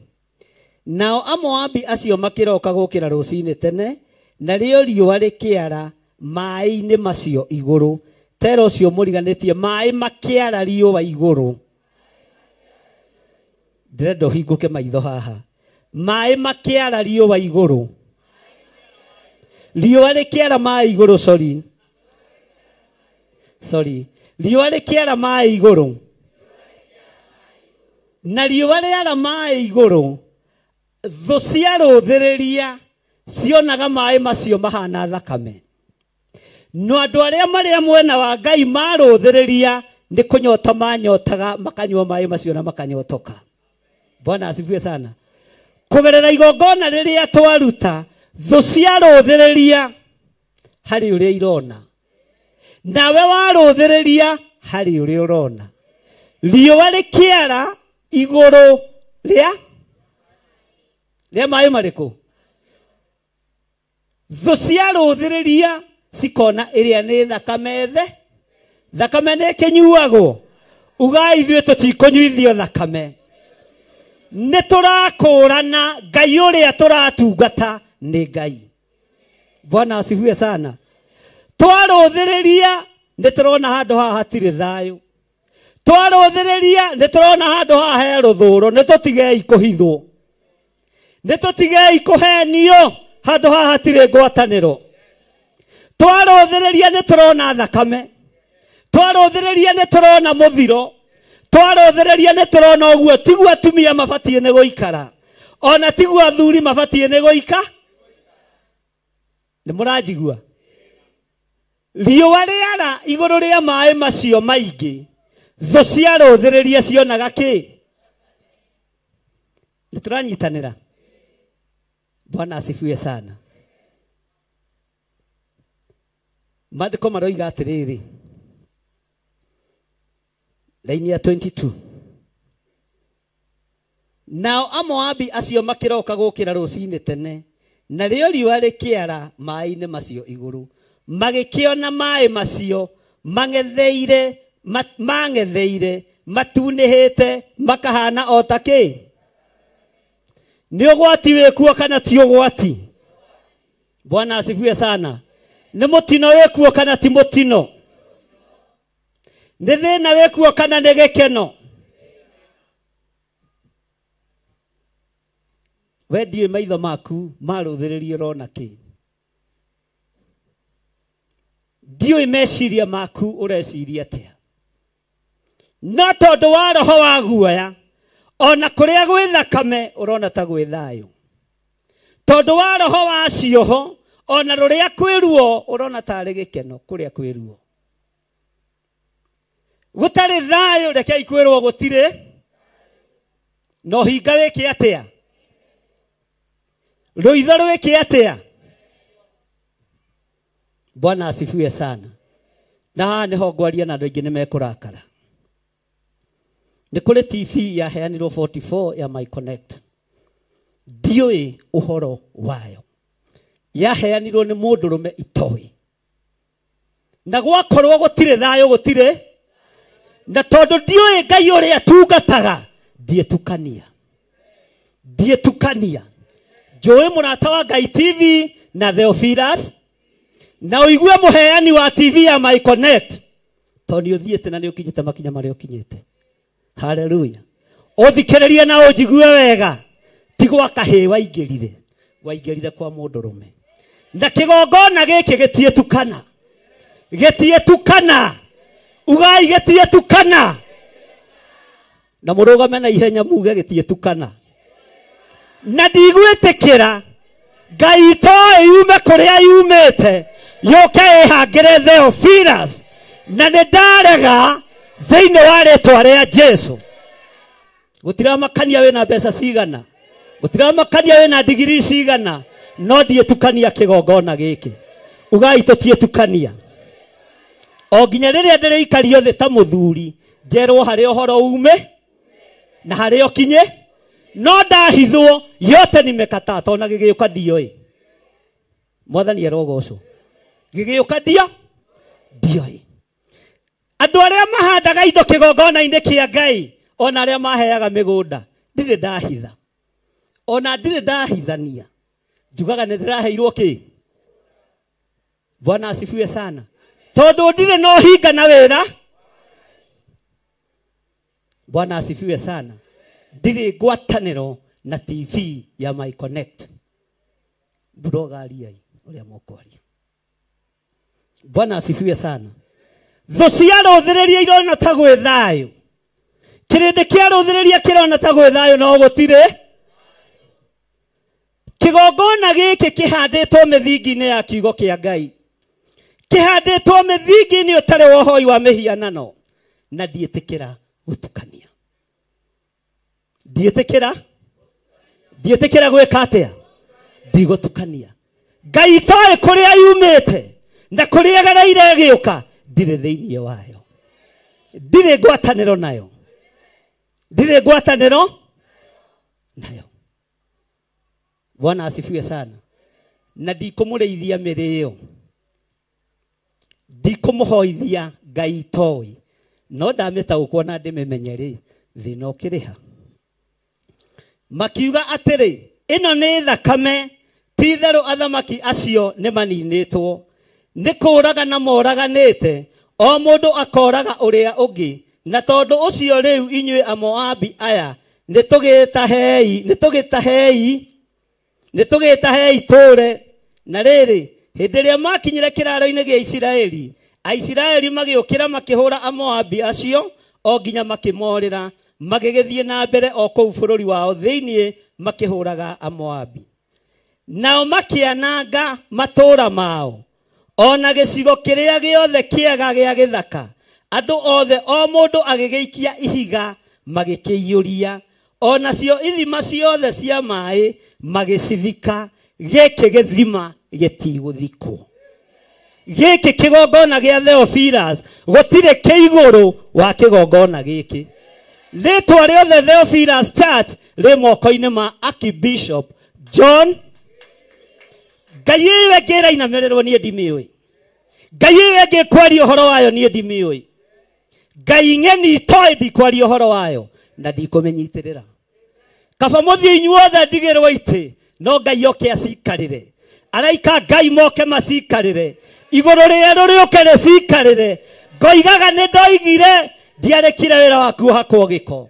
Nao Amoabi acio makĩroka gũkĩra rũcinĩ tene, na rĩo riũa rĩkĩara maĩ-inĩ macio igũrũ. Tero ũcio mũriganĩtie, maĩ makĩara riũa igũrũ. Ndĩrenda ũhingũke maitho haha. Maĩ makĩara riũa igũrũ. Riũa rĩkĩara maĩ igũrũ, sorry. Riũa rĩkĩara maĩ igũrũ. Na riũa rĩara maĩ igũrũ. Thũ cia rũthĩrĩria cionaga maĩ macio mahana thakame. No andũ arĩa marĩa mwena wa Ngai marũthĩrĩria nĩ kũnyota manyotaga, makanyua maĩ macio na makanyotoka. Bwana asifiwe sana. Kũgerera igongona rĩrĩa twaruta, thũ cia rũthĩrĩria harĩ ũrĩa irona. Nawe warũthĩrĩria harĩ ũrĩa ũrona. Riũa rĩkĩara igũrũ rĩa maĩ marĩkũ? Thũ cia rũthĩrĩria cikona ĩrĩa nĩ thakame thakame nĩ kĩnyuagwo. Ugai ithuĩ tũtikũnyuithio thakame. Nĩ tũrakũrana Ngai ũrĩa tũratungata nĩ Ngai. Bwana asifiwe sana. Twarũthĩrĩria nĩ tũrona handũ haha hatirĩ thayũ. Twarũthĩrĩria nĩ tũrona handũ haha he rũthũũro. Nĩ tũtigei kũhithwo. Nĩ tũtigei kũhenio. Handũ haha hatirĩ ngwatanĩro. Twarũthĩrĩria nĩ tũrona thakame. Twarũthĩrĩria nĩ tũrona mũthiro. Twarũthĩrĩria nĩ tũrona ũguo tiguo atumia mabatiĩ nĩ gũikara. Ona tiguo athuri mabatiĩ nĩ gũika. Nĩ mũranjigua? Riũa rĩara igũrũ rĩa maĩ macio maingĩ. Thũ cia rũthĩrĩria cionaga kĩ? Nĩ tũranyitanĩra? Bwana asifiwe sana. Maandĩko maroiga atĩrĩrĩ. Laini ya 22. Nao Amoabi acio makĩroka gũkĩra rũcinĩ tene. Na rĩo riũa rĩkĩara maĩ-inĩ macio igũrũ. Magĩkĩona maĩ macio mang'etheire matunĩhĩte makahana o ta kĩ? Nĩ ũgwati wĩkuo kana ti ũgwati? Bwana asifiwe sana. Nĩ mũtino wĩkuo kana ti mũtino? Nĩ thĩna wĩkuo kana nĩ gĩkeno? We ndiũĩ maitho maku marũthĩrĩria ũrona kĩ? Ndiũĩ meciria maku ũreciria atĩa? No tondũ wa roho wa guoya, ona kũrĩa gwĩ thakame ũrona ta gwĩ thayũ. Tondũ wa roho wa cioho, ona rũrĩa kwĩ ruo ũrona tarĩ gĩkeno kũrĩa kwĩ ruo. Gũtarĩ thayũ rekei kwĩrwo gũtirĩ. No hinga wĩke atĩa? Rũitho rwĩke atĩa? Bwana asifiwe sana. Na haha nĩho ngwaria na andũ aingĩ nĩ mekũrakara. Nĩ kũrĩ TV yaheanirwo 44 ya My Connect. Ndiũĩ ũhoro wayo. Yaheanirwo nĩ mũndũrũme itoĩ. Na gwakorwo gũtirĩ thayũ gũtirĩ. Na tondũ ndiũĩ Ngai ũrĩa tungataga, ndiĩtukania. Njũĩ mũrata wa Ngai TV na Theophilus. Na ũigue mũheani wa TV ya My Connect. Tondũ nĩ ũthiĩte na nĩ ũkinyĩte makinya marĩa ũkinyĩte. Hallelujah. Ũthikĩrĩrie na ũnjigue wega. Ti gwa kahĩĩ waingĩrire kwa mũndũrũme. Na kĩgongona gĩkĩ gĩtiĩtukana. Ugai gĩtiĩtukana. Na mũrũgame na ihenya muge gĩtiĩtukana. Na ndigwĩtĩkĩra Ngai itoĩ yume kũrĩa yumĩte yũke ĩhangĩre Theophilus. Na nĩ ndarega thĩinĩ wa rĩĩtwa rĩa Jesũ. Gũtiramakania wĩna mbeca cigana. Gũtiramakania wĩna digiri cigana. No ndiĩtukania kĩgongona gĩkĩ. Ugai tũtiĩtukania. O nginya rĩrĩa ndĩrĩikario thĩ ta mũthuri, njerwo harĩ ũhoro ume na harĩ ũkinye. No ndahithwo yote nimekataa tona gĩgĩũka ndioĩ. Mwathani arogocwo. Gĩgĩũka ndioĩ. Andũ arĩa mahandaga indo kĩgongona-inĩ kĩa Ngai, ona arĩa maheaga mĩgũnda, ndirĩ ndahitha. Ona ndirĩ ndahithania. Njugaga nĩ ndĩraheirwo kĩ? Bwana asifiwe sana. Tondũ ndirĩ no hinga na wĩra. Bwana asifiwe sana. ndire ngwatanĩro na TV ya My Connect. Burogariai uria mokwaria. Bwana asifiwe sana. Thociaro thireria irona ta gwe thayo. Kirinde kiaro thireria kirona ta gwe thayo no gutire. Kigongona giki kihanditwo mithingi-ini ya kiugo kia Ngai. Kihanditwo mithingi-ini utari wohoi wa mihianano. Na ndietikira gutukania. Ndietikira gwika atia. Ndigotukania. Ngai toe kuria yumite na kuria garaire giuka ndire thiini wayo. Ndire ngwatanĩro nayo. Ndire ngwatanĩro nayo. Bwana asifiwe sana. Na ndikumũrĩithia mĩrĩo. Ndikũmũhoithia Ngai toĩ. No ndamĩtaũkwo na ndĩmĩmenye thĩna ũkĩrĩha. Makiuga atĩrĩ, ĩno nĩ thakame, ti-itherũ athamaki acio nĩ maninĩtwo. Nĩ kũũraga na moraganĩte, o mũndũ akoraga ũrĩa ũngĩ. Na tondũ ũcio rĩu inyuĩ Amoabi aya nĩtũgĩtahei tũre. Na rĩrĩ, hĩndĩ ĩrĩa makinyire kĩraro-inĩ gĩa Isiraeli, Aisiraeli magĩũkĩra makĩhũra Amoabi acio o nginya makĩmorĩra, magĩgĩthiĩ na mbere o kũu bũrũri wao thĩinĩ makĩhũraga Amoabi. Nao makĩananga matũũra mao, ona gĩcigo kĩrĩa gĩothe kĩega gĩa gĩthaka. Andũ othe o mũndũ agĩgĩikia ihiga magĩkĩiyũria, ona cio ithima ciothe cia maĩ magĩcithika. Gĩkĩ gĩthima gĩtigũthikwo. Gĩkĩ kĩgongona gĩa Theophilus gũtirĩ kĩigũrũ wa kĩgongona gĩkĩ. Rĩtwa rĩothe Theophilus Church rĩ moko-inĩ ma Archbishop John. Ngai iwe ngĩrainamĩrĩrwo niĩ ndimĩũĩ. Ngai iwe ngĩkwaria ũhoro wayo niĩ ndimĩũĩ. Ngai ng'eni itoĩ ndikwaria ũhoro wayo na ndikũmĩnyitĩrĩra. Kaba mũthiĩ inyuothe ndigĩrwo itĩ, no Ngai oke acikarĩre. Araika Ngai moke macikarĩre. Igũrũ rĩerũ rĩũke rĩcikarĩre. Ngoigaga nĩ ndoigire, ndiarekire wĩra waku hakwo gĩko.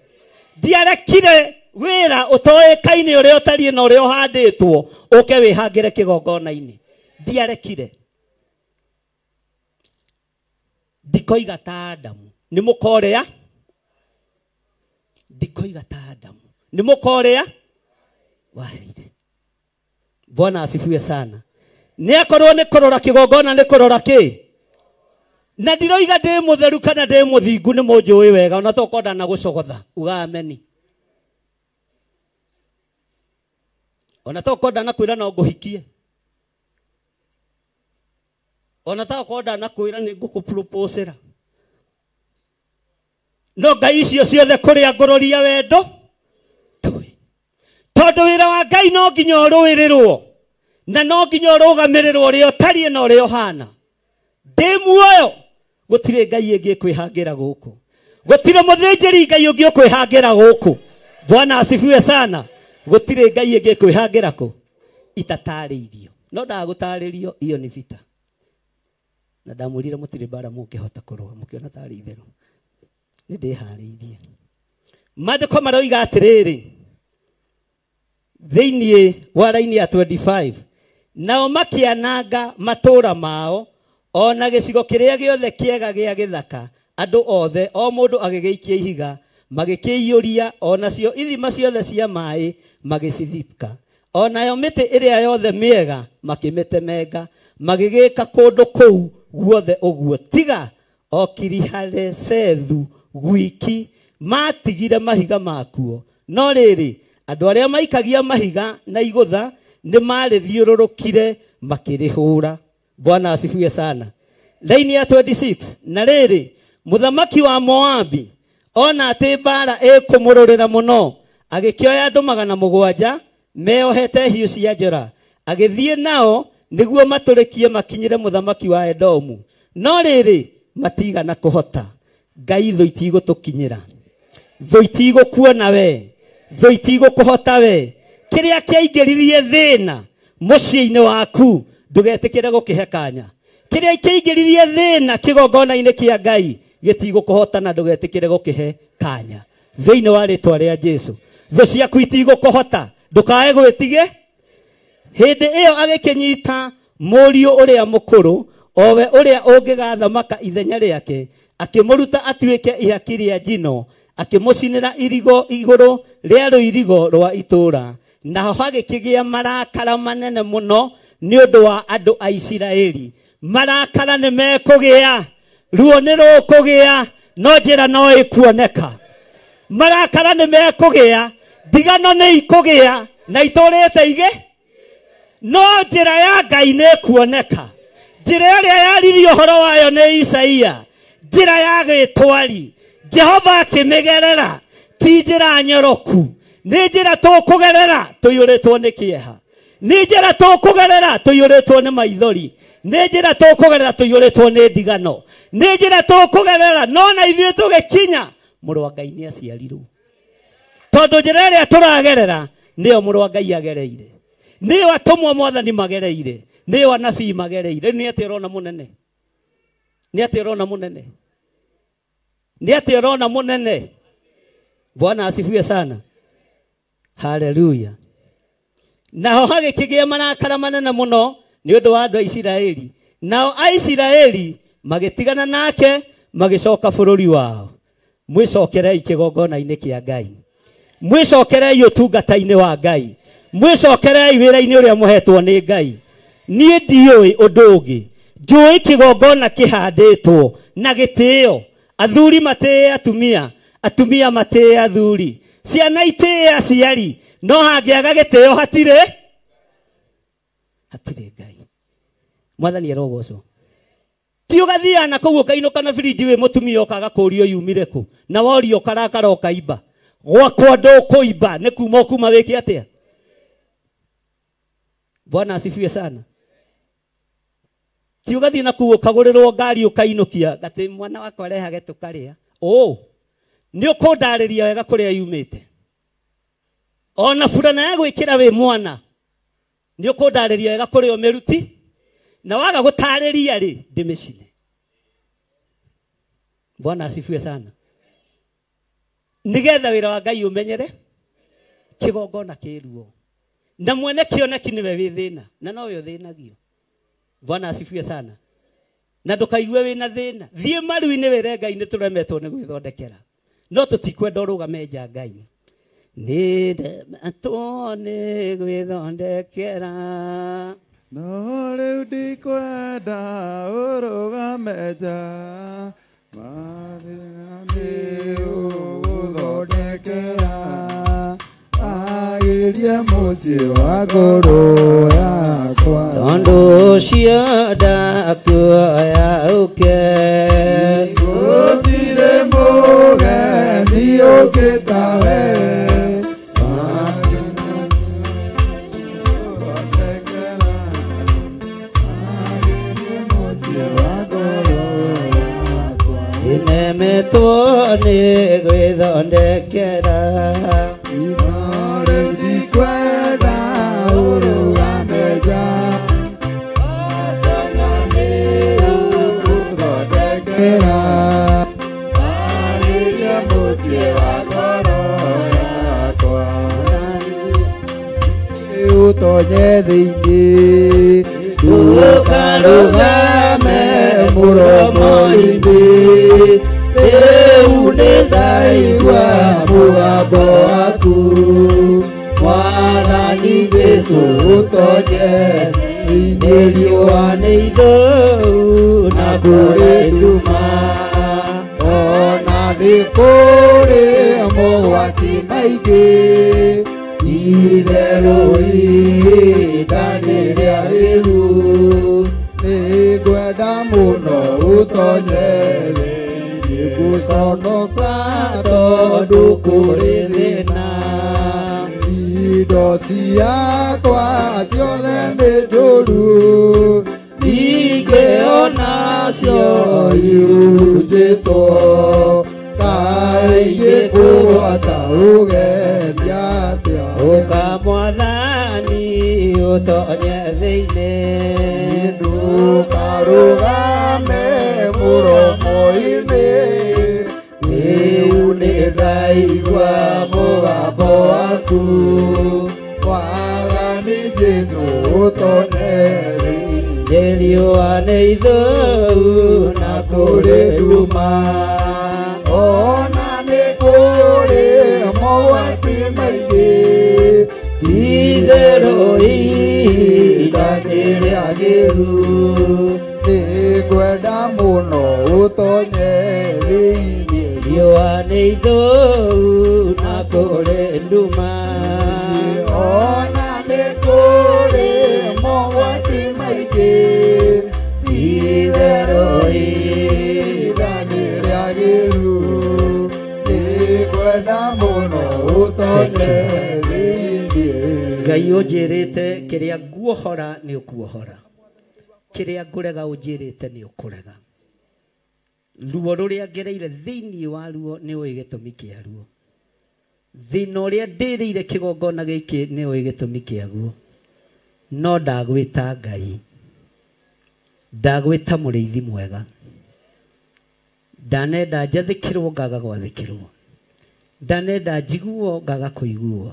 Ndiarekire wĩra ũtoĩkaine ũrĩa ũtariĩ na ũrĩa ũhandĩtwo ũke wĩhangĩre kĩgongona-inĩ. Ndiarekire. Ndikoiga ta Adamu. Nĩ mũkorĩa? Ndikoiga ta Adamu. Nĩ mũkorĩa? Waheire. Bwana asifiwe sana. Nĩ akorwo nĩ kũrora kĩgongona nĩ kũrora kĩ? Na ndiroiga ndĩ mũtheru kana ndĩ mũthingu, nĩ mũnjũĩ wega, ona tokwenda na gũcogotha uga ameni. Ona tokwenda na kwĩra no ngũhikie. Ona tokwenda na kwĩra nĩ ngũkũpropose-ra. No Ngai icio ciothe kũrĩa ngũrũria wendo tũĩ. Tondũ wĩra wa Ngai no nginya ũrũĩrĩrwo, na no nginya ũrũgamĩrĩrwo ũrĩa ũtariĩ na ũrĩa ũhana. Ndĩ muoyo gũtirĩ Ngai ĩngĩ kwĩhangĩra gũkũ. Gũtirĩ mũthĩnjĩri Ngai ũngĩ kwĩhangĩra gũkũ. Bwana asifiwe sana. Gũtirĩ Ngai ĩngĩ kwĩhangĩra kũ? Itatarĩirio. No ndagũtarĩrio, iyo nĩ vita. Na ndamwĩrire mũtirĩ bara mũngĩhota kũrũa, mũkĩona tarĩ itherũ. Nĩ ndĩharĩirie. Maandĩko maroiga atĩrĩrĩ, thĩinĩ wa raini ya 25, nao makĩananga matũũra mao, ona gĩcigo kĩrĩa gĩothe kĩega gĩa gĩthaka. Andũ othe o mũndũ agĩgĩikia ihiga magĩkĩiyũria, ona cio ithima ciothe cia maĩ magĩcithika. Onayo mĩtĩ ĩrĩa yothe mĩega makĩmĩtemenga, magĩgĩka kũndũ kũu guothe ũguo, tiga o Kiriharesethu gwiki matigire mahiga makuo. No rĩrĩ, andũ arĩa maikagia mahiga na igũtha nĩ marĩthiũrũrũkire makĩrĩhũra. Bwana asifiwe sana. Laini ya 26, na rĩrĩ, mũthamaki wa Moabi ona atĩ mbara ĩkũmũrũrĩra mũno, agĩkĩoya andũ 700 meohete hiũ cia njora, agĩthiĩ nao nĩguo matũrĩkie makinyire mũthamaki wa Edomu. No rĩrĩ, matigana kũhota. Ngai thũ itigũtũkinyĩra, thũ itigũkuona we, thũ itigũkũhota we. Kĩrĩa kĩaingĩririe thĩna mũciĩ-inĩ waku ndũgetĩkĩre gũkĩhe kanya. Kĩrĩa kĩaingĩririe thĩna kĩgongona-inĩ kĩa Ngai gĩtigũkũhota na ndũgetĩkĩre gũkĩhe kanya. Thĩinĩ wa rĩtwa rĩa Jesũ. thũ ciaku itigũkũhota ndũkae gwĩtige hĩndĩ ĩyo agĩkĩnyita mũriũ ũrĩa mũkũrũ owe ũrĩa ũngĩgathamaka ithenya rĩake akĩmũruta atuĩke ihaki rĩa njino akĩmũcinĩra irigo igũrũ rĩa rũirigo rwa itũũra naho hagĩkĩgĩa marakara manene mũno nĩ ũndũ wa andũ a Isiraeli marakara nĩ mekũgĩa ruo nĩ rũkũgĩa no njĩra no ĩkuoneka marakara nĩ mekũgĩa ndigano nĩ ikũgĩa na itũrĩte igĩ no njĩra ya Ngai nĩ ĩkuoneka njĩra ĩrĩa yaririo ũhoro wayo nĩ Isaia njĩra ya gĩtwari Jehova akĩmĩgerera ti njĩra nyoroku nĩ njĩra tũkũgerera tũiyũrĩtwo nĩ kĩeha nĩ njĩra tũkũgerera tũiyũrĩtwo nĩ maithori nĩ njĩra tũkũgerera tũiyũrĩtwo nĩ ndigano nĩ njĩra tũkũgerera no na ithuĩ tũgĩkinya mũrũ wa Ngai nĩ aciarirwo tondũ njĩra ĩrĩa tũragerera nĩyo mũrũ wa Ngai agereire nĩyo atũmwo mwathani magereire nĩyo anabii magereire nĩ atĩ ũrona mũnene nĩ atĩ ũrona mũnene nĩ atĩ ũrona mũnene Bwana asifiwe sana haleluya naho hagĩkĩgĩa marakara manene mũno nĩ ũndũ wa andũ a Isiraeli nao a Isiraeli magĩtigana nake magĩcoka bũrũri wao mwĩcokerei kĩgongona-inĩ kĩa Ngai mwĩcokerei ũtungata-inĩ wa Ngai mwĩcokerei wĩra-inĩ ũrĩa mũhetwo nĩ Ngai niĩ ndiũĩ ũndũ ũngĩ njũĩ kĩgongona kĩhandĩtwo na gĩtĩo athuri matĩĩ atumia atumia matĩĩ athuri ciana itĩĩ aciari no hangĩaga gĩtĩo hatirĩ Ngai mwathani arogocwo ti ũgathiana kũu ũkainũka na biriji wĩ mũtumia ũkaga kũũrio yumire kũ na worio karakara ũkaimba gwakwa ndũkũimba nĩ kuma ũkuma wĩke atĩa Bwana asifiwe sana ti ũgathiĩ na kũu ũkagũrĩrwo ngari ũkainũkia gatĩ mwana wakwa rehage tũkarĩa nĩ ũkũndarĩria wega kũrĩa yumĩte ona burana ya gwĩkĩra wĩ mwana nĩ ũkũndarĩria wega kũrĩa ũmĩruti na waga gũtarĩria rĩ ndĩmĩcine Bwana asifiwe sana nigetha wĩra wa Ngai ũmenyere kĩgongona kĩruo na mwene kĩoneki nĩwe wĩ thĩna na nowe ũthĩnagio Bwana asifiwe sana na ndũkaigue wĩna thĩna thiĩ maru-inĩ wĩre Ngai nĩ tũremetwo nĩ gwĩthondekera no tũtikwenda ũrũgame nja Ngai nĩ ndemetwo nĩ gwĩthondekera no rĩu ndikwenda ũrũgame nja mathĩna nĩ ũgũthondekera agĩria mũciĩ wa ngoro yakwa tondũ ũcio ndakuoya ũke gũtirĩ mũgeni ũngĩ tawe nemetwo nĩ gwĩthondekera rĩu ndikwenda ũrũgame nja gũthondekera agĩria mũciĩ wa ngoro yakwa ũtonye thĩinĩ ũkarũgame mũromo-inĩ rĩu nĩ ndaigua mũgambo waku mwathani Jesũ ũtonye thĩinĩ riũa nĩ ithũu na mbũrĩ nduma ona thĩ kũrĩ mogwati maingĩ itherũ ihinda nĩ rĩa rĩu nĩ ngwenda mũno ũtonye thĩinĩ gũconoka tondũ kũrĩ thĩna indo ciakwa ciothe nĩ njũru ningĩ onacio irurunjĩtwo kaingĩ kũgwata ũgeni atĩa ũka mwathani ũtonye thĩinĩ ndũkarũgame mũromo-inĩ rĩu nĩ ndaigua mũgambo ithũu na kũrĩ nduma ona nĩ kũrĩ mogwati maingĩ itherũ ihinda rĩagĩrĩru nĩngwenda mũno ũtonye thĩinĩ riũa nĩ ithũu na kũrĩ nduma ona nĩ kũrĩ mogwati maingĩ itherũ ihinda rĩagĩrĩru nĩngwenda mũno ũtonye thĩinĩ. Ngai ũnjĩrĩte kĩrĩa nguohora nĩ ũkuohora, kĩrĩa ngũrega ũnjĩrĩte nĩ ũkũrega. Ruo rũrĩa ngereire thĩinĩ wa ruo nĩ ũĩ gĩtũmi kĩa ruo. Thĩna ũrĩa ndĩrĩire kĩgongona gĩkĩ nĩ ũĩ gĩtũmi kĩaguo. No ndagwĩta Ngai, ndagwĩta mũrĩithi mwega, ndanenda njathĩkĩrwo ngaga gwathĩkĩrwo, ndanenda njiguo ngaga kũiguo,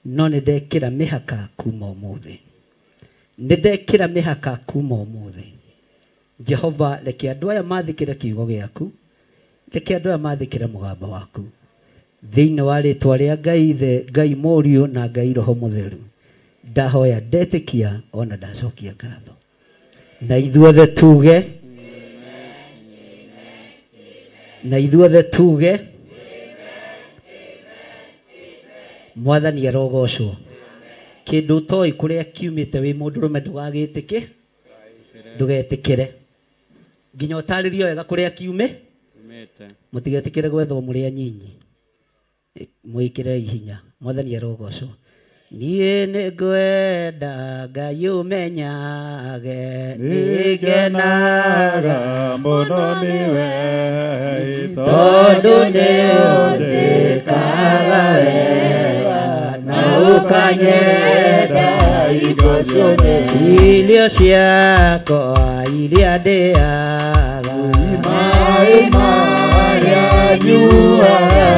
no nĩ ndekĩra mĩhaka kuma ũmũthĩ, nĩ ndekĩra mĩhaka kuma ũmũthĩ. Jehova, reke andũ aya mathikĩre kiugo gĩaku, reke andũ aya mathikĩre mũgambo waku, thĩinĩ wa rĩtwa rĩa Ngai Ithe, Ngai Mũriũ na Ngai Roho Mũtheru, ndahoya ndetĩkia ona ndacokia ngatho. Na ithuothe tuge, na ithuothe tuge, Mwathani arogocwo. Kĩndũ ũtoĩ kũrĩa kiumĩte wĩ mũndũrũme ndũgagĩtĩke, ndũgetĩkĩre. Nginya ũtarĩrio wega kũrĩa kiume, mũtigetĩkĩre gwethwo mũrĩ anyinyi. Mwĩkĩre hinya. Mwathani arogocwo. Niĩ nĩ ngwenda Ngai ũmenyage, nĩngenaga mũno nĩwe tondũ nĩ ũnjĩkaga wega na ũkanyenda hingo ciothe. Irio ciakwa iria ndĩaga, maĩ marĩa nyuaga,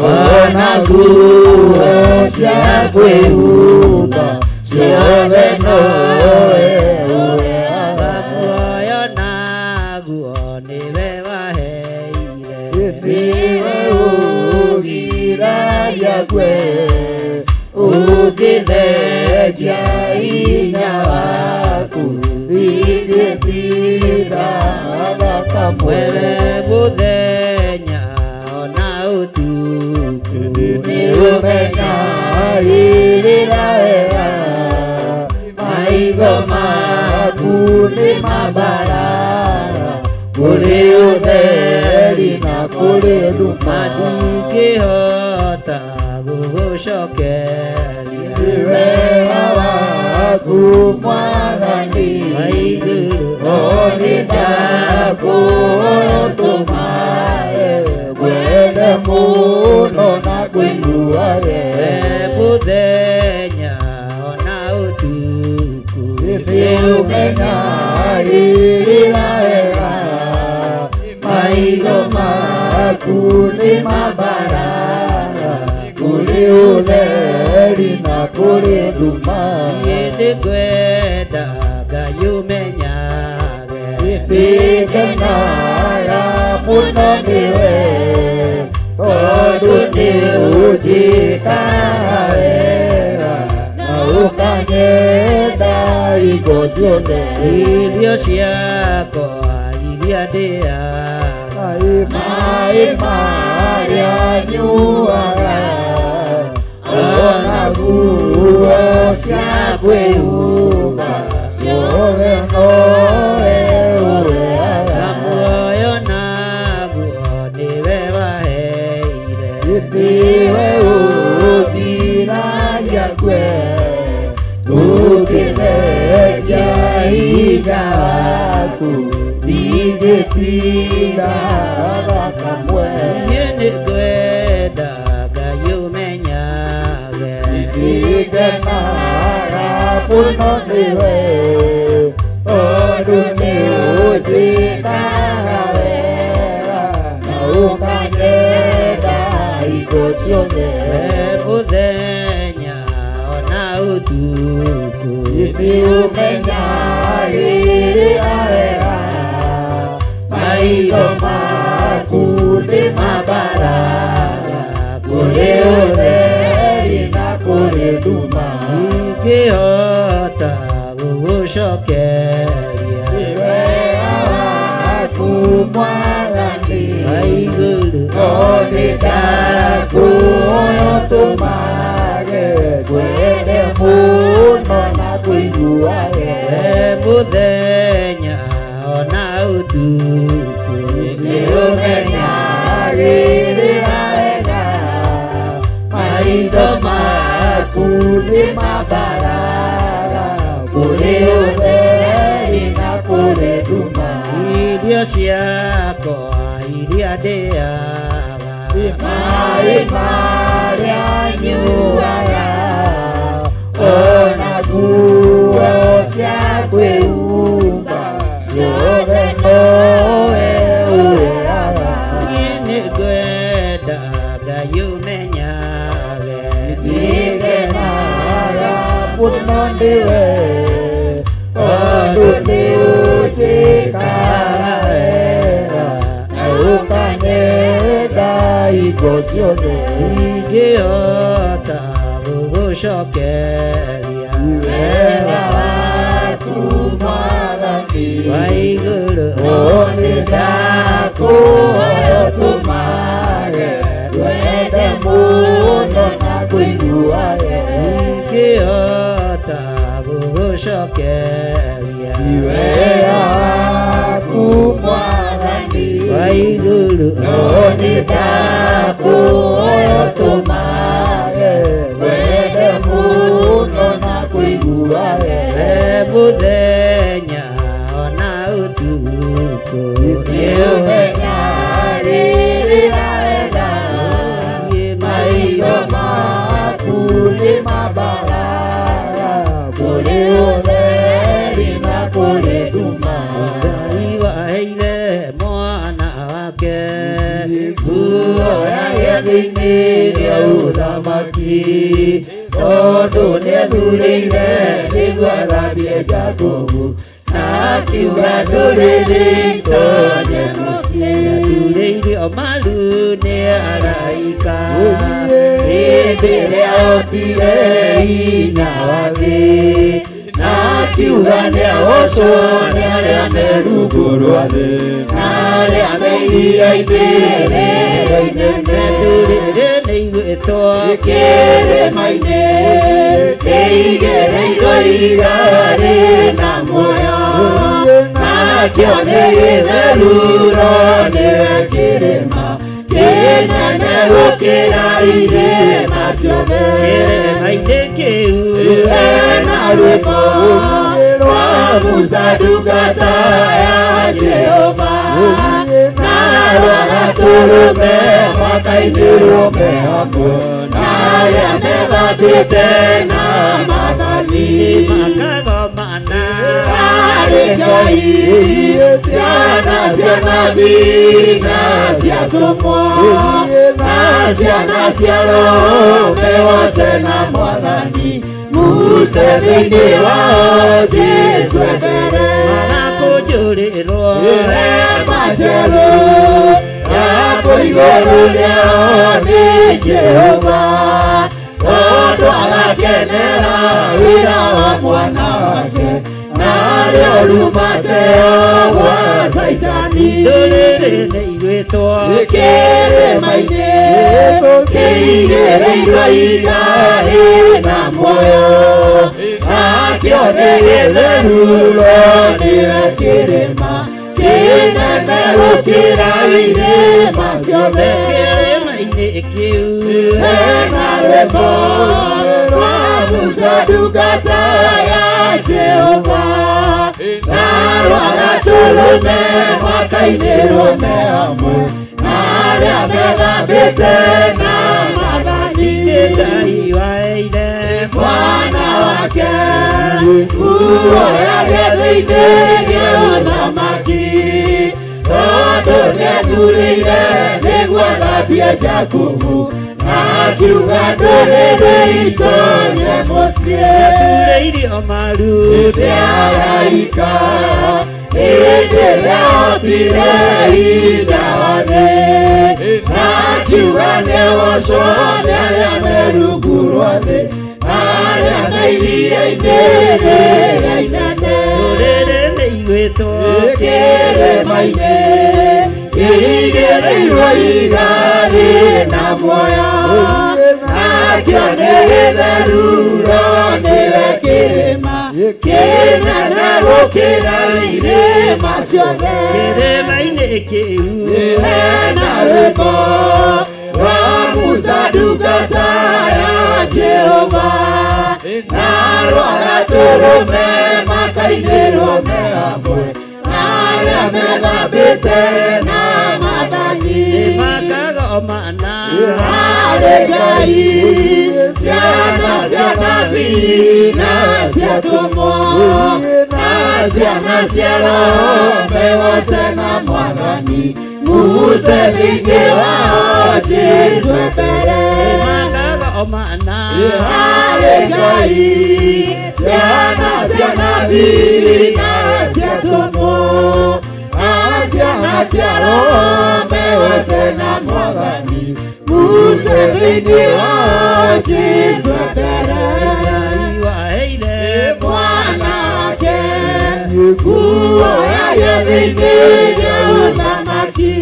ona nguo cia kwĩhumba ciothe nowe ũheaga. Muoyo naguo nĩwe waheire, nĩwe ũgiragia kwe ũngĩthengia hinya waku ingĩtindaga kamwe. Wewe mũthenya ona ũtukũ nĩ ũmenya irĩra wega, maitho maku nĩ mabarara kũrĩ ũtheri na kũrĩ nduma. Ndingĩhota gũgũcokeria wega waku Mwathani, oni ndakũtũma gwethe mũno na kũiguage, mũthenya ona ũtukũ nĩ ũmenya irĩra wega, maitho maku nĩ mabarara kũrĩ ũtheri na kũrĩ nduma. Niĩ nĩngwenda Ngai ũmenyage, nĩngenaga mũno nĩwe tondũ nĩ ũnjĩkaga wega na ũkanyenda hingo ciothe. irio ciakwa iria ndĩaga, maĩ marĩa nyuaga, ona nguo cia kwĩhumba ciothe nowe ũheaga. muoyo naguo nĩwe waheire, nĩwe ũgiragia kwe ũngĩthengia hinya waku ndingĩtindaga kamwe. niĩ nĩngwenda Ngai ũmenyage, nĩngenaga mũno nĩwe tondũ nĩ ũnjĩkaga wega na ũkanyenda hingo ciothe. mũthenya ona ũtukũ utuku Niumenya iliaera maitho maku ni mabarara kuri utheri na kuri nduma ingĩhota gũgũcokeria wega waku Mwathani wa igũrũ Oni ndakuoya ũtũmage ngwende mũno na kũigua mũthenya ona ũtukũ nĩũmenya rĩrĩa wega maitho maku nĩ mabarara kũrĩ ũtheri na kũrĩ nduma irio ciakwa iria ndĩaga maĩ marĩa nyuaga ona nguo cia kwĩhumba ciothe nowe ũheaga nĩ ngwenda Ngai ũmenyage nĩngenaga mũno ndĩwe tondũ nĩũnjĩkaga wega na ũkanyenda hingo ciothe ingĩhota gũgũcokeria wega waku Mwathani wa igũrũ Oni ndakuoya ũtũmage ngwende mũno na kũigua ingĩhota gũgũcokeria wega waku Mwathani wa igũrũ Oni ndakuoya ũtũmage ngwende mũno na kũigua mũthenya ona ũtukũ nĩũmenya rĩrĩa wega maitho maku nĩ mabarara kũrĩ ũtheri na kũrĩ nduma Ngai waheire mwana wake kuoya gĩathĩ-inĩ gĩa ũthamaki tondũ nĩathurĩire nĩguo athambie Jakubu na akiuga ndũrĩrĩ itonye mũciĩ aturĩirio maru nĩ araika hĩndĩ ĩrĩa otire hinya wa thĩ na akiuga nĩagocwo nĩ arĩa me rungu rwa thĩ na arĩa me iria-inĩ rĩrĩa inene ndũrĩrĩ nĩ igwĩtwo kĩrĩma-inĩ kĩigĩrĩirwo iga rĩna muoyo nakĩo nĩ gĩtheruro nĩ kĩrĩma kĩnene gũkĩra irĩma ciothe kĩrĩma-inĩ kĩu na rwĩmbo rwa Musa ndungata ya Jehova na rwa gatũrũme mwaka-inĩ rũme hamwe na arĩa methambĩte na maathani makagomana harĩ Ngai ciana cia nabii na cia tũmwo na ciana cia Roho wose na Mwathani Musa thĩinĩ wao Jesũ mbere magakũnjũrĩrwo irema njerũ yapo igũrũ rĩao nĩ Jehova tondũ agakenera wĩra wa mwana wake narĩo rumateo gwa Saitani ndũrĩrĩ nĩ igwĩtwo kĩrĩma-inĩ kĩigĩrĩirwo iga rĩna muoyo nakĩo nĩ gĩtheruro nĩwe kĩrĩma kĩnene gũkĩra irĩma ciothe kĩrĩma-inĩ kĩu hena rwĩmbo rwa Musa ndungata ya Jehova na rwa gatũrũme mwaka-inĩ rũme hamwe na arĩa methambĩte na maathani Ngai waheire mwana wake kuoya gĩathĩ-inĩ gĩa ũthamaki tondũ nĩathurĩire nĩguo athambie Jakubu akiuga ndũrĩrĩ itonye mũciĩ Tureirio maru hĩndĩ araika hĩndĩ ĩrĩa otire hinya wa thĩ akiuga nĩgũcwo nĩ arĩa me rungu rwa thĩ arĩa me iria-inĩ rĩrĩa inene Rũrĩrĩ nĩ igwĩtwo kĩrĩma-inĩ kĩigĩrĩirwo iga rĩna muoyo nakĩo nĩ gĩtheru ronĩwe kĩrĩma kĩnene gũkĩra irĩma ciothe kĩrĩma-inĩ kĩu hena rwĩmbo rwa Musa ndungata ya Jehova na rwa gatũrũme makainĩrwo me hamwe arĩa methambĩte na mathani makagomana harĩ Ngai ciana cia nabii na cia tũmwo na ciana cia roho megooce na Mwathani muuse thĩinĩ wao Jesũ mbere makagomana harĩ Ngai ciana cia nabii na cia tũmwo na ciana cia roho megooce na Mwathani muuse thĩinĩ wao Jesũ mbere waheire mwanake kuoya thĩinĩ wa ũthamaki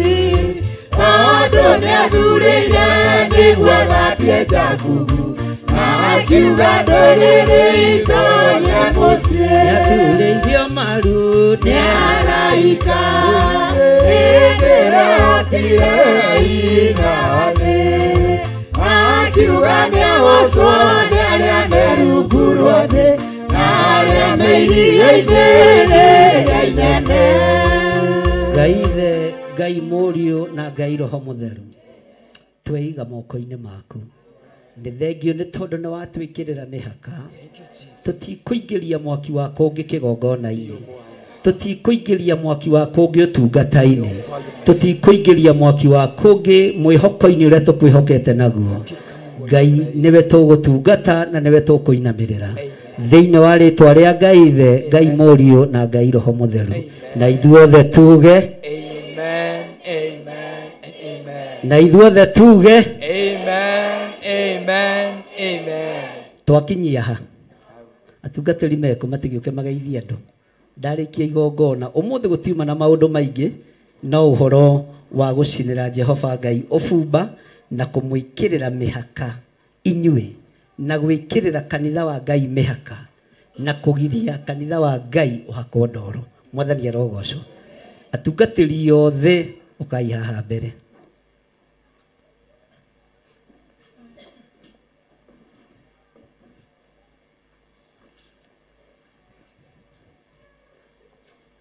tondũ nĩathurĩire nĩguo thambie njagugu na akiuga ndũrĩrĩ itonye mũciĩ Tureirio maru nĩ araika hĩndĩ ĩrĩa otire hinya thĩ akiuga nĩagũcwo nĩ arĩa me rungu rwa thĩ na arĩa me iria-inĩ rĩrĩa inene Ngai Ithe Ngai Mũriũ na Ngai Roho Mũtheru tweiga moko-inĩ maku nĩ thengio nĩ tondũ nĩ watwĩkĩrĩra mĩhaka tũtikũingĩria mwaki wa kũngĩ kĩgongona-inĩ tũtikũingĩria mwaki wa kũngĩ ũtungata-inĩ tũtikũingĩria mwaki wa kũngĩ mwĩhoko-inĩ ũrĩa tũkwĩhokete naguo Ngai nĩwe tũgũtungata na nĩwe tũkũinamĩrĩra thĩinĩ wa rĩtwa rĩa Ngai Ithe Ngai Mũriũ na Ngai Roho Mũtheru na ithuothe tuge Amen, amen, and amen. na ithuothe tuge Amen, amen, amen. twakinyia ha atungatĩri meko matigĩũke mageithie andũ ndarĩkia igongona ũmũthĩ gũtiuma na maũndũ maingĩ no ũhoro wa gũcinĩra Jehova Ngai ũbumba na kũmwĩkĩrĩra mĩhaka inyuĩ na gwĩkĩrĩra kanitha wa Ngai mĩhaka na kũgiria kanitha wa Ngai ũhakwo ndoro Mwathani arogocwo atungatĩri othe ũkai haha mbere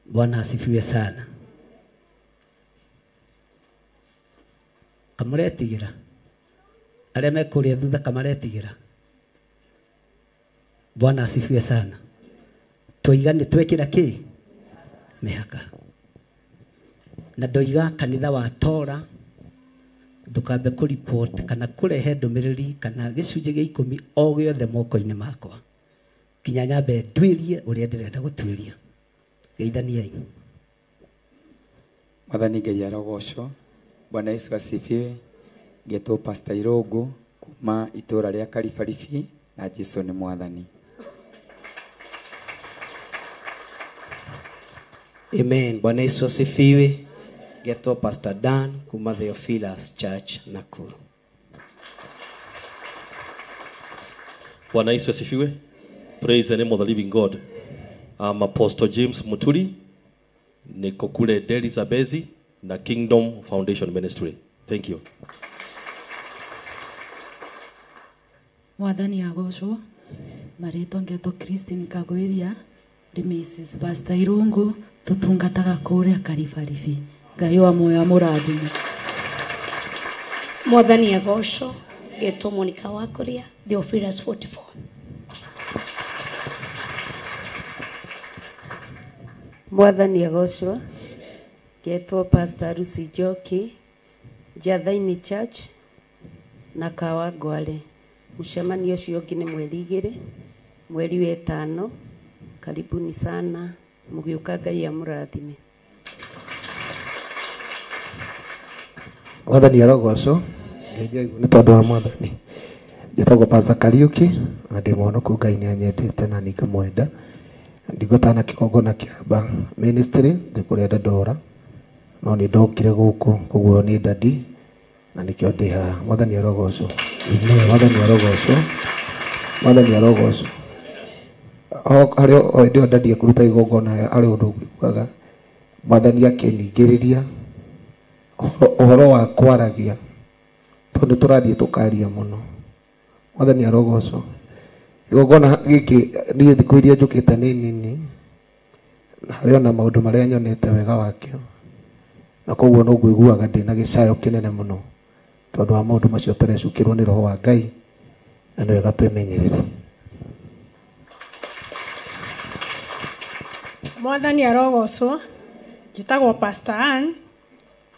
Bwana asifiwe sana. Kamuretigĩra arĩa mekũrĩa thutha kamaretigĩra. Bwana asifiwe sana. Tũigane twekĩra kĩ mĩhaka na ndoiga kanitha wa tora ndũkambe kũripoti kana kũrehe ndũmĩrĩri kana gĩcunjĩ gĩa 10 o gĩothe moko-inĩ makwa nginya nyambe nduĩrie ũrĩa ndĩrenda gũtuĩria. Geithaniai. Mwathani Ngai arogocwo. Bwana Yesu asifiwe. Ngetwo Pastor Irũngũ kuma itũra rĩa Karibaribi na Jesũ nĩ Mwathani. Amen. Bwana Yesu asifiwe. Ngetwo Pastor Dan kuma Theophilus Church Nakuru. Bwana Yesu asifiwe. Praise the name of the living God. I'm Apostle James Muturi. Niko kule Delhi Zabezi na Kingdom Foundation Ministry. Thank you. Mwathani agocwo. Marĩtwa ngetwo Christine Kagwĩria. Ndi Mrs. Pastor Irũngũ tutungataga kũrĩa Karibaribi. Ngai wa moyo mũrathime. Mwathani agocwo. Ngetwo Monica Wakũria, Theophilus 44. Mwathani agocwo. Ngetwo Pastor Lucy Njoki, Njathaini Church, na Kawangware. Mũcemanio ũcio ũngĩ nĩ mweri 2 mweri wa 5. Karibuni sana, mũgĩũka Ngai amũrathime. Mwathani arogocwo, nĩ tondũ wa Mwathani. Njĩtagwo Pastor Kariuki, na ndĩ mũhonoku, Ngai nĩ anyendete na nĩngamwenda. Ndigũtana kĩgongona kĩamba ministry ndĩkũrĩa Ndora, no nĩ ndokire gũkũ, koguo nĩ ndadi na nĩkĩo ndĩ haha. Mwathani arogocwo. Mwathani arogocwo. Mwathani arogocwo. Harĩ ndio ndadi kũruta igongona arĩ ũndũ ũguaga Mwathani akĩningĩrĩria ũhoro wa kwaragia, tondũ tũrathiĩ tũkaria mũno. Mwathani arogocwo. Igongona gĩkĩ niĩ thikũ iria njũkĩte nĩ nini, na harĩ ona maũndũ marĩa nyonete wega wakĩo, na koguo no ngũiguaga ndĩna gĩcayo kĩnene mũno tondũ wa maũndũ macio tũrecukĩrwo nĩ Roho wa Ngai, na nĩ wega twĩmenyerere. Mwathani arogocwo. Njĩtagwo Pastor Ann,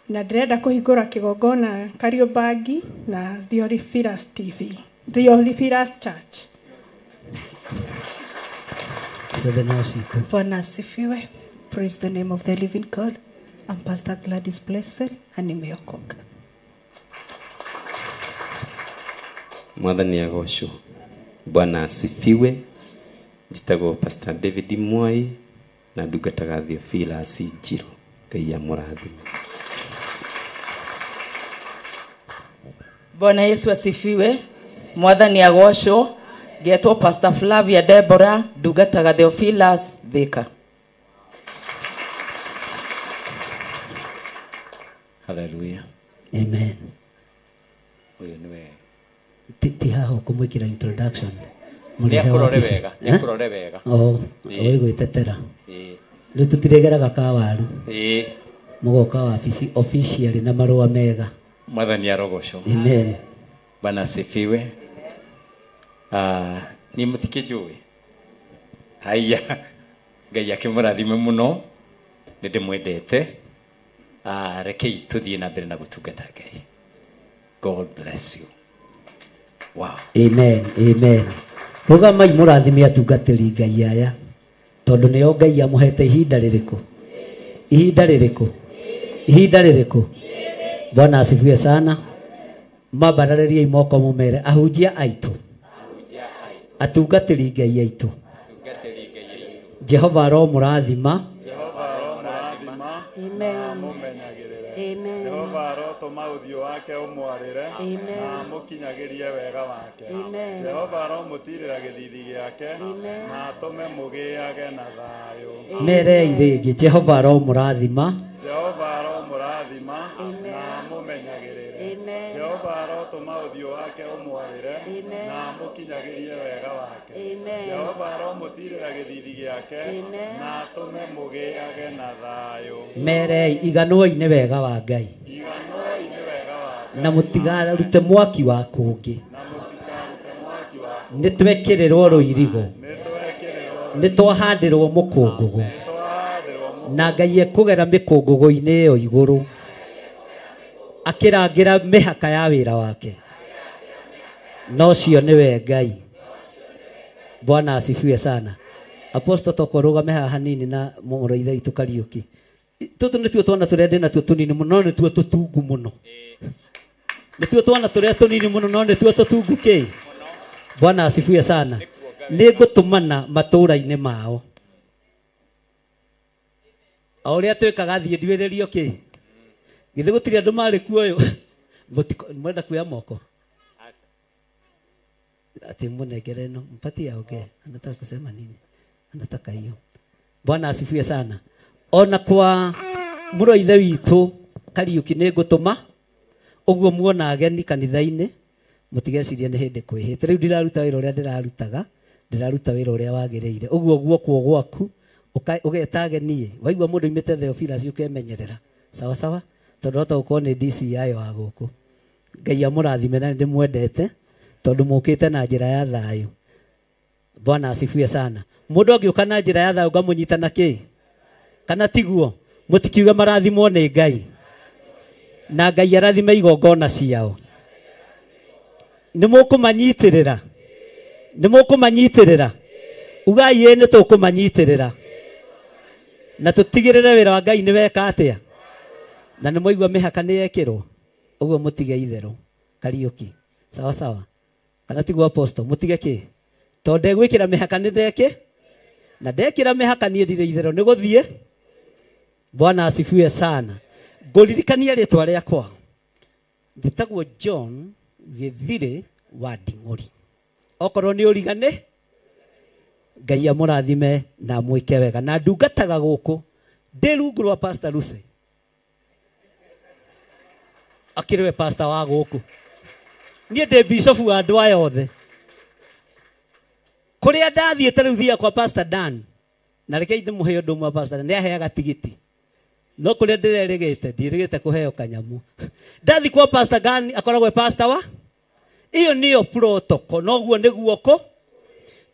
na ndĩrenda kũhingũra kĩgongona Kariobangi na The Oliphirus TV, The Oliphirus Church. Bwana asifiwe. Praise the name of the living God. I'm Pastor Gladys Blessed na nimeokoka. Mwathani agocwo. Bwana asifiwe. Njĩtagwo Pastor David Mwai na ndungataga Theophilus Njiro. Ngai amũrathime. Bwana Yesu asifiwe. Mwathani agocwo. Ngetwo Pastor Flavia Deborah, ndungataga Theophilus Thika. Hallelujah. Amen. Uyu niwe. Ti haho kumwikira introduction. Nĩakũrore wega, nĩakũrore wega. Oĩ gwĩtetera. Rĩu tũtiregeraga kawaru. Mũgoka wabici officially na marũa mega. Mwathani arogocwo. Amen. Bwana asifiwe. Ni mũtikĩnjũĩ. Haya. Ngai akĩmũrathime mũno. Nĩ ndĩmwendete. Rekei tuthiĩ na mbere na gũtungata Ngai. God bless you. Wow. Amen. Amen. Rugamai mũrathime atungatĩri Ngai aya. Tondũ nĩo Ngai amũhete ihinda rĩrĩkũ? Ihinda rĩrĩkũ? Ihinda rĩrĩkũ? Bwana asifiwe sana. Mabararĩriai moko mũmere ahunjia aitũ. Atungatĩri Ngai aitũ. Jehova ro mũrathima. Amen. Amen. Jehova ro tũma ũthiũ wake ũmwarĩre na mũkinyagĩrie wega wake. Jehova ro mũtirĩra gĩthithi gĩake na atũme mũgĩage na thayũ. Mere rĩngĩ Jehova ro mũrathima. Jehova ro mũrathima na mũmenyagĩrĩre. Jehova ro tũma ũthiũ wake ũmwarĩre na mũkinyagĩrie wega wake. Jehova ro mũtirĩra gĩthithi gĩake na atũme mũgĩage na thayũ. Mere iganũi-nĩ wega wa Ngai. Na mũtigarute mwaki wa kũngĩ. Nĩ twekĩrĩrwo rũirigo. Nĩ twahandĩrwo mũkũngũgũ. Na Ngai ekũgera mĩkũngũgũ-inĩ ĩyo igũrũ. Akĩrangĩra mĩhaka ya wĩra wake. No cio nĩwe Ngai. Bwana asifiwe sana. Apostle tokorũgame haha hanini na mũraitha witũ Kariuki. Tũtũ nĩtuo twana tũrĩa ndĩ natuo tũnini mũno, no nĩtuo tũtungu mũno. Nĩtuo twana tũrĩa tũnini mũno, no nĩtuo tũtungu kĩ. Bwana asifiwe sana. Nĩngũtũmana matũũra-inĩ mao. O ũrĩa twĩkaga thiĩ nduĩrĩrio kĩ. Githĩ gũtirĩ andũ marĩ kuo ũyũ. Mwenda kuoya moko. Ati mnegere no mpatie aongee. Anataka kusema nini? Anataka hiyo. Bwana asifiwe sana. Ona kwa mũraithe witũ Kariuki nĩ ngũtũma ũguo muona ageni kanitha-inĩ mũtigecirie nĩ hĩndĩ kwĩhĩte. Rĩu ndiraruta wĩra ũrĩa ndĩrarutaga, ndĩraruta wĩra ũrĩa wagĩrĩire. Ũguo guoko gwaku ũgeta ageni. Waigua mũndũ imĩte Theophilus ũkemenyerera. Sawa sawa? Tondũ hota gũkorwo nĩ DCI wa gũkũ. Ngai amũrathime na ndĩmwendete tondũ mũkĩte na njĩra ya thayũ. Bwana asifiwe sana. Mũndũ angĩũka na njĩra ya thayũ ngamũnyita na kĩ? Kana tiguo? Mũtikiuge marathimwo nĩ Ngai. Na Ngai arathime igongona ciao. nĩ mũkũmanyiitĩrĩra nĩ mũkũmanyiitĩrĩra ugai ĩ nĩ tũkũmanyiitĩrĩra na tũtigĩrĩre wĩra wa Ngai nĩ weka atĩa na nĩ mwaigua mĩhaka nĩ yekĩrwo ũguo mũtige itherũ Kariuki sawa sawa kana tiguo apostle mũtige kĩ tondũ ndegwĩkĩra mĩhaka nĩ ndeke na ndekĩra mĩhaka niĩ ndirĩ itherũ nĩ gũthiĩ. Bwana asifiwe sana. Ngũririkania rĩtwa rĩakwa njĩtagwo John Gĩthirĩ wa Nding'ũri. Okorwo nĩ ũrigane Ngai amũrathime na mwĩke wega na ndungataga gũkũ ndĩ rungu rwa Pastor Lucy akĩrĩwe pastor wa gũkũ niĩ ndĩ bishop wa andũ aya othe kũrĩa ndathiĩte rĩu thia kwa Pastor Dan na rekei ndĩmũhe ũndũ ũmwe Pastor Dan nĩ aheaga tigiti no kũrĩa ndĩrerĩgĩte ndirĩgĩte kũheo kanyamũ ndathi kwa Pastor Dan akoragwo pastor wa iyo nĩyo protocol noguo nĩguo ko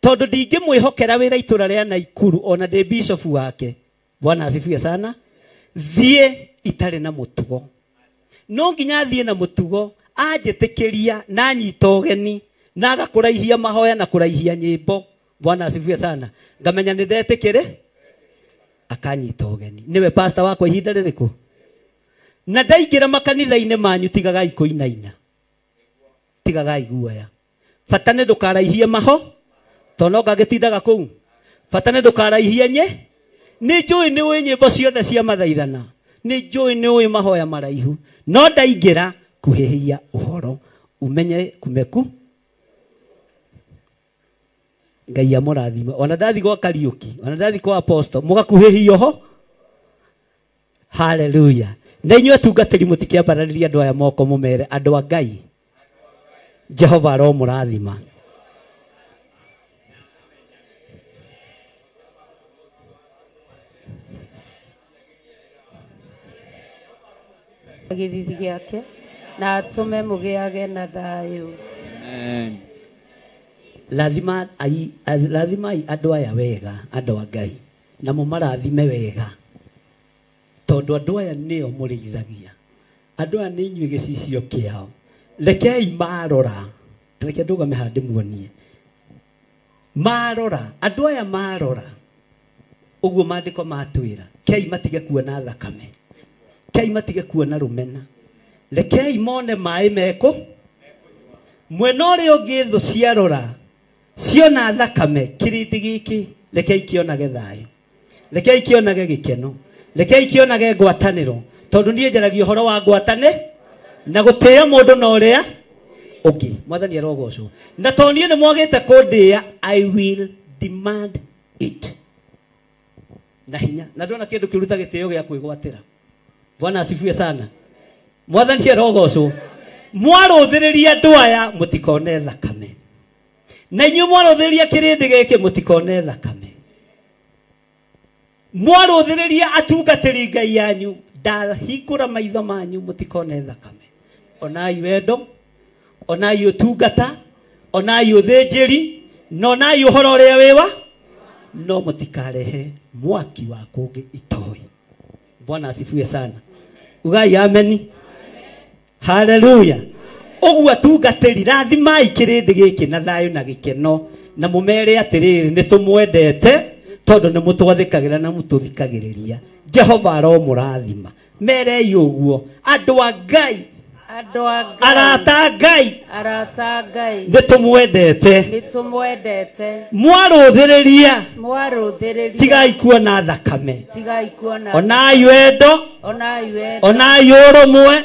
tondũ ndingĩmwĩhokera wĩra itũra rĩa Naikuru ona ndĩ bishop wake. Bwana asifiwe sana. Thiĩ itarĩ na mũtugo no nginya thiĩ na mũtugo anjĩtĩkĩria na nyita ũgeni na agakũraihia mahoya na kũraihia nyĩmbo. Bwana asifiwe sana. Ngamenya nĩ ndetĩkĩre akanyita ũgeni nĩwe pastor wakwa ihinda rĩrĩkũ na ndaingĩra makanitha-inĩ manyu tigagai kũinaina tigagai guoya bata nĩ ndũkaraihie maho tondũ ngagĩtindaga kũu bata nĩ ndũkaraihie nĩ njũĩ nĩ ũĩ nyĩmbo ciothe cia mathaithana nĩ njũĩ nĩ ũĩ mahoya maraihu no ndaingĩra kuhĩhia ũhoro umenye kumeku Ngai amũrathime. Ona ndathi gwa Kariuki ona ndathi kwa apostle mũgakuhĩhia ho. Hallelujah. Na inyuĩ atungatĩri mũtikĩambarĩria andũ aya moko mũmere andũ a Ngai Jehova aromũrathima. Gĩthithi gĩake na atũme mũgĩage na thayũ. Amen. Lazima andũ aya wega andũ a Ngai na mũmarathime wega tondũ andũ aya nĩo mũrĩithagia andũ aya nĩ inyuĩ gĩcicio kĩao rekei marora reke ndũgame handĩ muonie marora andũ aya marora ũguo maandĩko matwĩra kei matige kuona thakame kei matige kuona rũmena rekei mone maĩ meko mwena ũrĩa ũngĩ thũ ciarora ciona thakame kĩrĩndĩ gĩkĩ rekei kĩonage thayũ rekei kĩonage gĩkeno rekei kĩonage ngwatanĩro tondũ niĩ njaragia ũhoro wa ngwatanĩ na gũtĩĩa mũndũ na ũrĩa ũngĩ. Mwathani arogocwo na tondũ niĩ nĩ mwagĩte kũndĩa I will demand it na hinya na ndona kĩndũ kĩruta gĩtĩo gĩa kwĩgwatĩra. Bwana asifiwe sana. Mwathani arogocwo mwarũthĩrĩria andũ aya mũtikone thakame na inyuĩ mwarũthĩrĩria kĩrĩndĩ gĩkĩ mũtikone thakame mwarũthĩrĩria atungatĩri Ngai yanyu ndahingũra maitho manyu mũtikone thakame. Onai wendo onai ũtungata onai ũthĩnjĩri na onai ũhoro ũrĩa wĩwa no mũtikarehe mwaki wa kũngĩ itoĩ. Bwana asifiwe sana. Ugai ameni. Hallelujah. Ũguo atungatĩri rathimai kĩrĩndĩ gĩkĩ na thayũ na gĩkeno na mũmere atĩrĩrĩ nĩ tũmwendete tondũ nĩ mũtwathĩkagĩra na mũtũthikagĩrĩria. Jehova aromũrathima merei ũguo andũ a Ngai arata Ngai nĩ tũmwendete mwarũthĩrĩria tigai kuona thakame onai wendo onai ũrũmwe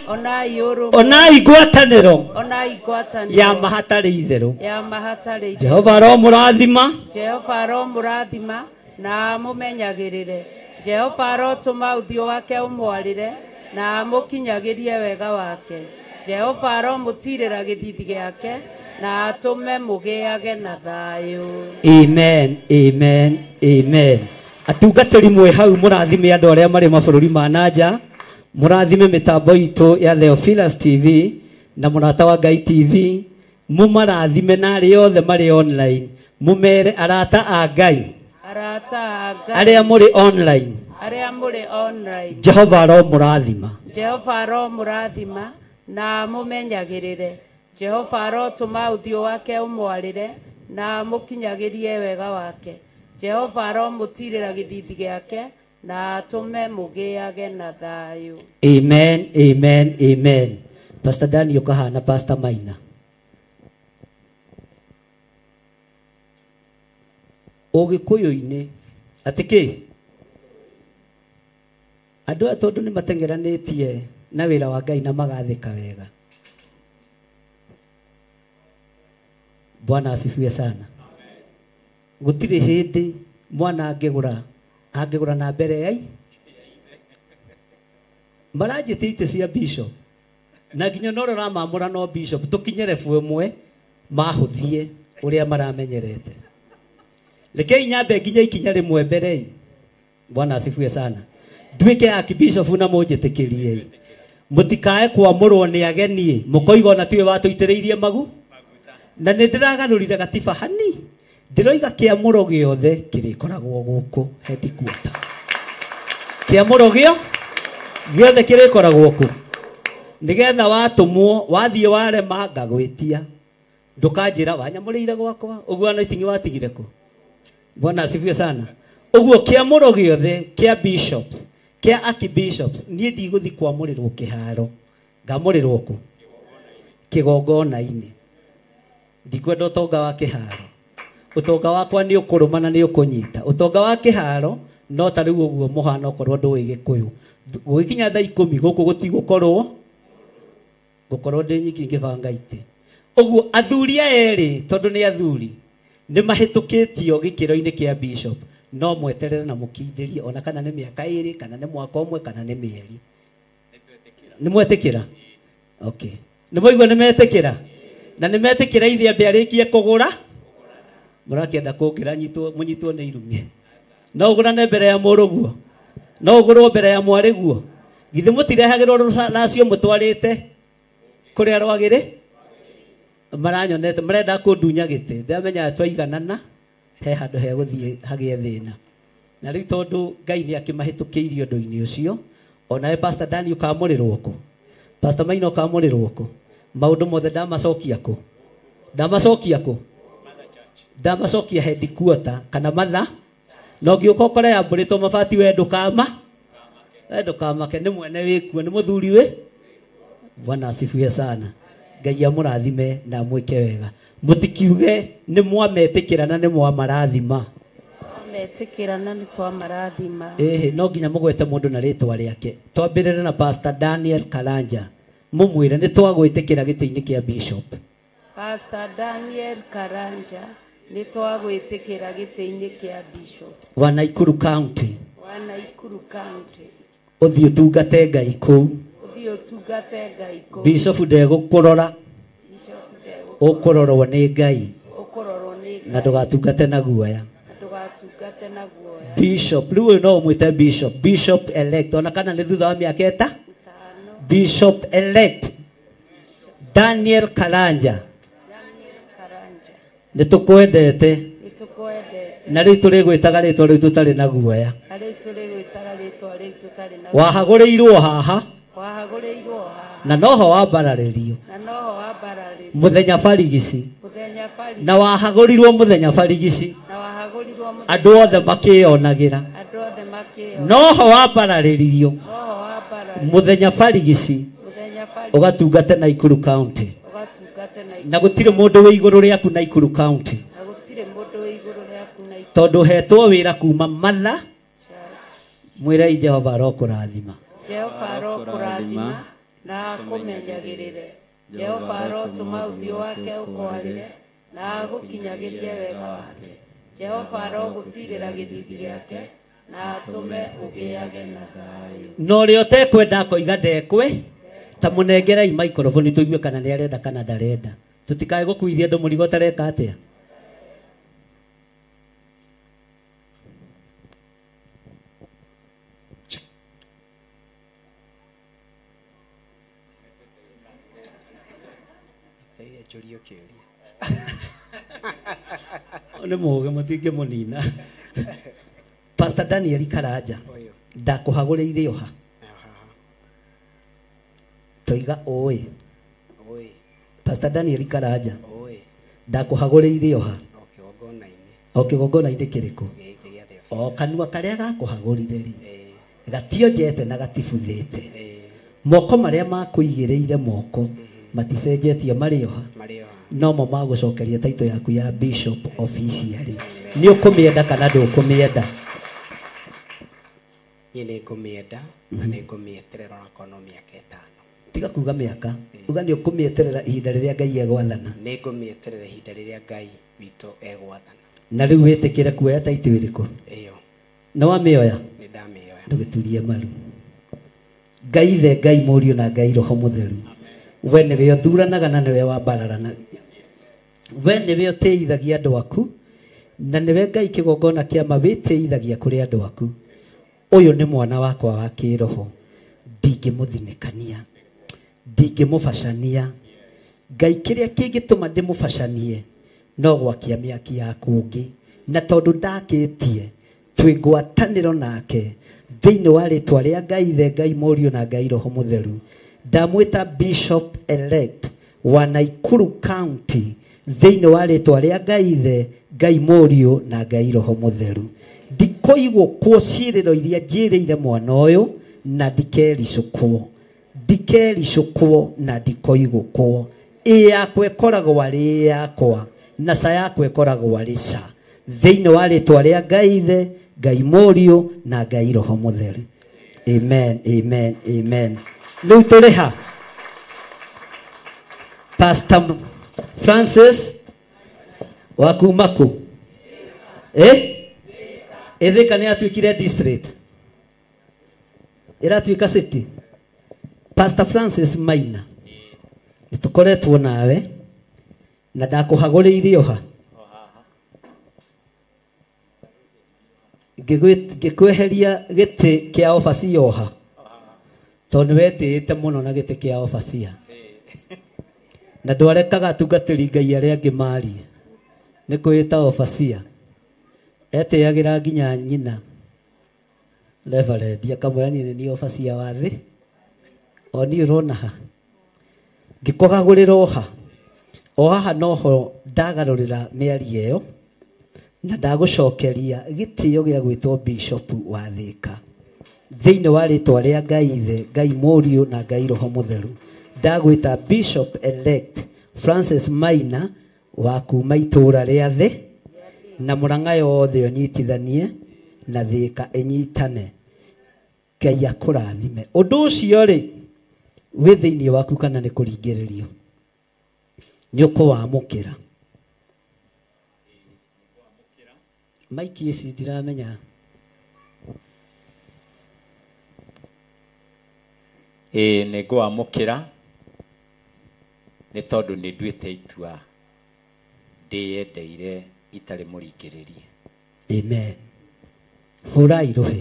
onai ngwatanĩro ya mahatarĩ itherũ. Jehova aromũrathima na mũmenyagĩrĩre. Jehova arotũma ũthiũ wake ũmwarĩre na mũkinyagĩrie wega wake. Jehova aromũtirĩra gĩthithi gĩake na atũme mũgĩage na thayũ. Amen, amen, amen. Atungatĩri mwĩ hau mũrathime andũ arĩa marĩ mabũrũri ma nanja mũrathime mĩtambo itũ ya Theophilus TV na Mũrata wa Ngai TV mũmarathime na arĩa othe marĩ online mũmere arata a Ngai arĩa mũrĩ online Jehova aromũrathima na mũmenyagĩrĩre. Jehova arotũma ũthiũ wake ũmwarĩre na mũkinyagĩrie wega wake. Jehova aromũtirĩra gĩthithi gĩake na atũme mũgĩage na thayũ. Amen, amen, amen. Pastor Daniel kahana Pastor Maina. Ũgĩkũyũ-inĩ atĩkĩ andũ aya tondũ nĩ matengeranĩtie na wĩra wa Ngai na magathĩka wega. Bwana asifiwe sana. Gũtirĩ hĩndĩ mwana angĩgũra na mbere yai maranjĩtie itĩ cia bishop na nginya no ramamũra no bishop tũkinye rebu ĩmwe mahũthie ũrĩa maramenyerete. Rekei nyambe nginya ikinya rĩmwe mbere. Bwana asifiwe sana. Nduĩke archbishop na mũnjĩtĩkĩrie. Mũtikae kwamũrwo nĩ ageni mũkoiga ona tiwe watũitĩrĩirie magu na nĩ ndĩragarũrire gatiba hani ndĩroiga kĩamũro gĩothe kĩrĩkoragwo gũkũ headquarter. Kĩamũro gĩothe kĩrĩkoragwo kũ nĩgetha watũmwo wathiĩ warema ngagwĩtia ndũkanjĩra wanyamũrĩire gwakwa ũguo no itingi watigire kũ. Bwana asifiwe sana. Ũguo kĩamũro gĩothe kĩa bishops kĩa archbishops niĩ ndigũthi kwamũrĩrwo kĩharo ngamũrĩrwo kũ kĩgongona-inĩ. Ndikwenda ũtonga wa kĩharo. Ũtonga wakwa nĩ ũkũrũmana nĩ ũkũnyita. Ũtonga wa kĩharo no ta rĩu ũguo mũhana okorwo ndũĩ Gĩkũyũ. Gũgĩkinya thaa 10 gũkũ gũtigũkorwo ndĩ nyiki ngĩbanga itĩ. Ũguo athuri aya erĩ tondũ nĩ athuri nĩ mahĩtũkĩtio gĩkĩro-inĩ kĩa bishop no mweterere na mũkindĩrie ona kana nĩ mĩaka 2 kana nĩ mwaka ũmwe kana nĩ mĩeri. Nĩ mwetĩkĩra? Okay. Nĩ moigua nĩ metĩkĩra? Na nĩ metĩkĩra ithe ambe arĩkie kũgũra mũrakĩenda kũngĩra mũnyitwo nĩ irumi. No ũgũrane mbere ya mũrũguo? No ũgũrwo mbere ya mwarĩguo? Githĩ mũtirehagĩrwo rũracio mũtwarĩte kũrĩa rwagĩrĩ? Maranyonete marenda kũndunya gĩtĩ ndamenya twaiganana he handũ he gũthiĩ hagĩe thĩna. Na rĩu tondũ Ngai nĩ akĩmahĩtũkĩirie ũndũ-inĩ ũcio onawe Pastor Daniel ũkamũrĩrwo kũ? Pastor Maina ũkamũrĩrwo kũ? Maũndũ mothe ndamacokia kũ? Ndamacokia headquarter kana matha no ngĩũka ũkore yambũrĩtwo mabati we ndũkamake nĩ mwene wĩkuo nĩ mũthuri wĩ. Bwana asifiwe sana. Ngai amũrathime na mwĩke wega. Mũtikiuge nĩ mwametĩkĩra na nĩ mwamarathima. Metĩkĩra na nĩ twamarathima. No nginya mũgwete mũndũ na rĩtwa rĩake. Twambĩrĩre na Pastor Daniel Karanja. Mũmwĩre nĩ twagwĩtĩkĩra gĩtĩ-inĩ kĩa bishop. Pastor Daniel Karanja nĩ twagwĩtĩkĩra gĩtĩ-inĩ kĩa bishop. Wa Naikuru County. Ũthiĩ ũtungate Ngai kũu. Bishop ndegũkũrora. Ũkũrorwo nĩ Ngai. Na ndũgatungate na guoya. Bishop rĩu ũyũ no ũmwĩte bishop elect ona kana nĩ thutha wa mĩaka 5. Bishop elect Daniel Karanja. Nĩ tũkwendete na rĩu tũrĩgwĩtaga rĩtwa rĩu tũtarĩ na guoya. Wahagũrĩirwo haha na noho wambararĩrio mũthenya barigici na wahagũrirwo mũthenya barigici andũ othe makĩonagĩra noho wambararĩrio mũthenya barigici ũgatungate Naikuru County na gũtirĩ mũndũ wĩ igũrũ rĩaku Naikuru County tondũ hetwo wĩra kuma matha. Mwĩrei Jehova arokũrathima. Jehova arokũrathima na akũmenyagĩrĩre. Jehova arotũma ũthiũ wake ũkwarĩre na agũkinyagĩrie wega wake. Jehova arogũtirĩra gĩthithi gĩake na atũme ũgĩage na thayũ. No ũrĩa ũtekwenda koiga ndekwe ta mũnengerei microphone tũigue kana nĩ arenda kana ndarenda. Tũtikae gũkuithia andũ mũrigo tareka atĩa. Nĩ mũũgĩ mũtingĩ mũnina. Pastor Daniel Karanja ndakũhagũrĩire oha. Toiga ũĩ Pastor Daniel Karaja ndakuhagũrĩire oha o kĩgongona-inĩ kĩrĩkũ o kanua karĩa gakũhagũrire rĩ gationjete na gatibuthĩte moko marĩa makũigĩrĩire moko maticenjetie marĩ oha no mo magũcokeria taito yaku ya bishop officially nĩ ũkũmĩenda kana ndũkũmĩenda nĩ ngũmĩenda na nĩ ngũmĩeterera onakorwo mĩaka 5 tiga kuga mĩaka uga nĩ ũkũmĩeterera ihinda rĩrĩa Ngai egwathana nĩ ngũmĩeterera ihinda rĩrĩa Ngai witũ egwathana na rĩu wĩtĩkĩre kuoya taito ĩrĩkũ ĩyo no wamĩoya nĩ ndamĩoya ndũgĩturie maru Ngai Ithe Ngai Mũriũ na Ngai Roho Mũtheru we nĩwe ũthuranaga na nĩwe wambararanagia we nĩwe ũtĩithagia andũ aku na nĩwe Ngai kĩgongona kĩa ma wĩtĩithagia kũrĩ andũ aku ũyũ nĩ mwana wakwa wa kĩroho ndingĩmũthinĩkania ndingĩmũbacania Ngai kĩrĩa kĩngĩtũma ndĩmũbacanie no gwakia mĩaki ya kũngĩ na tondũ ndakĩtie twĩ ngwatanĩro nake thĩinĩ wa rĩtwa rĩa Ngai Ithe Ngai Mũriũ na Ngai Roho Mũtheru ndamwĩta Bishop elect wa Naikuru County thĩinĩ wa rĩtwa rĩa Ngai Ithe Ngai Mũriũ na Ngai Roho Mũtheru ndikoigwo kuo ciĩrĩro iria njĩrĩire mwana ũyũ na ndikericũkwo na ndikoigwo kuo ĩ yakwa ĩkoragwo arĩ yakwa na ca yakwa ĩkoragwo arĩ ca thĩinĩ wa rĩtwa rĩa Ngai Ithe Ngai Mũriũ na Ngai Roho Mũtheru amen amen amen rĩu tũrĩ ha Pastor Francis wa kuma kũ Ithĩka nĩ atuĩkire district ĩratuĩka city Pastor Francis Maina nĩ tũkoretwo nawe na ndakũhagũrĩire oha ngĩkweheria gĩtĩ kĩa obacia oha tondũ wetĩĩte mũno na gĩtĩ kĩa obacia na ndwarekaga atungatĩri Ngai arĩa angĩ marie nĩ kwĩta obacia etĩagĩra nginya nyina Reverend akamwĩra niĩ nĩ obacia wa thĩ o niĩ ũrona ha ngĩkũhagũrĩra o haha noho ndagarũrĩra mĩario ĩyo na ndagũcokeria gĩtĩo gĩa gwĩtwo Bishop wa Thĩka thĩinĩ wa rĩtwa rĩa Ngai Ithe Ngai Mũriũ na Ngai Roho Mũtheru ndagwĩta Bishop elect Francis Maina wa kuma itũũra rĩa thĩ na Mũrang'a yothe ũnyitithanie na Thĩka ĩnyitane Ngai akũrathime ũndũ ũcio rĩ wĩ thĩinĩ waku kana nĩ kũringĩrĩrio nĩ ũkũwamũkĩra maiki ici ndiramenya nĩ ngwamũkĩra nĩ tondũ nĩ nduĩte itua ndĩyendeire itarĩ mũringĩrĩrie amen hũrai rũhĩ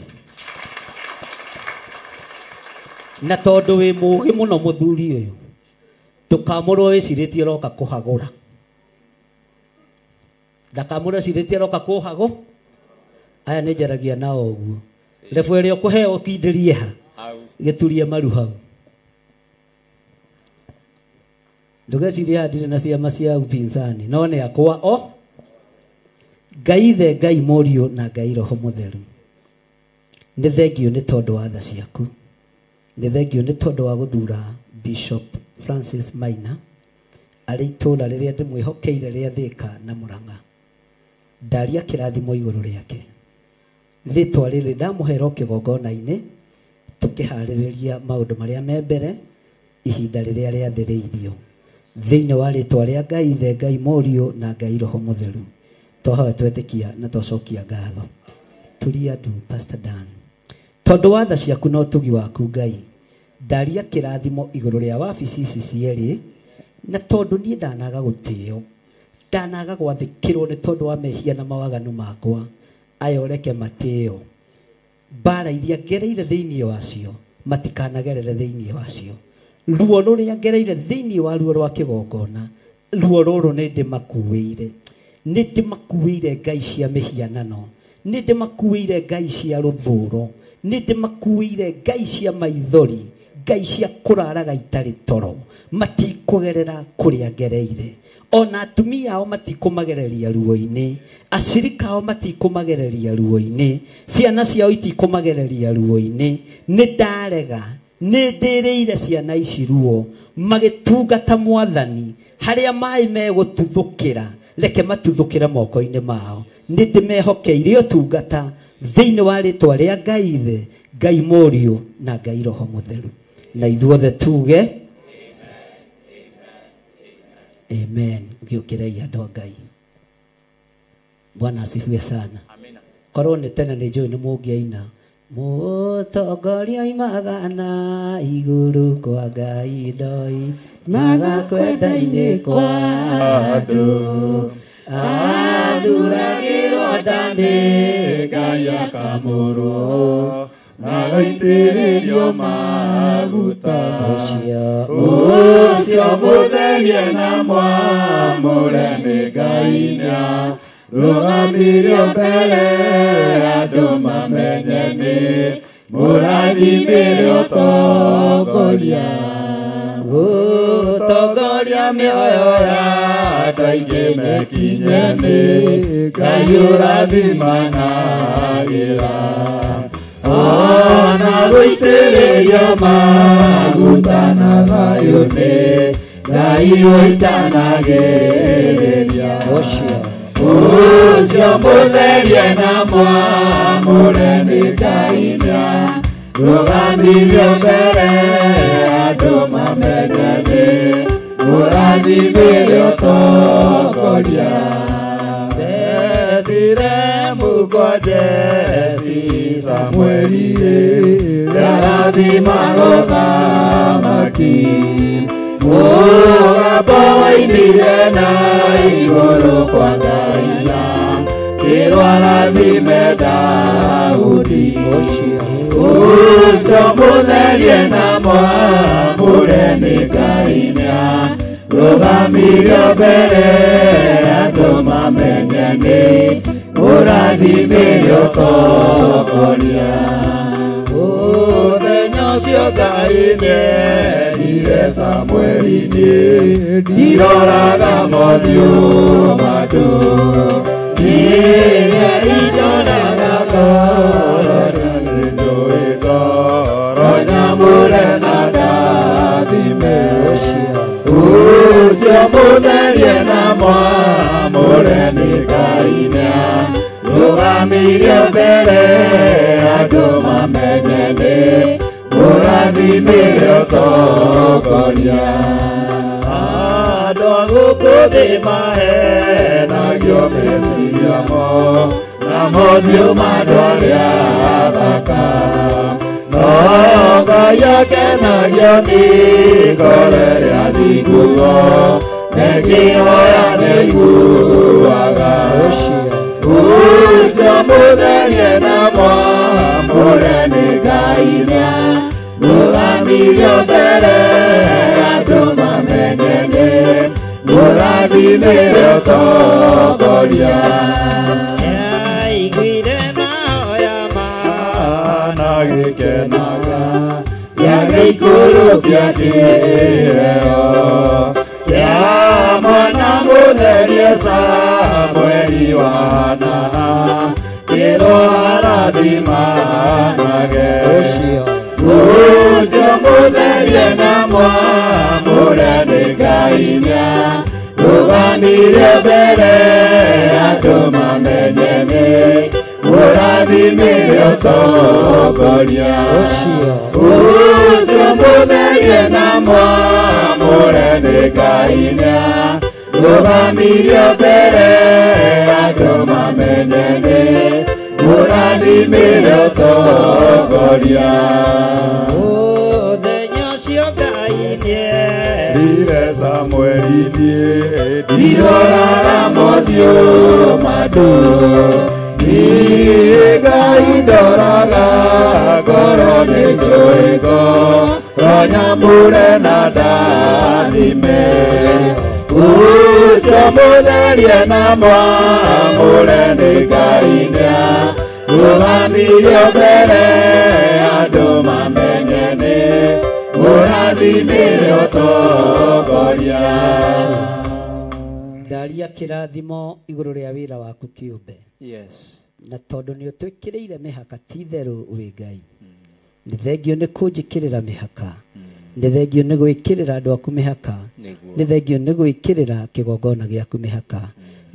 na tondũ wĩ mũũgĩ mũno mũthuri ũyũ ndũkamũrwo wĩcirĩtie ũroka kũhagũra ndakamũrwo wĩcirĩtie ũroka kũhagũ aya nĩ njaragia na ũguo rebu ĩrĩa ũkũheo ũkindĩrie ha gĩturie maru hau ndũgecirie haha ndirĩ na ciama cia upinzani no nĩ akwa o Ngai Ithe Ngai Mũriũ na Ngai Roho Mũtheru nĩ thengio nĩ tondũ wa tha ciaku nĩ thengio nĩ tondũ wa gũthura Bishop Francis Maina arĩ itũũra rĩrĩa ndĩmwĩhokeire rĩa Thĩka na Mũrang'a ndaria kĩrathimo igũrũ rĩake rĩtwa rĩrĩ ndamũhera kĩgongona-inĩ tũkĩharĩrĩria maũndũ marĩa me mbere ihinda rĩrĩa rĩathĩrĩirio thĩinĩ wa rĩtwa rĩa Ngai Ithe Ngai Mũriũ na Ngai Roho Mũtheru twahoya twetĩkia na twacokia ngatho turia andu Pastor Dan tondũ wa tha ciaku no tugi waku Ngai ndaria kĩrathimo igũrũ rĩa wabici ici cierĩ na tondũ niĩ ndanaga gũtĩo ndanaga gwathĩkĩrwo nĩ tondũ wa mehia na mawaganu makwa aya ũreke matĩo mbara iria ngereire thĩinĩ wacio matikanagerere thĩinĩ wacio ruo rũrĩa ngereire thĩinĩ wa ruo rwa kĩgongona ruo rũrũ nĩ ndĩmakuĩire nĩ ndĩmakuĩire ngai cia mĩhianano nĩ ndĩmakuĩire ngai cia rũthũũro nĩ ndĩmakuĩire ngai cia maithori ngai cia kuraraga itari toro matikugerera kuria gereire ona atumia ao matikumagereria ruo-ini acirika ao matikumagereria ruo-ini ciana ciao itikumagereria ruo-ini ni ndarega ni ndireire ciana ici ruo magitungata mwathani haria mai megututhukira reke matuthukire moko-ini mao ni ndimehokeire utungata thiini wa ritwa ria Ngai Ithe Ngai Mũriũ na Ngai Roho Mũtheru na ithuothe tuge amen ukiukirai andu a Ngai. Bwana asifiwe sana. Amina. Korwo ni tene ni njui ni mungiaina mutongoria imagana iguru kwa Ngai ndoi magakwenda-ini kwa andu athuragirwo ndani Ngai akamũrwo na gaitĩrĩrio maguta ũcio mũtherie na mwamũre nĩ Ngai rũgamirio mbere andũ mamenye nĩ mũrathimire ũtongoria gũtongoria mĩoyo ya andũ aingĩ mekinye nĩ Ngai ũrathimanagĩra ona gũitĩrĩria maguta na thayũ nĩ Ngai ũitanagĩrĩria ũcio mũtherie na mwamũre nĩ Ngai rũgamirio mbere andũ mamenye nĩ mũrathimire ũtongoria Thire mũkonje Samueli ndarathimagwo thamaki mũgambo wainire na igũrũ kwa Ngai kĩrwo arathime Daudi ũcio mũtherie na mwamũre nĩ Ngai rũgamirio mbere andũ mamenye nĩ mũrathimire ũtongoria mũthenya ũcio Ngai nĩerire Samũeli-inĩ ndiroraga mothiũ mandũ niĩ ndoraga ngoro nĩnjũĩ ngoro nyamũre na ndathime ũcio mũtherie na mwamũre nĩ Ngai rũgamirio mbere andũ mamenye nĩ mũrathimire ũtongoria andũ a gũkũ thĩ mahenagio meciria mo na mothiũ ma andũ arĩa athaka no Ngai akenagio nĩ ngoro ĩrĩa thinguo nĩngĩhoya nĩiguaga ũcio mũtherie na mwamũre nĩ Ngai rũgamirio mbere andũ mamenye nĩ mũrathimire ũtongoria aiguire mahoya na gĩkenaga gĩagĩikũrũkia kĩheo kĩa mwana mũtherie Samũeli wa Hana kĩrwo arathimanage ũcio mũtherie na mwamũre nĩ Ngai rũgamirie mbere andũ mamenye nĩ mũrathimire ũtongoria ũcio mũtherie na mwamũre nĩ Ngai rũgamirie mbere andũ mamenye nĩ mũrathimire ũtongoria mũthenya ũcio Ngai nĩerire Samũeli-inĩ ndiroraga mothiũ mandũ niĩ Ngai ndoraga ngoro nĩnjũĩ ngoro nyamũre na ndathime ũcio mũtherie na mwamũre nĩ Ngai rũgamirio mbere andũ mamenye nĩ tũrathimĩre ũtongoria. Ndaria kĩrathimo igũrũ rĩa wĩra waku kĩũmbe. Yes. Na tondũ nĩ ũtwĩkĩrĩire mĩhaka ti itherũ wĩ Ngai. Nĩ thengio nĩ kũnjĩkĩrĩra mĩhaka. Nĩ thengio nĩ gwĩkĩrĩra andũ aku mĩhaka. Nĩ thengio nĩ gwĩkĩrĩra kĩgongona gĩaku mĩhaka.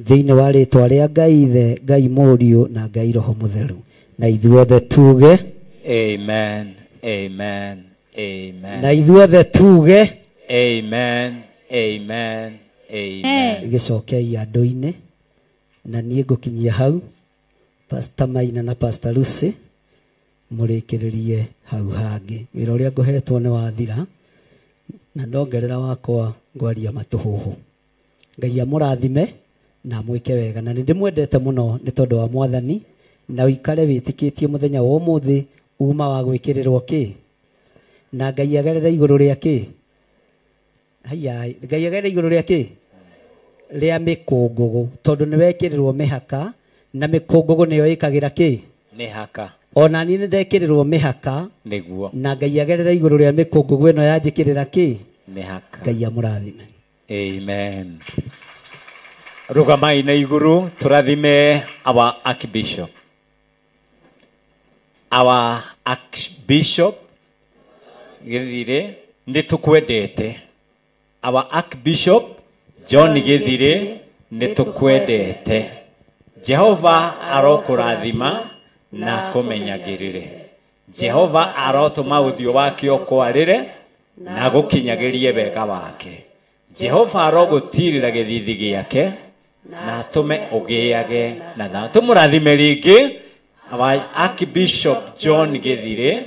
Thĩinĩ wa rĩtwa rĩa Ngai Ithe, Ngai Mũriũ na Ngai Roho Mũtheru. Na ithuothe tuge Amen. Amen. Amen. Na ithuothe tuge Amen. Amen. Amen. Gĩcokei andũ-inĩ na niĩ ngũkinyia hau. Pastor Maina na Pastor Lucy mũrĩkĩrĩrie hau hangĩ. Wĩra ũrĩa ngũhetwo nĩ wathira na ndongerera wakwa ngwaria matũhũhũ. Ngai amũrathime na mwĩke wega, na nĩ ndĩmwendete mũno nĩ tondũ wa Mwathani, na ũikare wĩtĩkĩtie mũthenya wa ũmũthĩ uma wa gwĩkĩrĩrwo kĩ na Ngai agerere igũrũ rĩa kĩ. Haya, Ngai agerere igũrũ rĩa kĩ rĩa mĩkũngũgũ, tondũ nĩ wekĩrĩrwo mĩhaka na mĩkũngũgũ nĩyo ĩkagĩra kĩ mĩhaka. Ona niĩ nĩ ndekĩrĩrwo mĩhaka nĩguo na Ngai agerere igũrũ rĩa mĩkũngũgũ ĩno yanjĩkĩrĩra kĩ mĩhaka. Ngai amũrathime. Amen. Rugamai na iguru turathime our Archbishop. Our Archbishop Githire nitukwendete. Our Archbishop John Githire nitukwendete. Jehova arokurathima na kumenyagirire. Jehova arotuma uthio wake okwarire na gukinyagirie wega wake. Jehova arogutirira githithi giake na tume ugiage na tha. Tumurathime ringi our Archbishop John Githire.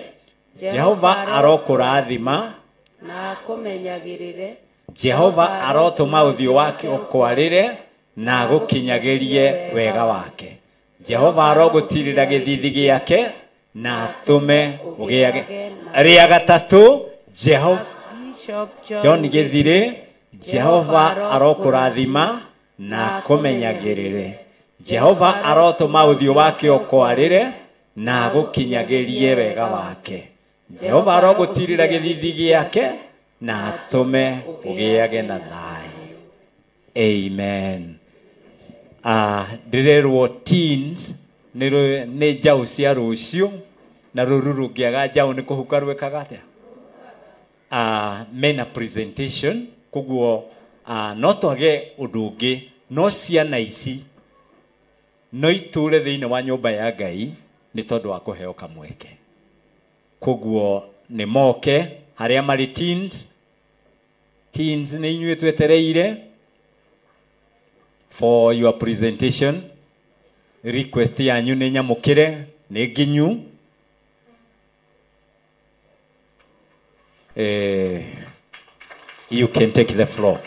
Jehova arokurathima na kumenyagirire. Jehova arotuma uthio wake okwarire na gukinyagirie wega wake. Jehova arogutirira githithi giake na tume ugiage. Ria gatatu Jehova John Githire. Jehova arokurathima na kumenyagirire. Jehova arotuma uthio wake okwarire na gukinyagirie wega wake. Jehova arogutirira githithi giake na tume ugiage na thayu. Amen. Ndirerwo teens nĩ njaũ cia rũciũ na rũrũ rũngĩaga njaũ nĩ kũhuka rwĩkaga atĩa? Mena presentation koguo no twage ũndũ ũngĩ, no ciana ici no itũre thĩinĩ wa nyũmba ya Ngai nĩ tondũ wa kũheo kamweke. Koguo nĩ moke harĩa marĩ teens nĩ inyuĩ twetereire for your presentation. Request yanyu nĩ nyamũkĩre, nĩ nginyu. You can take the floor.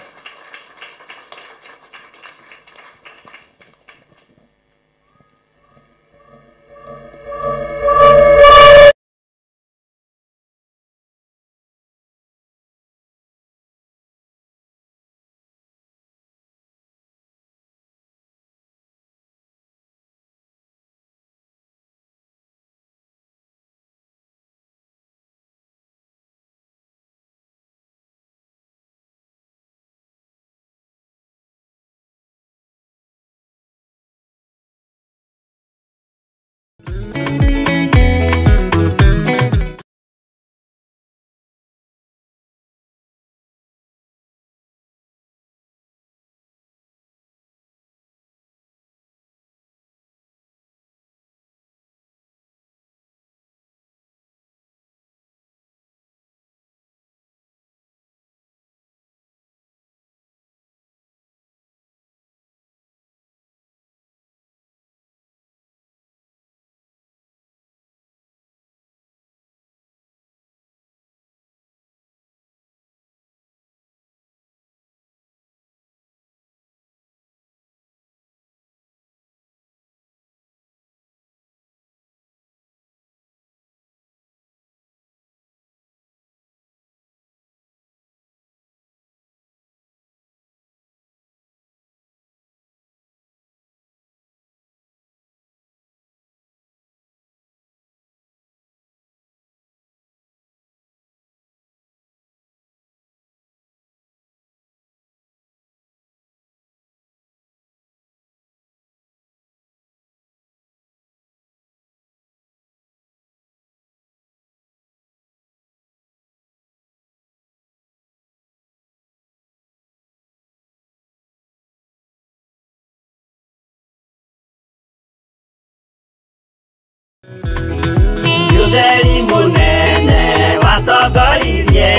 Yutheri munene watongoririe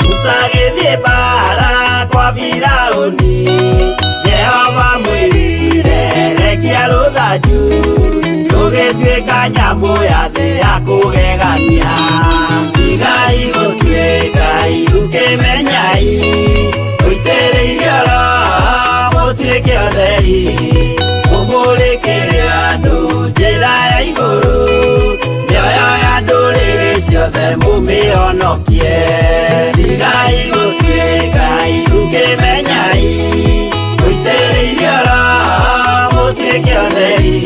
Musagithie bara kwa Firauni Jehova mwirire rekia ruthanju Tugituika nyamu ya thĩ ya kũgegania Igai gũtuĩkai ũkĩmenyai Ũitĩrĩirie Roho mũtuĩke ũtheri Mũmũrĩkĩre andũ njĩra ya igũrũ Mĩoyo ya ndũrĩrĩ ciothe mũmĩhonokie Igai gũtuĩkai ũkĩmenyai Ũitĩrĩirie Roho mũtuĩke ũtheri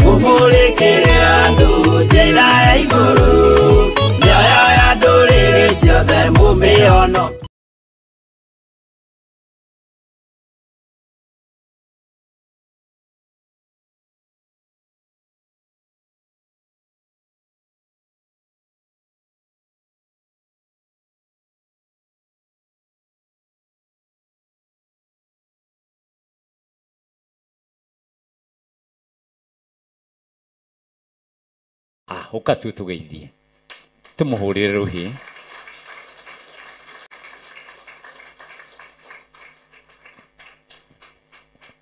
Mũmũrĩkĩre andũ njĩra ya igũrũ Mĩoyo ya ndũrĩrĩ ciothe mũmĩhonokie Uka tu tugeithie tumuhurire ruhi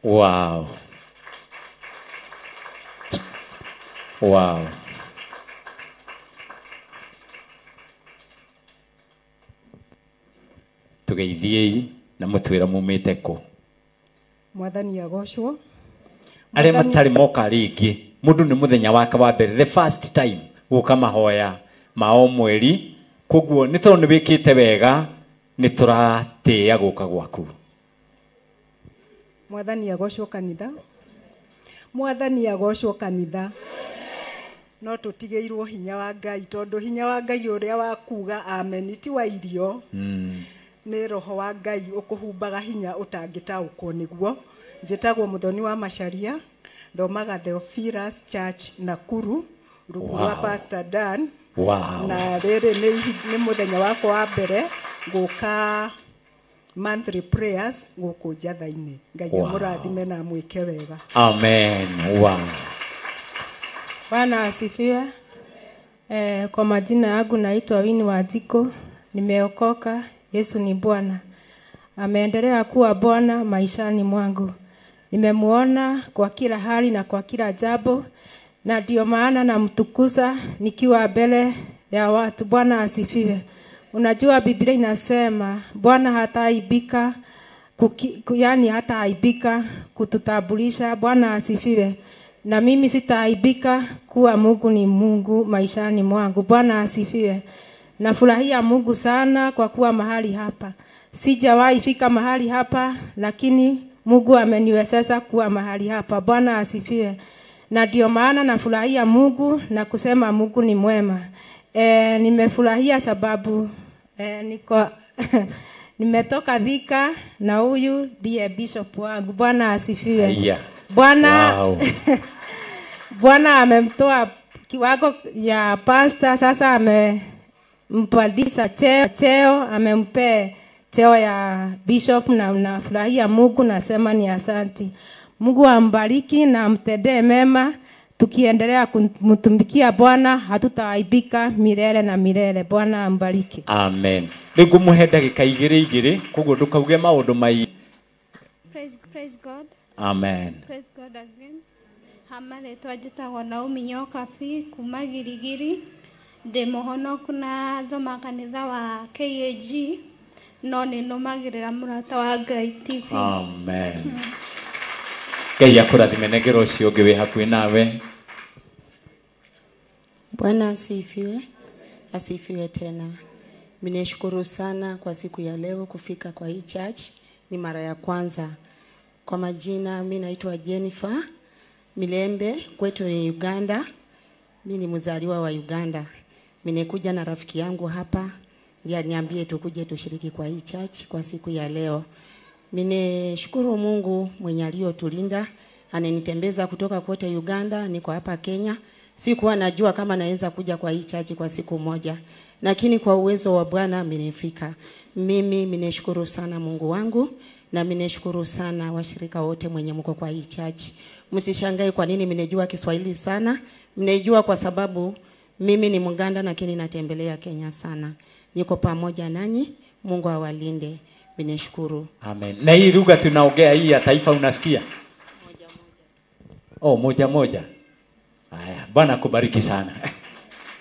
wow tugeithie na mutwira mumite ku Mwathani agocwo aria matari moka ringi mundu ni muthenya wake wa mbere the first time guka mahoya mao mweri koguo ni tondu wikite wega ni turatia guka gwaku Mwathani agocwo kanitha Mwathani agocwo kanitha no tutigeirwo hinya wa Ngai tondu hinya wa Ngai uria wakuga amen ti wa irio ni roho wa Ngai ukuhumbaga hinya utangitaukwo niguo njitagwo muthoni wa Macharia thomaga Theophilus Church Nakuru rungu wa Pastor Dan na rĩrĩ nĩ mũthenya wakwa wa mbere gũka monthly prayers gũkũ njatha-inĩ Ngai amũrathime na mwĩke wega amen Bwana asifiwe. Kwa majina yangu naitwa Winnie Wanjiku, nimeokoka. Yesu ni Bwana, ameendelea kuwa Bwana maishani mwangu. Nimemuona kwa kila hali na kwa kila jambo, na ndio maana namtukuza nikiwa mbele ya watu. Bwana asifiwe. Unajua Biblia inasema Bwana hataaibika, yani hataaibika kututambulisha. Bwana asifiwe. Na mimi sitaaibika kuwa Mungu ni Mungu maishani mwangu. Bwana asifiwe. Nafurahia Mungu sana kwa kuwa mahali hapa. Sijawahi fika mahali hapa, lakini Mungu ameniwezesha kuwa mahali hapa. Bwana asifiwe. Na ndio maana nafurahia Mungu na kusema Mungu ni mwema. Nimefurahia sababu niko nimetoka Thika na huyu ndiye bishop wangu. Bwana asifiwe. Bwana amemtoa kiwango ya pastor, sasa amempandisha cheo, amempe cheo ya bishop, na nafurahia Mungu, nasema ni asanti. Mungu ambariki na amtendee mema. Tukiendelea kumtumikia Bwana hatutaaibika milele na milele. Bwana ambariki. Amen. Nĩngũ mũhe ndagĩka igĩrĩ koguo ndũkauge maũndũ mai. Praise God. Amen. Praise God again. Hamare twajitagwo Naomi Nyokabi kuma Girigiri. Ndĩ mũhonoku na thoma kanitha wa KAG, no nĩ nũmagĩrĩra mũrata wa Ngai TV. Amen. Ngai akũrathime na ngero ũcio ũngĩ wĩ hakuhĩ nawe. Bwana asifiwe. Asifiwe tena. Ninashukuru sana kwa siku ya leo kufika kwa hii church. Ni mara ya kwanza. Kwa majina mimi naitwa Jennifer Milembe, kwetu ni Uganda. Mimi ni mzaliwa wa Uganda. Nimekuja na rafiki yangu hapa, ndiye niambie tukuje tushiriki kwa hii church kwa siku ya leo. Ninashukuru Mungu mwenye aliyotulinda, ananitembeza kutoka kote Uganda, niko hapa Kenya. Sikuwa najua kama naweza kuja kwa hii church kwa siku moja. lakini kwa uwezo wa Bwana amenifika. Mimi ninashukuru sana Mungu wangu, na ninashukuru sana washirika wote mwenye mko kwa hii church. Msishangae kwa nini ninajua Kiswahili sana. Ninajua kwa sababu mimi ni Muganda lakini natembelea Kenya sana. Niko pamoja nanyi. Mungu awalinde. Ninashukuru. Amen. Na hii lugha tunaongea hii ya taifa unasikia? Oh, moja moja. Haya, Bwana kubariki sana.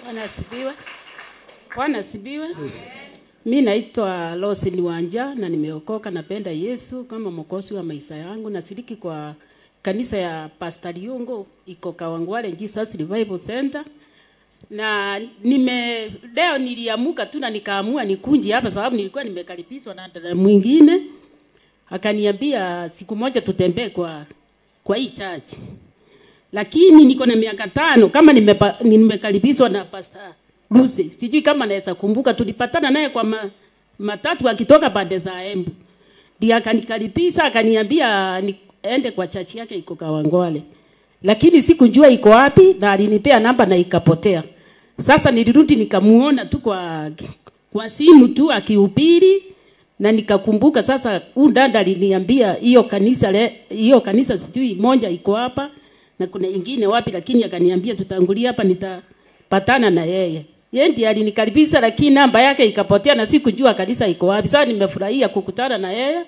Bwana asifiwe. Bwana asifiwe. Mimi naitwa Losi Liwanja na nimeokoka, napenda Yesu kama mwokozi wa maisha yangu. Nashiriki kwa kanisa ya Pastor Yungo iko Kawangware Jesus Revival Center. Na leo niliamuka tu na nikaamua nikunje hapa sababu nilikuwa nimekaribishwa na dada mwingine. Akaniambia siku moja tutembee kwa hii church. Lakini niko na miaka 5 kama nimekaribishwa na Pastor Lucy. Sijui kama naweza kumbuka, tulipatana naye kwa matatu akitoka pande za Embu. Ndiye akanikaribisha akaniambia niende kwa church yake iko Kawangware. Lakini sikujua iko wapi na alinipea namba na ikapotea. Sasa nilirudi nikamuona tu kwa simu tu akihubiri na nikakumbuka sasa dada aliniambia hiyo kanisa sijui moja iko hapa na kuna ingine wapi, lakini akaniambia tutangulia hapa nitapatana na yeye. Yeye ndiye alinikaribisha lakini namba yake ikapotea na sikujua kanisa iko wapi. Sasa nimefurahia kukutana na yeye.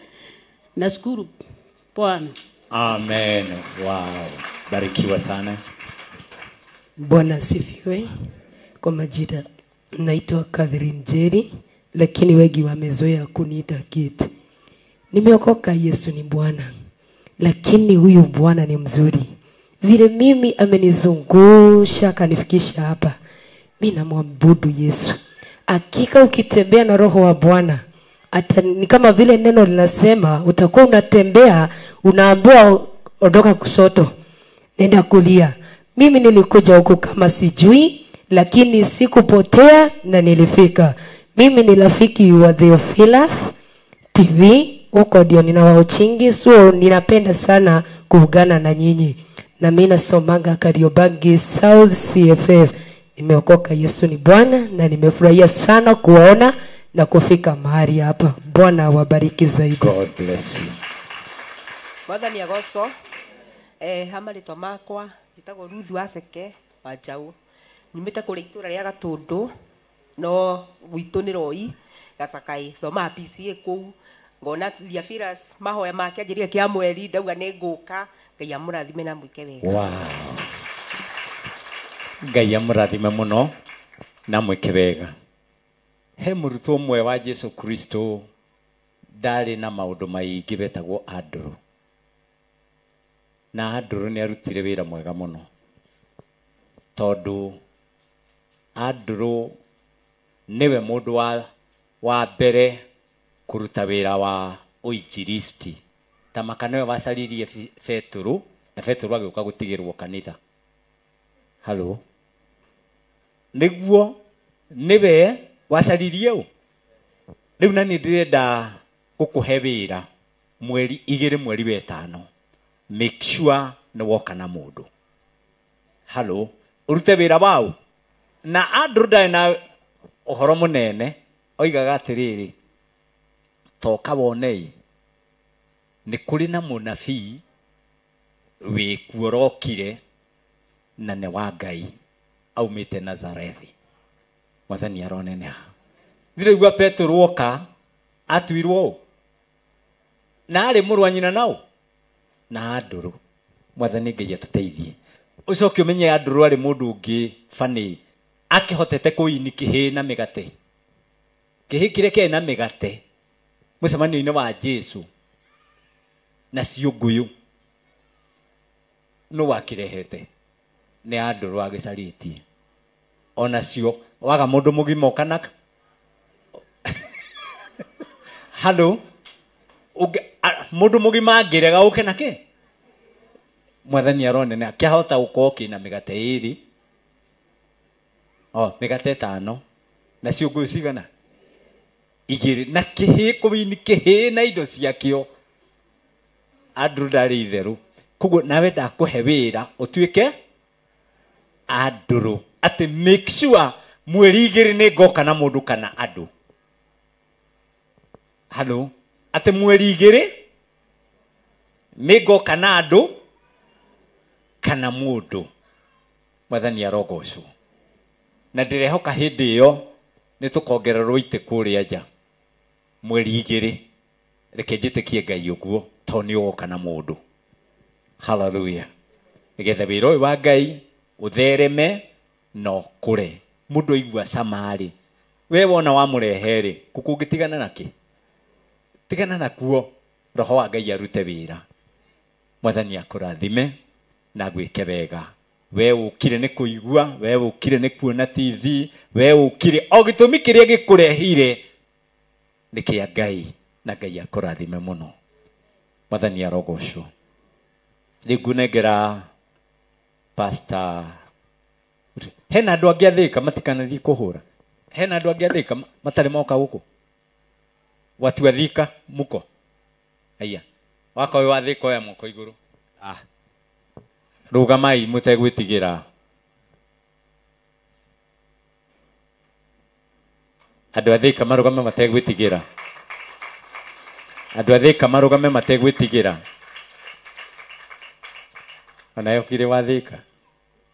Nashukuru Bwana. Amen. Wow. Barikiwa sana. Bwana asifiwe. Kwa majina naitwa Catherine Jerry, lakini wengi wamezoea kuniita Kit. Nimeokoka, Yesu ni Bwana. Lakini huyu Bwana ni mzuri. Vile mimi amenizungusha kanifikisha hapa. Mimi namwabudu Yesu. Hakika ukitembea na roho wa Bwana, hata ni kama vile neno linasema, utakuwa unatembea unaambiwa ondoka kushoto, nenda kulia. Mimi nilikuja huku kama sijui, lakini sikupotea na nilifika. Mimi ni rafiki wa Theophilus TV, huko ndio ninawauchingi, so ninapenda sana kuungana na nyinyi. Na mimi nasomanga Kariobangi South CFF. Nimeokoka, Yesu ni Bwana, na nimefurahia sana kuona na kufika mahali hapa. Bwana wabariki zaidi. God bless you. Mwathani agoco. Hama ritwa makwa njitagwo Ruth Waceke wa Njau. Nyumite kuri itura ria Gatundu no gwitu ni Roi Gacakai thoma PCA kuu ngona Theophilus mahoya make anjirie kia mweri ndauga ni nguka Ngai amurathime na mwike wega. Wow. Ngai amurathime muno na mwike wega. He murutwo mwe wa Jesu Kristo ndari na maundu maingi betagwo Andrew. Na Andrew ni arutire wira mwega muno. Tondu Andrew niwe mundu wa mbere kuruta wira wa uinjilisti. Tamaka niwe wacaririe Petero na Petero agĩũka gũtigĩrwo kanitha. Hello. Niguo niwe wacaririe u. Riu na ni ndirenda gũkũhe wĩra mweri 2 mweri wa 5. Make sure ni woka na mundu. Hello. Urute wĩra wau. Na Andrew ndari na ũhoro mũnene oigaga atĩrĩrĩ, toka wonei nĩ kũrĩ na mũnabii wĩkuorokire na nĩ wa Ngai aumĩte Nazarethi. Mwathani aroneneha. Ndĩraigua Petero oka atuirwo na arĩ mũrũ wa nyina nao na Andrew. Mwathani Ngai atũteithie. Ucoke umenye Andrew arĩ mũndũ ũngĩ funny akihotete kuini kĩhĩ na mĩgate. Kĩhĩ kĩrĩa kĩrĩ na mĩgate mũcemanio-inĩ wa Jesu na ciũngũyũ no wakĩrehete nĩ Andrew agĩcarĩtie. Ona cio waga mũndũ mũgima kana Hello. Mũndũ mũgima angĩrega ũke nake. Mwathani aronene akĩhota gũkorwo kĩna mĩgate ĩrĩ. Mĩgate 5 na ciũngũyũ cigana 2 na kĩhĩ kũwini kĩhĩ na indo ciakĩo. Andrew ndarĩ itherũ. Koguo nawe ndakũhe wĩra ũtuĩke Andrew. Ati make sure mweri igiri ni ngoka na mundu kana andu halo ate mweri igiri ni ngoka na andu kana mundu mwathani arogocwo na ndirehoka hindi iyo ni tukongererwo ite kuria nja mweri igiri reke njitikie Ngai uguo to ni woka na mundu hallelujah nigetha wira uyu wa Ngai uthereme no kure mundu aigua camari we wona wamureheri kukungitigana naki tigana nakuo roho wa Ngai arute wira mwathani akurathime na gwike wega we ukire ni kuigua we ukire ni kuona TV we ukire o gitumi kiria gikurehire ni kia Ngai na Ngai akurathime muno mwathani arogocwo ligunegera pastor hena andu angi athika matikanathie kuhura hena andu angi athika matari moka guku watu athika muko aya wako we wathika oya moko iguru rugamai mutegwitigira andu athika marugame mategwitigira andu athika marugame mategwitigira anayokire wathika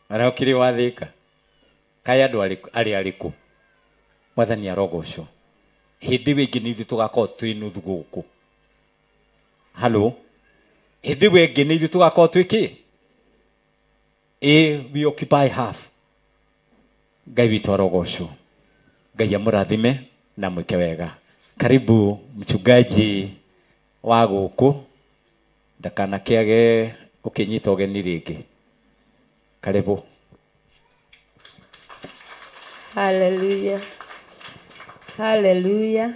anayokire wathika kaya andu ari ariku mwathani arogocwo hindi wingi ni ithu tugakorwo twi nuthu guku halo hindi wingi ni ithu tugakorwo twi ki we occupy half Ngai witu arogocwo Ngai amurathime na mwike wega karibu mchungaji wa guku ndakana kiage ukinyita ugeni ringi karibu haleluya haleluya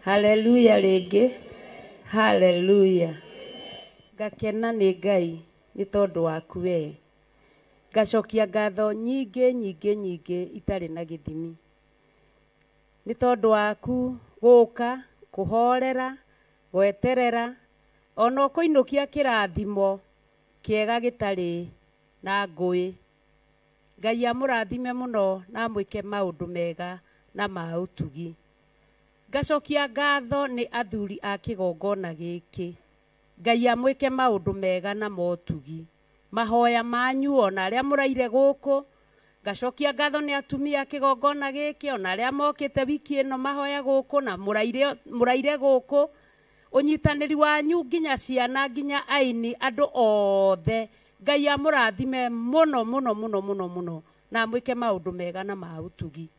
haleluya ringi haleluya ngakena ni Ngai ni tondu waku we ngacokia ngatho nyingi itari na githimi ni tondu waku guka kuhorera gweterera ono kuinukia kirathimo kiega gitari na ngui Ngai amurathime muno na mwike maundu mega na mautugi ngacokia ngatho ni athuri a kigongona giki Ngai amwike maundu mega na motugi mahoya manyu ona aria muraire guku ngacokia ngatho ni atumia kigongona giki ona aria mokite wiki ino mahoya guku na muraire guku unyitaniri wanyu nginya ciana nginya aini andu othe Ngai amurathime muno na mwike maundu mega na mautugi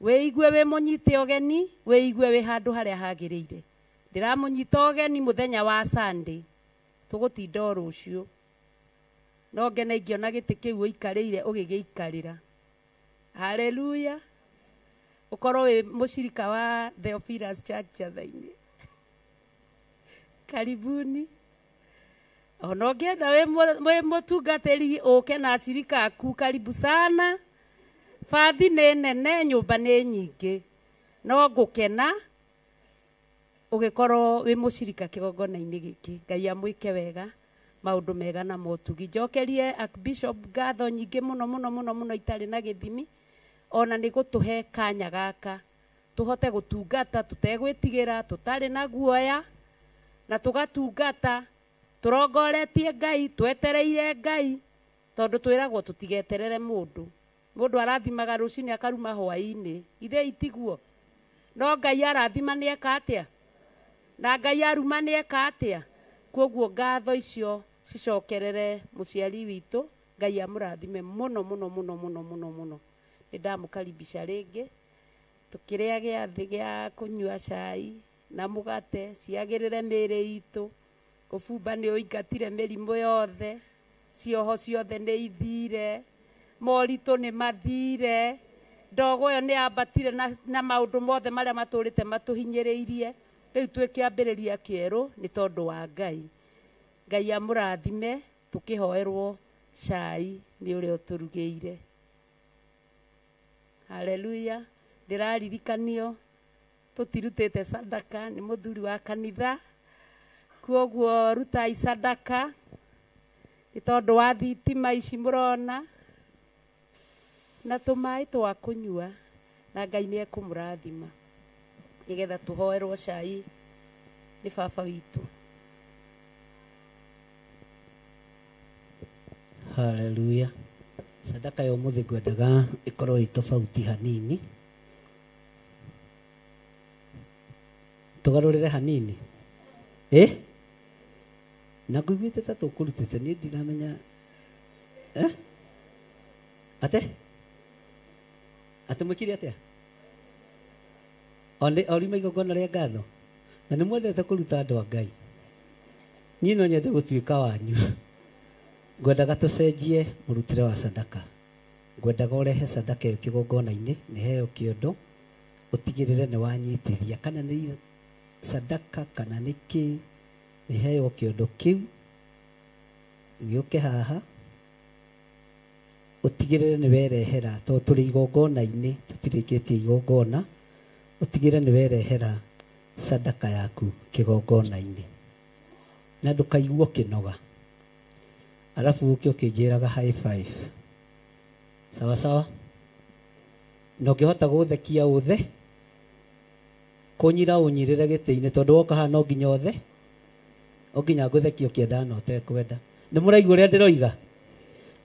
weigue we munyite ogeni weigue we handu haria hagiriire ndiramunyita ogeni muthenya wa Sunday tugutinda rucio no ngene ngiona giti kiu uikarire ugigiikarira haleluya ukorwo we mushirika wa Theophilus Church Jathaini karibuni ono ngenda we mutungatiri uke na ashirika aku karibu sana fathi ni nene nyumba ni nyingi no ngukena ugikorwo we mushirika kigongona-ini giki Ngai amwike wega maundu mega na motugi njokerie Archbishop ngatho nyingi muno itari na githimi ona ni gutuhe kanya gaka tuhote gutungata tutegwitigira tutari na guoya na tugatungata turongoretie Ngai twetereire Ngai tondu twiragwo tutigeterere mundu arathimaga rucini akaruma hwaini ithe itiguo no Ngai arathima ni eka atia na Ngai aruma ni eka atia koguo ngatho icio cicokerere muciari witu Ngai amurathime muno nindamukaribisha ringi tukiria giathi gia kunyua cai na mugate ciagirire miri itu ubumba ni uingatire mirimo yothe cioho ciothe ni ithire moritu ni mathire ndogo yo ni ambatire na maundu mothe maria maturite matuhinyiriirie riu twikiambiriria kieru ni tondu wa Ngai amurathime tukihoerwo cai ni uria uturugeire haleluya ndiraririkanio tutirutite sadaka ni muthuri wa kanitha kuoguo rutai sadaka ni tondu wa thitima ici murona na tũmaĩ twa kũnyua na Ngai nĩ ekũmũrathima nĩgetha tũhoerwo cai nĩ baba witũ. Haleluya. Sadaka ya umuthi ngwendaga ikorwo itofauti hanini. Tugarurire hanini. Na ngwĩte ta tũkũrutĩte niĩ ndiramenya ate mwĩkire atĩa orima igongona rĩa ngatho na nĩ mwendete kũruta andũ a Ngai. Niĩ no nyende gũtuĩka wanyu. Ngwendaga tũcenjie mũrutĩre wa sadaka. Ngwendaga ũrehe sadaka ĩyo kĩgongona-inĩ nĩ heo kĩondo ũtigĩrĩre nĩ wanyitithia kana nĩ sadaka kana nĩ kĩ nĩ heo kĩondo kĩu gĩũke haha ũtigĩrĩre nĩ werehera tondũ tũrĩ igongona-inĩ tũtirĩkĩtie igongona ũtigĩrĩre nĩ werehera sadaka yaku kĩgongona-inĩ na ndũkaigua kĩnoga alafu ũke ũkĩnjĩraga high five sawa sawa na ũngĩhota gũthekia ũthe kũnyira ũnyirĩre gĩtĩ-inĩ tondũ woka haha no nginya ũthe ũnginya ngũthekia ũkĩenda na ũtekwenda. Nĩ mũraigua ũrĩa ndĩroiga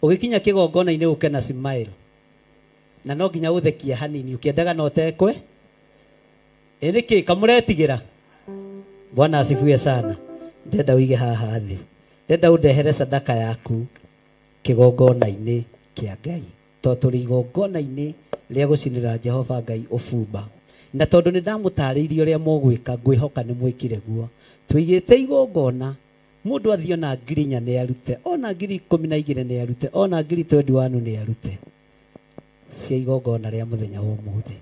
ũgĩkinya kĩgongona-inĩ ũke na smile na no nginya ũthekie hanini ũkĩendaga na ũtekwe nĩkĩ kamũretigĩra. Bwana asifiwe sana. Ndenda ũige haha thĩ, ndenda ũndehere sadaka yaku kĩgongona-inĩ kĩa Ngai tondũ tũrĩ igongona-inĩ rĩa gũcinĩra Jehova Ngai ũbumba na tondũ nĩ ndamũtarĩirie ũrĩa mũgwĩka ngwĩhoka nĩ mwĩkire guo. Tũigĩte igongona mũndũ athiĩ ona ngiri inya nĩ arute ona ngiri 12 nĩ arute ona ngiri 21 nĩ arute cia igongona rĩa mũthenya wa ũmũthĩ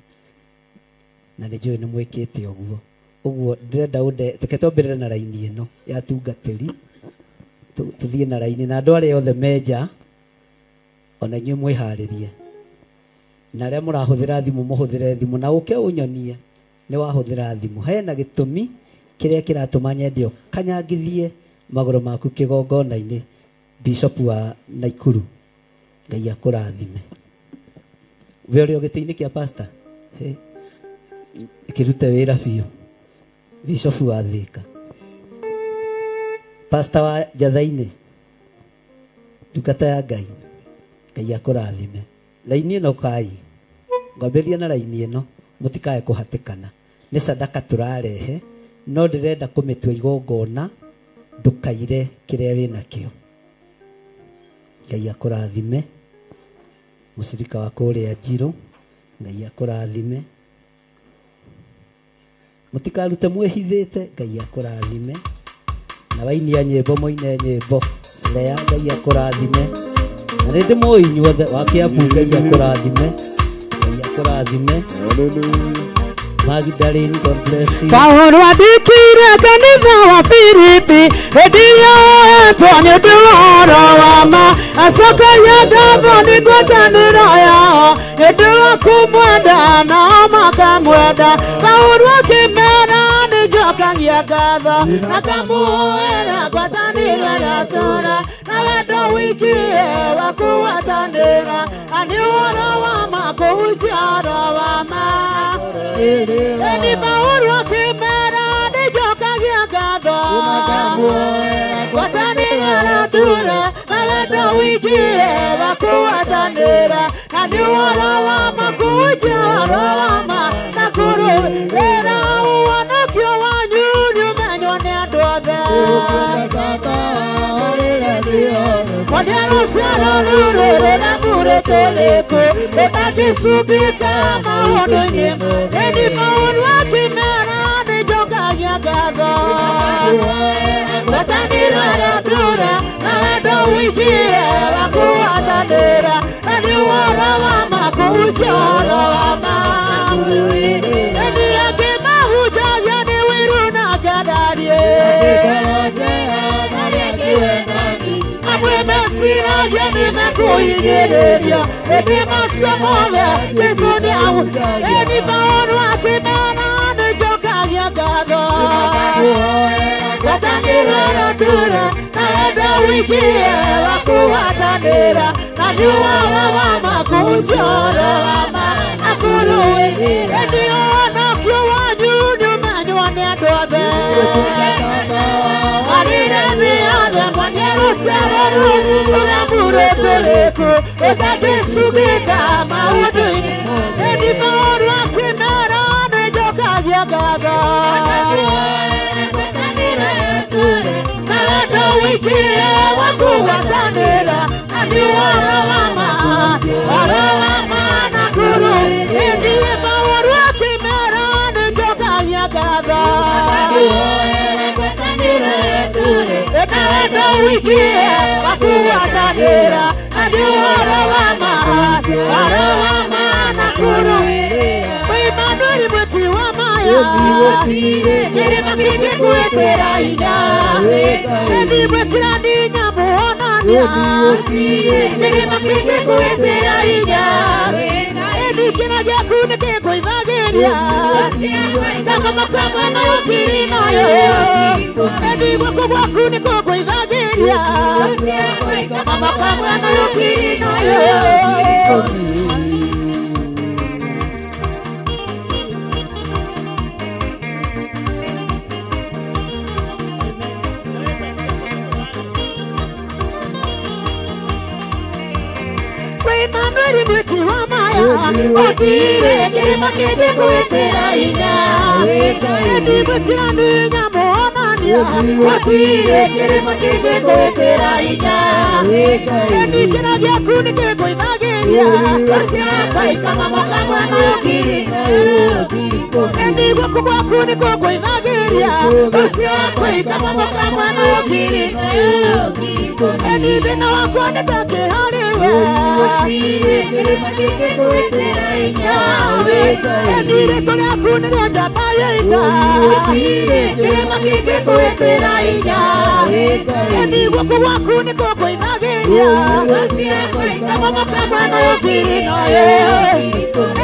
na nĩ njũĩ nĩ mwĩkĩte ũguo. Ũguo ndĩrenda teke twambĩrĩre na raini ĩno ya tungatĩri tuthiĩ na raini na andũ arĩa othe menja ona inyuĩ mwĩharĩrie na arĩa mũrahũthĩra thimũ mũhũthĩre thimũ na ũke ũnyonie nĩ wahũthĩra thimũ. Hena gĩtũmi kĩrĩa kĩratũma nyende kanyangithie magũrũ maku kĩgongona-inĩ. Bishop wa Naikuru Ngai akũrathime. We ũrĩa gĩtĩ-inĩ kĩa pastor kĩrute wĩra biũ. Bishop wa Thika pastor wa Njatha-inĩ ndungata ya Ngai Ngai akũrathime. Raini ĩno kai ngwambĩrĩria na raini ĩno mũtikae kũhatĩkana nĩ sadaka tũrarehe no ndĩrenda kũmĩtua igongona ndũkaire kĩrĩa wĩnakĩo. Ngai akũrathime. Mũcirika wa kũrĩa Njirũ Ngai akũrathime. Mũtikarute mwĩhithĩte Ngai akũrathime. Na wainia nyĩmbo moine nyĩmbo Lea Ngai akũrathime. Na rĩndĩ mũĩ inyuothe wa Kĩambu Ngai akũrathime. Ngai akũrathime. Magdalene, God bless you. Paulo andikire kanitha wa Filipi hĩndĩ Antonio ndũhoro wa ma acokagia ngatho nĩ ngwatanĩro yao hĩndĩ wa kũmwenda nao makamwenda. Paulo akĩmera nĩ njokagia ngatho akamũhoera ngwatanĩro ĩgatũũra na wendo wĩingĩhe wa kũgwatanĩra na nĩ ũhoro wa ma kũhunjia ũhoro wa ma. Eni Paulo akĩmera nĩ njokagia ngatho ngwatanĩro ĩgatũũra na wendo wĩingĩhe wa kũgwatanĩra na nĩ ũhoro wa ma kũhunjia ũhoro wa ma na kũrũĩrĩra ũhonokio wanyu nĩ ũmenywo nĩ andũ othe. Mwanya rũciaro rũrũ rũramurĩtwo nĩkũ rũtangĩcungĩka maũndũ-inĩ. Eni Paulo akĩmera nĩ njokagia ngatho ngwatanĩro ĩgatũũra na wendo wĩingĩhe wa kũgwatanĩra na nĩ ũhoro wa ma kũhunjia ũhoro wa ma. Eni akĩmahunjagia nĩ wĩru na ngadarie amwe mesiragia nĩ mekũhinyĩrĩria hĩndĩ macio mothe Jesũ nĩ ahunjagia. Eni Paulo akĩmera nĩ njokagia ngatho ngwatanĩro ĩgatũũra na wendo wĩingĩhe wa kũgwatanĩra na Adiwa mama kujora mama akuruwe. Ediona kyo wanyunyu manyone dobe. Marire miade mwanyero sereru. Uramure toleko. Ekake subika maudini. Edimoru akimera nejoka yagaga. Nalado wikie wakuwatanira. Adiwa mama nakuru. Edimoru akimera nejoka yagaga. Nalado wikie wakuwatanira. Adiwa mama nakuru. Emmanuel mweti wa maya. Kirima kingi kuetera ina. Edi mwetira ninya muonania. Kirima kingi kuetera ina. Edi kina jaku nike kuivageria. Kama makama na ukiri nayo. Edi waku niko kuivageria. Kama makama na ukiri nayo. Emmanuel mweti wa maya. Otire kirima kingi kuetera ina. Edi mwetira ninya muonania. Otire kirima kingi kuetera ina. Edi kina jaku nike kuivageria. Kasira kai kama makama na ukiri. Edi waku niko kuivageria. Kasira kai kama makama na ukiri. Edi dina wako nitake haliwe. Edire tole akune ya jabaye ita. Kirima kingi kuetera ina. Edi waku niko kuivageria. Kama makama na ukiri nayo.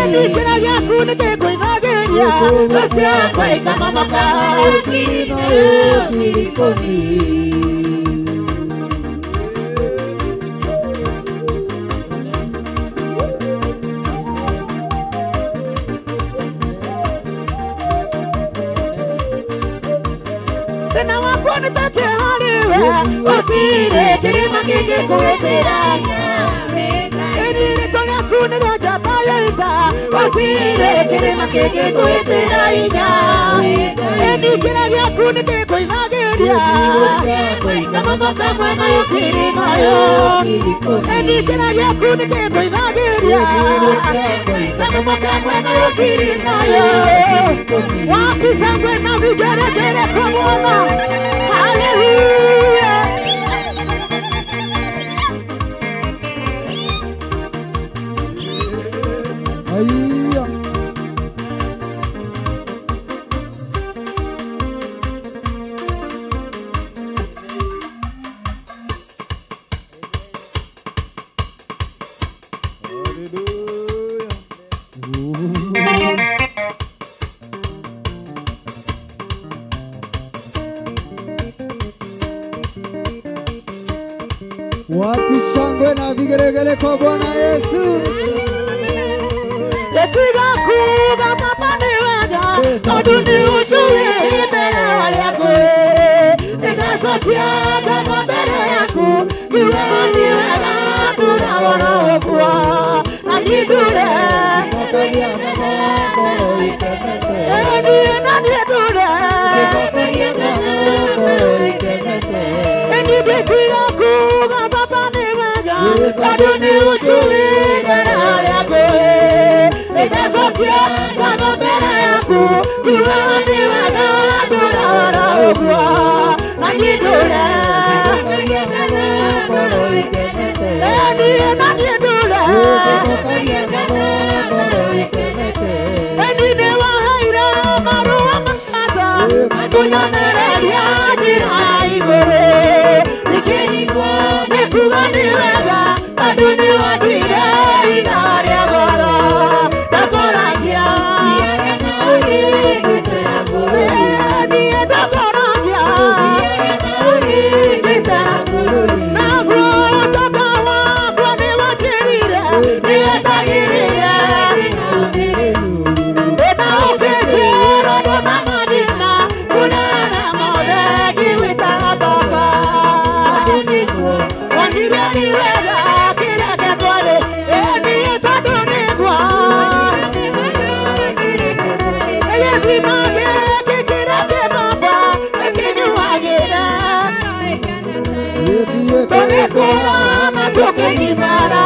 Edi kina yaku nike kuivageria. Kasira kai kama makama na ukiri nayo. Tena wakone take haliwe. Otire kirima kingi kuetera ina. Edire tole akune ya jabaye ita. Otire kirima kingi kuetera ina. Edi kina yaku nike kuivageria. Kama makama na ukiri nayo. Edi kina yaku nike kuivageria. Kama makama na ukiri nayo. Wapi sangwe na vigeregere kwa Bwana. Hallelujah. Aiya. Wapi shangwe na vigelegele kwa Bwana Yesu. Etiga kuga mapande wega. Toduni ujui mbele yako. Ina sofia kama mbele yako. Kuwani wega tunaona okua. Anidure. Eni dure. Eni beti yako papa ni wega. Toduni ujui mbele yako. Ina sofia kama mbele yako. Kuwani wega tunaona okua. Anidure. ngimara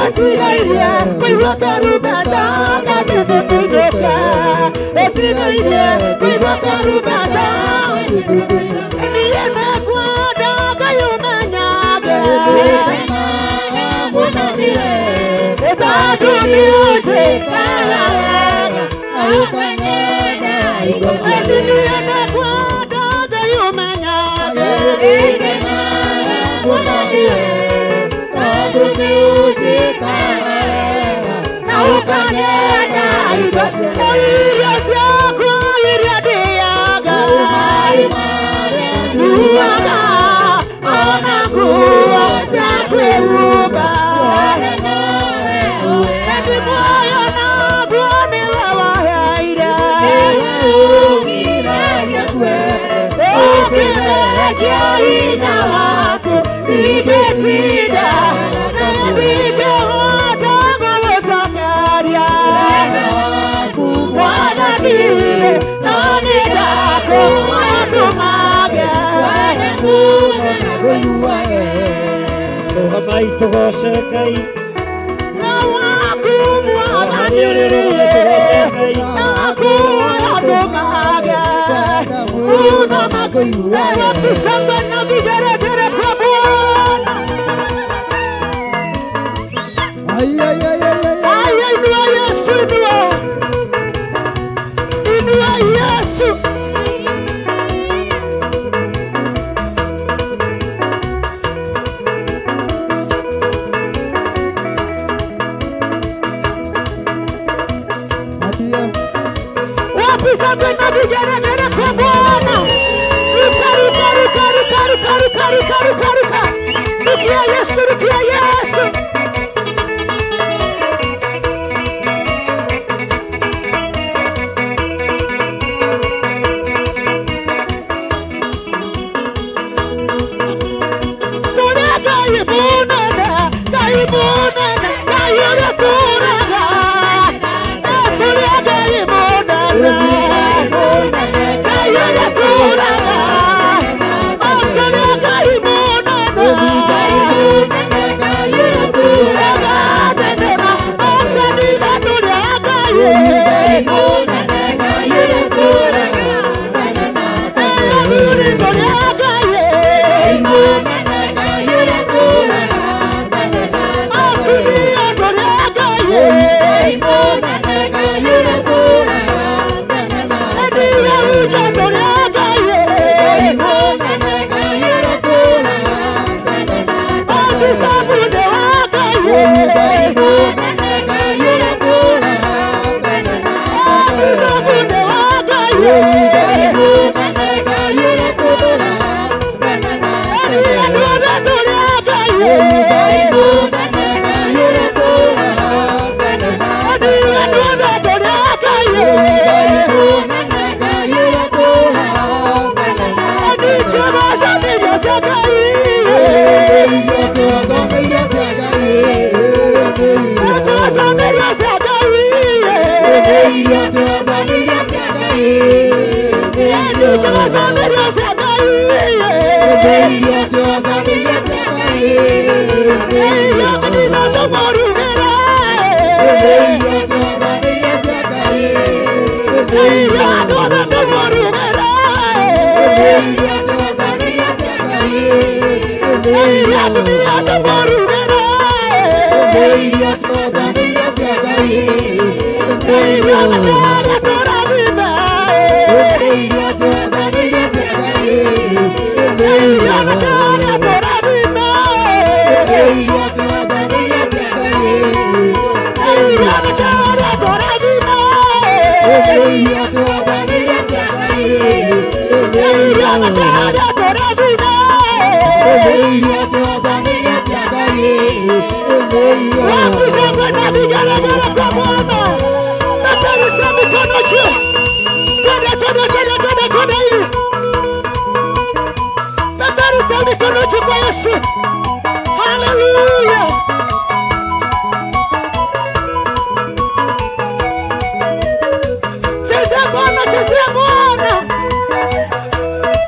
Etigaire kuigua karumbeta ka Jesu tuinũke Etigaire kuigua karumbeta niĩ nĩngwenda Ngai ũmenyage tondũ nĩũnjĩkaga wega niĩ nĩngwenda Ngai ũmenyage na ũkanyenda irio ciakwa iria ndĩaga nguaga ona nguo cia kwĩhumba ĩndĩ muoyo naguo nĩwe waheire ũkĩnengia hinya waku ingĩtinda na ndingĩhota gũgũcokeria Mwathani no nĩndakũmatumage Rũgamai tũgoce Ngai na waku Mwathani na waku atumage Ewa kusanga na vigeregere kwa Bwana inua Yesu inua Yesu wapisanga na vigeregere kwa Bwana ruka rukia Yesu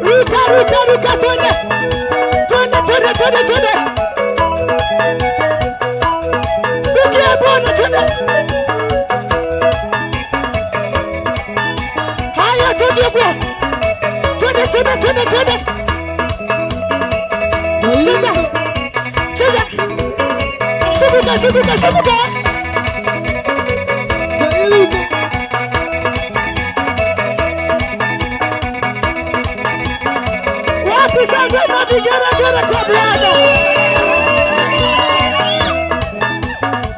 Ruka twende twende. Bukia Bwana twende. Haya twende kwa. Twende twende twende twende. Cheza. Cheza. Subuka subuka subuka. Wapi sasa na vigera kwa Bwana?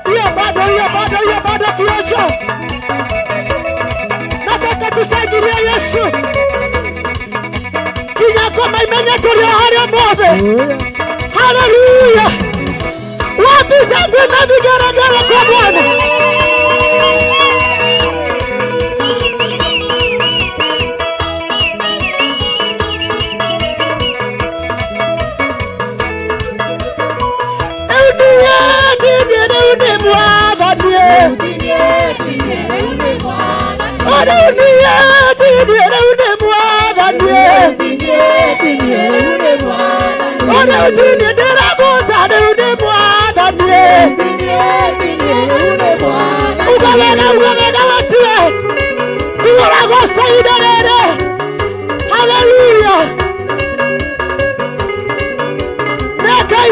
Hiyo bado kiocho. Nataka tushangilie Yesu. Kinyako maimenya tulio haria mothe. Hallelujah. Wapi sasa na vigera kwa Bwana? Hallelujah. Nakai.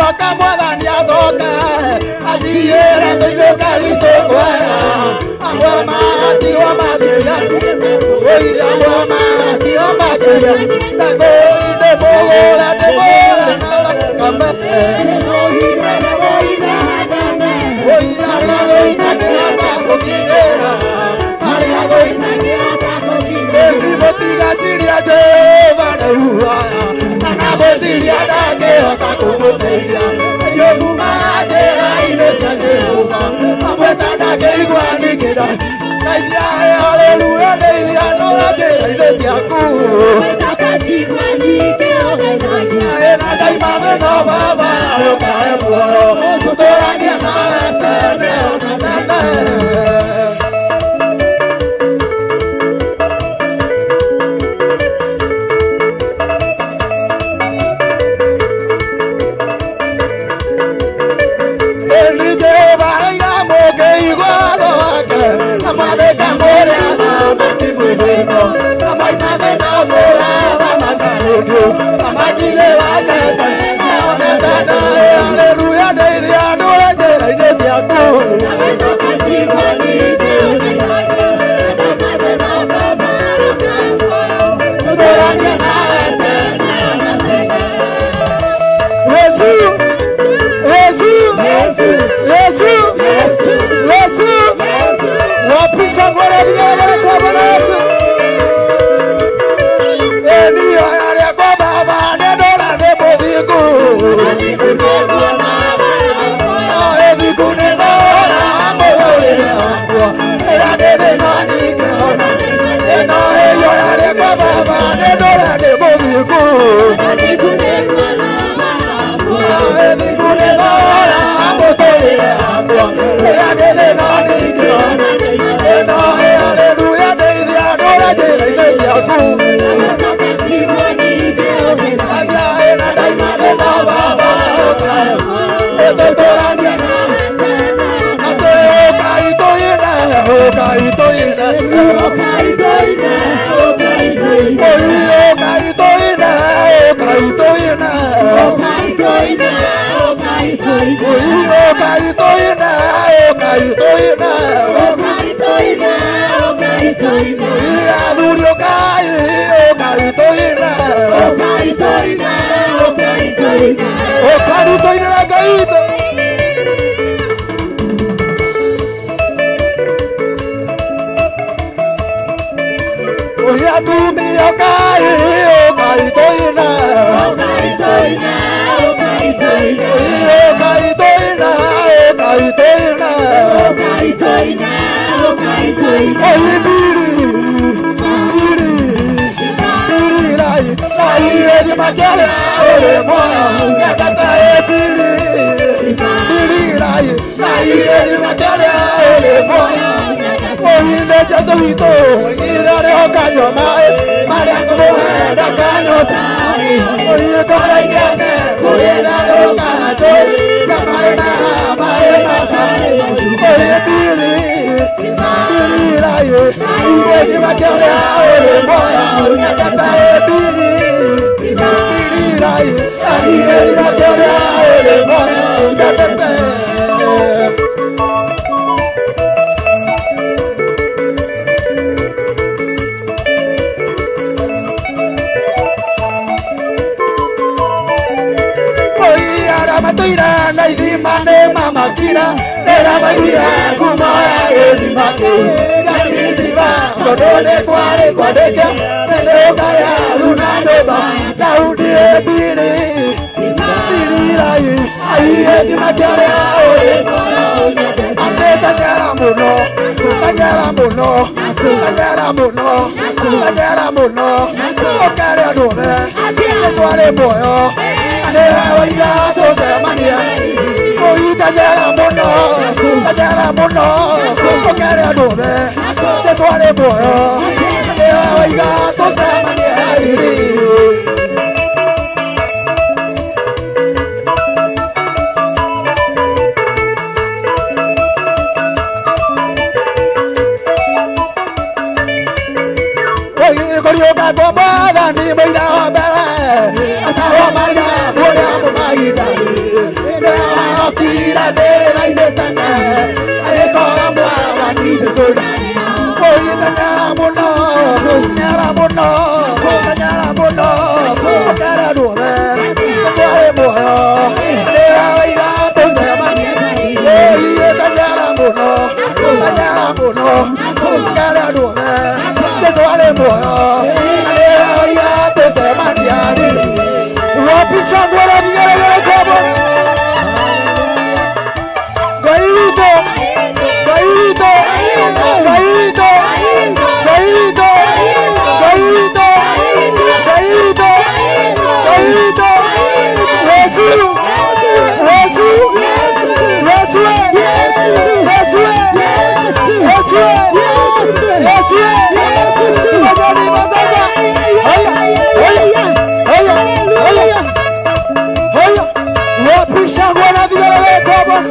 aroka mwathani athoka athiĩra tũinũka gwitũ kwega amwe matigwo mathiria oia amwe matigwo mathiria takũi ndĩmũgũra na bakame oia arĩa gũitangĩhota kũkinyĩra arĩa gũitangĩmũtigatiria Jehova nĩhuaya kana mũciria ndangĩhota kũmũteithia nyũnguma njĩra-inĩ cia Jehova amwe ta ndangĩigua ningĩra Ndeithia haleluya ndeithia ndũra njĩra-inĩ ciaku na Ngai mathĩna baba ũkahe muoyo tũtũũranie nawe tene tene Hallelujah, David, I know I did. I did muoyo arĩa tũcemania rĩrĩ wapisha ngwara vigelegele kwa Bwana. Ngai witũ Ngai witũ Ngai witũ Ngai witũ Ngai witũ Ngai witũ Ngai witũ Yesu Yesu Yesu Yesu Yesu Yesu Tumajani mazaza haya haya haya haya haya wapisha ngwana vigelegele kwa Bwana.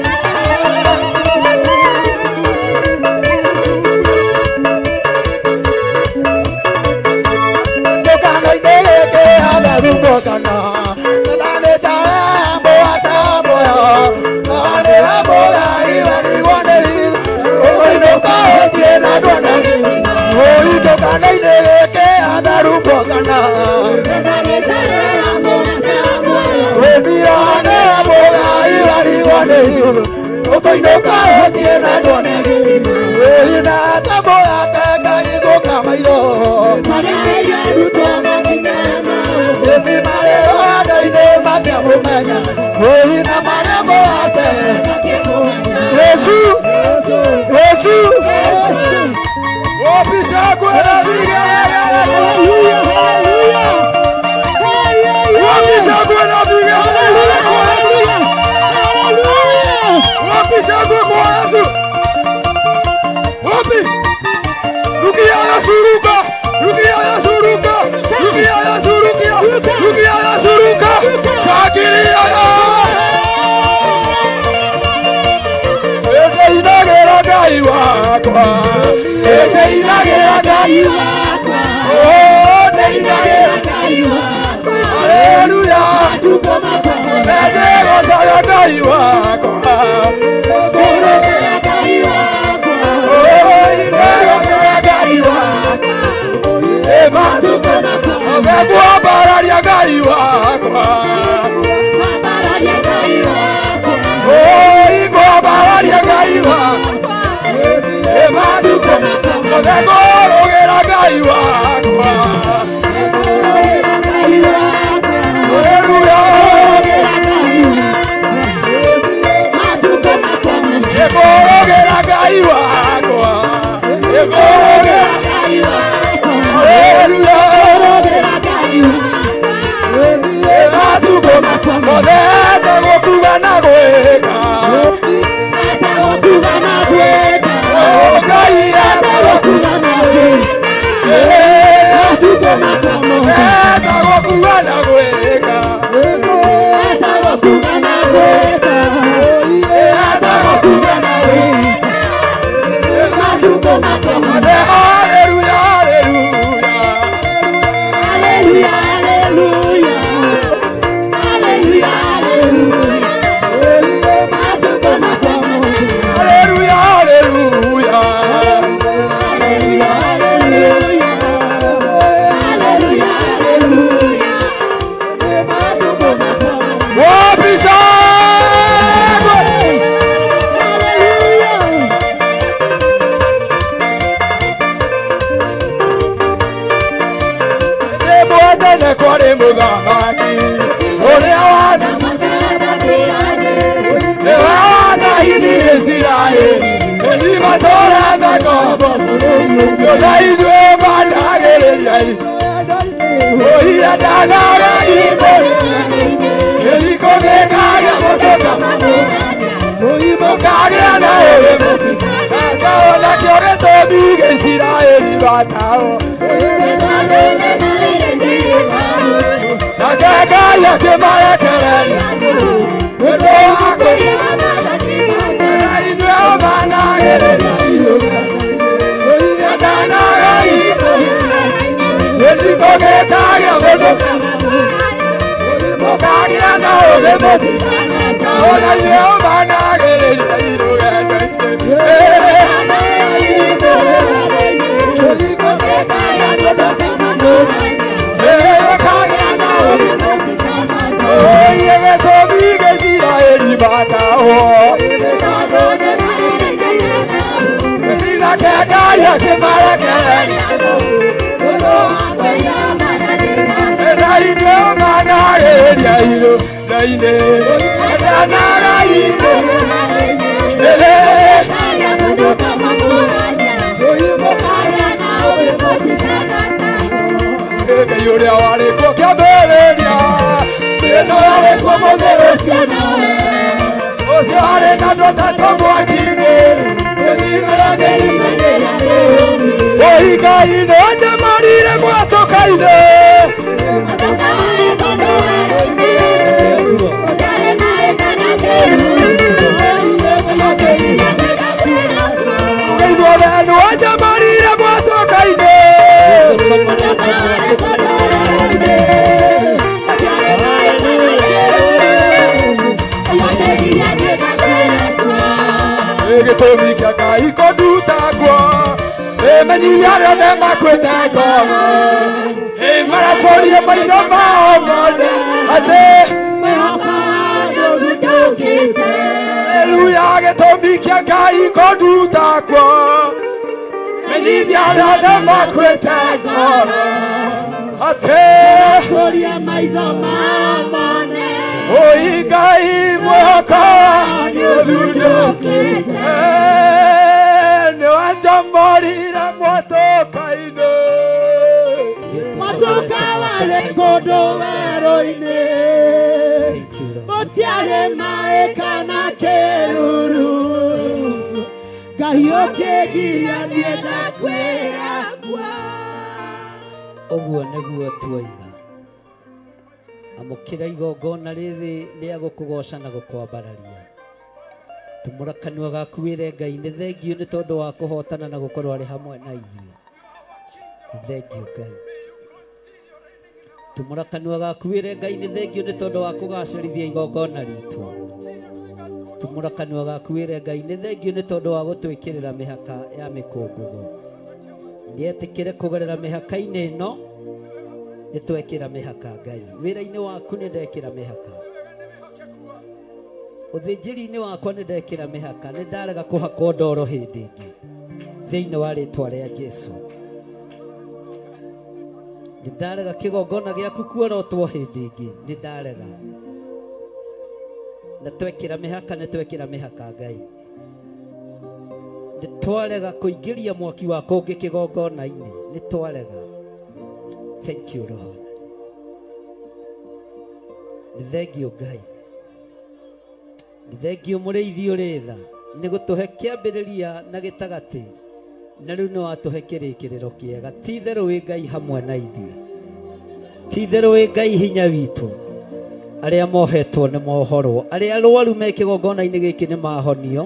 Uria wari ko kabereria eno wari ko moderosiana osi wari na dota tomwatine elina gelina oi kaino jamarire mwato kaine jamarire mwato kaine Gĩtũmi kĩa Ngai kũnduta nguo ĩmenyithia arĩa othe makuĩte ngoro maracoria maitho mao mothe atĩ Haleluya. Gĩtũmi kĩa Ngai kũnduta nguo ĩmenyithia arĩa othe makuĩte ngoro atĩ maracoria maitho mao mothe oi Ngai mwĩhoko nĩ wanjamũrire mwatũka-inĩ mwatũka warĩ kũndũ werũ-inĩ gũtiarĩ maĩ kana kĩruru Ngai ũkĩngiria niĩ ndakwĩra kwa ũguo nĩguo tuoiga amũkĩra igongona rĩrĩ rĩa gũkũgoca na gũkwambararia tumũra kanua gaku wĩre Ngai nĩ thengiũ nĩ tondũ wa kũhotana na gũkorwo arĩ hamwe na ithuĩ nĩ thengiũ Ngai tumũra kanua gaku wĩre Ngai nĩ thengiũ nĩ tondũ wa kũgacĩrithia igongona ritũ tumũra kanua gaku wĩre Ngai nĩ thengiũ nĩ tondũ wa gũtwĩkĩrĩra mĩhaka ya mĩkũngũgũ nĩetĩkĩre kũgerera mĩhaka-inĩ ĩno nĩtwekĩra mĩhaka Ngai wĩra-inĩ waku nĩ ndekĩra mĩhaka ũthĩnjĩri-inĩ wakwa nĩ ndekĩra mĩhaka nĩ ndarega kũhakwo ndoro hĩndĩ ĩngĩ thĩinĩ wa rĩtwa rĩa Jesũ nĩ ndarega kĩgongona gĩaku kuorotwo hĩndĩ ĩngĩ nĩ ndarega na twekĩra mĩhaka nĩ twekĩra mĩhaka Ngai nĩ twarega kũingĩria mwaki wa kũngĩ kĩgongona-inĩ nĩ twarega. Thank you Lord. Nĩ thengio Ngai nĩ thengio mũrĩithi ũrĩ tha nĩ gũtũhe kĩambĩrĩria na gĩtagatĩ na rĩu nĩ watũhe kĩrĩkĩrĩro kĩega ti itherũ wĩ Ngai hamwe na ithuĩ ti itherũ wĩ Ngai hinya witũ arĩa mohetwo nĩ mohorwo arĩa arwaru me kĩgongona-inĩ gĩkĩ nĩ mahonio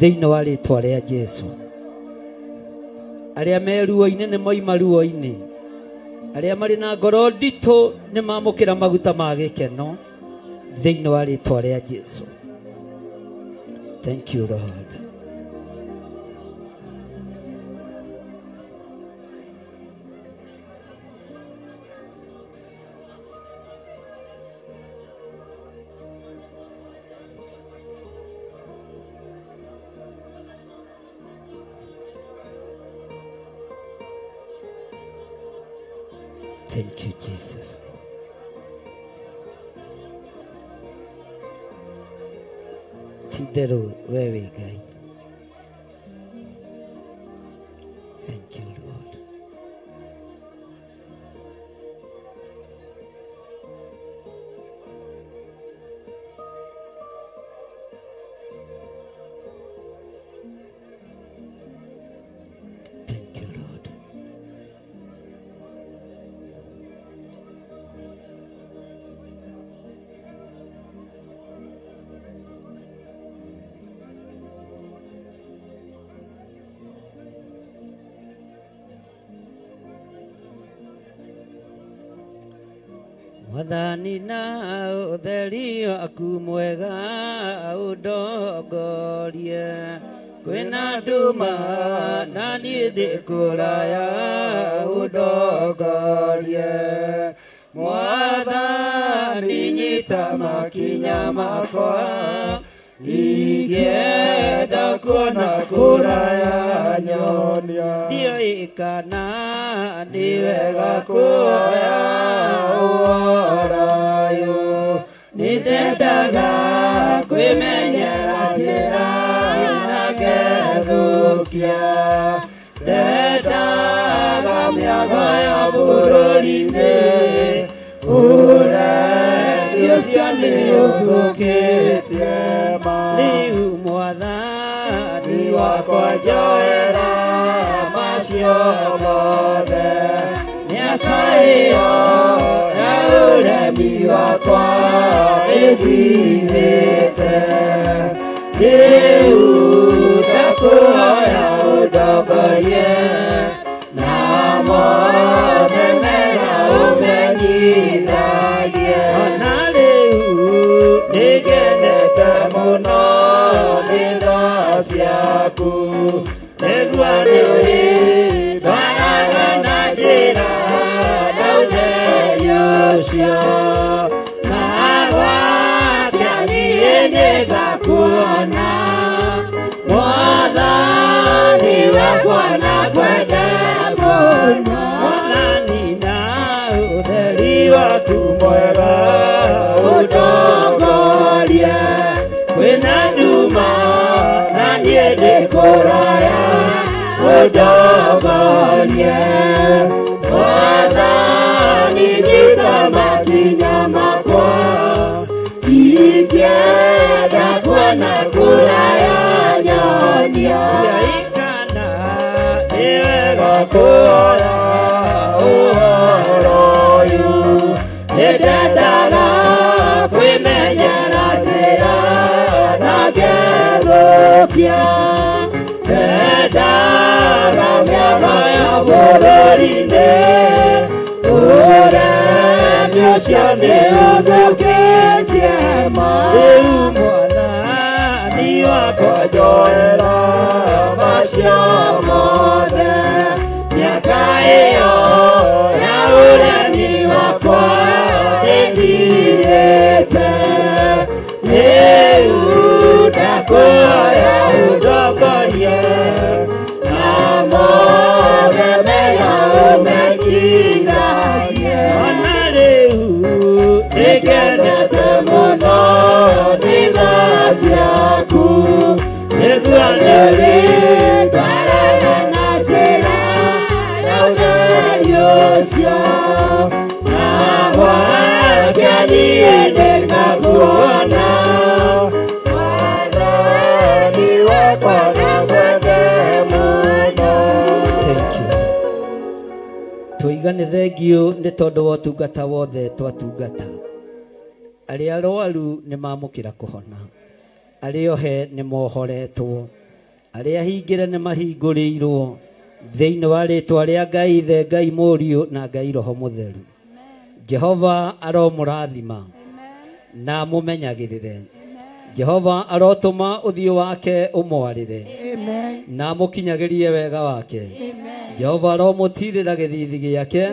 thĩinĩ wa rĩtwa rĩa Jesũ arĩa me ruo-inĩ nĩ moima ruo-inĩ arĩa marĩ na ngoro nditũ nĩ mamũkĩra maguta ma gĩkeno thĩinĩ wa rĩtwa rĩa Jesũ. Thank you Lord. Thank you Jesus. Tidero wewe Ngai. Thank you Lord. Thank you Lord. Mwathani na ũtheri waku mwega ũndongorie kwĩna nduma na niĩ ndĩ kũraya ũndongorie Mwathani nyita makinya makwa ingĩenda kuona kũraya nyonia ndioi kana nĩ wega kuoya ũhoro nĩ ndendaga kwĩmenyera njĩra na ngethũkia ndendaga mĩago ya bũrũri-inĩ ũremi ũcio nĩ ũthũkĩtie rĩu mwathani wakwa njoera macio mothe mĩaka ĩyo ya ũremi wakwa ĩthirĩte rĩu ndakuoya ũndongorie na mothe mega ũmenyithagie ona rĩu nĩngenete mũno nĩ tha ciaku nĩguo nĩ ũrĩ ndwaraga na njĩra na ũtheri ũcio na gwake niĩ nĩngakuona mwathani wakwa na kwende mũno mwathani na ũtheri waku mwega ũndongorie kwĩna nduma na niĩ ndĩkũraya ũndongorie mwathani nyita makinya makwa ingĩenda kuona kũraya nyonia ikana nĩ wega kuoya ũhoro ũyũ nĩ ndendaga kwĩmenyera njĩra na ngethũkia ndendaga mĩago ya bũrũri-inĩ ũremi ũcio nĩ ũthũkĩtie rĩu mwathani wakwa njoera macio mothe mĩaka ĩyo ya ũremi wakwa ĩthirĩte rĩu ndakuoya ũndongorie na mothe mega ũmenyithagie ona rĩu nĩngenete mũno nĩ tha ciaku nĩguo nĩ ũrĩ ndwaraga na njĩra na ũtheri ũcio na gwake niĩ nĩngakuona mwathani wakwa na kwende mũno. Tũigane thengio nĩ tondũ wa ũtungata wothe twatungata. Arĩa arwaru nĩ mamũkĩra kũhona, arĩa ohe nĩ mohoretwo, arĩa hingĩre nĩ mahingũrĩirwo thĩinĩ wa rĩtwa rĩa Ngai Ithe, Ngai Mũriũ na Ngai Roho Mũtheru. Jehova aromũrathima na amũmenyagĩrĩre. Jehova arotũma ũthiũ wake ũmwarĩre na amũkinyagĩrie wega wake. Jehova aromũtirĩra gĩthithi gĩake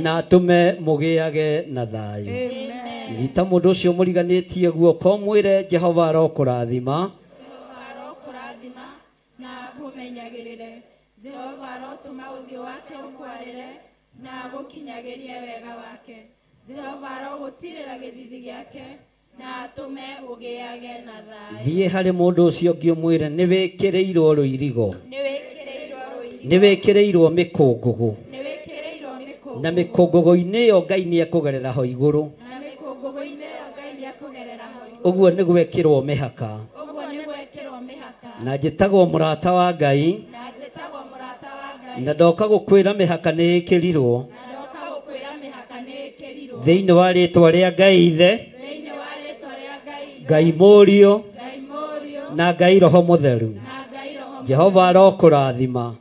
na atũme mũgĩage na thayũ. Nyita mũndũ ũcio mũriganĩtie guoko mwĩre Jehova arokũrathima na akũmenyagĩrĩre. Jehova arotũma ũthiũ wake ũkwarĩre na agũkinyagĩrie wega wake. Jehova arogũtirĩra gĩthithi gĩake na atũme ũgĩage na thayũ. Thiĩ harĩ mũndũ ũcio ũngĩ ũmwĩre nĩ wĩkĩrĩirwo rũirigo, nĩ wĩkĩrĩirwo mĩkũngũgũ, na mĩkũngũgũ-inĩ ĩyo Ngai nĩ ekũgerera ho igũrũ. Ũguo nĩ gwekĩrwo mĩhaka na njĩtagwo mũrata wa Ngai na ndoka gũkwĩra mĩhaka nĩ ĩkĩrirwo thĩinĩ wa rĩtwa rĩa Ngai Ithe, Ngai Mũriũ na Ngai Roho Mũtheru. Jehova arokũrathima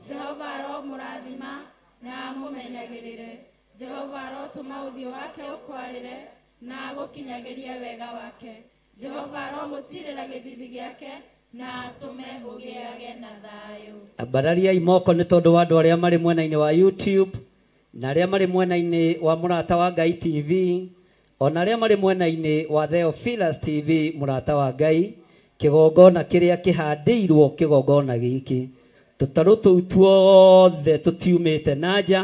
na amũmenyagĩrĩre. Jehova arotũma ũthiũ wake ũkwarĩre na agũkinyagĩrie wega wake. Jehova aromũtirĩra gĩthithi gĩake na atũme ũgĩage na thayũ. Ambarariai moko nĩ tondũ wa andũ arĩa marĩ mwena-inĩ wa YouTube na arĩa marĩ mwena-inĩ wa mũrata wa Ngai TV, ona arĩa marĩ mwena-inĩ wa Theophilus TV mũrata wa Ngai. Kĩgongona kĩrĩa kĩhandĩirwo kĩgongona gĩkĩ tũtarũ tũu tuothe tũtiumĩte na nja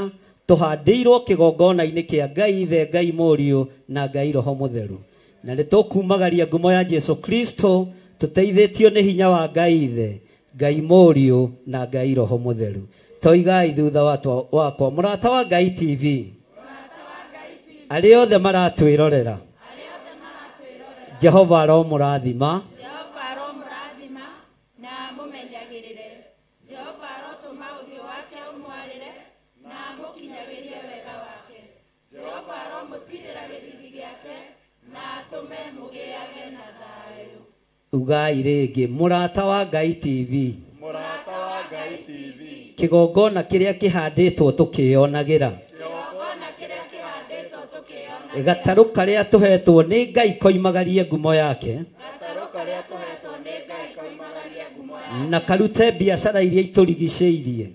tũhandĩirwo kĩgongona-inĩ kĩa Ngai Ithe, Ngai Mũriũ na Ngai Roho Mũtheru, na nĩtũkumagaria ngumo ya Jesu Kristo tũteithĩtio nĩ hinya wa Ngai Ithe, Ngai Mũriũ na Ngai Roho Mũtheru. Toigai thutha wakwa mũrata wa Ngai TV, arĩa othe maratwĩrorera, Jehova aromũrathima, na mũmenyagĩrĩre. Jehova arotũma ũthiũ wake ũmwarĩre na mũkinyagĩrie wega wake. Jehova aromũtirĩra gĩthithi gĩake na atũme mũgĩage na thayũ. ugai rĩngĩ mũrata wa Ngai TV, Mũrata wa Ngai TV, kĩgongona kĩrĩa kĩhandĩtwo tũkĩonagĩra, gatarũ karĩa tũhetwo nĩ Ngai koimagarie ngumo yake, na karute biacara iria itũrigicĩirie,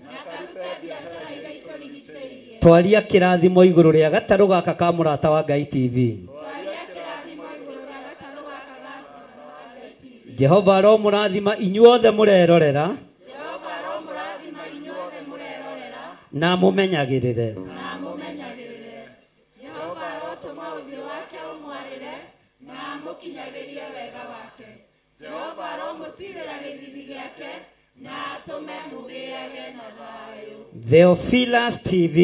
twaria kĩrathimo igũrũ rĩa gatarũ gaka ka mũrata wa Ngai TV. Jehova aromũrathima inyuothe mũrerorera na mũmenyagĩrĩre. Jehova arotũma ũthiũ wake ũmwarĩre na mũkinyagĩrie wega wake. Jehova aromũtirĩra gĩthithi gĩake na atũme mũgĩage na thayũ. Theophilus TV,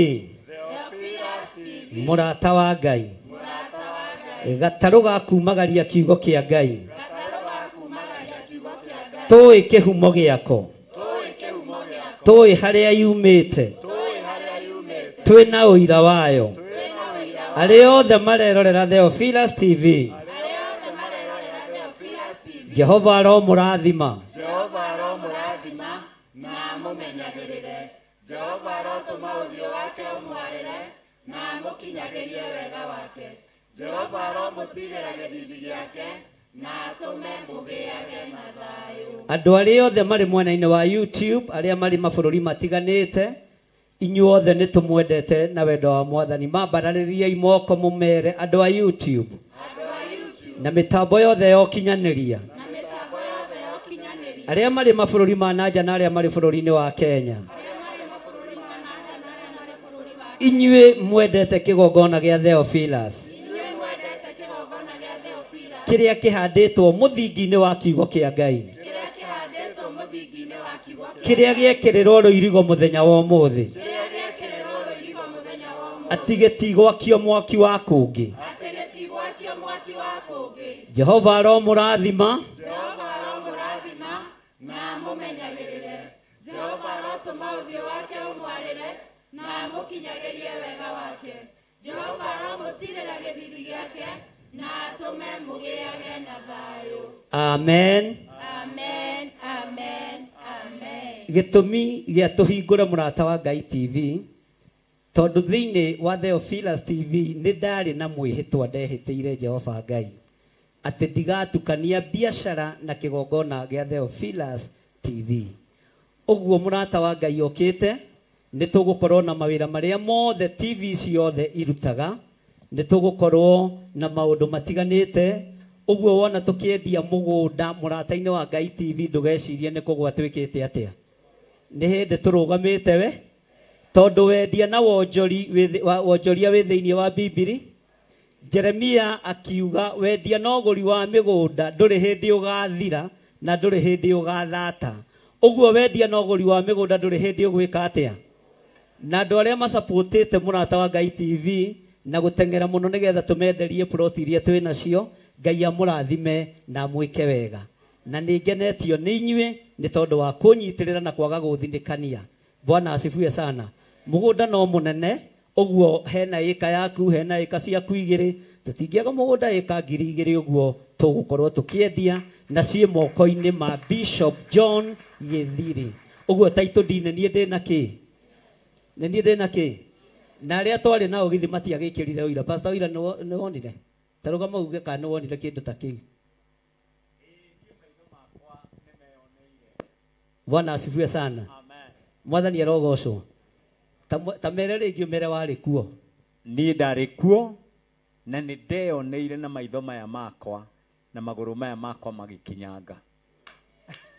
mũrata wa Ngai, gatarũ ga kumagaria kiugo kĩa Ngai, tũĩ kĩhumo gĩako, tũĩ harĩa yumĩte, twĩ na ũira wayo. Arĩa othe marerorera Theophilus TV, Jehova aromũrathima, Jehova aromũrathima na mũmenyagĩrĩre. Jehova arotũma ũthiũ wake ũmwarĩre na mũkinyagĩrie wega wake. Jehova aromũtirĩra gĩthithi gĩake na atũme mũgĩage na thayũ. andũ arĩa othe marĩ mwena-inĩ wa YouTube, arĩa marĩ mabũrũri matiganĩte, inyuothe nĩ tũmwendete na wendo wa Mwathani. Mambararĩriai moko mũmere andũ a YouTube na mĩtambo yothe ya ũkinyanĩria, arĩa marĩ mabũrũri ma nanja na arĩa marĩ bũrũri-inĩ wa Kenya, inyuĩ mwendete kĩgongona gĩa Theophilus kĩrĩa kĩhandĩtwo mũthingi-inĩ wa kiugo kĩa Ngai, kĩrĩa gĩekĩrĩrwo rũirigo mũthenya wa ũmũthĩ, atĩ gĩtigwakio mwaki wa kũngĩ. Jehova aromũrathima, na mũmenyagĩrĩre. Jehova arotũma ũthiũ wake ũmwarĩre na mũkinyagĩrie wega wake. Jehova aromũtirĩra gĩthithi gĩake na atũme mũgĩage na thayũ. amen. Amen, amen, amen. Gĩtũmi gĩa tũhingũre mũrata wa Ngai TV, tondũ thĩinĩ wa Theophilus TV nĩ ndarĩ na mwĩhĩtwa ndehĩtĩire Jehova Ngai atĩ ndigatukania biacara na kĩgongona gĩa Theophilus TV. Ũguo mũrata wa Ngai okĩte, nĩ tũgũkorwo na mawĩra marĩa mothe TV ciothe irutaga, nĩ tũgũkorwo na maũndũ matiganĩte. Ũguo wona tũkĩendia mũgũnda mũrata-inĩ wa Ngai TV, ndũgecirie nĩ kũgwa twĩkĩte atĩa. Nĩ hĩndĩ tũrũgamĩte we, tondũ wendia na wonjoria wĩ thĩinĩ wa Bibiri. Jeremia akiuga wendia na ũgũri wa mĩgũnda ndũrĩ hĩndĩ ũgathira na ndũrĩ hĩndĩ ũgathata. Ũguo wendia na ũgũri wa mĩgũnda ndũrĩ hĩndĩ ũgwĩka atĩa. Na andũ arĩa macapotĩte mũrata wa Ngai TV na gũteng'era mũno nĩgetha tũmenderie ploti iria twĩ nacio, Ngai amũrathime na mwĩke wega. Na nĩ ngenetio nĩ inyuĩ nĩ tondũ wa kũnyitĩrĩra na kwaga gũthinĩkania. Bwana asifiwe sana. Mũgũnda no mũnene, ũguo hena ĩka yaku, hena ĩka ciaku igĩrĩ, tũtingĩaga mũgũnda ĩka 2000 ũguo tũgũkorwo tũkĩendia na ciĩ moko-inĩ ma Bishop John Gĩthiri. Ũguo taitũ ndine niĩ ndĩna kĩ? Nĩ niĩ ndĩna kĩ? Na arĩa twarĩ nao githĩ matiagĩkĩrire ũira. Pastor ũira nĩ wonire? Tarũgama uge kana nĩ wonire kĩndũ ta kĩu. Bwana asifiwe sana. Mwathani arogocwo. Ta mere rĩngĩ ũmere warĩ kuo. Niĩ ndarĩ kuo na nĩ ndeyoneire na maitho maya makwa na magũrũ maya makwa magĩkinyanga.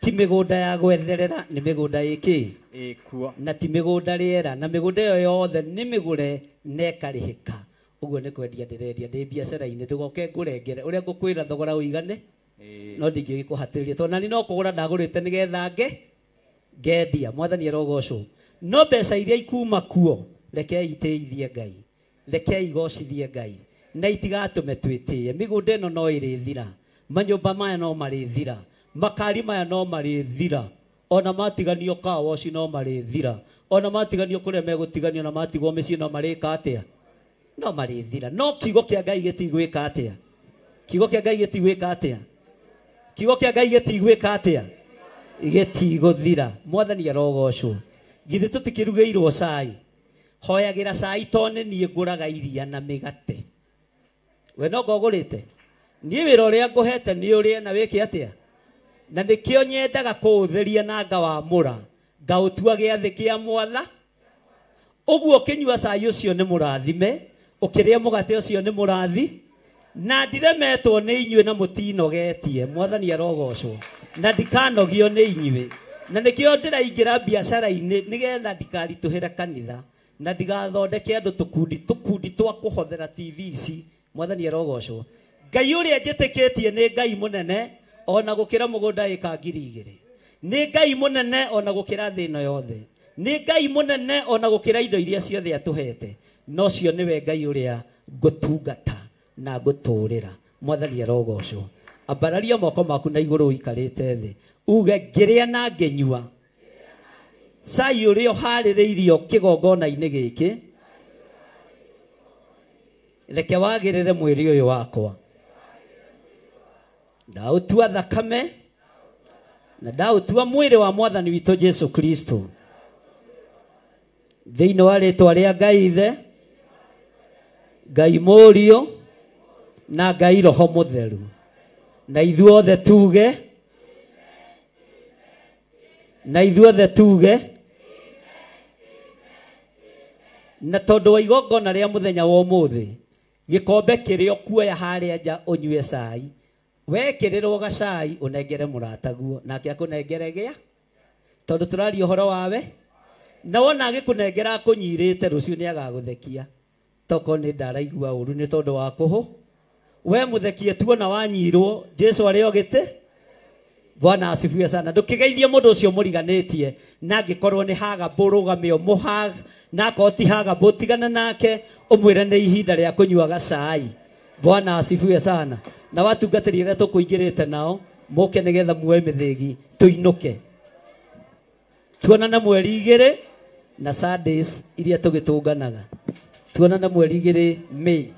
ti mĩgũnda ya gwetherera nĩ mĩgũnda ĩkĩ ĩkuo na ti mĩgũnda rĩera na mĩgũnda ĩyo yothe nĩ mĩgũre na ĩkarĩhĩka ũguo nĩ kwendia ndĩrendia ndĩ biacara-inĩ ndũgoke ngũrengere ũrĩa ngũkwĩra thogora ũigane no ndingĩgĩkũhatĩrĩria tondũ nani no kũgũra ndagũrĩte nĩgetha ngendia mwathani arogocwo no mbeca iria ikuma kuo rekei itĩithie Ngai rekei igocithie Ngai na itigatũme twĩtĩe mĩgũnda ĩno no ĩrĩthira manyũmba maya no marĩthira makari maya no marĩthira ona matiganio car wash no marĩthira ona matiganio kũrĩa megũtiganio na matigwo mĩciĩ no marĩka atĩa no marĩthira no kiugo kĩa Ngai gĩtigwĩka atĩa kiugo kĩa Ngai gĩtigwĩka atĩa kiugo kĩa Ngai gĩtigwĩka atĩa gĩtigũthira mwathani arogocwo githĩ tũtikĩrugĩirwo cai hoyagĩra cai to nĩ niĩ ngũraga iria na mĩgate we no ngogũrĩte niĩ wĩra ũrĩa ngũhete nĩ ũrĩa na wĩke atĩa na nĩkĩo nyendaga kũũtheria na ngawamũra ngaũtua gĩathĩ kĩa mwatha ũguo ũkĩnyua cai ũcio nĩ mũrathime ũkĩrĩa mũgate ũcio nĩ mũrathi na ndiremetwo nĩ inyuĩ na mũtinogetie mwathani arogocwo na ndikanogio nĩ inyuĩ na nĩkĩo ndĩraingĩra biacara-inĩ nĩgetha ndikaritũhĩre kanitha na ndigathondeke andũ tũkundi twa kũhothera TV ici mwathani arogocwo Ngai ũrĩa njĩtĩkĩtie nĩ Ngai mũnene ona gũkĩra mũgũnda ĩka 2,000 nĩ Ngai mũnene ona gũkĩra thĩ ĩno yothe nĩ Ngai mũnene ona gũkĩra indo iria ciothe atũhete no cio nĩwe Ngai ũrĩa ngũtungata na ngũtũũrĩra mwathani arogocwo ambararia moko maku na igũrũ ũikarĩte thĩ uge ngĩrĩa na ngĩnyua cai ũrĩa ũharĩrĩirio kĩgongona-inĩ gĩkĩ reke wagĩrĩre mwĩrĩ ũyũ wakwa ndaũtua thakame na ndaũtua mwĩrĩ wa mwathani witũ Jesu Kristo thĩinĩ wa rĩtwa rĩa Ngai Ithe Ngai Mũriũ na Ngai Roho Mũtheru na ithuothe tuge na ithuothe tuge na tondũ wa igongona rĩa mũthenya wa ũmũthĩ gĩkombe kĩrĩa kuoya harĩa nja ũnyue cai wekĩrĩrwo gacai ũnengere mũrataguo nake akũnengere gĩa tondũ tũraria ũhoro wawe na wona agĩkũnengera akũnyirĩte rũciũ nĩ agagũthekia toko nĩ ndaraigua ũru nĩ tondũ wa kũhũ we mũthekie tuona wanyirwo Jesu arĩ o gĩtĩ Bwana asifiwe sana ndũkĩgeithie mũndũ ũcio mũriganĩtie na angĩkorwo nĩ haga mbũrũgame mũhaga na koti haga botigana nake umwire nĩ ihinda rĩa kũnyua gacai Bwana asifiwe sana na watungatĩri arĩa tũkũingĩrĩte nao mũke nĩgetha muoe mĩthĩgi tũinũke tuonana mweri 2 na Sundays iria tũgĩtũnganaga tuonana mweri 2 Mei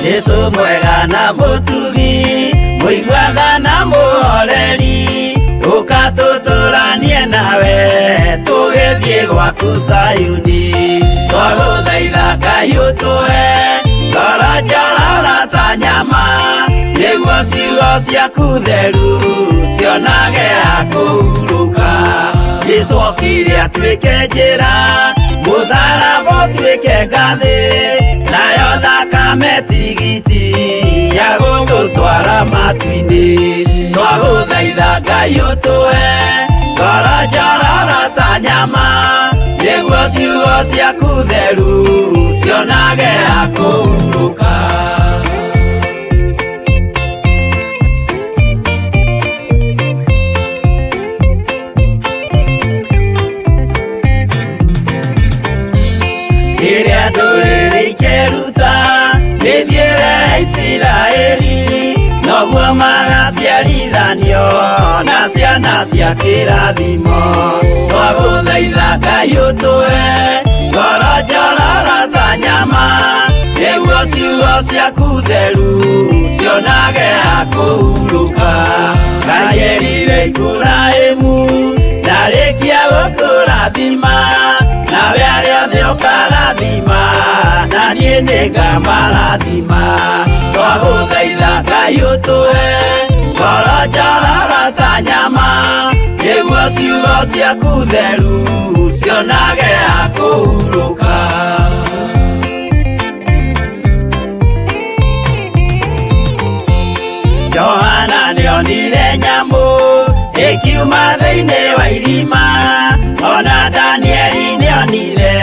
Yesu mwega na mũtugi mũiguaga na mũhoreri ũkatũtũranie nawe tũgĩthiĩ gwaku Zayuni twagũthaitha Ngai ũtũhe ngoro njororo ta nyama nĩguo ciugo ciaku theru cionage akũhurũka Jesũ okire atuĩke njĩra mũtharaba ũtuĩke ngathĩ nayo thakame tigiti ya gũgũtwara matu-inĩ twagũthaitha Ngai ũtũhe ngoro njororo ta nyama nĩguo ciugo ciaku theru cionage akũhurũka Ĩrĩa ndũrĩrĩ ikĩruta nĩthiĩre Isiraeli noguo magaciarithanio na ciana cia kĩrathimo twagũthaitha Ngai ũtũhe ngoro njororo ta nyama nĩguo ciugo ciaku theru cionage akũhurũka Ngai erire Iburahĩmu ndarĩkia gũkũrathima nawe arĩa othe ũkarathima na niĩ nĩngamarathima twagũthaitha Ngai ũtũhe ngoro njororo ta nyama nĩguo ciugo ciaku theru cionage akũhurũka. Johana nĩonire nyamũ ĩkiuma thĩinĩ wa irima, ona Danieli nĩonire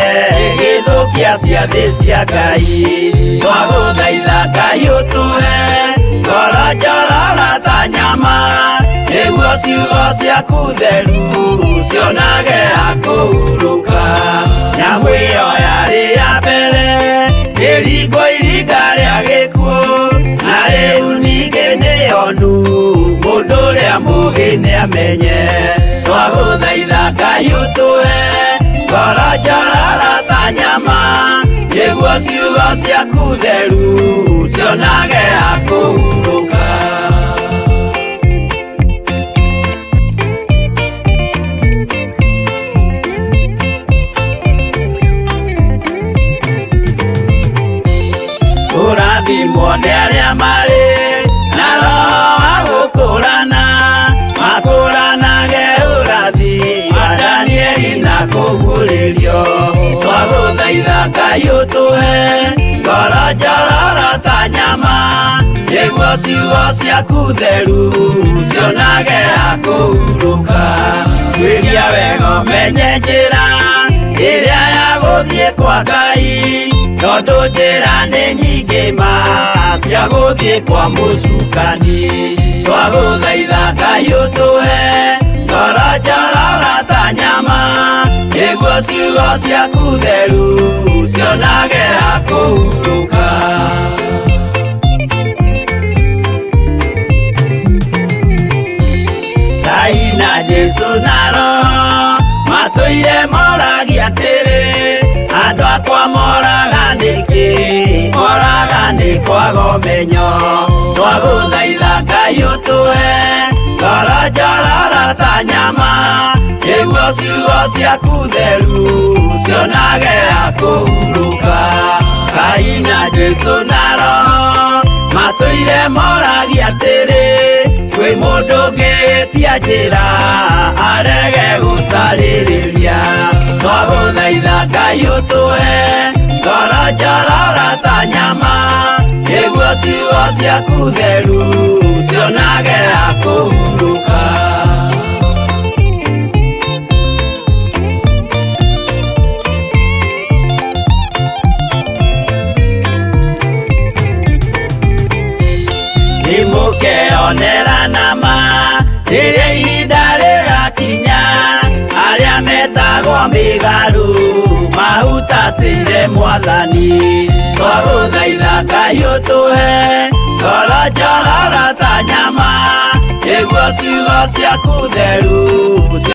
gĩthũkia ciathĩ cia Ngai. Twagũthaitha Ngai ũtũhe ngoro njororo ta nyama, nĩguo ciugo ciaku theru cionage akũhurũka. Nyamũ ĩyo yarĩ ya mbere ĩringwo iringa rĩa gĩkuũ, na rĩu ningĩ nĩyonu mũndũ ũrĩa mũũgĩ nĩamenye. Twagũthaitha Ngai ũtũhe ngoro njororo ta nyama, nĩguo ciugo ciaku theru cionage akũhurũka. Ũrathimwo nĩ arĩa marĩ na roho wa gũkũũrana, makũũranage ũrathi wa Danieli na kũguũrĩrio. Twagũthaitha Ngai ũtũhe ngoro njororo ta nyama, nĩguo ciugo ciaku theru cionage akũhurũka. Twĩria wega ũmenye njĩra ĩrĩa ya gũthiĩ kwa Ngai, tondũ njĩra nĩ nyingĩ ma cia gũthiĩ kwa mũcukani. Twagũthaitha Ngai ũtũhe ngoro njororo ta nyama, nĩguo ciugo ciaku theru cionage akũhurũka. Ngai na Jesũ na Roho matũire moragia atĩrĩ, andũ akwa moraga nĩkĩ, moraga nĩ kwaga ũmenyo. Twagũthaitha Ngai ũtũhe ngoro njororo ta nyama, nĩguo ciugo ciaku theru cionage akũhurũka. Ngai na Jesũ na Roho matũire moragia atĩrĩ, kwĩ mũndũ ũngĩtia njĩra arege gũcarĩrĩria. Twagũthaitha Ngai ũtũhe ngoro njororo ta nyama, nĩguo ciugo ciaku theru cionage akũhurũka. Nĩmũkeonera nama rĩrĩa ihinda rĩgakinya, arĩa metagwo mĩgarũ mahutatĩire Mwathani. Twagũthaitha Ngai ũtũhe ngoro njororo ta nyama, nĩguo ciugo ciaku theru